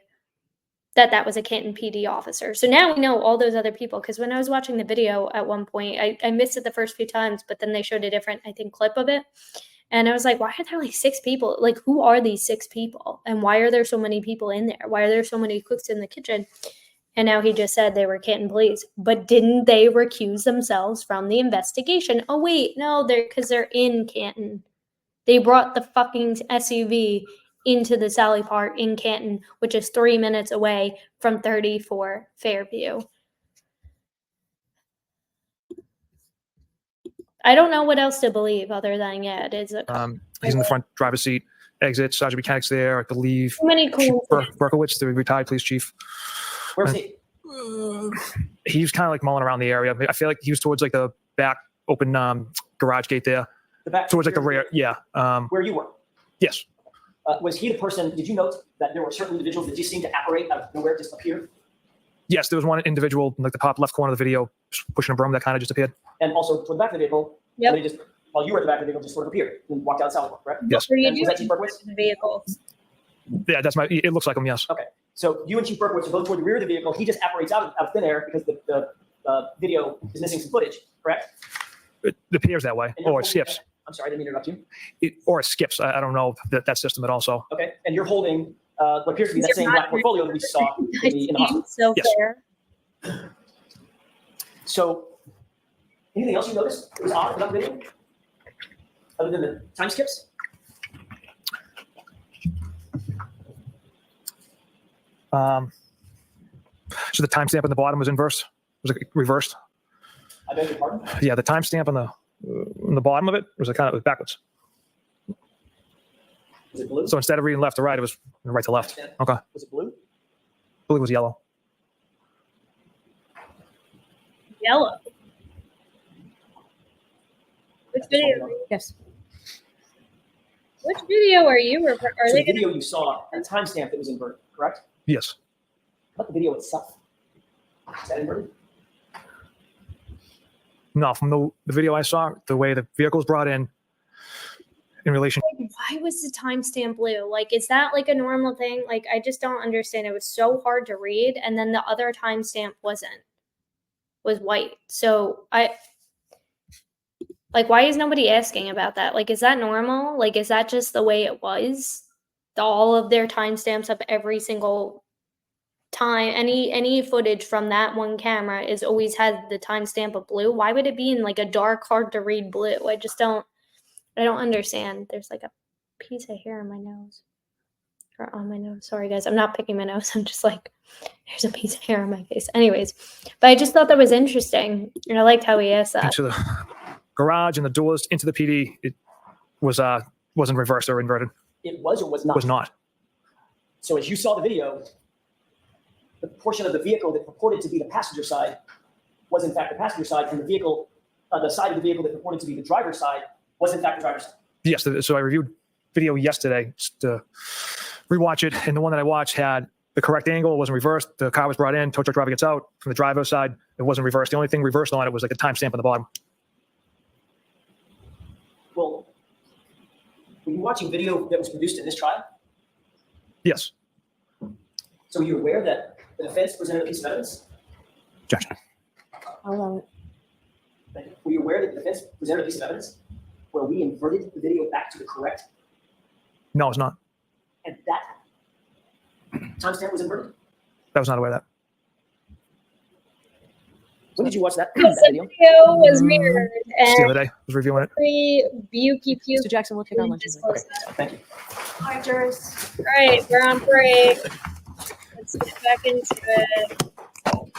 that was a Canton PD officer. So now we know all those other people because when I was watching the video at one point, I missed it the first few times, but then they showed a different, I think, clip of it. And I was like, why are there like 6 people? Like, who are these 6 people? And why are there so many people in there? Why are there so many cooks in the kitchen? And now he just said they were Canton police. But didn't they recuse themselves from the investigation? Oh, wait, no, because they're in Canton. They brought the fucking SUV into the Sally Park in Canton, which is 3 minutes away from 34 Fairview. I don't know what else to believe other than, yeah, it is a cop. He's in the front driver's seat. Exit. Sergeant Mechanic's there, I believe. Too many Chief coincidences. Berkowitz, the retired police chief. Where's he? He was kind of like mulling around the area. I feel like he was towards like the back open garage gate there. The back. Towards like the rear. Yeah. Where you were. Yes. Was he the person? Did you note that there were certain individuals that just seemed to apparate out of nowhere, just appear? Yes, there was one individual in like the top left corner of the video pushing a broom that kind of just appeared. And also toward the back of the vehicle, Yep. they just, while you were at the back of the vehicle, just sort of appeared and walked out the sidewalk, correct? Yes. What were you And was that Chief doing Berkowitz? in the vehicle? Yeah, it looks like him, yes. Okay. So you and Chief Berkowitz are both toward the rear of the vehicle. He just apparates out of thin air because the video is missing some footage, correct? It appears that way. And you're Or it holding- skips. I'm sorry, I didn't mean to interrupt you. Or it skips. I don't know that system at all. So Okay. And you're holding what appears to be that same black portfolio that we saw in the hospital. So Yes. fair. So anything else you noticed that was odd about the video? Other than the time skips? so the timestamp on the bottom was inverse. Was it reversed? I beg your pardon? Yeah, the timestamp on the bottom of it was kind of backwards. Was it blue? So instead of reading left to right, it was right to left. Okay. I Was it blue? believe it was yellow. Yellow. Which video? Yes. Which video are you? Are So they the gonna? video you saw, the timestamp that was inverted, correct? Yes. How about the video itself? Is that inverted? No, from the video I saw, the way the vehicle was brought in relation. Why was the timestamp blue? Like, is that like a normal thing? Like, I just don't understand. It was so hard to read, and then the other timestamp was white. So why is nobody asking about that? Like, is that normal? Like, is that just the way it was? All of their timestamps of every single time, any footage from that one camera is always had the timestamp of blue. Why would it be in like a dark, hard to read blue? I don't understand. There's like a piece of hair on my nose. Or on my nose. Sorry guys, I'm not picking my nose. I'm just like, there's a piece of hair on my face. Anyways, but I just thought that was interesting. And I liked how he asked that. Into the garage and the doors into the PD, it wasn't reversed or inverted. It was or was not? Was not. So as you saw the video, the portion of the vehicle that purported to be the passenger side was in fact the passenger side, and the vehicle, the side of the vehicle that purported to be the driver's side was in fact the driver's side. Yes. So I reviewed video yesterday just to rewatch it, and the one that I watched had the correct angle. It wasn't reversed. The car was brought in. Tow truck driver gets out. From the driver's side, it wasn't reversed. The only thing reversed on it was like a timestamp on the bottom. Well, were you watching video that was produced in this trial? Yes. So were you aware that the defense presented a piece of evidence? Objection. I'll Were you aware that the defense presented a piece of evidence where we inverted the video back to the correct, No, it's not. and that timestamp was inverted? I was not aware of that. When did you watch that The video? video was mirrored Just the and other day, I was reviewing it. pretty Buki Puke. Mr. Jackson, we'll take our lunch. Okay, thank you. Hi, Jers. All right, we're on break. Let's get back into it.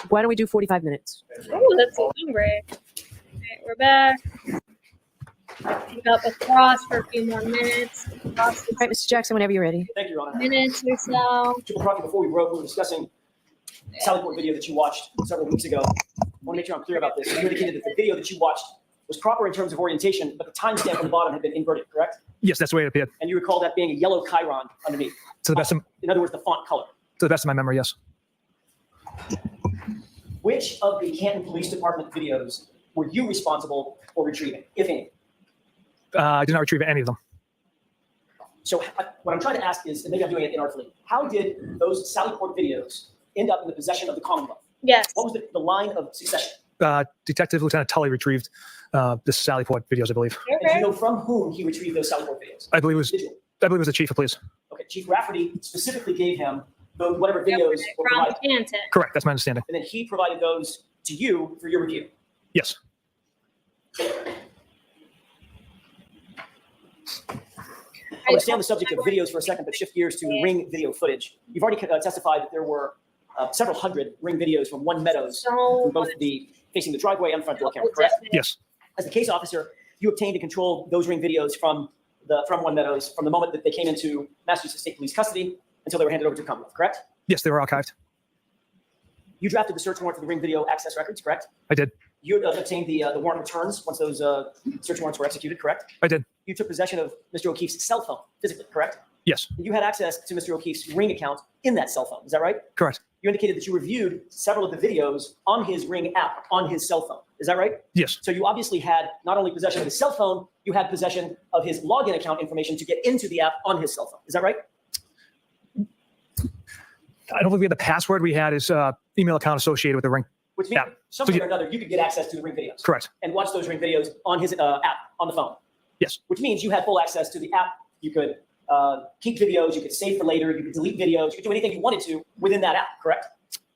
Why don't we do 45 minutes? Oh, that's a long break. All right, we're back. Pick up across for a few more minutes. Across All right, Mr. Jackson, whenever you're ready. Thank you, Your Honor. minutes or so. Triple Proctor, before we broke, we were discussing the Sally Port video that you watched several weeks ago. I want to make sure I'm clear about this. You indicated that the video that you watched was proper in terms of orientation, but the timestamp on the bottom had been inverted, correct? Yes, that's the way it appeared. And you recall that being a yellow chyron underneath. To the best of In other words, the font color. my memory, yes. Which of the Canton Police Department videos were you responsible for retrieving, if any? I did not retrieve any of them. So what I'm trying to ask is, and maybe I'm doing it inartfully, how did those Sally Port videos end up in the possession of the Commonwealth? Yes. What was the line of succession? Detective Lieutenant Tully retrieved The Sallyport videos, I believe. And do you know from whom he retrieved those Sallyport videos? I believe it was the chief of police. Okay, Chief Rafferty specifically gave him whatever videos were From provided. Canton. Correct. That's my understanding. And then he provided those to you for your review. Yes. I want to stay on the subject of videos for a second, but shift gears to Ring video footage. You've already testified that there were several hundred Ring videos from One Meadows, from both facing the driveway and front door camera, correct? Yes. As the case officer, you obtained and controlled those Ring videos from One Meadows from the moment that they came into Massachusetts State Police custody until they were handed over to Commonwealth, correct? Yes, they were archived. You drafted the search warrant for the Ring video access records, correct? I did. You obtained the warrant returns once those search warrants were executed, correct? I did. You took possession of Mr. O'Keefe's cell phone physically, correct? Yes. You had access to Mr. O'Keefe's Ring account in that cell phone. Is that right? Correct. You indicated that you reviewed several of the videos on his Ring app on his cell phone. Is that right? Yes. So you obviously had not only possession of his cell phone, you had possession of his login account information to get into the app on his cell phone. Is that right? I don't believe we had the password. We had his email account associated with the Ring. Which means Yeah. somehow or another, you could get access to the Ring videos. Correct. And watch those Ring videos on his app on the phone. Yes. Which means you had full access to the app. You could keep videos, you could save for later, you could delete videos, you could do anything you wanted to within that app, correct?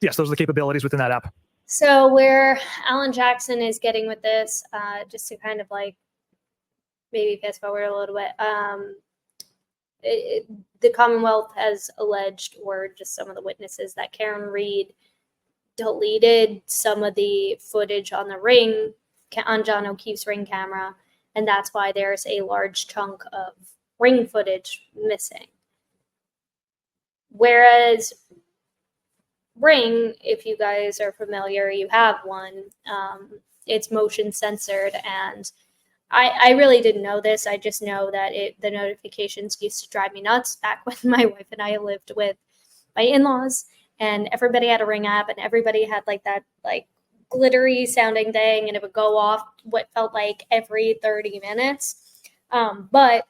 Yes, those are the capabilities within that app. So where Alan Jackson is getting with this, just to kind of like maybe fast forward a little bit, the Commonwealth has alleged, or just some of the witnesses, that Karen Reed deleted some of the footage on the Ring, on John O'Keefe's Ring camera, and that's why there's a large chunk of Ring footage missing. Whereas Ring, if you guys are familiar, you have one, it's motion censored, and I really didn't know this. I just know that the notifications used to drive me nuts back when my wife and I lived with my in-laws, and everybody had a Ring app, and everybody had like that like glittery sounding thing, and it would go off what felt like every 30 minutes. But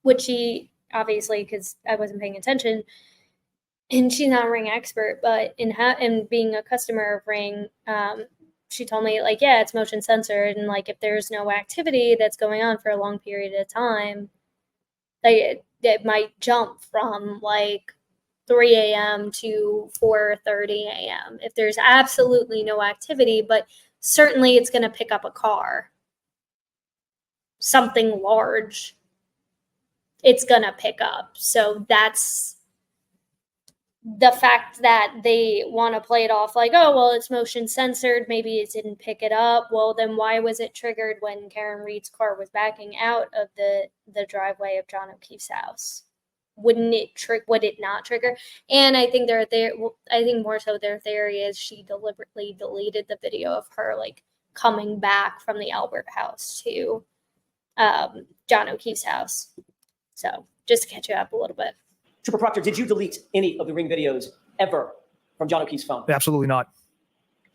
which she obviously, because I wasn't paying attention, and she's not a Ring expert, but in being a customer of Ring, she told me, like, yeah, it's motion censored, and like if there's no activity that's going on for a long period of time, like it might jump from like 3 a.m. to 4:30 a.m. if there's absolutely no activity, but certainly it's going to pick up a car, something large, it's going to pick up. So that's the fact that they want to play it off like, oh, well, it's motion censored, maybe it didn't pick it up. Well, then why was it triggered when Karen Reed's car was backing out of the driveway of John O'Keefe's house? Would it not trigger? And I think I think more so their theory is she deliberately deleted the video of her like coming back from the Albert house to John O'Keefe's house. So just to catch you up a little bit. Trooper Proctor, did you delete any of the Ring videos ever from John O'Keefe's phone? Absolutely not.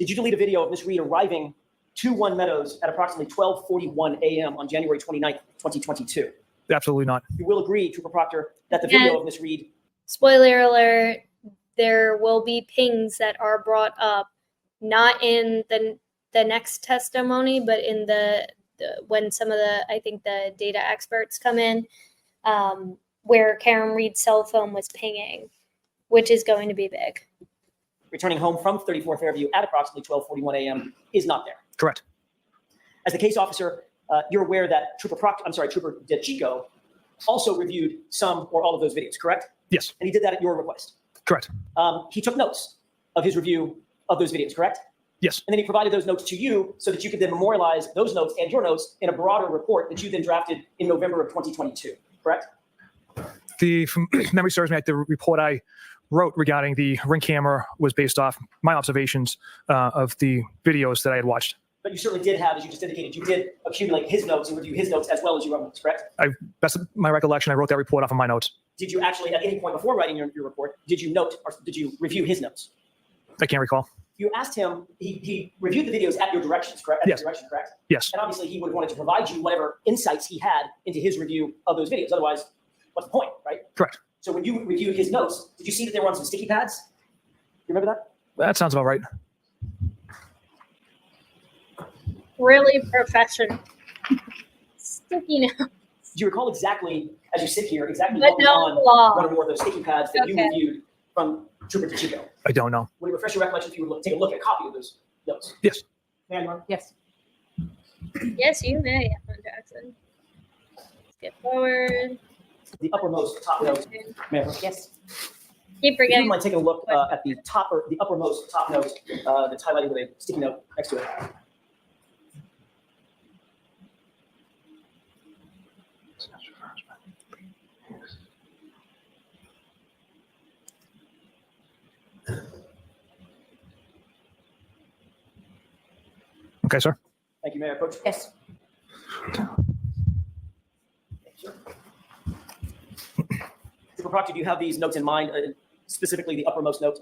Did you delete a video of Miss Reed arriving to One Meadows at approximately 12:41 a.m. on January 29th, 2022? Absolutely not. You will agree, Trooper Proctor, that the video of Miss Reed. Spoiler alert, there will be pings that are brought up, not in the next testimony, but in the when some of I think the data experts come in, where Karen Reed's cell phone was pinging, which is going to be big. Returning home from 34 Fairview at approximately 12:41 a.m. is not there. Correct. As the case officer, you're aware that Trooper DeChico also reviewed some or all of those videos, correct? Yes. And he did that at your request. Correct. He took notes of his review of those videos, correct? Yes. And then he provided those notes to you so that you could then memorialize those notes and your notes in a broader report that you then drafted in November of 2022, correct? From memory serves me, the report I wrote regarding the Ring camera was based off my observations of the videos that I had watched. But you certainly did have, as you just indicated, you did accumulate his notes and review his notes as well as your own notes, correct? Best of my recollection, I wrote that report off of my notes. Did you actually, at any point before writing your report, did you note or did you review his notes? I can't recall. You asked him, he reviewed the videos at your directions, correct? At Yes. your direction, correct? Yes. And obviously he would have wanted to provide you whatever insights he had into his review of those videos. Otherwise, what's the point, right? Correct. So when you reviewed his notes, did you see that they were on some sticky pads? You remember that? That sounds about right. Really professional. Sticky note. Do you recall exactly, as you sit here, exactly But what was no on law. one or more of those sticky pads that you Okay. reviewed from Trooper DeChico? I don't know. Would it refresh your recollection if you would take a look at a copy of those notes? Yes. Ma'am, Yes. Yes, you may, Ellen Jackson. Skip forward. the uppermost top note, ma'am. Yes. Keep If you forgetting. would mind taking a look at the top or the uppermost top note that's highlighted with a sticky note next to it. Okay, sir. Thank you, Mayor. Approach. Yes. Trooper Proctor, do you have these notes in mind, specifically the uppermost note?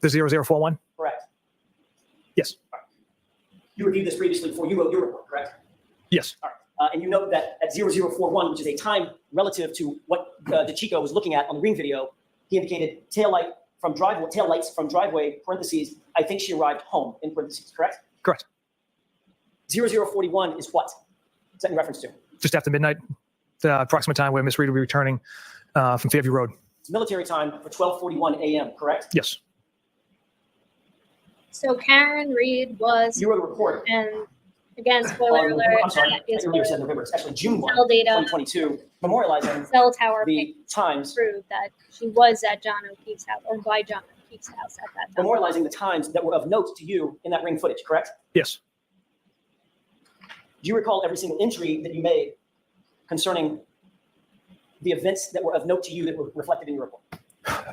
The 0041? Correct. Yes. You reviewed this previously before you wrote your report, correct? Yes. All right. And you note that at 0041, which is a time relative to what DeChico was looking at on the green video, he indicated taillights from driveway, parentheses, I think she arrived home, in parentheses, correct? Correct. 0041 is what? Is that in reference to? Just after midnight, the approximate time where Miss Reed will be returning from Fairview Road. It's military time for 12:41 a.m., correct? Yes. So Karen Reed was, You wrote a report. and again, spoiler alert, I'm sorry, I is earlier said November. It's actually June 1, cell data, 2022, memorializing cell tower the times, prove that she was at John O'Keefe's house, or by John O'Keefe's house at that time. memorializing the times that were of note to you in that ring footage, correct? Yes. Do you recall every single entry that you made concerning the events that were of note to you that were reflected in your report?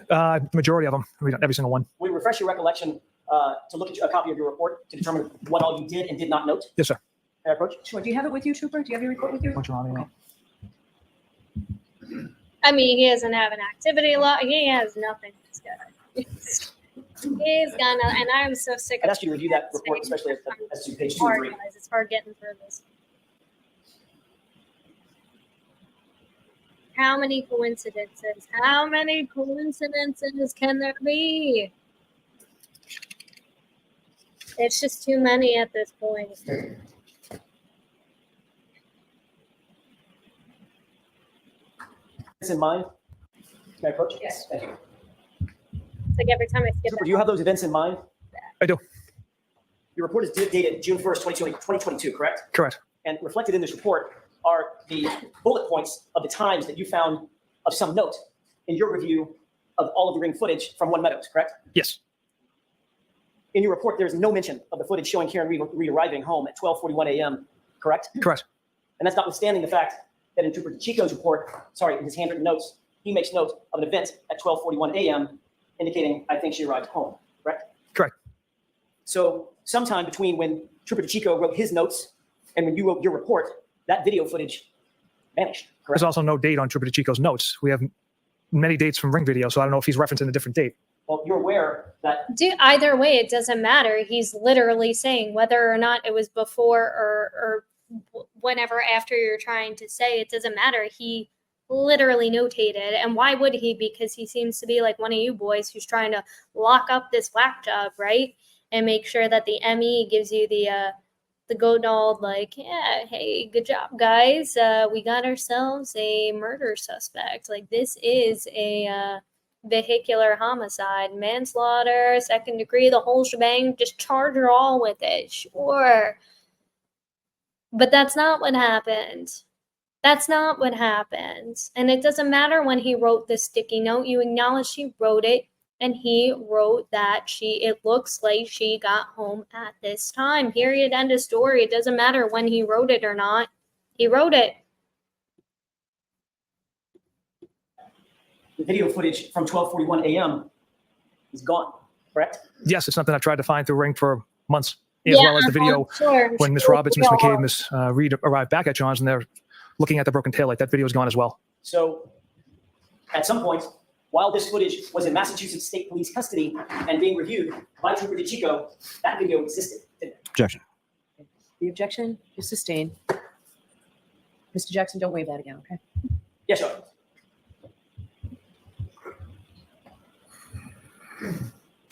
The majority of them. Every single one. Will you refresh your recollection to look at a copy of your report to determine what all you did and did not note? Yes, sir. May I approach? Sure. Do you have it with you, Trooper? Do you have your report with you? I mean, he doesn't have an activity log. He has nothing. This guy. He's gonna, and I'm so sick I'd of ask you to review that report, especially as to page 2 and hard, 3. guys. It's hard getting through this. How many coincidences? How many coincidences can there be? It's just too many at this point. This in mind? May I approach? Yes. Thank you. It's like every time I skip Trooper, it. do you have those events in mind? I do. Your report is dated June 1st, 2022, correct? Correct. And reflected in this report are the bullet points of the times that you found of some note in your review of all of the ring footage from One Meadows, correct? Yes. In your report, there's no mention of the footage showing Karen Reed arriving home at 12:41 a.m., correct? Correct. And that's notwithstanding the fact that in Trooper Chico's report, in his handwritten notes, he makes note of an event at 12:41 a.m. indicating, I think she arrived home, correct? Correct. So sometime between when Trooper Chico wrote his notes and when you wrote your report, that video footage vanished, correct? There's also no date on Trooper DeChico's notes. We have many dates from Ring Video, so I don't know if he's referencing a different date. Well, you're aware that Either way, it doesn't matter. He's literally saying whether or not it was before or whenever after you're trying to say, it doesn't matter. He literally notated. And why would he? Because he seems to be like one of you boys who's trying to lock up this whack job, right? And make sure that the ME gives you the go nod, like, yeah, hey, good job, guys. We got ourselves a murder suspect. Like, this is a vehicular homicide, manslaughter, second degree, the whole shebang. Just charge her all with it, sure. But that's not what happened. That's not what happened. And it doesn't matter when he wrote the sticky note. You acknowledge he wrote it, and he wrote that it looks like she got home at this time. Period. End of story. It doesn't matter when he wrote it or not. He wrote it. the video footage from 12:41 a.m. is gone, correct? Yes, it's something I've tried to find through Ring for months, as well as the video when Miss Roberts, Miss McCabe, Miss Reed arrived back at John's and they're looking at the broken taillight. That video is gone as well. So at some point, while this footage was in Massachusetts State Police custody and being reviewed by Trooper DeChico, that video existed, didn't it? Objection. The objection is sustained. Mr. Jackson, don't waive that again, okay? Yes, Your Honor.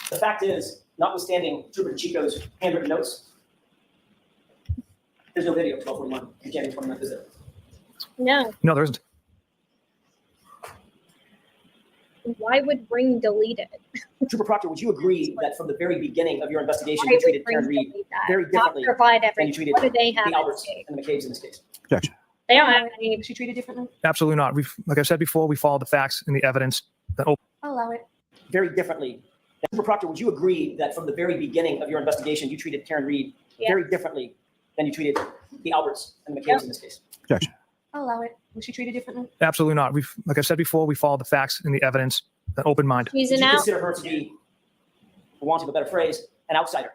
The fact is, notwithstanding Trooper DeChico's handwritten notes, There's no video of 12:41 on January 29th, is there? No. No, there isn't. Why would Ring delete it? Trooper Proctor, would you agree that from the very beginning of your investigation, Why you would treated Ring Karen Reed delete that? very Not differently provide than you everything. treated What do they have the at Alberts stake? and the McCabe's in this case? Objection. They don't have any. Was she treated differently? Absolutely not. Like I said before, we followed the facts and the evidence. I'll allow it. Very differently. Trooper Proctor, would you agree that from the very beginning of your investigation, you treated Karen Reed Yeah. very differently than you treated the Alberts and the McCabe's in this case? Objection. I'll allow it. Was she treated differently? Absolutely not. Like I said before, we followed the facts and the evidence. An open mind. She's Would an you out. consider her to be, for want of a better phrase, an outsider?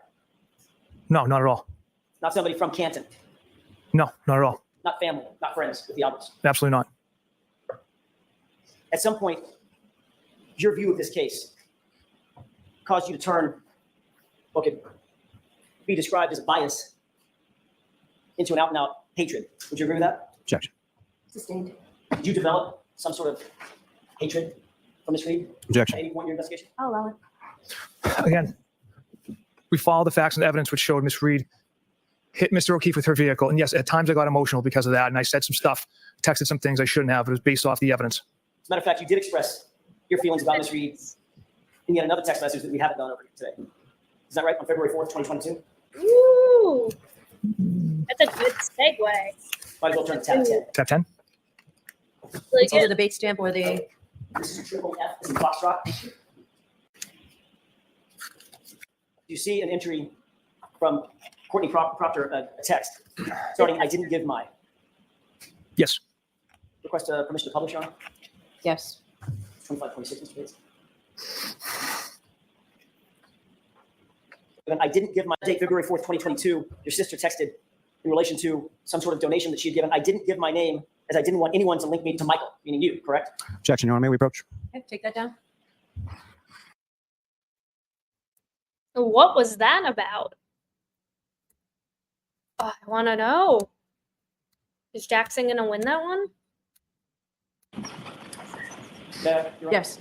No, not at all. Not somebody from Canton, No, not at all. not family, not friends with the Alberts. Absolutely not. At some point, your view of this case caused you to turn what could be described as a bias into an out-and-out hatred. Would you agree with that? Objection. Sustained. Did you develop some sort of hatred for Ms. Reed at Objection. any point in your investigation? I'll allow it. Again, we followed the facts and evidence which showed Miss Reed hit Mr. O'Keefe with her vehicle. And yes, at times I got emotional because of that. And I said some stuff, texted some things I shouldn't have. But it was based off the evidence. As a matter of fact, you did express your feelings about Ms. Reed in yet another text message that we haven't gone over today. Is that right? On February 4th, 2022? Ooh. That's a good segue. Might as well turn to tab 10. Tab 10? Really It's either good. the bait stamp or the. This is a triple F as in Foxtrot. You see an entry from Courtney Proctor, a text starting, I didn't give my. Yes. Request permission to publish, Your Honor? Yes. 2526, Mr. Bates. And I didn't give my date, February 4th, 2022. Your sister texted in relation to some sort of donation that she had given. I didn't give my name as I didn't want anyone to link me to Michael, meaning you, correct? Objection, Your Honor. May we approach? Okay, take that down. What was that about? Oh, I want to know. Is Jackson going to win that one? Yeah, Your Honor? Yes.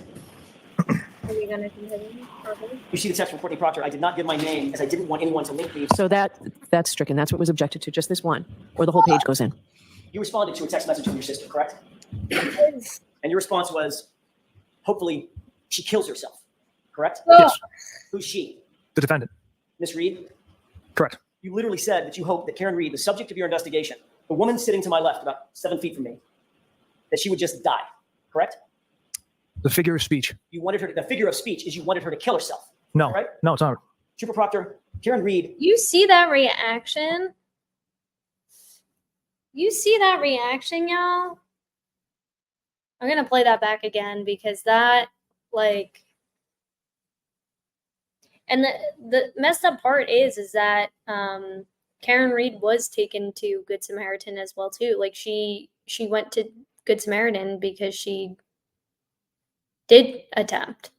Are we going to continue? Probably. You see the text from Courtney Proctor. I did not give my name as I didn't want anyone to link me. So that's stricken. That's what was objected to. Just this one, or the whole page goes in. You responded to a text message from your sister, correct? And your response was, hopefully she kills herself, correct? Ugh. Who's she? The defendant. Miss Reed? Correct. You literally said that you hope that Karen Reed, the subject of your investigation, the woman sitting to my left about 7 feet from me, that she would just die, correct? The figure of speech. You wanted her, the figure of speech is you wanted her to kill herself, No. right? No, it's not. Trooper Proctor, Karen Reed, You see that reaction? You see that reaction, y'all? I'm going to play that back again because that, like, and the messed up part is that Karen Reed was taken to Good Samaritan as well too. Like she went to Good Samaritan because she did attempt.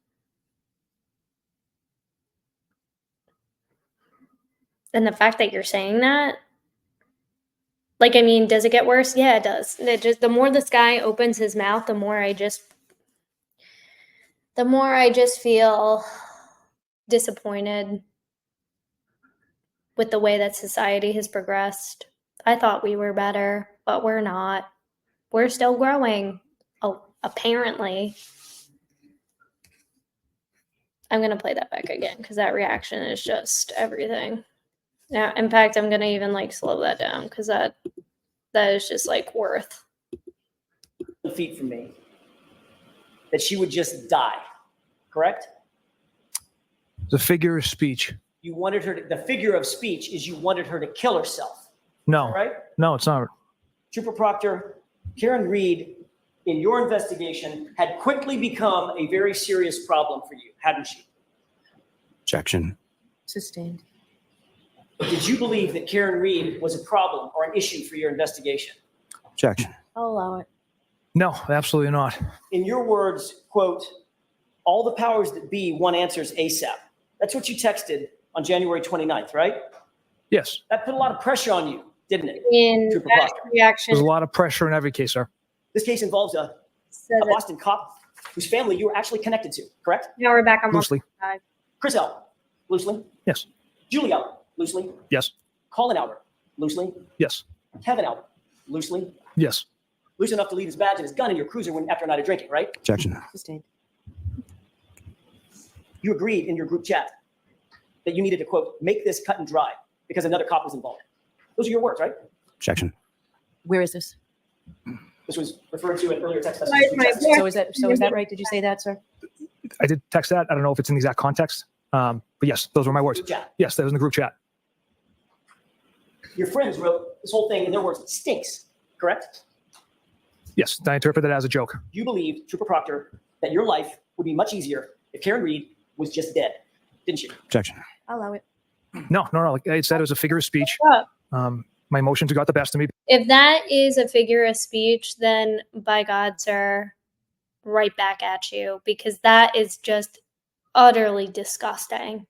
And the fact that you're saying that, like, I mean, does it get worse? Yeah, it does. It just, the more this guy opens his mouth, the more I just feel disappointed with the way that society has progressed. I thought we were better, but we're not. We're still growing, apparently. I'm going to play that back again because that reaction is just everything. Now, in fact, I'm going to even like slow that down because that is just like worth. feet from me, that she would just die, correct? The figure of speech. You wanted her to, the figure of speech is you wanted her to kill herself, No. right? No, it's not. Trooper Proctor, Karen Reed, in your investigation, had quickly become a very serious problem for you, hadn't she? Objection. Sustained. Did you believe that Karen Reed was a problem or an issue for your investigation? Objection. I'll allow it. No, absolutely not. In your words, quote, all the powers that be want answers ASAP. That's what you texted on January 29th, right? Yes. That put a lot of pressure on you, didn't it? In Trooper that Proctor. reaction, There's a lot of pressure in every case, sir. This case involves a so that Boston cop whose family you were actually connected to, correct? now we're back on Loosely. Chris L, loosely. Yes. Julie L, loosely. Yes. Colin Albert, loosely. Yes. Kevin Albert, loosely. Yes. Loose enough to leave his badge and his gun in your cruiser when after a night of drinking, right? Objection. Sustained. You agreed in your group chat that you needed to, quote, make this cut and dry because another cop was involved. Those are your words, right? Objection. Where is this? This was referred to in earlier text messages. So is that right? Did you say that, sir? I did text that. I don't know if it's in the exact context. But yes, those were my words. Group chat. Yes, that was in the group chat. Your friends wrote this whole thing in their words, stinks, correct? Yes, I interpret that as a joke. You believed, Trooper Proctor, that your life would be much easier if Karen Reed was just dead, didn't you? Objection. I'll allow it. No. Like I said, it was a figure of speech. My emotions got the best of me. If that is a figure of speech, then by God, sir, right back at you, because that is just utterly disgusting.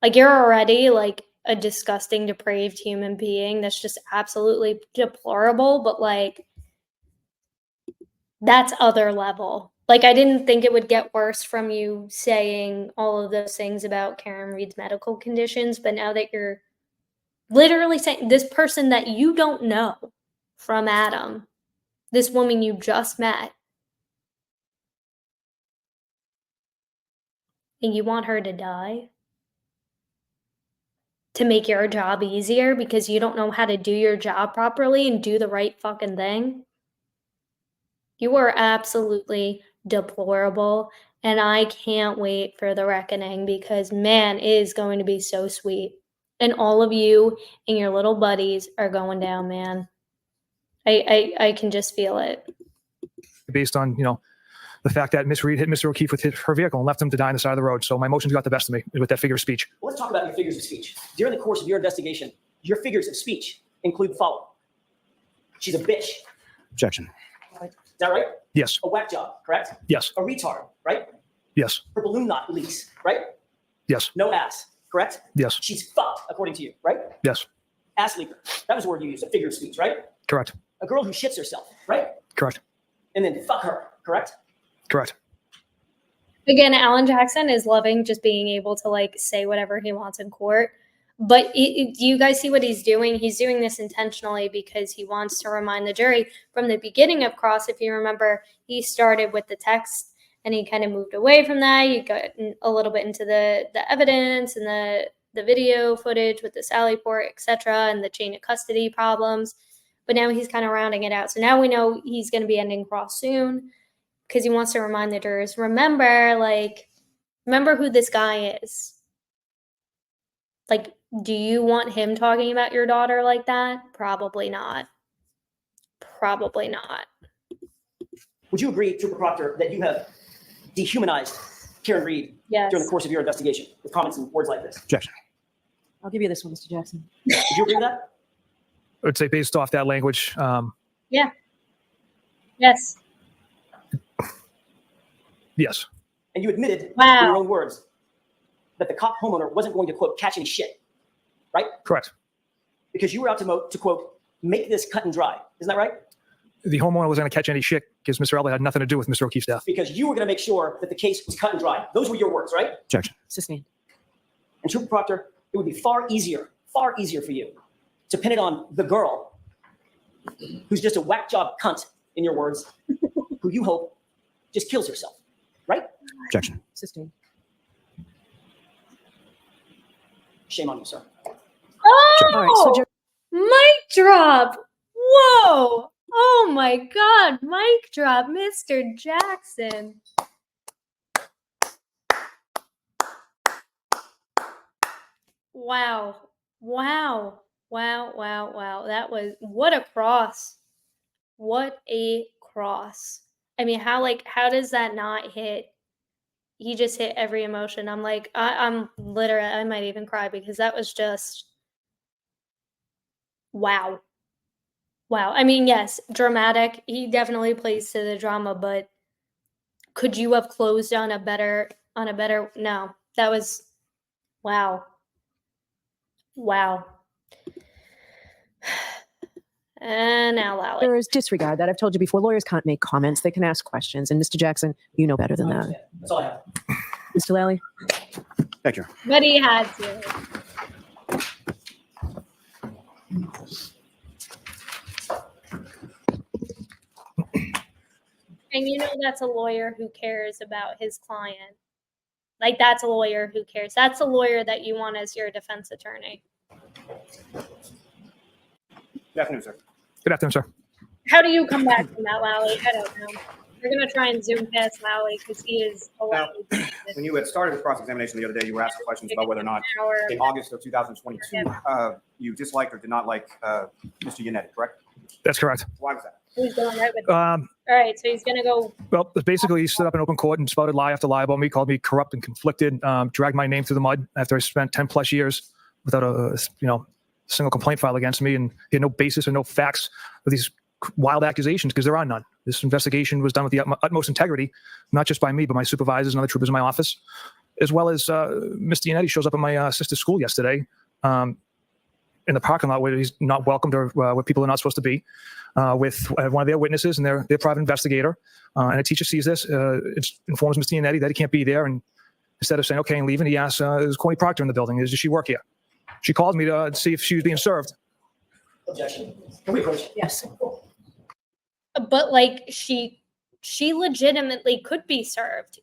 Like, you're already like a disgusting, depraved human being that's just absolutely deplorable, but like, that's other level. Like, I didn't think it would get worse from you saying all of those things about Karen Reed's medical conditions, but now that you're literally saying this person that you don't know from Adam, this woman you just met, and you want her to die to make your job easier because you don't know how to do your job properly and do the right fucking thing. You are absolutely deplorable, and I can't wait for the reckoning because, man, it is going to be so sweet. And all of you and your little buddies are going down, man. I can just feel it. Based on, the fact that Miss Reed hit Mr. O'Keefe with her vehicle and left him to die on the side of the road. So my emotions got the best of me with that figure of speech. Well, let's talk about your figures of speech. During the course of your investigation, your figures of speech include the following. She's a bitch. Objection. Is that right? Yes. A whack job, correct? Yes. A retard, right? Yes. Her balloon knot leaks, right? Yes. No ass, correct? Yes. She's fucked, according to you, right? Yes. Ass leaker. That was the word you used, a figure of speech, right? Correct. A girl who shits herself, right? Correct. And then fuck her, correct? Correct. Again, Alan Jackson is loving just being able to like say whatever he wants in court. But do you guys see what he's doing? He's doing this intentionally because he wants to remind the jury from the beginning of Cross. If you remember, he started with the text and he kind of moved away from that. You got a little bit into the evidence and the video footage with the Sally Port, etc., and the chain of custody problems. But now he's kind of rounding it out. So now we know he's going to be ending Cross soon because he wants to remind the jurors, remember who this guy is. Like, do you want him talking about your daughter like that? Probably not. Probably not. Would you agree, Trooper Proctor, that you have dehumanized Karen Reed Yes. during the course of your investigation with comments and words like this? Objection. I'll give you this one, Mr. Jackson. Would you agree with that? I would say based off that language, Yeah. Yes. yes. And you admitted Wow. in your own words that the cop homeowner wasn't going to, quote, catch any shit, right? Correct. Because you were out to quote, make this cut and dry. Isn't that right? The homeowner wasn't going to catch any shit because Mr. Elliott had nothing to do with Mr. O'Keefe's death. Because you were going to make sure that the case was cut and dry. Those were your words, right? Objection. Sustained. And Trooper Proctor, it would be far easier for you to pin it on the girl who's just a whack job cunt, in your words, who you hope just kills herself, right? Objection. Sustained. Shame on you, sir. Oh, All right, so mic drop. Whoa. Oh my God. Mic drop, Mr. Jackson. Wow. Wow. Wow. Wow. Wow. That was, what a cross. What a cross. I mean, how does that not hit? He just hit every emotion. I'm like, I'm literally, I might even cry because that was just, wow. Wow. I mean, yes, dramatic. He definitely plays to the drama, but could you have closed on a better, no, that was, wow. Wow. And now allow it. jurors disregard that. I've told you before, lawyers can't make comments. They can ask questions. And Mr. Jackson, you know better than that. That's all I have. Mr. Lally? Thank you. But he had to. And you know that's a lawyer who cares about his client. Like, that's a lawyer who cares. That's a lawyer that you want as your defense attorney. Good afternoon, sir. Good afternoon, sir. How do you come back from that, Lally? I don't know. We're going to try and zoom past Lally because he is a Now, when you had started the cross-examination the other day, you were asked questions about whether or not in August of 2022, you disliked or did not like Mr. Yannetti, correct? That's correct. Why was that? Who's going right with All right, so he's going to go. Well, basically, he stood up in open court and spouted lie after lie about me, called me corrupt and conflicted, dragged my name through the mud after I spent 10 plus years without a single complaint filed against me, and he had no basis or no facts for these wild accusations because there are none. This investigation was done with the utmost integrity, not just by me, but my supervisors and other troopers in my office, as well as Mr. Yannetti shows up at my sister's school yesterday in the parking lot where he's not welcomed or where people are not supposed to be, with one of their witnesses and their private investigator. And a teacher sees this, informs Mr. Yannetti that he can't be there. And instead of saying, okay, and leaving, he asks, is Corny Proctor in the building? Does she work here? She called me to see if she was being served. Objection. Can we approach? Yes. But like she legitimately could be served.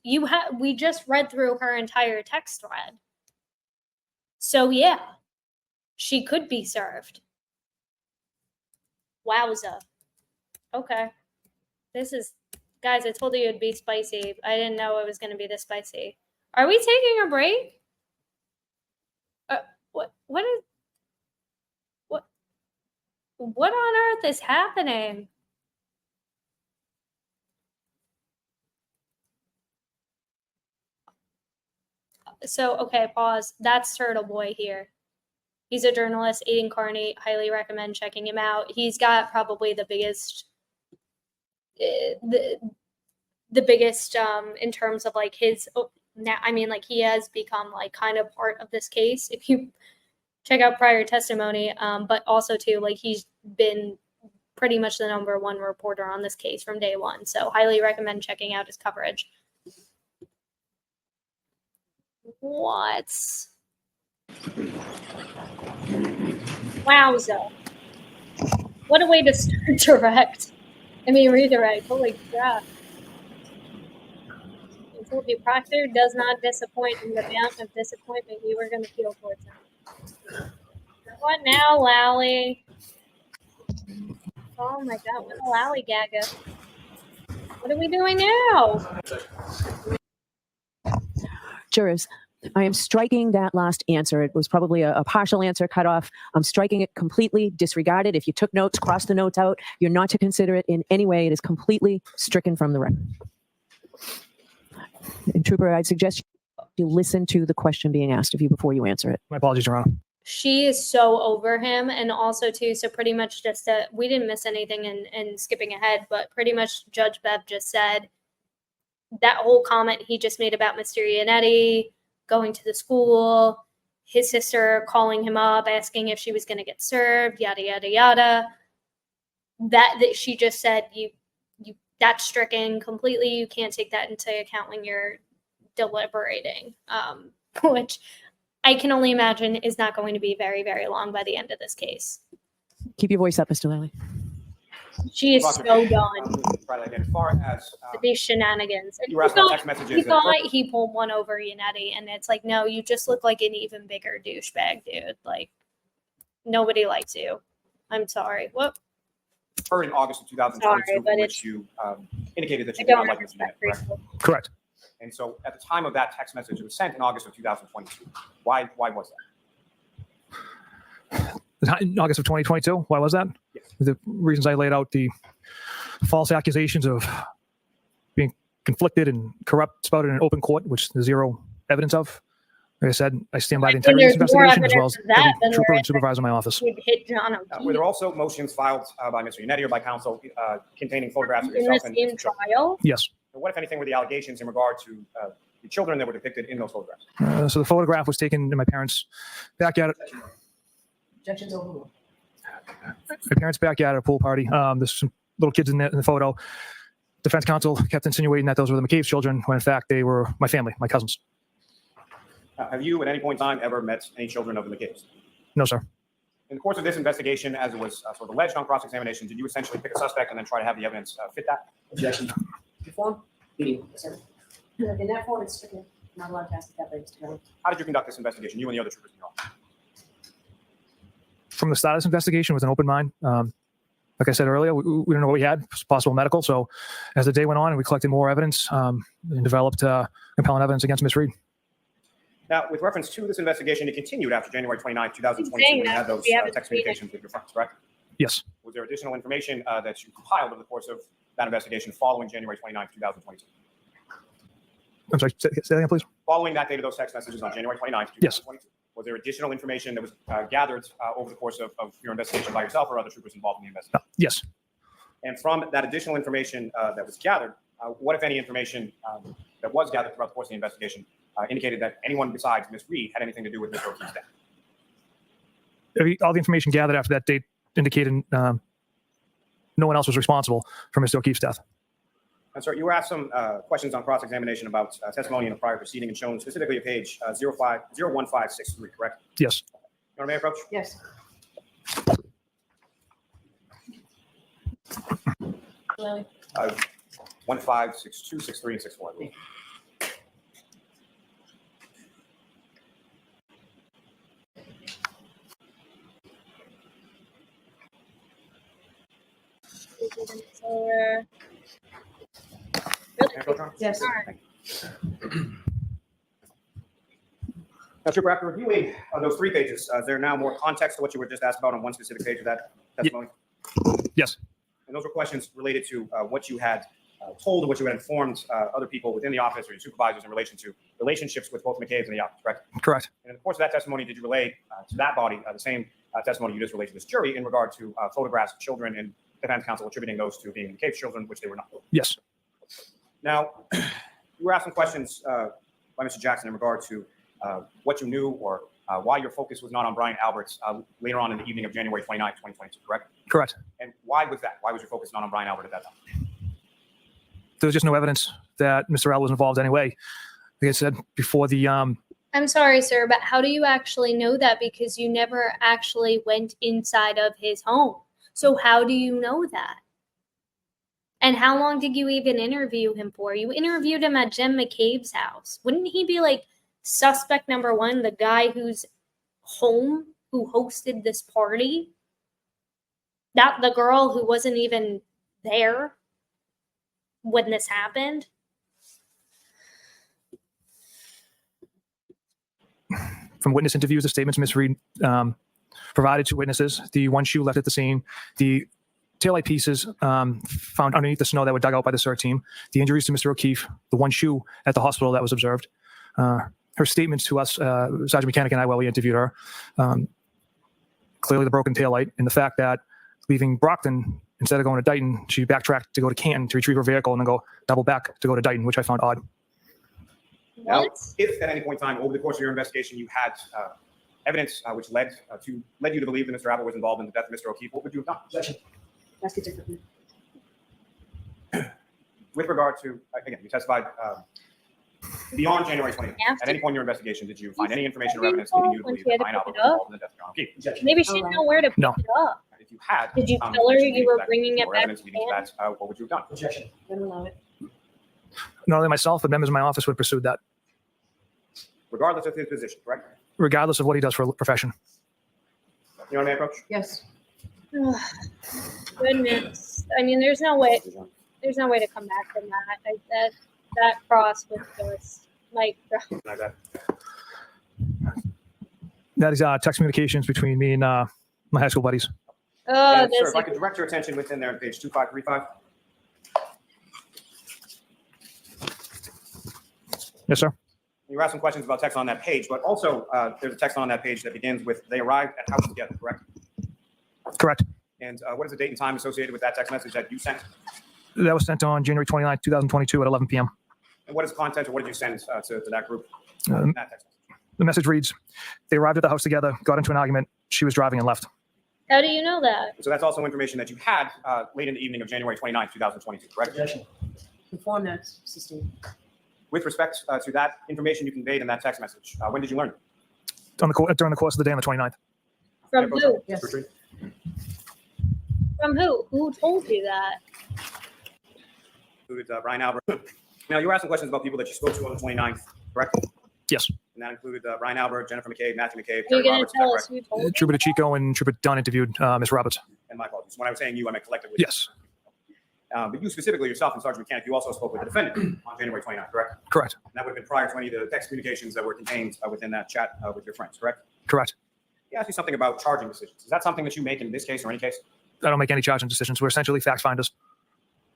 We just read through her entire text thread. So yeah, she could be served. Wowza. Okay. Guys, I told you it'd be spicy. I didn't know it was going to be this spicy. Are we taking a break? What on earth is happening? So, okay, pause. That's Turtle Boy here. He's a journalist, Aiden Carney. Highly recommend checking him out. He's got probably the biggest, the biggest in terms of like his. Now, I mean, like he has become like kind of part of this case. If you check out prior testimony, but also too, like he's been pretty much the #1 reporter on this case from day one. So, highly recommend checking out his coverage. What? Wowza. What a way to start direct. Redirect. Holy crap. I told you, Proctor does not disappoint in the amount of disappointment you were going to feel towards him. What now, Lally? Oh my god, what a lally-gagga. What are we doing now? Jurors, I am striking that last answer. It was probably a partial answer cut off. I'm striking it completely, disregarded. If you took notes, cross the notes out. You're not to consider it in any way. It is completely stricken from the record. And Trooper, I'd suggest you listen to the question being asked of you before you answer it. My apologies, Your Honor. She is so over him, and also too, so pretty much just we didn't miss anything in skipping ahead, but pretty much Judge Bev just said that whole comment he just made about Mr. Yannetti going to the school, his sister calling him up, asking if she was going to get served, yada, yada, yada. That she just said, you that's stricken completely. You can't take that into account when you're deliberating, which I can only imagine is not going to be very, very long by the end of this case. Keep your voice up, Mr. Lally. She is so done As far as with these shenanigans. And you were asked about text messages. he thought he pulled one over Yannetti, and it's like, no, you just look like an even bigger douchebag, dude. Like, nobody likes you. I'm sorry. What? Occurred in August of 2022, Sorry, but in which you indicated that I you did not don't like Mr. respect Yannetti, correct? people. Correct. And so at the time of that text message, it was sent in August of 2022. Why was that? In August of 2022. Why was that? Yes. The reasons I laid out, the false accusations of being conflicted and corrupt spouted in open court, which there's zero evidence of. Like I said, I stand by the integrity of this There's more investigation as well as evidence of that every than trooper there and supervisor in my office. Would hit John O'Keefe Were there also motions filed by Mr. Yannetti or by counsel containing photographs of in the yourself and same Mr. Children? trial. Yes. And what, if anything, were the allegations in regard to the children that were depicted in those photographs? So the photograph was taken in my parents' backyard. Objections overruled. My parents' backyard at a pool party. There's some little kids in the photo. Defense counsel kept insinuating that those were the McCabe's children, when in fact they were my family, my cousins. Have you at any point in time ever met any children of the McCabe's? No, sir. In the course of this investigation, as it was sort of alleged on cross-examination, did you essentially pick a suspect and then try to have the evidence fit that? Objection. The form? Yes, sir. In that form, it's stricken. Not allowed to ask if that way, Mr. Kelly. How did you conduct this investigation, you and the other troopers in your office? From the start of this investigation with an open mind. Like I said earlier, we didn't know what we had, possible medical. So as the day went on and we collected more evidence and developed compelling evidence against Ms. Reed. Now, with reference to this investigation, it continued after January 29, 2022, when you had those text communications with your friends, correct? Yes. Was there additional information that you compiled over the course of that investigation following January 29, 2022? I'm sorry, say that again, please. Following that date of those text messages on January 29, 2022, was there additional information that was gathered over the course of your investigation by yourself or other troopers involved in the investigation? Yes. And from that additional information that was gathered, what, if any, information that was gathered throughout the course of the investigation indicated that anyone besides Ms. Reed had anything to do with Mr. O'Keefe's death? All the information gathered after that date indicated no one else was responsible for Mr. O'Keefe's death. And sir, you were asked some questions on cross-examination about testimony in a prior proceeding and shown specifically at page 01563, correct? Yes. Your Honor, may I approach? Yes. 1562, 63, and 64. I believe. May I approach, Your Honor? Yes. Now, Trooper, after reviewing those 3 pages, is there now more context to what you were just asked about on one specific page of that testimony? Yes. And those were questions related to what you had told, what you had informed other people within the office or your supervisors in relation to relationships with both McCabe's and the office, correct? Correct. And in the course of that testimony, did you relay to that body the same testimony you just relayed to this jury in regard to photographs of children and defense counsel attributing those to being McCabe's children, which they were not? Yes. Now, you were asked some questions by Mr. Jackson in regard to what you knew or why your focus was not on Brian Alberts later on in the evening of January 29, 2022, correct? Correct. And why was that? Why was your focus not on Brian Albert at that time? There was just no evidence that Mr. L was involved anyway. Like I said before, the I'm sorry, sir, but how do you actually know that? Because you never actually went inside of his home. So how do you know that? And how long did you even interview him for? You interviewed him at Jen McCabe's house. Wouldn't he be like suspect number 1, the guy who's home, who hosted this party? Not the girl who wasn't even there when this happened? from witness interviews, the statements Ms. Reed provided to witnesses, the one shoe left at the scene, the taillight pieces found underneath the snow that were dug out by the CERT team, the injuries to Mr. O'Keefe, the one shoe at the hospital that was observed, her statements to us, Sergeant Mechanic and I, while we interviewed her, clearly the broken taillight, and the fact that leaving Brockton, instead of going to Dighton, she backtracked to go to Canton to retrieve her vehicle and then go double back to go to Dighton, which I found odd. Now, What? if at any point in time over the course of your investigation you had evidence which led you to believe that Mr. Abbott was involved in the death of Mr. O'Keefe, what would you have done? Objection. Ask it differently. With regard to, again, you testified beyond January 20th. At any point in your investigation, did you find any information or evidence leading you to believe that Brian Abbott was involved in the death of John O'Keefe? Objection. Maybe she didn't know where to pick No. it up. If you had, Did you tell her information you were leading to bringing that, it or back evidence to leading to Canton? that, what would you have done? Objection. Don't allow it. Not only myself, but members of my office would have pursued that, Regardless of his position, correct? regardless of what he does for a profession. You know what I approach? Yes. Goodness. I mean, there's no way to come back from that. That cross was just like, Like that. That is text communications between me and my high school buddies. oh, And, sir, this if I is could direct your attention within there on page 2535. Yes, sir. You were asked some questions about text on that page, but also there's a text on that page that begins with, they arrived at house together, correct? Correct. And what is the date and time associated with that text message that you sent? That was sent on January 29, 2022 at 11 p.m. And what is the content, or what did you send to that group? Um, That text message? The message reads, they arrived at the house together, got into an argument. She was driving and left. how do you know that? So that's also information that you had late in the evening of January 29, 2022, correct? Objection. Inform that, sustained. With respect to that information you conveyed in that text message, when did you learn it? During the course of the day on the 29th. From who? Yes. Retreat. From who? Who told you that? included Brian Albert. Now, you were asking questions about people that you spoke to on the 29th, correct? Yes. And that included Brian Albert, Jennifer McCabe, Matthew McCabe, Are you Terry going Roberts, to tell is us that correct? who told you? Trooper DeChico and Trooper Dunn interviewed Ms. Roberts. And my apologies. When I was saying you, I meant collectively. Yes. But you specifically yourself and Sergeant Mechanic, you also spoke with the defendant on January 29th, correct? Correct. And that would have been prior to any of the text communications that were contained within that chat with your friends, correct? Correct. He asked you something about charging decisions. Is that something that you make in this case or any case? I don't make any charging decisions. We're essentially fact finders.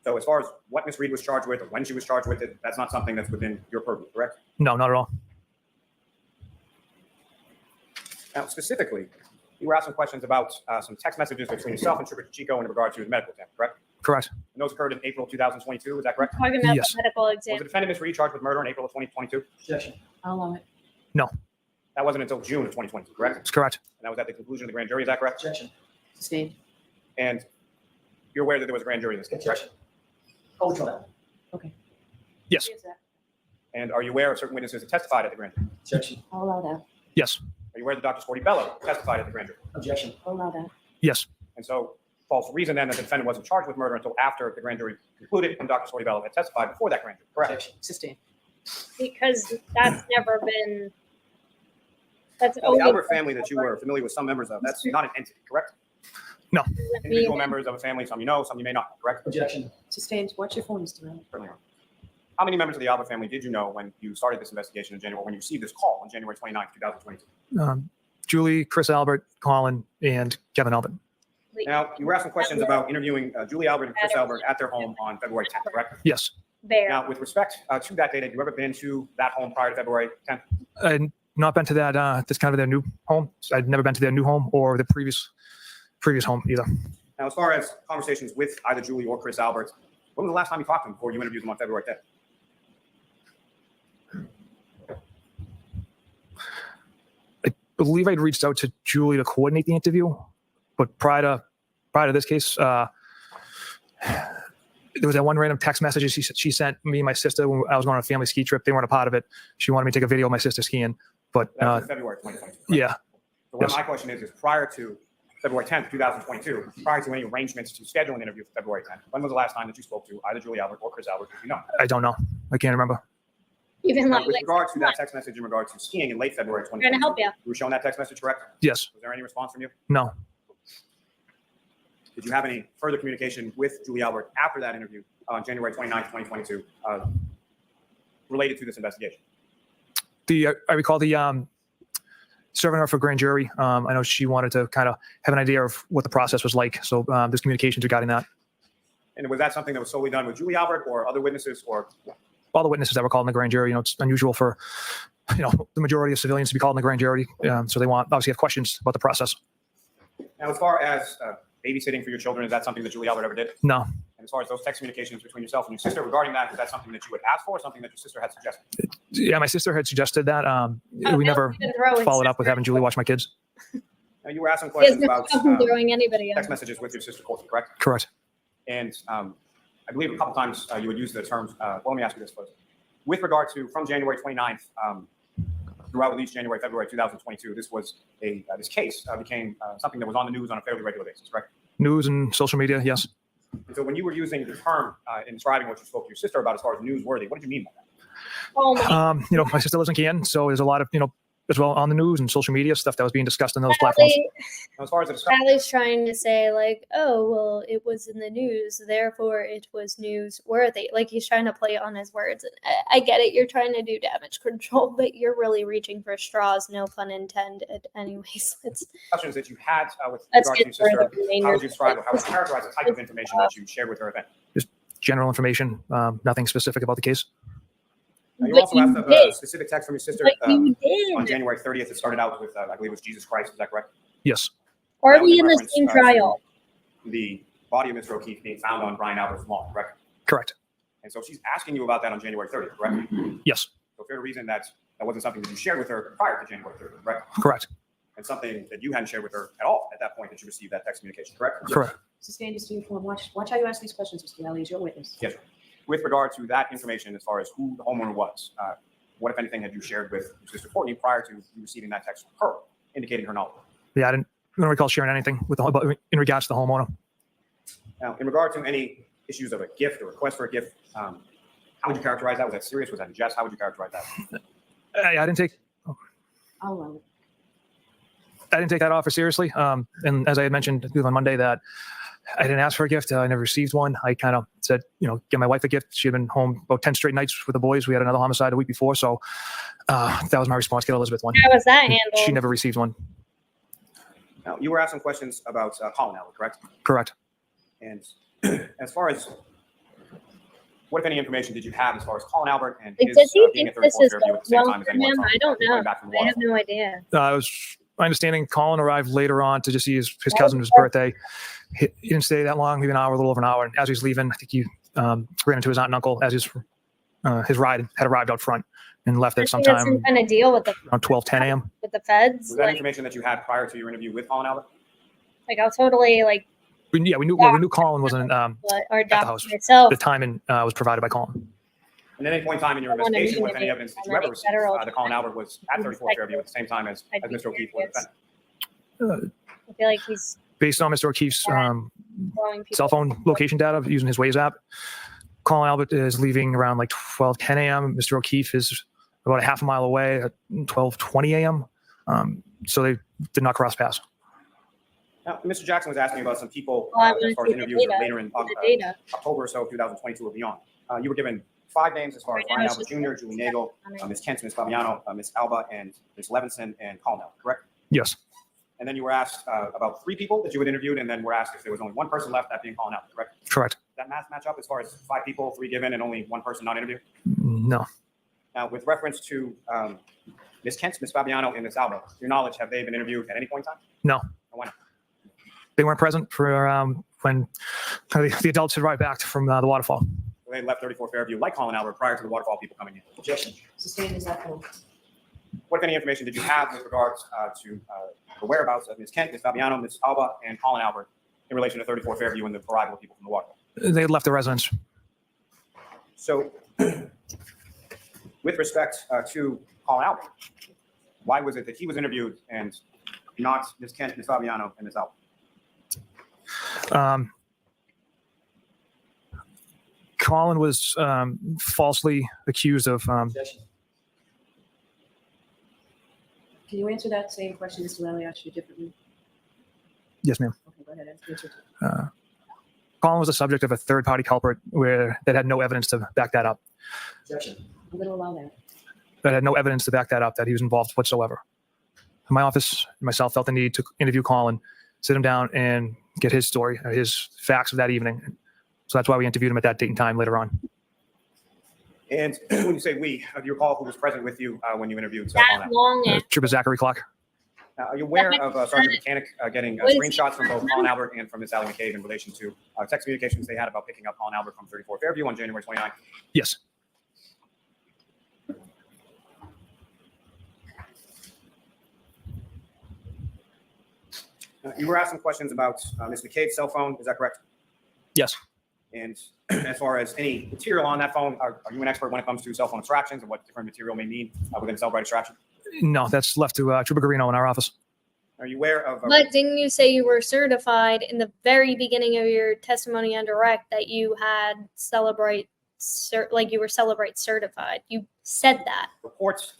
So as far as what Ms. Reed was charged with or when she was charged with it, that's not something that's within your purview, correct? No, not at all. Now, specifically, you were asking questions about some text messages between yourself and Trooper Chico in regard to his medical exam, correct? Correct. And those occurred in April 2022, is that correct? Talking about Yes. the medical Was exam. the defendant Ms. Reed charged with murder in April of 2022? Objection. I'll allow it. That wasn't until June of 2022, correct? That's correct. And that was at the conclusion of the grand jury, is that correct? Objection. Sustained. And you're aware that there was a grand jury in this case, correct? Objection. Hold trial. Yes. And are you aware of certain witnesses that testified at the grand jury? Objection. I'll allow that. Yes. Are you aware that Dr. Sporty Bello testified at the grand jury? Objection. I'll allow that. Yes. And so, false reason then that the defendant wasn't charged with murder until after the grand jury concluded and Dr. Sporty Bello had testified before that grand jury, correct? Objection. Sustained. Because that's never been. That's Now, the always Albert family that you were familiar with some members of, that's not an entity, correct? Individual members of a family, some you know, some you may not, correct? Objection. Sustained. Watch your phone, Mr. Allen. Certainly not. How many members of the Albert family did you know when you started this investigation in January, when you received this call on January 29th, 2022? Julie, Chris Albert, Colin, and Kevin Albert. Now, you were asking questions about interviewing Julie Albert and Chris Albert at their home on February 10th, correct? Yes. Bear. Now, with respect to that date, have you ever been to that home prior to February 10th? I'd not been to that, this kind of their new home. I'd never been to their new home or the previous home either. Now, as far as conversations with either Julie or Chris Albert, when was the last time you talked to them before you interviewed them on February 10th? I believe I'd reached out to Julie to coordinate the interview, but prior to this case, there was that one random text message she sent me and my sister when I was going on a family ski trip. They weren't a part of it. She wanted me to take a video of my sister skiing, but That was in February 2022. correct? yeah, So what Yes. my question is prior to February 10th, 2022, prior to any arrangements to schedule an interview for February 10th, when was the last time that you spoke to either Julie Albert or Chris Albert, if you know? I don't know. I can't remember. Even Now, like, with regard to that text message in regard to skiing in late February trying 2022, to help you. you were shown that text message, correct? Yes. Was there any response from you? No. Did you have any further communication with Julie Albert after that interview on January 29th, 2022, related to this investigation? I recall the serving her for grand jury. I know she wanted to kind of have an idea of what the process was like. So there's communications regarding that. And was that something that was solely done with Julie Albert or other witnesses or? All the witnesses that were called in the grand jury, it's unusual for, the majority of civilians to be called in the grand jury. So they obviously have questions about the process. Now, as far as babysitting for your children, is that something that Julie Albert ever did? No. And as far as those text communications between yourself and your sister regarding that, is that something that you would ask for or something that your sister had suggested? Yeah, my sister had suggested that. We no, never you can throw in followed up with sister. having Julie watch my kids. Now, you were asking He has questions no about problem throwing anybody text on. messages with your sister, Courtney, correct? Correct. And I believe a couple times you would use the terms, well, let me ask you this first. With regard to from January 29th throughout at least January, February 2022, this was this case became something that was on the news on a fairly regular basis, correct? News and social media, yes. And so when you were using the term in describing what you spoke to your sister about as far as newsworthy, what did you mean by that? Oh my My sister lives in Canton, so there's a lot of, as well on the news and social media stuff that was being discussed on those platforms. Now, as far as the discussion, Sally's trying to say like, oh well, it was in the news, therefore it was newsworthy. Like he's trying to play on his words. I get it. You're trying to do damage control, but you're really reaching for straws. No pun intended. Anyways, it's questions that you had with let's regard to your get sister, further from how would you describe or how would you characterize the type of information that you shared with her event? General information, nothing specific about the case. Now, you But also you asked a did. specific text from your sister But you on did. January 30th. It started out with, I believe it was Jesus Christ. Is that correct? Yes. Are That was we in the reference, same to trial? The body of Mr. O'Keefe being found on Brian Albert's lawn, correct? Correct. And so she's asking you about that on January 30th, correct? Yes. So fair to reason that wasn't something that you shared with her prior to January 30th, correct? Correct. And something that you hadn't shared with her at all at that point that you received that text communication, correct? Correct. Sustained is to inform. Watch how you ask these questions, Mr. Alley, as your witness. Yes, sir. With regard to that information, as far as who the homeowner was, what, if anything, had you shared with your sister Courtney prior to you receiving that text from her, indicating her knowledge? Yeah, I don't recall sharing anything in regards to the homeowner. Now, in regard to any issues of a gift or request for a gift How would you characterize that? Was that serious? Was that in jest? How would you characterize that? I didn't take I'll allow it. I didn't take that offer seriously. And as I had mentioned on Monday, that I didn't ask for a gift. I never received one. I kind of said, get my wife a gift. She had been home about 10 straight nights with the boys. We had another homicide a week before. So that was my response. Get Elizabeth one. How was that And handled? she never received one. Now, you were asked some questions about Colin Albert, correct? Correct. And as far as what, if any, information did you have as far as Colin Albert and Like, his does he being think at this 34 is Fairview at the same well time as for anyone him? from I don't know. coming back from the I have waterfall? no idea. My understanding, Colin arrived later on to just see his cousin, his birthday. He didn't stay that long, maybe an hour, a little over an hour. And as he was leaving, I think he ran into his aunt and uncle as his ride had arrived out front and left at Does he have some sometime kind of deal with the around 12:10 a.m. feds? Was that Like, information that you had prior to your interview with Colin Albert? I'll totally We knew Colin wasn't or the doc house. myself. The timing was provided by Colin. And at any point in time in your I wanna investigation, meet what, if any, him evidence did on you ever any receive federal that Colin Albert was at 34 Fairview at the same time as I'd be Mr. O'Keefe was curious. defendant? I feel like he's Based on Mr. O'Keefe's blowing people. cell phone location data using his Waze app, Colin Albert is leaving around like 12:10 a.m. Mr. O'Keefe is about a half a mile away at 12:20 a.m. So they did not cross paths. Now, Mr. Jackson was asking about some people Well, I as wanna far see as the interviews data. later in The data. October or so of 2022 or beyond. You were given 5 names as far as Right now, Ryan it's Albert just- Jr., Julie Nagel, Ms. Kent, Ms. Fabiano, Ms. Alba, and Ms. Levinson, and Colin Albert, correct? Yes. And then you were asked about 3 people that you had interviewed, and then were asked if there was only 1 person left, that being Colin Albert, correct? Correct. Does that math match up as far as 5 people, 3 given, and only 1 person not interviewed? No. Now, with reference to Ms. Kent, Ms. Fabiano, and Ms. Alba, to your knowledge, have they been interviewed at any point in time? No. And why not? They weren't present for when the adults had arrived back from the waterfall. They left 34 Fairview, like Colin Albert, prior to the waterfall people coming in. Objection. Sustained is that full? What, if any, information did you have with regards to the whereabouts of Ms. Kent, Ms. Fabiano, Ms. Alba, and Colin Albert in relation to 34 Fairview and the arrival of people from the waterfall? They had left the residence. So, with respect to Colin Albert, why was it that he was interviewed and not Ms. Kent, Ms. Fabiano, and Ms. Alba? Colin was falsely accused of Objection. Can you answer that same question Mr. Lally asked you differently? yes, ma'am. Okay, go ahead. Answer it. Colin was the subject of a third-party culprit that had no evidence to back that up. Objection. I'm going to allow that. That had no evidence to back that up, that he was involved whatsoever. My office and myself felt the need to interview Colin, sit him down, and get his story, his facts of that evening. So that's why we interviewed him at that date and time later on. And when you say we, do you recall who was present with you when you interviewed Colin That Albert? long. Trooper Zachary Clark. Are you aware of Sergeant Mechanic getting What is he screenshots from both from? Colin Albert and from Ms. Sally McCabe in relation to text communications they had about picking up Colin Albert from 34 Fairview on January 29th? Yes. You were asked some questions about Ms. McCabe's cell phone, is that correct? Yes. And as far as any material on that phone, are you an expert when it comes to cell phone abstractions and what different material may mean within a Cellbrite abstraction? No, that's left to Trooper Garino in our office. Are you aware of? But didn't you say you were certified in the very beginning of your testimony on direct that you had Celebrate, like you were Celebrate certified? You said that. Reports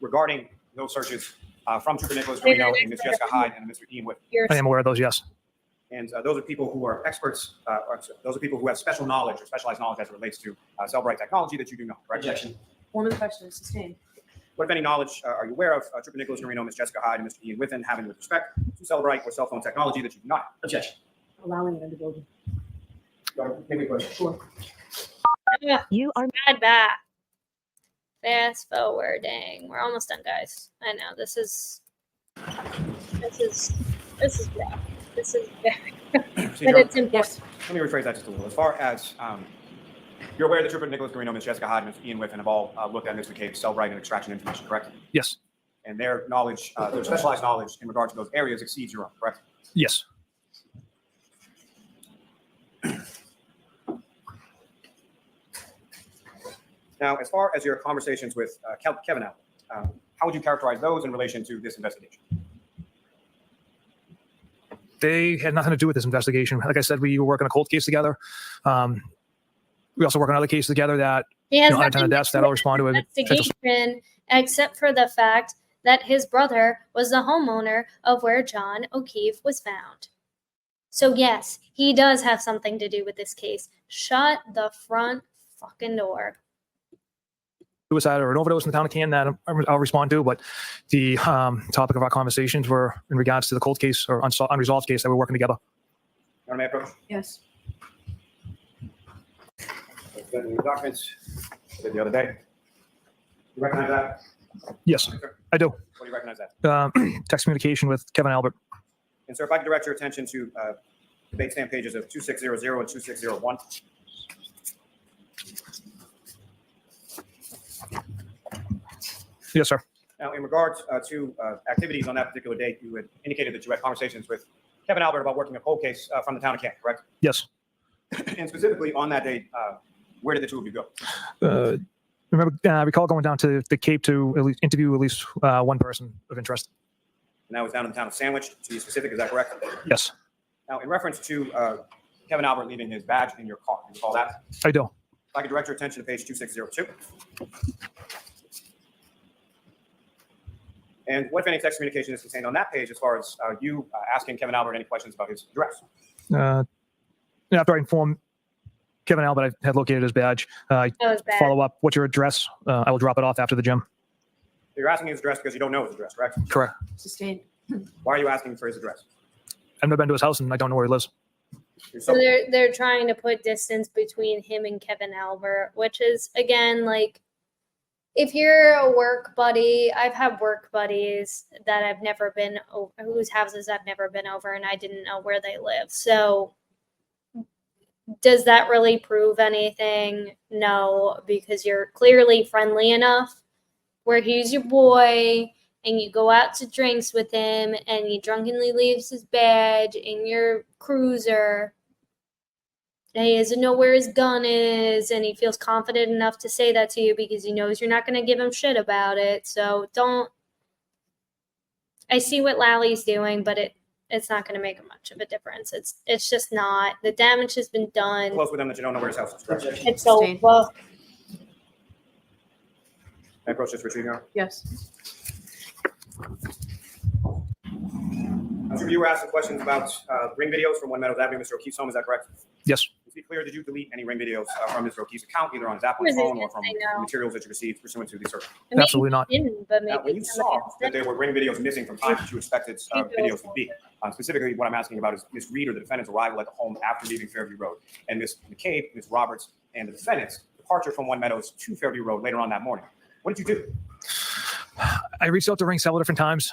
regarding those searches from Trooper Nicholas Garino and Ms. Jessica Hyde and Mr. Ian Whitman. You're I am aware of those, yes. And those are people who are experts, those are people who have special knowledge or specialized knowledge as it relates to Cellbrite technology that you do know, correct? Objection. Form of the question is sustained. What, if any, knowledge are you aware of Trooper Nicholas Garino, Ms. Jessica Hyde, and Mr. Ian Whitman having with respect to Cellbrite or cell phone technology that you do not? Objection. Allowing it in the building. Maybe a question. Sure. You are back. Fast forwarding. We're almost done, guys. I know this is rough. This is very but it's important. Yes. Let me rephrase that just a little. As far as you're aware that Trooper Nicholas Garino, Ms. Jessica Hyde, and Mr. Ian Whitman have all looked at Ms. McCabe's Cellbrite and extraction information, correct? Yes. And their knowledge, their specialized knowledge in regard to those areas exceeds your own, correct? Yes. Now, as far as your conversations with Kevin Allen, how would you characterize those in relation to this investigation? They had nothing to do with this investigation. Like I said, we were working a cold case together. We also work on other cases together that He has unattended nothing deaths to that do I'll with respond to a the potential. investigation except for the fact that his brother was the homeowner of where John O'Keefe was found. So yes, he does have something to do with this case. Shut the front fucking door. Suicide or an overdose in the town of Canton that I'll respond to, but the topic of our conversations were in regards to the cold case or unresolved case that we're working together. Madam Mayor Pro Tem. Yes. The documents the other day. You recognize that? Yes, I do. What do you recognize that? Text communication with Kevin Albert. And sir, if I could direct your attention to debate stamp pages of 2600 and 2601. Yes, sir. Now, in regards to activities on that particular date, you had indicated that you had conversations with Kevin Albert about working a cold case from the town of Kent, correct? Yes. And specifically on that date, where did the two of you go? I recall going down to the Cape to interview at least one person of interest. And that was down in the town of Sandwich, to be specific, is that correct? Yes, Now, in reference to Kevin Albert leaving his badge in your car, you recall that? I do. If I could direct your attention to page 2602. And what, if any, text communication is contained on that page as far as you asking Kevin Albert any questions about his address? After I informed Kevin Albert I had located his badge, I That was bad. follow up. What's your address? I will drop it off after the gym. You're asking his address because you don't know his address, correct? Correct. Sustained. Why are you asking for his address? I've never been to his house and I don't know where he lives. You're So they're trying to put distance between him and Kevin Albert, which is again like if you're a work buddy, I've had work buddies that I've never been over, whose houses I've never been over, and I didn't know where they live. So does that really prove anything? No, because you're clearly friendly enough where he's your boy and you go out to drinks with him and he drunkenly leaves his badge in your cruiser and he doesn't know where his gun is and he feels confident enough to say that to you because he knows you're not going to give him shit about it. So don't. I see what Lally's doing, but it's not going to make much of a difference. It's just not. The damage has been done. close with him that you don't know where his house is, correct? It's Sustained. over. May I approach this retrieve, Your Honor? Yes. I'm sure you were asking questions about ring videos from One Meadows Avenue, Mr. O'Keefe's home, is that correct? Yes. To be clear, did you delete any ring videos from Mr. O'Keefe's account, either on his Apple Of course I phone or did, from I know. the materials that you received pursuant to the search? I mean, Absolutely not. he didn't, but Now, when maybe you somebody saw else that did. there were ring videos missing from times that you expected videos to be, specifically what I'm asking about is Ms. Reed or the defendant's arrival at the home after leaving Fairview Road, and Ms. McCabe, Ms. Roberts, and the defendant's departure from One Meadows to Fairview Road later on that morning. What did you do? I reached out to Ring several different times.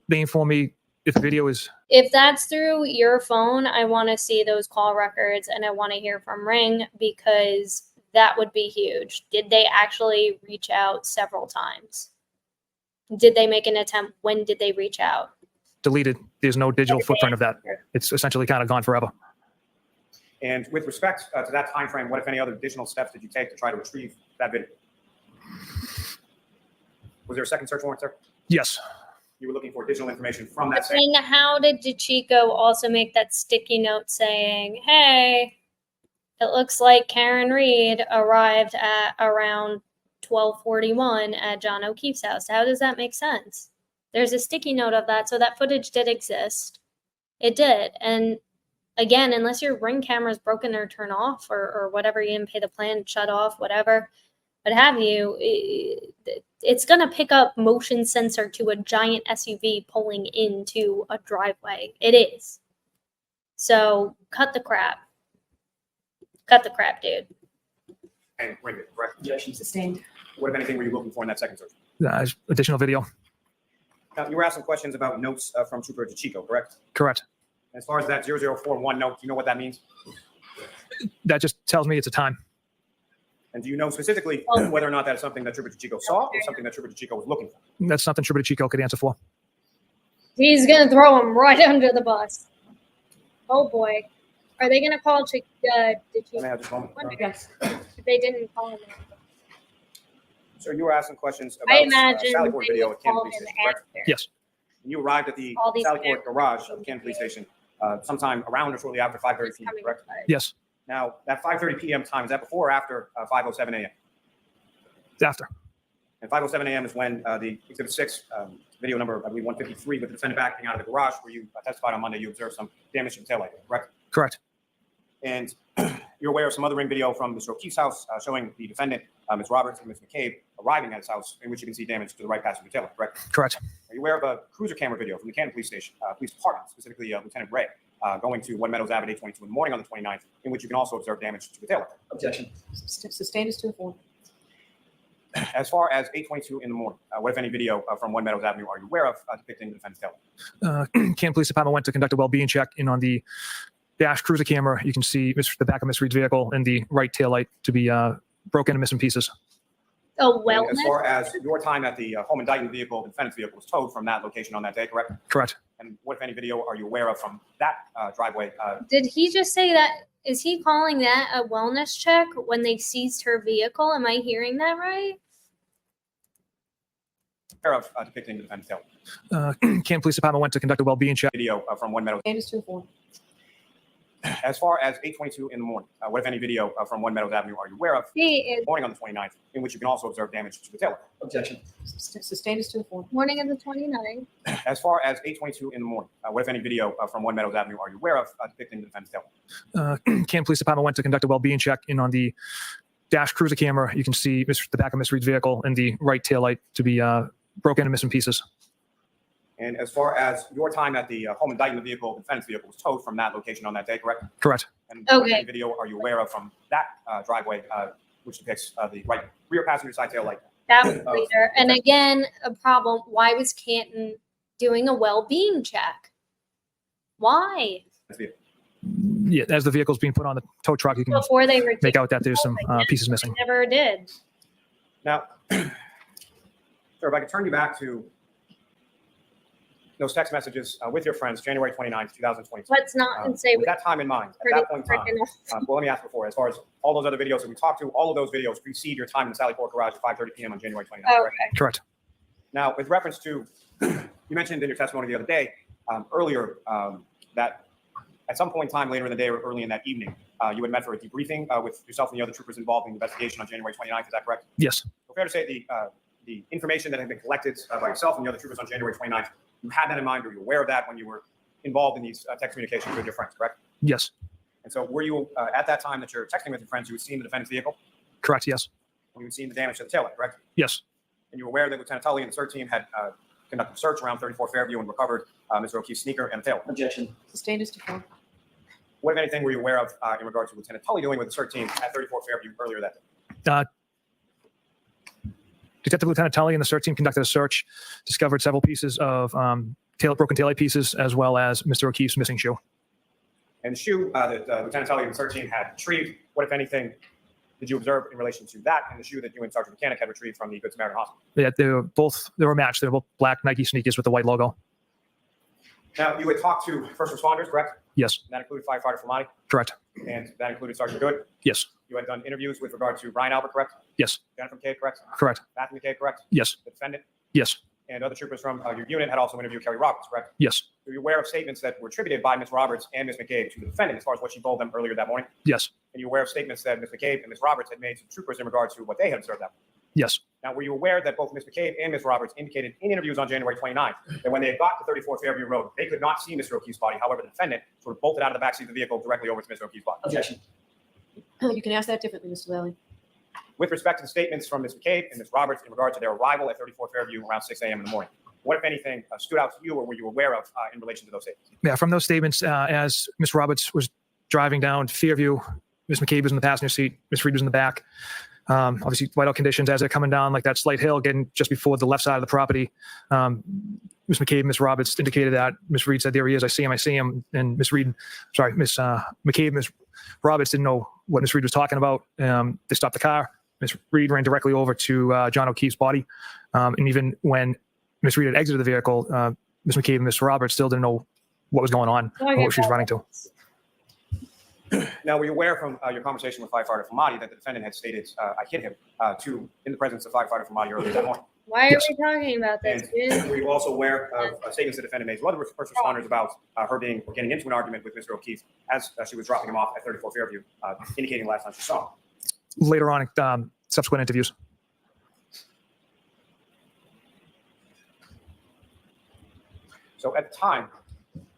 They informed me if the video is If that's through your phone, I want to see those call records and I want to hear from Ring because that would be huge. Did they actually reach out several times? Did they make an attempt? When did they reach out? deleted. There's no digital footprint of that. It's essentially kind of gone forever. And with respect to that time frame, what, if any, other additional steps did you take to try to retrieve that video? Was there a second search warrant, sir? Yes. You were looking for additional information from that But same. then how did DeChico also make that sticky note saying, hey, it looks like Karen Reed arrived at around 12:41 at John O'Keefe's house? How does that make sense? There's a sticky note of that, so that footage did exist. It did. And again, unless your Ring camera's broken or turned off or whatever, you didn't pay the plan, shut off, whatever, what have you, it's going to pick up motion sensor to a giant SUV pulling into a driveway. It is. So cut the crap. Cut the crap, dude. And ring it, correct? Objection sustained. What, if anything, were you looking for in that second search? Additional video. Now, you were asking questions about notes from Trooper DeChico, correct? Correct. As far as that 0041 note, do you know what that means? That just tells me it's a time. And do you know specifically whether or not that is something that Trooper DeChico saw or something that Trooper DeChico was looking for? That's something Trooper Chico could answer for. He's going to throw him right under the bus. Oh, boy. Are they going to call May I DeChico? have just a moment? Yes. If they didn't call him. So you were asking questions I about imagine Sally they Port video would at Canton call Police him Station, correct? after. Yes. And you arrived at the All these Sally Port cameras. garage of Canton Police Station sometime around or shortly after 5:30 p.m., Coming correct? apart. Yes. Now, that 5:30 p.m. time, is that before or after 5:07 a.m.? It's after. And 5:07 a.m. is when the Exhibit 6, video number, I believe, 153, with the defendant backing out of the garage, where you testified on Monday you observed some damage to the taillight, correct? Correct. And you're aware of some other ring video from Mr. O'Keefe's house showing the defendant, Ms. Roberts and Ms. McCabe, arriving at his house, in which you can see damage to the right passenger taillight, correct? Correct. Are you aware of a cruiser camera video from the Canton Police Station, Police Department, specifically Lieutenant Ray, going to One Meadows Ave at 8:22 in the morning on the 29th, in which you can also observe damage to the taillight? Objection. Sustained as to the form. As far as 8:22 in the morning, what, if any, video from One Meadows Avenue are you aware of depicting the defendant's taillight? Canton Police Department went to conduct a well-being check, and on the dash cruiser camera, you can see the back of Miss Reed's vehicle and the right taillight to be broken and missing pieces. Oh, And as wellness. far as your time at the home indictment vehicle, the defendant's vehicle was towed from that location on that day, correct? Correct. And what, if any, video are you aware of from that driveway? Did he just say that? Is he calling that a wellness check when they seized her vehicle? Am I hearing that right? Aware of depicting the defendant's taillight? Canton Police Department went to conduct a well-being check. Video from One Meadows. Sustained as to the form. As far as 8:22 in the morning, what, if any, video from One Meadows Avenue are you aware of He is morning on the 29th, in which you can also observe damage to the taillight? Objection. Sustained as to the form. morning of the 29th. As far as 8:22 in the morning, what, if any, video from One Meadows Avenue are you aware of depicting the defendant's taillight? Canton Police Department went to conduct a well-being check, and on the dash cruiser camera, you can see the back of Miss Reed's vehicle and the right taillight to be broken and missing pieces. And as far as your time at the home indictment vehicle, the defendant's vehicle was towed from that location on that day, correct? Correct. And what, if Okay. any, video are you aware of from that driveway, which depicts the right rear passenger side tail light? That was later. And again, a problem. Why was Canton doing a well-being check? Why? That's the- Yeah, as the vehicle's being put on the tow truck, you can Before they were make out that there's some pieces missing. Never did. Now, sir, if I could turn you back to those text messages with your friends, January 29th, 2022. Let's not and say With that time in mind, at pretty that point in time, freaking well, let me ask before, as far as all those other videos that we talked to, all of those videos precede your time in the Sally Port garage at 5:30 p.m. on January 29th. Okay. correct? Correct. Now, with reference to, you mentioned in your testimony the other day, earlier, that at some point in time later in the day or early in that evening, you had met for a debriefing with yourself and the other troopers involved in the investigation on January 29th. Is that correct? Yes. So fair to say the information that had been collected by yourself and the other troopers on January 29th, you had that in mind, or you were aware of that when you were involved in these text communications with your friends, correct? Yes. And so were you, at that time that you're texting with your friends, you had seen the defendant's vehicle, Correct. Yes. and you had seen the damage to the taillight, correct? Yes. And you were aware that Lieutenant Tully and the CERT team had conducted a search around 34 Fairview and recovered Mr. O'Keefe's sneaker and tail. Objection. Sustained as to form. What, if anything, were you aware of in regard to Lieutenant Tully doing with the CERT team at 34 Fairview earlier that day? Detective Lieutenant Tully and the search team conducted a search, discovered several pieces of broken taillight pieces, as well as Mr. O'Keefe's missing shoe. And the shoe that Lieutenant Tully and the CERT team had retrieved, what, if anything, did you observe in relation to that and the shoe that you and Sergeant Mechanic had retrieved from the Good Samaritan Hospital? Yeah, they were matched. They were both black Nike sneakers with the white logo. Now, you had talked to first responders, correct? Yes. That included firefighter Flamati, Correct. and that included Sergeant Good. Yes. You had done interviews with regard to Brian Albert, correct? Yes. Jennifer McCabe, correct? Correct. Matthew McCabe, correct? Yes. The defendant Yes. and other troopers from your unit had also interviewed Kelly Roberts, correct? Yes. Were you aware of statements that were attributed by Ms. Roberts and Ms. McCabe to the defendant as far as what she told them earlier that morning? Yes. And you were aware of statements that Ms. McCabe and Ms. Roberts had made to troopers in regard to what they had observed that morning? Yes. Now, were you aware that both Ms. McCabe and Ms. Roberts indicated in interviews on January 29th that when they had got to 34 Fairview Road, they could not see Mr. O'Keefe's body? However, the defendant sort of bolted out of the backseat of the vehicle directly over to Mr. O'Keefe's body. Objection. You can ask that differently, Mr. Lally. With respect to the statements from Ms. McCabe and Ms. Roberts in regard to their arrival at 34 Fairview around 6 a.m. in the morning, what, if anything, stood out to you or were you aware of in relation to those statements? Yeah, from those statements, as Miss Roberts was driving down Fairview, Miss McCabe was in the passenger seat, Miss Reed was in the back. Obviously, whiteout conditions as they're coming down like that slight hill, getting just before the left side of the property. Miss McCabe, Miss Roberts indicated that. Miss Reed said, "There he is. I see him." And Miss McCabe, Miss Roberts didn't know what Miss Reed was talking about. They stopped the car. Miss Reed ran directly over to John O'Keefe's body. And even when Miss Reed had exited the vehicle, Miss McCabe and Miss Roberts still didn't know what was going on or what she was running to. Now, were you aware from your conversation with firefighter Flamati that the defendant had stated, I hit him, in the presence of firefighter Flamati earlier that morning? Why are Yes. we talking about this, And dude? were you also aware of statements the defendant made to other first responders about her getting into an argument with Mr. O'Keefe as she was dropping him off at 34 Fairview, indicating last time she saw him? Later on, subsequent interviews. So at the time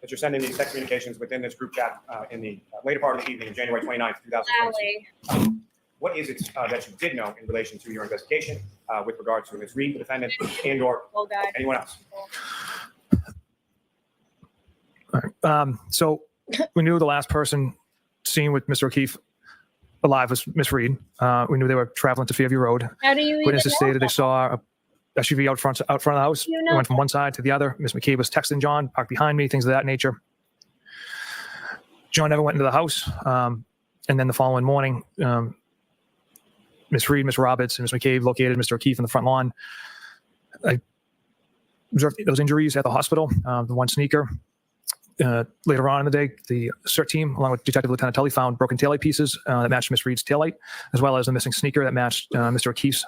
that you're sending these text communications within this group chat in the later part of the evening, January 29th, 2022, what is it that you did know in relation to your investigation with regard to Ms. Reed, the defendant, and or Oh, God. anyone else? All right. So we knew the last person seen with Mr. O'Keefe alive was Miss Reed. We knew they were traveling to Fairview Road. How do you even Witnesses know stated they that? saw a SUV out front of the house. You We know went from one side to the other. Miss McCabe was texting John, parked behind me, things of that nature. John never went into the house. And then the following morning, Miss Reed, Miss Roberts, and Miss McCabe located Mr. O'Keefe in the front lawn. I observed those injuries at the hospital. The one sneaker. Later on in the day, the CERT team, along with Detective Lieutenant Tully, found broken taillight pieces that matched Miss Reed's taillight, as well as a missing sneaker that matched Mr. O'Keefe's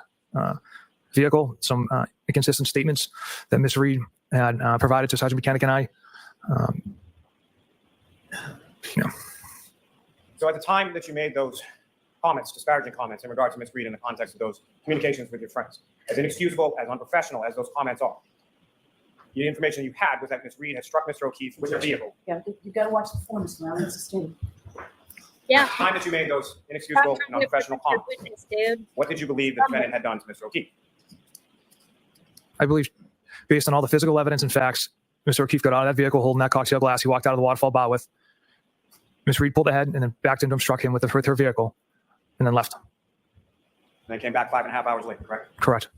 vehicle. Some inconsistent statements that Miss Reed had provided to Sergeant Mechanic and I. So at the time that you made those comments, disparaging comments in regard to Ms. Reed in the context of those communications with your friends, as inexcusable, as unprofessional as those comments are, the information you had was that Ms. Reed had struck Mr. O'Keefe with her vehicle. Yeah, you've got to watch the form, Mr. Lally. It's a statement. Yeah. At the time that you made those inexcusable and unprofessional comments, Witness, dude. what did you believe the defendant had done to Mr. O'Keefe? I believe, based on all the physical evidence and facts, Mr. O'Keefe got out of that vehicle holding that cocktail glass. He walked out of the waterfall bar with. Miss Reed pulled ahead and then backed into him, struck him with her vehicle, and then left. And then came back 5.5 hours later, correct? Correct.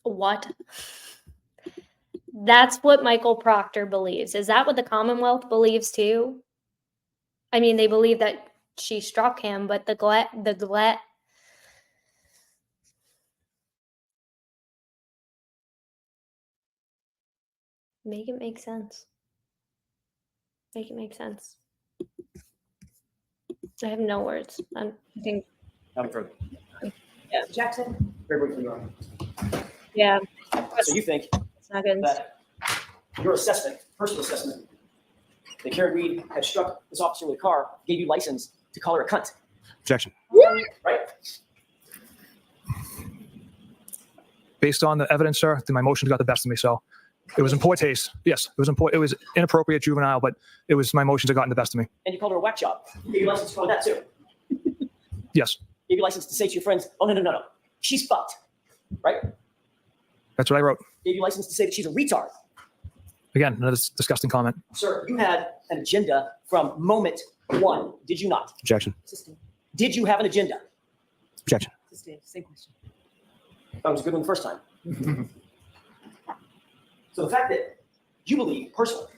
What? That's what Michael Proctor believes. Is that what the Commonwealth believes too? I mean, they believe that she struck him, but make it make sense. Make it make sense. I have no words. I think, Nothing further. Jackson? Very briefly, Your Honor. yeah, So you think it's not good. that your assessment, personal assessment, that Karen Reed had struck this officer with a car, gave you license to call her a cunt, Objection. right? Based on the evidence, sir, my motions got the best of me. So it was in poor taste. Yes, it was important. It was inappropriate, juvenile, but it was my motions that gotten the best of me. And you called her a whack job. Gave you license to call her that too. Yes, Gave you license to say to your friends, oh, no. She's fucked, right? that's what I wrote. Gave you license to say that she's a retard. Again, another disgusting comment. Sir, you had an agenda from moment one, did you not? Objection. Sustain. Did you have an agenda? Objection. Sustain. Same question. That was a good one the first time. So the fact that you believe personally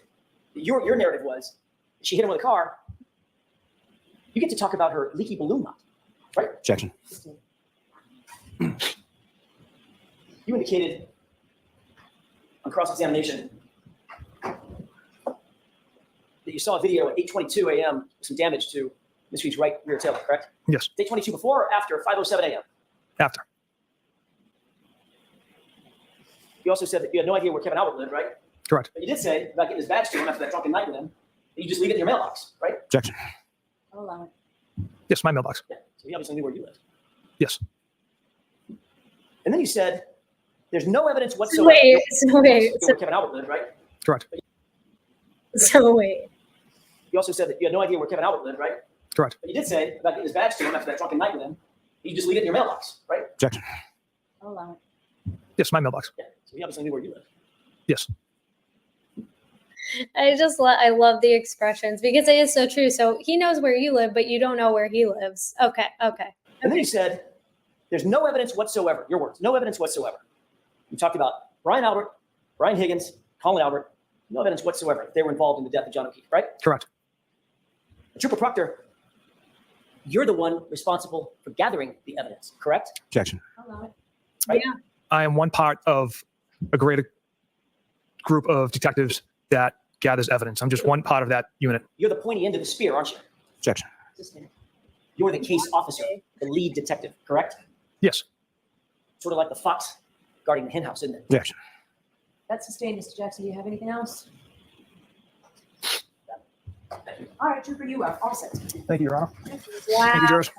that your narrative was that she hit him with a car, you get to talk about her leaky balloon knot, right? Objection. Sustain. You indicated on cross-examination that you saw a video at 8:22 a.m. with some damage to Ms. Reed's right rear tail, correct? Yes, 8:22 before or after 5:07 a.m.? after. You also said that you had no idea where Kevin Albert lived, right? Correct. But you did say about getting his badge to him after that drunken night with him, that you just leave it in your mailbox, right? Objection. I'll allow it. Yes, my mailbox. Yeah. So he obviously knew where you lived. Yes. And then you said there's no evidence whatsoever. Wait, where Kevin Albert lived, right? Correct. so wait. You also said that you had no idea where Kevin Albert lived, right? Correct. But you did say about getting his badge to him after that drunken night with him, that you just leave it in your mailbox, right? Objection. I'll allow it. Yes, my mailbox. Yeah. So he obviously knew where you lived. Yes. I love the expressions because it is so true. So he knows where you live, but you don't know where he lives. Okay. And then you said there's no evidence whatsoever, your words, no evidence whatsoever. You talked about Brian Albert, Brian Higgins, Colin Albert, no evidence whatsoever that they were involved in the death of John O'Keefe, right? Correct. Trooper Proctor, you're the one responsible for gathering the evidence, correct? Objection. I'll allow it. Right? Yeah. I am one part of a greater group of detectives that gathers evidence. I'm just one part of that unit. You're the pointy end of the spear, aren't you? Objection. Sustain. You're the case officer, the lead detective, correct? Yes. Sort of like the fox guarding the hen house, isn't it? Yes. That's sustained, Mr. Jackson. Do you have anything else? All right, Trooper, you are all set. Thank you, Your Honor. Wow. Thank you, Jurors.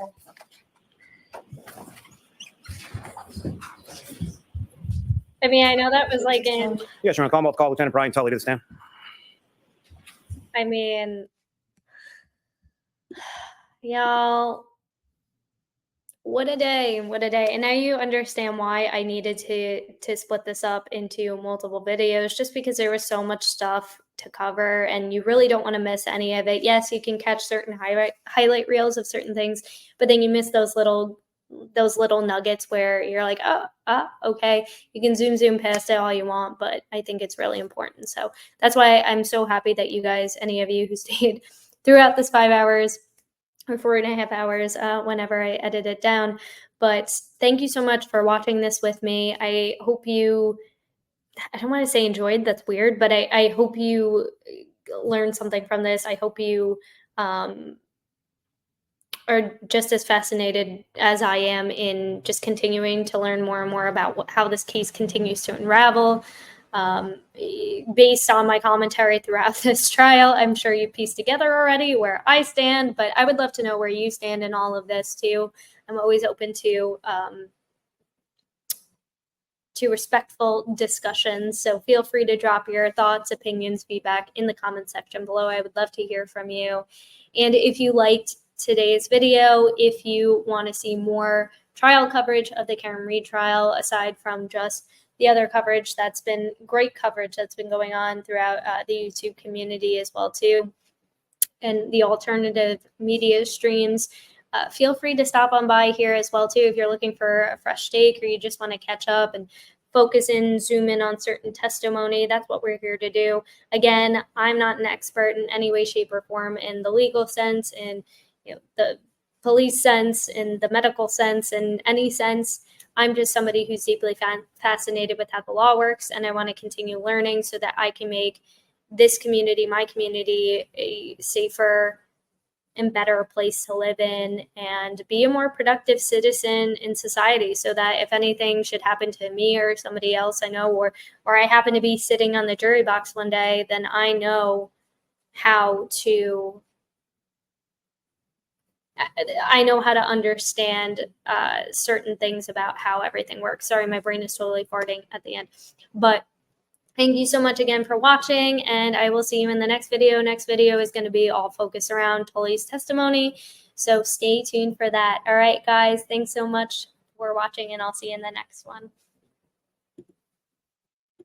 I mean, I know that was like in, Yes, Your Honor. Commonwealth call Lieutenant Brian Tully to the stand. I mean, y'all, what a day, what a day. And now you understand why I needed to split this up into multiple videos, just because there was so much stuff to cover and you really don't want to miss any of it. Yes, you can catch certain highlight reels of certain things, but then you miss those little nuggets where you're like, okay, you can zoom past it all you want, but I think it's really important. So that's why I'm so happy that you guys, any of you who stayed throughout this 5 hours or 4.5 hours, whenever I edit it down. But thank you so much for watching this with me. I hope you, I don't want to say enjoyed, that's weird, but I hope you learned something from this. I hope you are just as fascinated as I am in just continuing to learn more and more about how this case continues to unravel. Based on my commentary throughout this trial, I'm sure you pieced together already where I stand, but I would love to know where you stand in all of this too. I'm always open to respectful discussions. So feel free to drop your thoughts, opinions, feedback in the comment section below. I would love to hear from you. And if you liked today's video, if you want to see more trial coverage of the Karen Read trial, aside from just the other coverage, that's been great coverage that's been going on throughout the YouTube community as well too, and the alternative media streams. Feel free to stop on by here as well too if you're looking for a fresh take or you just want to catch up and focus in, zoom in on certain testimony. That's what we're here to do. Again, I'm not an expert in any way, shape, or form in the legal sense, in the police sense, in the medical sense, in any sense. I'm just somebody who's deeply fascinated with how the law works, and I want to continue learning so that I can make this community, my community, a safer and better place to live in and be a more productive citizen in society, so that if anything should happen to me or somebody else I know, or I happen to be sitting on the jury box one day, then I know how to understand certain things about how everything works. Sorry, my brain is totally farting at the end. But thank you so much again for watching, and I will see you in the next video. Next video is going to be all focused around Tully's testimony, so stay tuned for that. All right, guys, thanks so much for watching, and I'll see you in the next one.